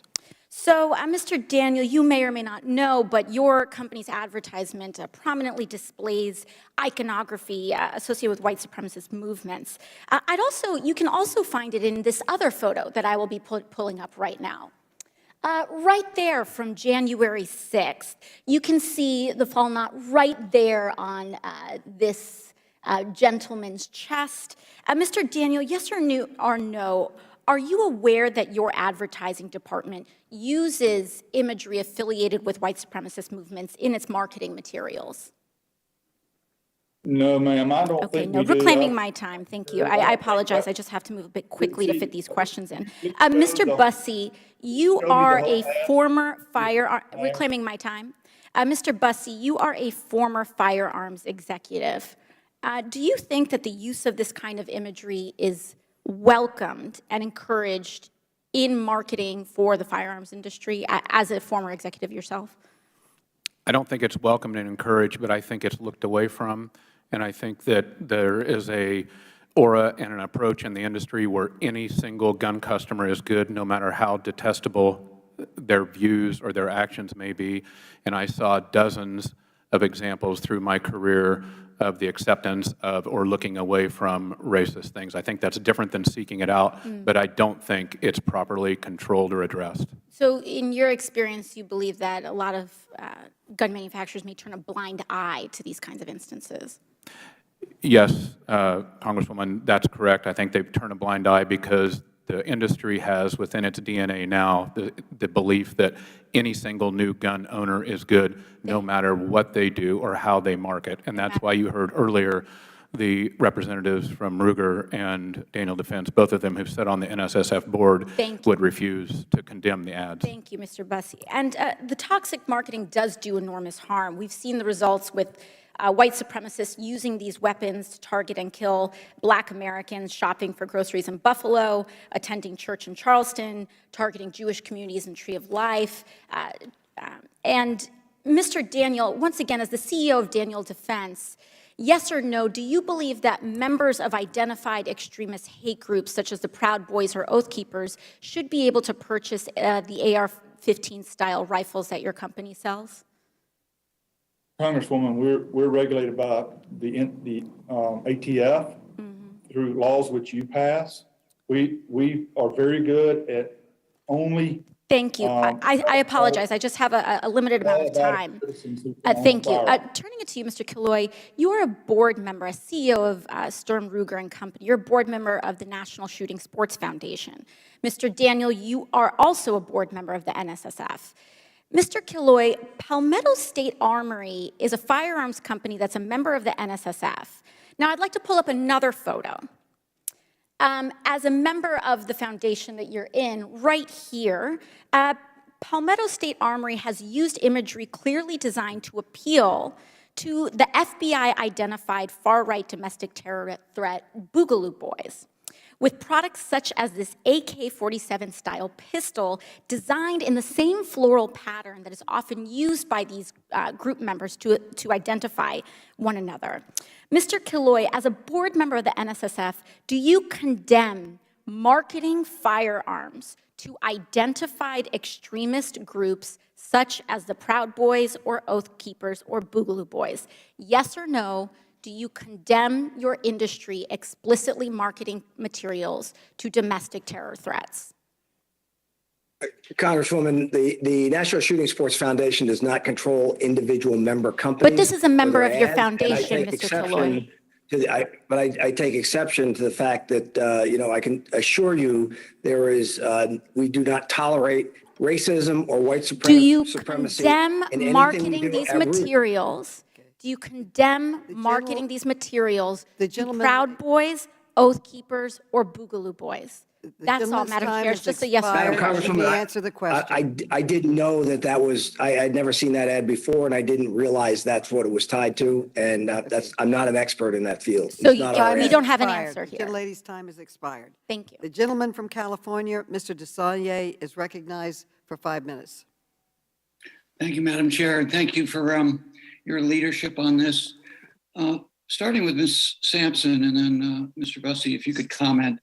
So, Mr. Daniel, you may or may not know, but your company's advertisement prominently displays iconography associated with white supremacist movements. You can also find it in this other photo that I will be pulling up right now. Right there from January 6th, you can see the fall knot right there on this gentleman's chest. Mr. Daniel, yes or no, are you aware that your advertising department uses imagery affiliated with white supremacist movements in its marketing materials? No, ma'am, I don't Okay, think no, we do. reclaiming my time, thank you. I apologize, I just have to move a bit quickly to fit these questions in. Mr. Bussey, you are a former firearm, reclaiming my time. Mr. Bussey, you are a former firearms executive. Do you think that the use of this kind of imagery is welcomed and encouraged in marketing for the firearms industry as a former executive yourself? I don't think it's welcomed and encouraged, but I think it's looked away from. And I think that there is a aura and an approach in the industry where any single gun customer is good, no matter how detestable their views or their actions may be. And I saw dozens of examples through my career of the acceptance of or looking away from racist things. I think that's different than seeking it out, but I don't think it's properly controlled or addressed. So in your experience, you believe that a lot of gun manufacturers may turn a blind eye to these kinds of instances? Yes, Congresswoman, that's correct. I think they've turned a blind eye because the industry has within its DNA now the belief that any single new gun owner is good no matter what they do or how they market. And that's why you heard earlier the representatives from Ruger and Daniel Defense, both of them who've sat on the NSSF board, would refuse to condemn the ads. Thank you, Mr. Bussey. And the toxic marketing does do enormous harm. We've seen the results with white supremacists using these weapons to target and kill Black Americans shopping for groceries in Buffalo, attending church in Charleston, targeting Jewish communities in Tree of Life. And Mr. Daniel, once again, as the CEO of Daniel Defense, yes or no, do you believe that members of identified extremist hate groups, such as the Proud Boys or Oath Keepers, should be able to purchase the AR-15 style rifles that your company sells? Congresswoman, we're regulated by the ATF through laws which you pass. We are very good at only. Thank you. I apologize. I just have a limited amount of time. Thank you. Turning it to you, Mr. Killoy, you're a board member, a CEO of Sturm, Ruger and Company. You're a board member of the National Shooting Sports Foundation. Mr. Daniel, you are also a board member of the NSSF. Mr. Killoy, Palmetto State Armory is a firearms company that's a member of the NSSF. Now, I'd like to pull up another photo. As a member of the foundation that you're in, right here, Palmetto State Armory has used imagery clearly designed to appeal to the FBI-identified far-right domestic terror threat, Boogaloo Boys, with products such as this AK-47 style pistol designed in the same floral pattern that is often used by these group members to identify one another. Mr. Killoy, as a board member of the NSSF, do you condemn marketing firearms to identified extremist groups such as the Proud Boys or Oath Keepers or Boogaloo Boys? Yes or no? Do you condemn your industry explicitly marketing materials to domestic terror threats? Congresswoman, the National Shooting Sports Foundation does not control individual member companies. But this is a member of your ads, foundation, Mr. Killoy. But I take exception to the fact that, I can assure you we do not tolerate racism or white supremacy. Do you condemn marketing these materials? Do you condemn marketing these materials to Proud Boys, Oath Keepers, or Boogaloo Boys? That's all, Madam Chair. It's just a yes or no. Congresswoman, answer the question. I didn't know that was, I'd never seen that ad before, and I didn't realize that's what it was tied to, and I'm not an expert in that field. So you don't have an answer here. The lady's time has expired. Thank you. The gentleman from California, Mr. DeSalle, is recognized for 5 minutes. Thank you, Madam Chair, and thank you for your leadership on this. Starting with Ms. Sampson and then Mr. Bussey, if you could comment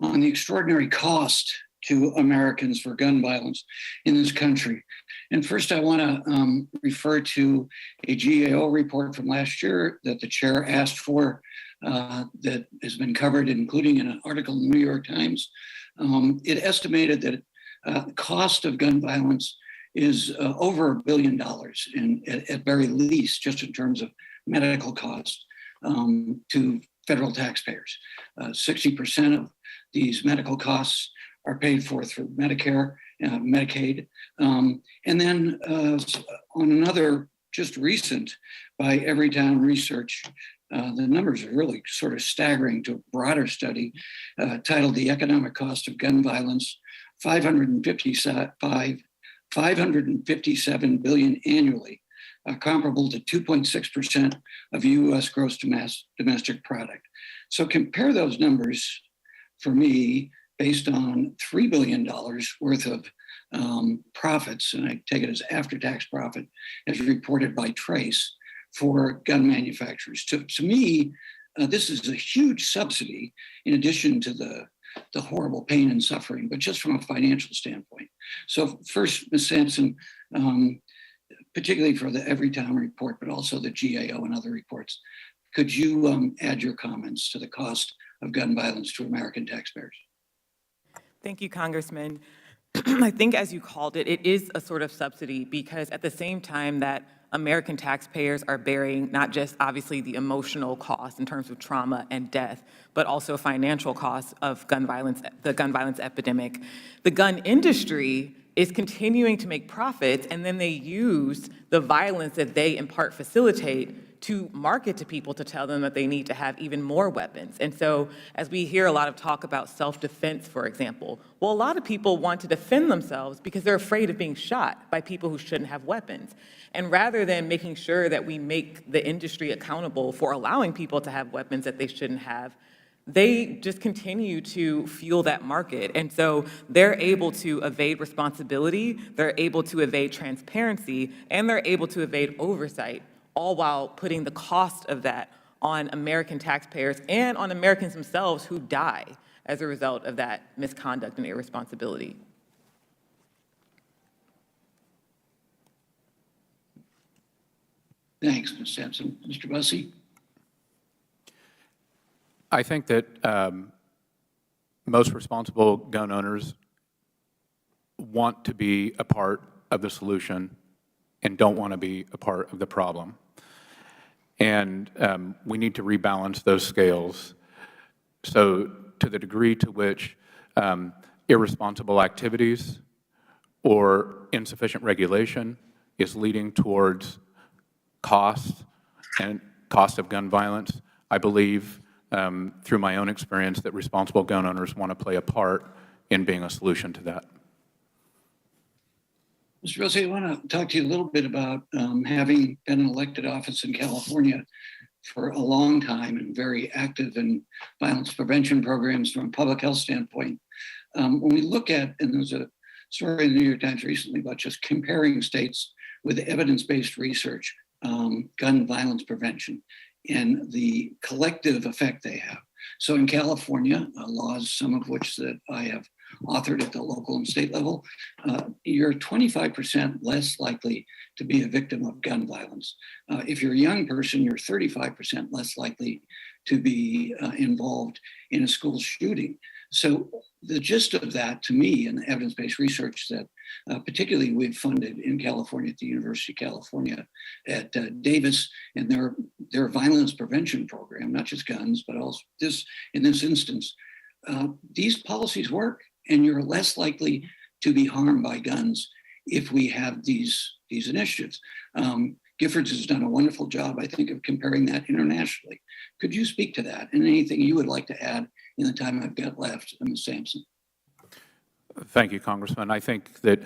on the extraordinary cost to Americans for gun violence in this country. And first, I want to refer to a GAO report from last year that the chair asked for that has been covered, including in an article in the New York Times. It estimated that the cost of gun violence is over $1 billion at very least, just in terms of medical costs to federal taxpayers. 60% of these medical costs are paid for through Medicare, Medicaid. And then on another just recent by Everytown Research, the numbers are really sort of staggering to a broader study titled The Economic Cost of Gun Violence, $557 billion annually, comparable to 2.6% of U.S. gross domestic product. So compare those numbers for me based on $3 billion worth of profits, and I take it as after-tax profit, as reported by Trace for gun manufacturers. To me, this is a huge subsidy in addition to the horrible pain and suffering, but just from a financial standpoint. So first, Ms. Sampson, particularly for the Everytown report, but also the GAO and other reports, could you add your comments to the cost of gun violence to American taxpayers? Thank you, Congressman. I think, as you called it, it is a sort of subsidy because at the same time that American taxpayers are bearing not just obviously the emotional cost in terms of trauma and death, but also financial costs of gun violence, the gun violence epidemic. The gun industry is continuing to make profits, and then they use the violence that they in part facilitate to market to people to tell them that they need to have even more weapons. And so as we hear a lot of talk about self-defense, for example, well, a lot of people want to defend themselves because they're afraid of being shot by people who shouldn't have weapons. And rather than making sure that we make the industry accountable for allowing people to have weapons that they shouldn't have, they just continue to fuel that market. And so they're able to evade responsibility, they're able to evade transparency, and they're able to evade oversight, all while putting the cost of that on American taxpayers and on Americans themselves who die as a result of that misconduct and irresponsibility. Thanks, Ms. Sampson. Mr. Bussey? I think that most responsible gun owners want to be a part of the solution and don't want to be a part of the problem. And we need to rebalance those scales. So to the degree to which irresponsible activities or insufficient regulation is leading towards cost and cost of gun violence, I believe through my own experience that responsible gun owners want to play a part in being a solution to that. Mr. Bussey, I want to talk to you a little bit about having been in elected office in California for a long time and very active in violence prevention programs from a public health standpoint. When we look at, and there's a story in the New York Times recently about just comparing states with evidence-based research, gun violence prevention, and the collective effect they have. So in California, laws, some of which that I have authored at the local and state level, you're 25% less likely to be a victim of gun violence. If you're a young person, you're 35% less likely to be involved in a school shooting. So the gist of that, to me, and the evidence-based research that particularly we've funded in California at the University of California at Davis and their violence prevention program, not just guns, but also this, in this instance, these policies work, and you're less likely to be harmed by guns if we have these initiatives. Giffords has done a wonderful job, I think, of comparing that internationally. Could you speak to that and anything you would like to add in the time I've got left, Ms. Sampson? Thank you, Congressman. I think that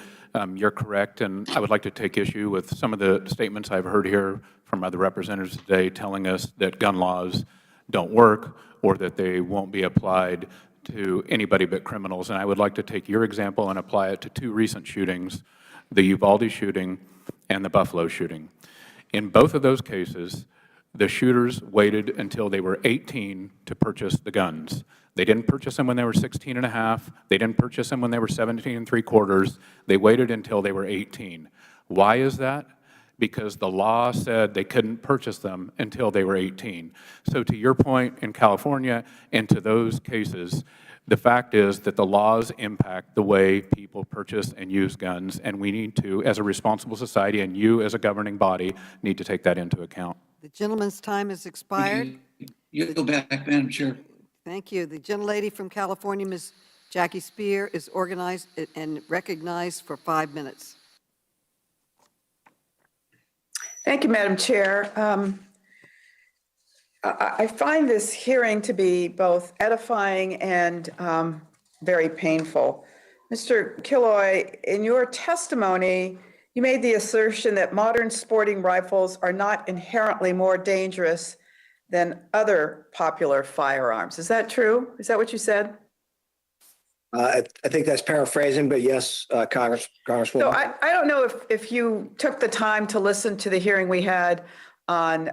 you're correct, and I would like to take issue with some of the statements I've heard here from other representatives today telling us that gun laws don't work or that they won't be applied to anybody but criminals. And I would like to take your example and apply it to two recent shootings, the Uvalde shooting and the Buffalo shooting. In both of those cases, the shooters waited until they were 18 to purchase the guns. They didn't purchase them when they were 16 and a half. They didn't purchase them when they were 17 3/4. They waited until they were 18. Why is that? Because the law said they couldn't purchase them until they were 18. So to your point in California and to those cases, the fact is that the laws impact the way people purchase and use guns, and we need to, as a responsible society, and you as a governing body, need to take that into account. The gentleman's time has expired. You go back, Madam Chair. Thank you. The gentlelady from California, Ms. Jackie Spear is organized and recognized for 5 minutes. Thank you, Madam Chair. I find this hearing to be both edifying and very painful. Mr. Killoy, in your testimony, you made the assertion that modern sporting rifles are not inherently more dangerous than other popular firearms. Is that true? Is that what you said? I think that's paraphrasing, but yes, Congresswoman. So I don't know if you took the time to listen to the hearing we had on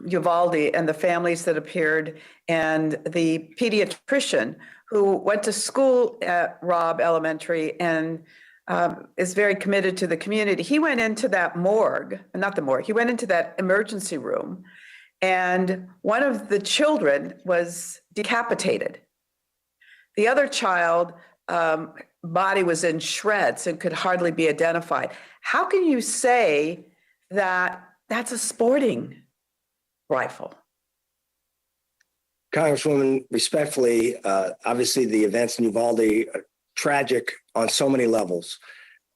Uvalde and the families that appeared, and the pediatrician who went to school at Robb Elementary and is very committed to the community. He went into that morgue, not the morgue, he went into that emergency room, and one of the children was decapitated. The other child body was in shreds and could hardly be identified. How can you say that that's a sporting rifle? Congresswoman, respectfully, obviously the events in Uvalde are tragic on so many levels,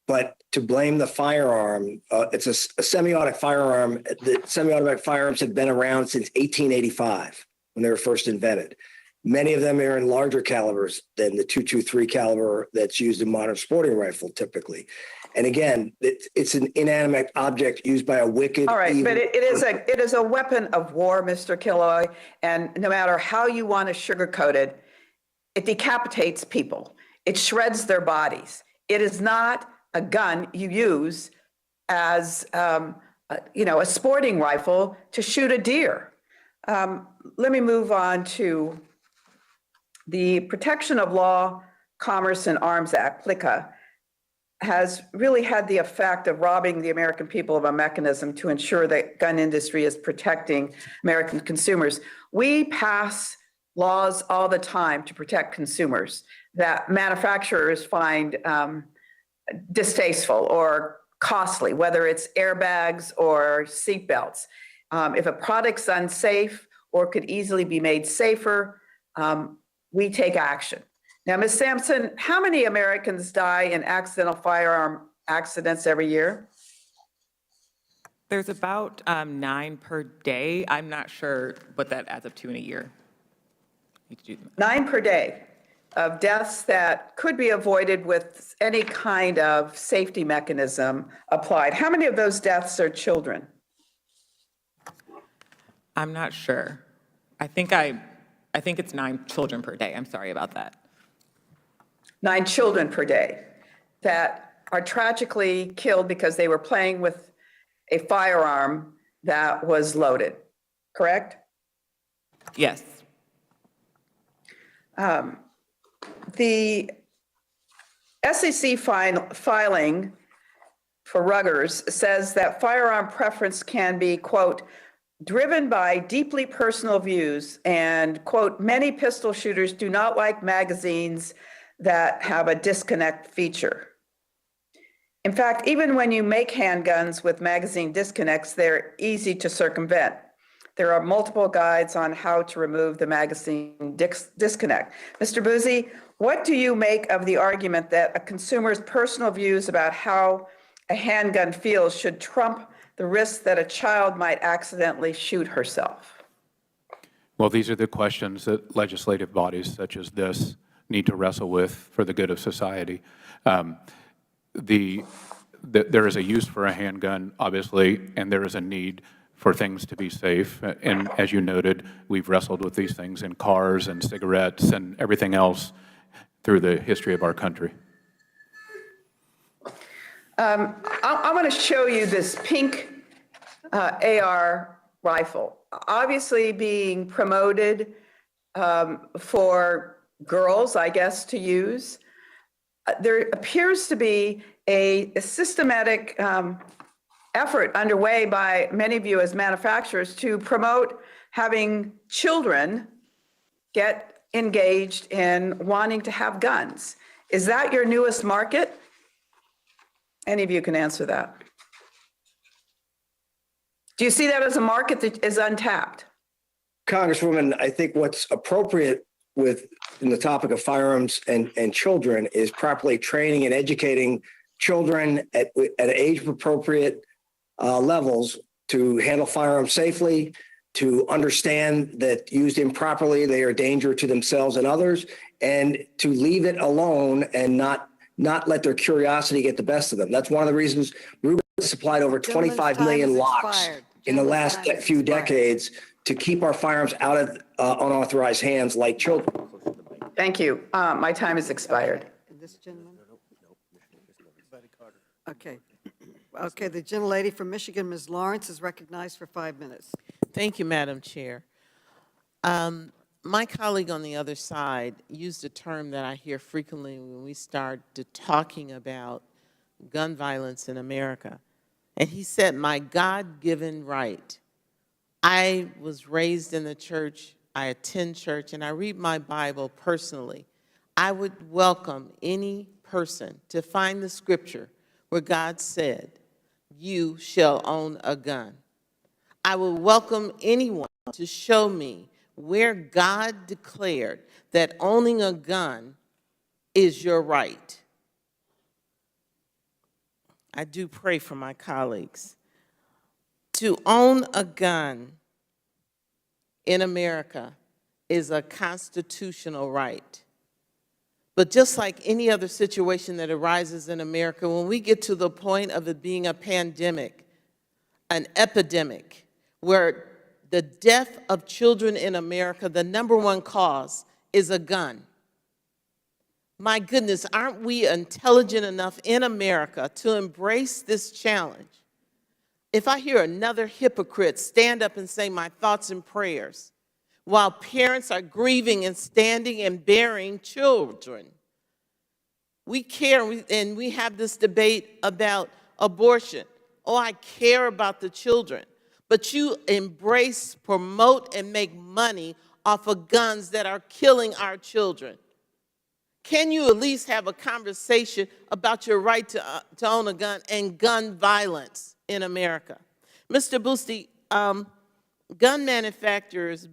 but to blame the firearm, it's a semi-automatic firearm. The semi-automatic firearms have been around since 1885 when they were first invented. Many of them are in larger calibers than the .223 caliber that's used in modern sporting rifle typically. And again, it's an inanimate object used by a wicked. All right, evil, but it is a weapon of war, Mr. Killoy, and no matter how you want to sugarcoat it, it decapitates people. It shreds their bodies. It is not a gun you use as a sporting rifle to shoot a deer. Let me move on to the Protection of Law, Commerce, and Arms Act, PLCA, has really had the effect of robbing the American people of a mechanism to ensure that gun industry is protecting American consumers. We pass laws all the time to protect consumers that manufacturers find distasteful or costly, whether it's airbags or seatbelts. If a product's unsafe or could easily be made safer, we take action. Now, Ms. Sampson, how many Americans die in accidental firearm accidents every year? There's about 9 per day. I'm not sure what that adds up to in a year. 9 per day of deaths that could be avoided with any kind of safety mechanism applied. How many of those deaths are children? I'm not sure. I think it's 9 children per day. I'm sorry about that. 9 children per day that are tragically killed because they were playing with a firearm that was loaded, correct? Yes. The SEC filing for Ruggers says that firearm preference can be, quote, driven by deeply personal views, and, quote, many pistol shooters do not like magazines that have a disconnect feature. In fact, even when you make handguns with magazine disconnects, they're easy to circumvent. There are multiple guides on how to remove the magazine disconnect. Mr. Buzzi, what do you make of the argument that a consumer's personal views about how a handgun feels should trump the risk that a child might accidentally shoot herself? Well, these are the questions that legislative bodies such as this need to wrestle with for the good of society. There is a use for a handgun, obviously, and there is a need for things to be safe. And as you noted, we've wrestled with these things in cars and cigarettes and everything else through the history of our country. I want to show you this pink AR rifle, obviously being promoted for girls, I guess, to use. There appears to be a systematic effort underway by many of you as manufacturers to promote having children get engaged in wanting to have guns. Is that your newest market? Any of you can answer that. Do you see that as a market that is untapped? Congresswoman, I think what's appropriate in the topic of firearms and children is properly training and educating children at age appropriate levels to handle firearms safely, to understand that used improperly, they are a danger to themselves and others, and to leave it alone and not let their curiosity get the best of them. That's one of the reasons Rubio supplied over 25 million locks in the last few decades to keep our firearms out of unauthorized hands like children. Thank you. My time has expired. This gentleman? Okay. Okay, the gentlelady from Michigan, Ms. Lawrence, is recognized for 5 minutes. Thank you, Madam Chair. My colleague on the other side used a term that I hear frequently when we start talking about gun violence in America. And he said, my God-given right. I was raised in the church, I attend church, and I read my Bible personally. I would welcome any person to find the scripture where God said, you shall own a gun. I would welcome anyone to show me where God declared that owning a gun is your right. I do pray for my colleagues. To own a gun in America is a constitutional right. But just like any other situation that arises in America, when we get to the point of it being a pandemic, an epidemic, where the death of children in America, the #1 cause is a gun. My goodness, aren't we intelligent enough in America to embrace this challenge? If I hear another hypocrite stand up and say my thoughts and prayers, while parents are grieving and standing and burying children, we care and we have this debate about abortion. Oh, I care about the children. But you embrace, promote, and make money off of guns that are killing our children. Can you at least have a conversation about your right to own a gun and gun violence in America? Mr. Boosty, gun manufacturers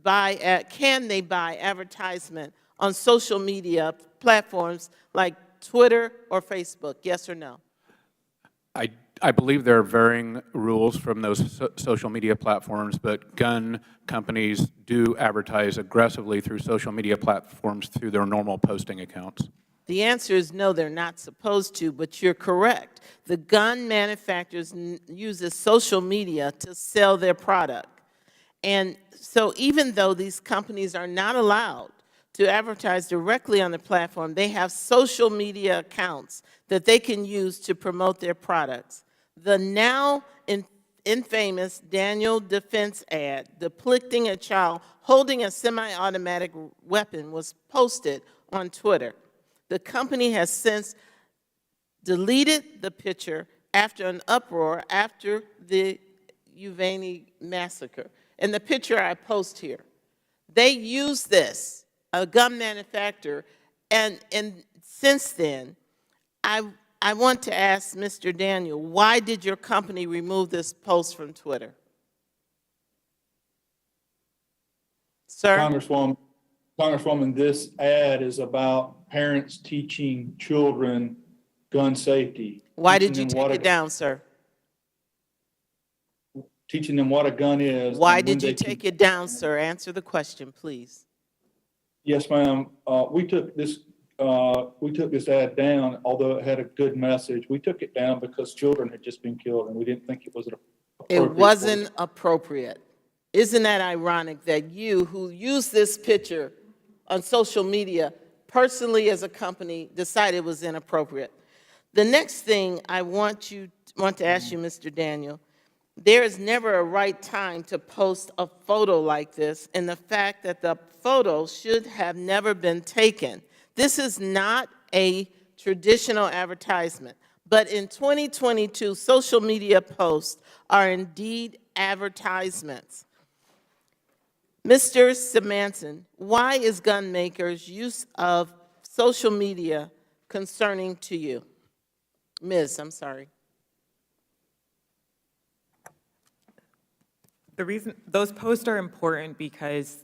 can they buy advertisement on social media platforms like Twitter or Facebook, yes or no? I believe there are varying rules from those social media platforms, but gun companies do advertise aggressively through social media platforms through their normal posting accounts. The answer is no, they're not supposed to, but you're correct. The gun manufacturers use social media to sell their product. And so even though these companies are not allowed to advertise directly on the platform, they have social media accounts that they can use to promote their products. The now infamous Daniel Defense ad depicting a child holding a semi-automatic weapon was posted on Twitter. The company has since deleted the picture after an uproar after the Uvalde massacre. And the picture I post here, they use this, a gun manufacturer, and since then, I want to ask Mr. Daniel, why did your company remove this post from Twitter? Sir? Congresswoman, this ad is about parents teaching children gun safety. Why did you take it down, sir? Teaching them what a gun is. Why did you take it down, sir? Answer the question, please. Yes, ma'am. We took this ad down, although it had a good message. We took it down because children had just been killed, and we didn't think it was appropriate. It wasn't appropriate. Isn't that ironic that you, who used this picture on social media, personally as a company, decided it was inappropriate? The next thing I want to ask you, Mr. Daniel, there is never a right time to post a photo like this, and the fact that the photo should have never been taken. This is not a traditional advertisement, but in 2022, social media posts are indeed advertisements. Mr. Simanson, why is gun makers' use of social media concerning to you? Ms., I'm sorry. The reason those posts are important because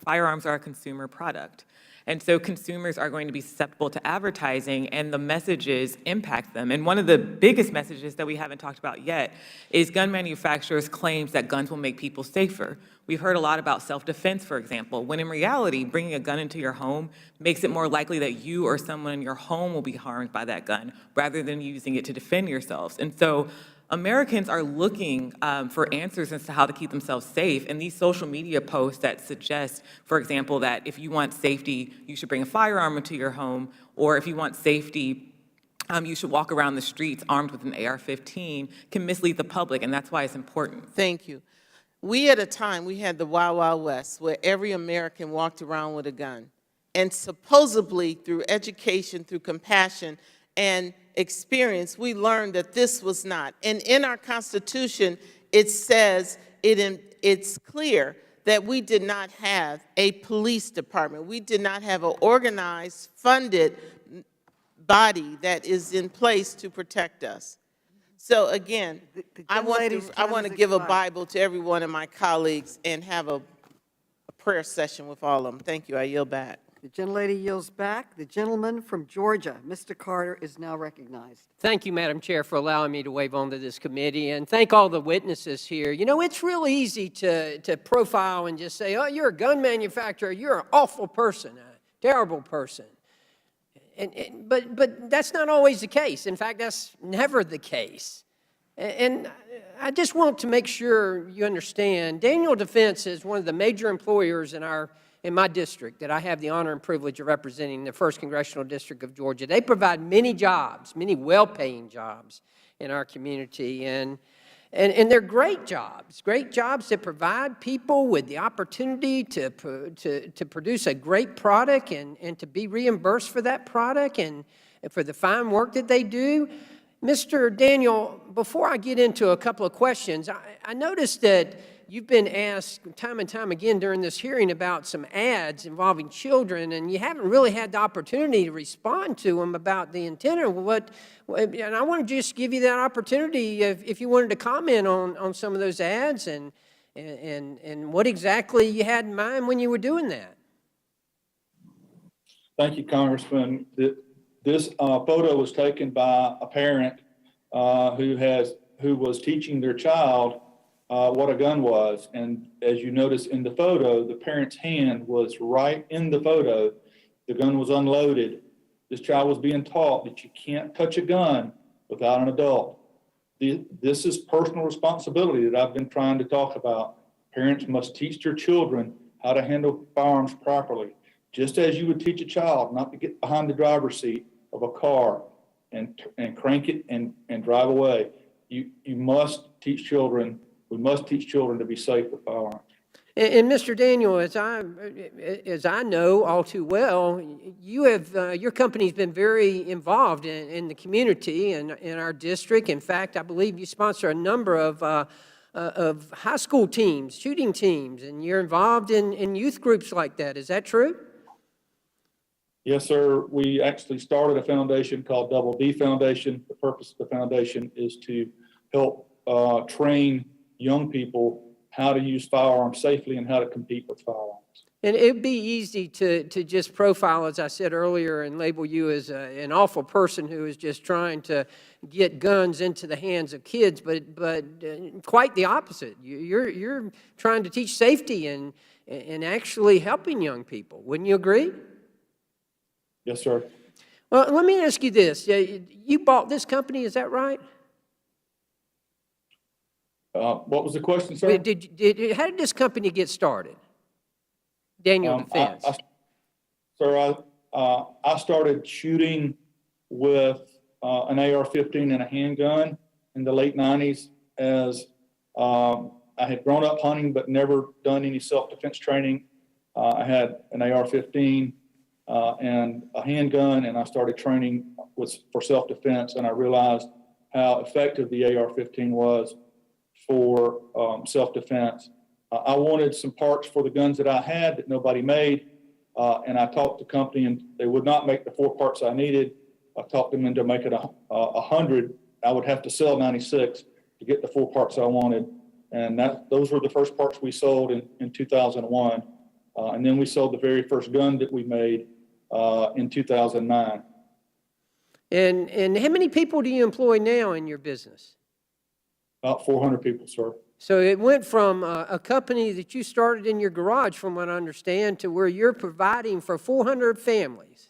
Firearms are a consumer product. And so consumers are going to be susceptible to advertising, and the messages impact them. And one of the biggest messages that we haven't talked about yet is gun manufacturers' claims that guns will make people safer. We've heard a lot about self-defense, for example, when in reality, bringing a gun into your home makes it more likely that you or someone in your home will be harmed by that gun, rather than using it to defend yourselves. And so Americans are looking for answers as to how to keep themselves safe, and these social media posts that suggest, for example, that if you want safety, you should bring a firearm into your home, or if you want safety, you should walk around the streets armed with an AR-15, can mislead the public, and that's why it's important. Thank you. We at a time, we had the Wild Wild West, where every American walked around with a gun. And supposedly, through education, through compassion, and experience, we learned that this was not. And in our Constitution, it says, it's clear that we did not have a police department. We did not have an organized, funded body that is in place to protect us. So again, I want to give a Bible to every one of my colleagues and have a prayer session with all of them. Thank you. I yield back. The gentlelady yields back. The gentleman from Georgia, Mr. Carter, is now recognized. Thank you, Madam Chair, for allowing me to wave onto this committee, and thank all the witnesses here. You know, it's real easy to profile and just say, oh, you're a gun manufacturer, you're an awful person, a terrible person. But that's not always the case. In fact, that's never the case. And I just want to make sure you understand, Daniel Defense is one of the major employers in my district that I have the honor and privilege of representing, the 1st Congressional District of Georgia. They provide many jobs, many well-paying jobs in our community, and they're great jobs that provide people with the opportunity to produce a great product and to be reimbursed for that product and for the fine work that they do. Mr. Daniel, before I get into a couple of questions, I noticed that you've been asked time and time again during this hearing about some ads involving children, and you haven't really had the opportunity to respond to them about the intent of what, and I want to just give you that opportunity if you wanted to comment on some of those ads and what exactly you had in mind when you were doing that. Thank you, Congressman. This photo was taken by a parent who was teaching their child what a gun was. And as you notice in the photo, the parent's hand was right in the photo. The gun was unloaded. This child was being taught that you can't touch a gun without an adult. This is personal responsibility that I've been trying to talk about. Parents must teach their children how to handle firearms properly. Just as you would teach a child not to get behind the driver's seat of a car and crank it and drive away. You must teach children, we must teach children to be safe with firearms. And Mr. Daniel, as I know all too well, you have your company's been very involved in the community and in our district. In fact, I believe you sponsor a number of high school teams, shooting teams, and you're involved in youth groups like that. Is that true? Yes, sir. We actually started a foundation called Double D Foundation. The purpose of the foundation is to help train young people how to use firearms safely and how to compete with firearms. And it'd be easy to just profile, as I said earlier, and label you as an awful person who is just trying to get guns into the hands of kids, but quite the opposite. You're trying to teach safety and actually helping young people. Wouldn't you agree? Yes, sir. Well, let me ask you this. You bought this company, is that right? What was the question, sir? How did this company get started? Daniel Defense. I started shooting with an AR-15 and a handgun in the late 90s as I had grown up hunting but never done any self-defense training. I had an AR-15 and a handgun, and I started training for self-defense, and I realized how effective the AR-15 was for self-defense. I wanted some parts for the guns that I had that nobody made, and I talked to the company, and they would not make the 4 parts I needed. I talked them into making 100. I would have to sell 96 to get the 4 parts I wanted, and those were the first parts we sold in 2001. And then we sold the very first gun that we made in 2009. And how many people do you employ now in your business? About 400 people, sir. So it went from a company that you started in your garage, from what I understand, to where you're providing for 400 families.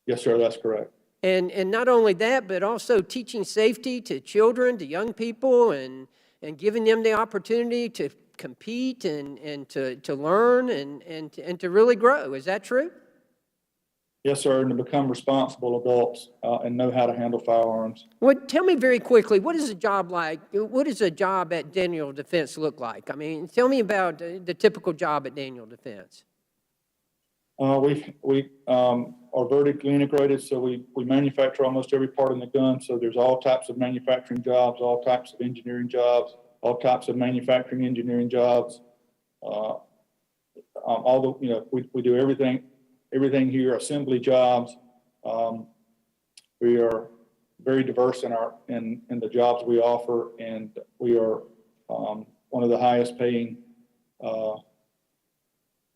Yes, sir, that's correct. And not only that, but also teaching safety to children, to young people, and giving them the opportunity to compete and to learn and to really grow. Is that true? Yes, sir, and to become responsible adults and know how to handle firearms. Well, tell me very quickly, what is a job like? What does a job at Daniel Defense look like? I mean, tell me about the typical job at Daniel Defense. We are vertically integrated, so we manufacture almost every part in the gun. So there's all types of manufacturing jobs, all types of engineering jobs, all types of manufacturing engineering jobs. We do everything here, assembly jobs. We are very diverse in the jobs we offer, and we are one of the highest paying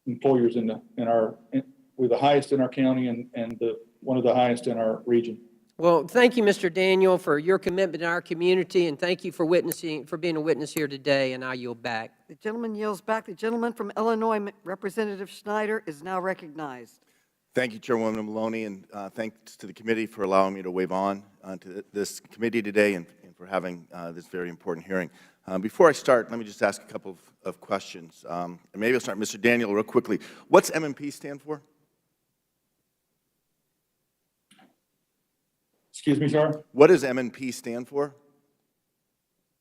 employers we're the highest in our county and one of the highest in our region. Well, thank you, Mr. Daniel, for your commitment to our community, and thank you for being a witness here today, and I yield back. The gentleman yields back. The gentleman from Illinois, Representative Schneider, is now recognized. Thank you, Chairwoman Maloney, and thanks to the committee for allowing me to wave on to this committee today and for having this very important hearing. Before I start, let me just ask a couple of questions. And maybe I'll start, Mr. Daniel, real quickly. What's M&P stand for? Excuse me, sir? What does M&P stand for?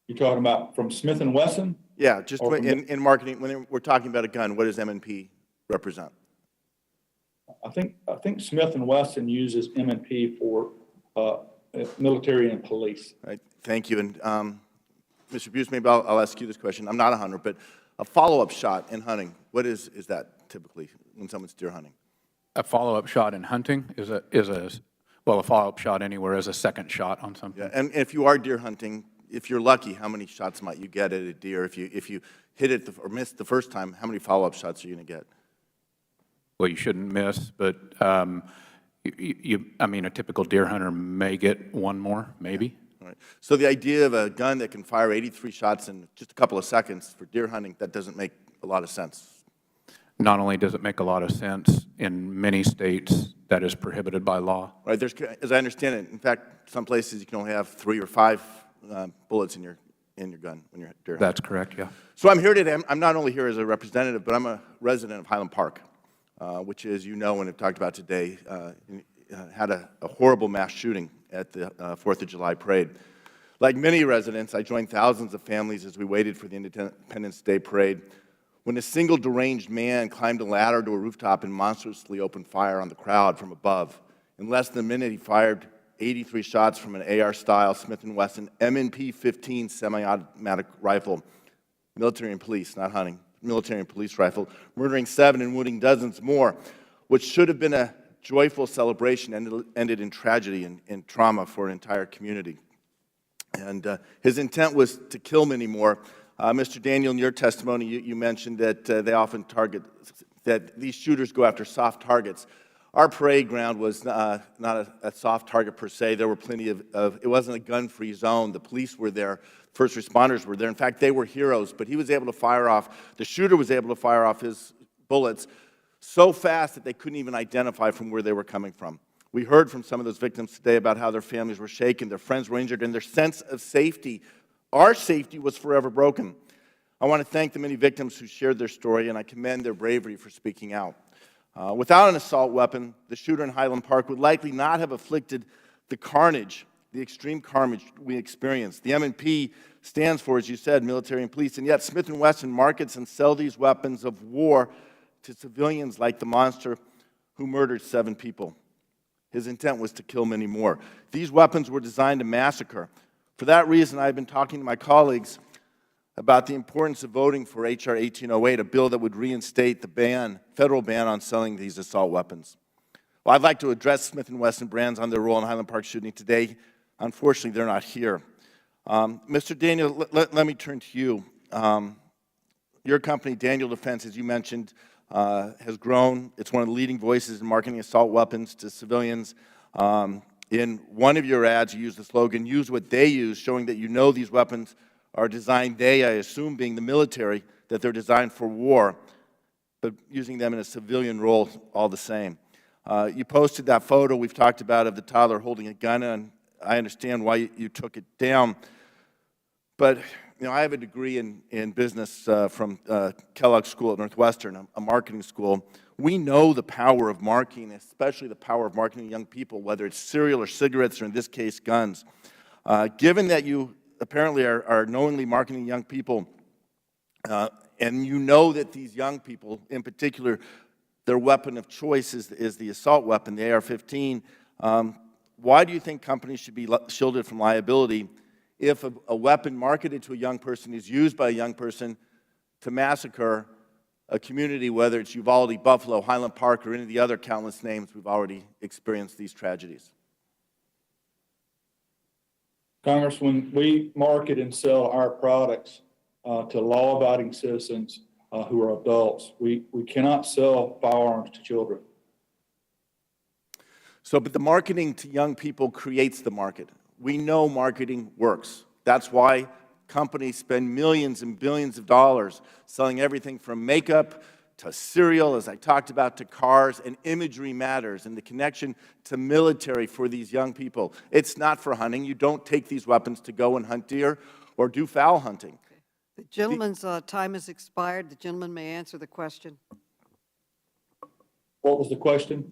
You're talking about from Smith & Wesson? Yeah, just in marketing, when we're talking about a gun, what does M&P represent? I think Smith & Wesson uses M&P for military and police. Right. Thank you. And Mr. Buse, maybe I'll ask you this question. I'm not a hunter, but a follow-up shot in hunting, what is that typically when someone's deer hunting? A follow-up shot in hunting is a follow-up shot anywhere is a second shot on something. Yeah, and if you are deer hunting, if you're lucky, how many shots might you get at a deer? If you hit it or miss the first time, how many follow-up shots are you going to get? Well, you shouldn't miss, but I mean, a typical deer hunter may get one more, maybe. All right. So the idea of a gun that can fire 83 shots in just a couple of seconds for deer hunting, that doesn't make a lot of sense. Not only does it make a lot of sense, in many states that is prohibited by law. Right. There's, as I understand it, in fact, some places you can only have 3 or 5 bullets in your gun when you're deer hunting. That's correct. Yeah. So I'm here today. I'm not only here as a representative, but I'm a resident of Highland Park, which, as you know and have talked about today, had a horrible mass shooting at the 4th of July parade. Like many residents, I joined thousands of families as we waited for the Independence Day parade, when a single deranged man climbed a ladder to a rooftop and monstrously opened fire on the crowd from above. In less than a minute, he fired 83 shots from an AR-style Smith & Wesson M&P 15 semi-automatic rifle, military and police, not hunting, military and police rifle, murdering 7 and wounding dozens more, which should have been a joyful celebration ended in tragedy and trauma for an entire community. And his intent was to kill many more. Mr. Daniel, in your testimony, you mentioned that they often that these shooters go after soft targets. Our parade ground was not a soft target per se. There were plenty of it wasn't a gun-free zone. The police were there. First responders were there. In fact, they were heroes. But he was able to fire off, the shooter was able to fire off his bullets so fast that they couldn't even identify from where they were coming from. We heard from some of those victims today about how their families were shaken, their friends were injured, and their sense of safety, our safety, was forever broken. I want to thank the many victims who shared their story, and I commend their bravery for speaking out. Without an assault weapon, the shooter in Highland Park would likely not have inflicted the carnage, the extreme carnage we experienced. The M&P stands for, as you said, military and police, and yet Smith & Wesson markets and sell these weapons of war to civilians like the monster who murdered 7 people. His intent was to kill many more. These weapons were designed to massacre. For that reason, I've been talking to my colleagues about the importance of voting for H.R. 1808, a bill that would reinstate the federal ban on selling these assault weapons. Well, I'd like to address Smith & Wesson brands on their role in Highland Park shooting today. Unfortunately, they're not here. Mr. Daniel, let me turn to you. your company, Daniel Defense, as you mentioned, has grown. It's one of the leading voices in marketing assault weapons to civilians. In one of your ads, you used the slogan, use what they use, showing that you know these weapons are designed, they, I assume, being the military, that they're designed for war, but using them in a civilian role all the same. You posted that photo we've talked about of the toddler holding a gun, and I understand why you took it down. But you know, I have a degree in business from Kellogg School at Northwestern, a marketing school. We know the power of marketing, especially the power of marketing young people, whether it's cereal or cigarettes, or in this case, guns. Given that you apparently are knowingly marketing young people, and you know that these young people, in particular, their weapon of choice is the assault weapon, the AR-15, why do you think companies should be shielded from liability if a weapon marketed to a young person is used by a young person to massacre a community, whether it's Uvalde, Buffalo, Highland Park, or any of the other countless names we've already experienced these tragedies? Congressman, we market and sell our products to law-abiding citizens who are adults. We cannot sell firearms to children. So, but the marketing to young people creates the market. We know marketing works. That's why companies spend millions and billions of dollars selling everything from makeup to cereal, as I talked about, to cars, and imagery matters, and the connection to military for these young people. It's not for hunting. You don't take these weapons to go and hunt deer or do fowl hunting. The gentleman's time has expired. The gentleman may answer the question. What was the question?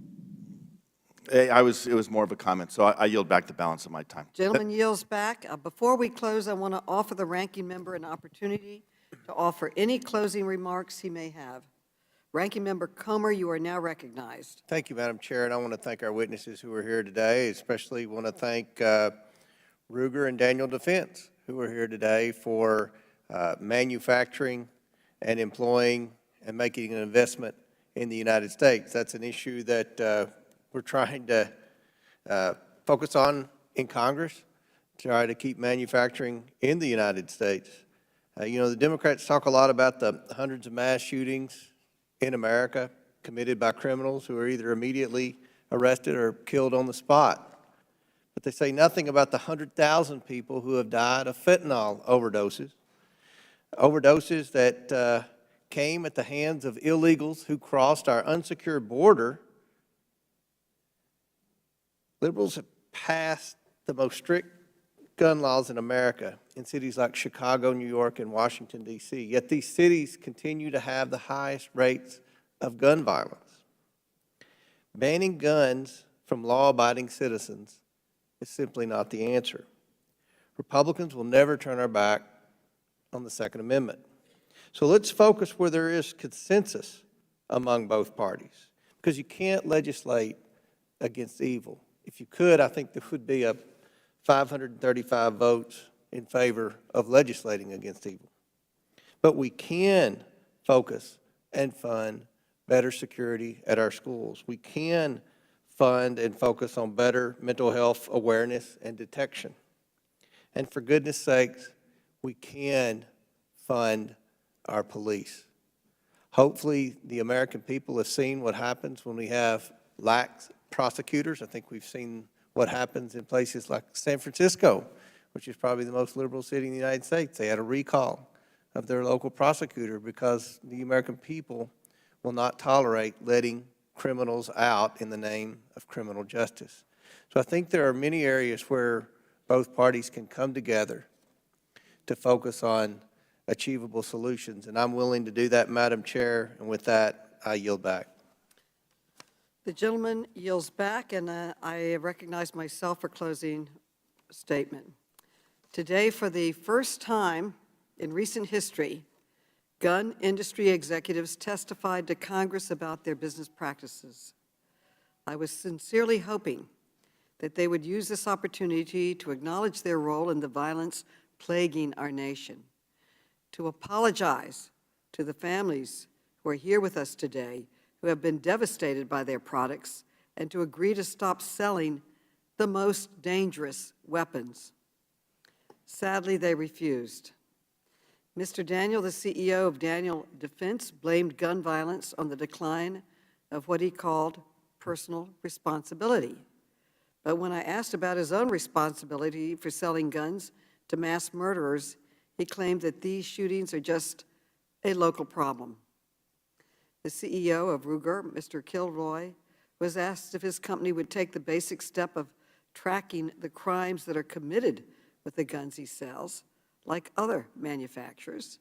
It was more of a comment, so I yield back the balance of my time. Gentleman yields back. Before we close, I want to offer the ranking member an opportunity to offer any closing remarks he may have. Ranking Member Comer, you are now recognized. Thank you, Madam Chair, and I want to thank our witnesses who are here today, especially want to thank Ruger and Daniel Defense, who are here today for manufacturing and employing and making an investment in the United States. That's an issue that we're trying to focus on in Congress, try to keep manufacturing in the United States. You know, the Democrats talk a lot about the hundreds of mass shootings in America committed by criminals who are either immediately arrested or killed on the spot. But they say nothing about the 100,000 people who have died of fentanyl overdoses, overdoses that came at the hands of illegals who crossed our unsecured border. Liberals have passed the most strict gun laws in America in cities like Chicago, New York, and Washington, D.C., yet these cities continue to have the highest rates of gun violence. Banning guns from law-abiding citizens is simply not the answer. Republicans will never turn our back on the Second Amendment. So let's focus where there is consensus among both parties, because you can't legislate against evil. If you could, I think there would be 535 votes in favor of legislating against evil. But we can focus and fund better security at our schools. We can fund and focus on better mental health awareness and detection. And for goodness sakes, we can fund our police. Hopefully, the American people have seen what happens when we have lax prosecutors. I think we've seen what happens in places like San Francisco, which is probably the most liberal city in the United States. They had a recall of their local prosecutor because the American people will not tolerate letting criminals out in the name of criminal justice. So I think there are many areas where both parties can come together to focus on achievable solutions, and I'm willing to do that, Madam Chair, and with that, I yield back. The gentleman yields back, and I recognize myself for closing statement. Today, for the first time in recent history, gun industry executives testified to Congress about their business practices. I was sincerely hoping that they would use this opportunity to acknowledge their role in the violence plaguing our nation, to apologize to the families who are here with us today who have been devastated by their products, and to agree to stop selling the most dangerous weapons. Sadly, they refused. Mr. Daniel, the CEO of Daniel Defense, blamed gun violence on the decline of what he called personal responsibility. But when I asked about his own responsibility for selling guns to mass murderers, he claimed that these shootings are just a local problem. The CEO of Ruger, Mr. Kilroy, was asked if his company would take the basic step of tracking the crimes that are committed with the guns he sells, like other manufacturers.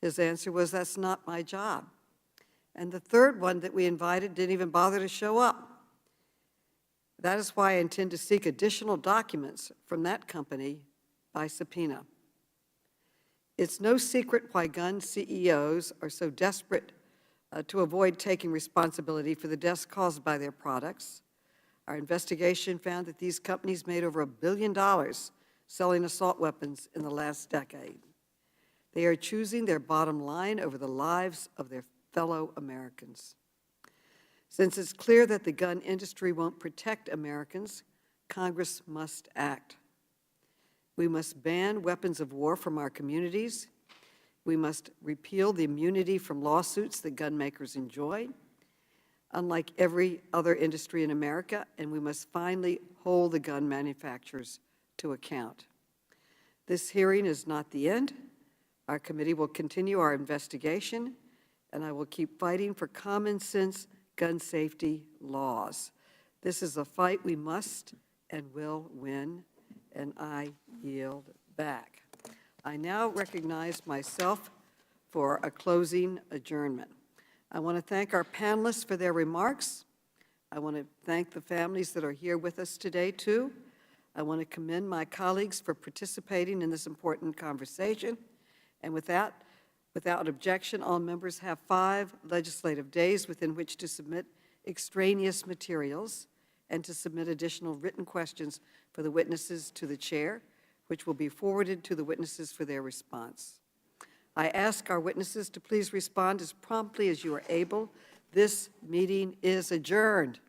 His answer was, "That's not my job." And the third one that we invited didn't even bother to show up. That is why I intend to seek additional documents from that company by subpoena. It's no secret why gun CEOs are so desperate to avoid taking responsibility for the deaths caused by their products. Our investigation found that these companies made over $1 billion selling assault weapons in the last decade. They are choosing their bottom line over the lives of their fellow Americans. Since it's clear that the gun industry won't protect Americans, Congress must act. We must ban weapons of war from our communities. We must repeal the immunity from lawsuits that gun makers enjoy, unlike every other industry in America, and we must finally hold the gun manufacturers to account. This hearing is not the end. Our committee will continue our investigation, and I will keep fighting for common sense gun safety laws. This is a fight we must and will win, and I yield back. I now recognize myself for a closing adjournment. I want to thank our panelists for their remarks. I want to thank the families that are here with us today, too. I want to commend my colleagues for participating in this important conversation. And with that, without objection, all members have 5 legislative days within which to submit extraneous materials and to submit additional written questions for the witnesses to the chair, which will be forwarded to the witnesses for their response. I ask our witnesses to please respond as promptly as you are able. This meeting is adjourned.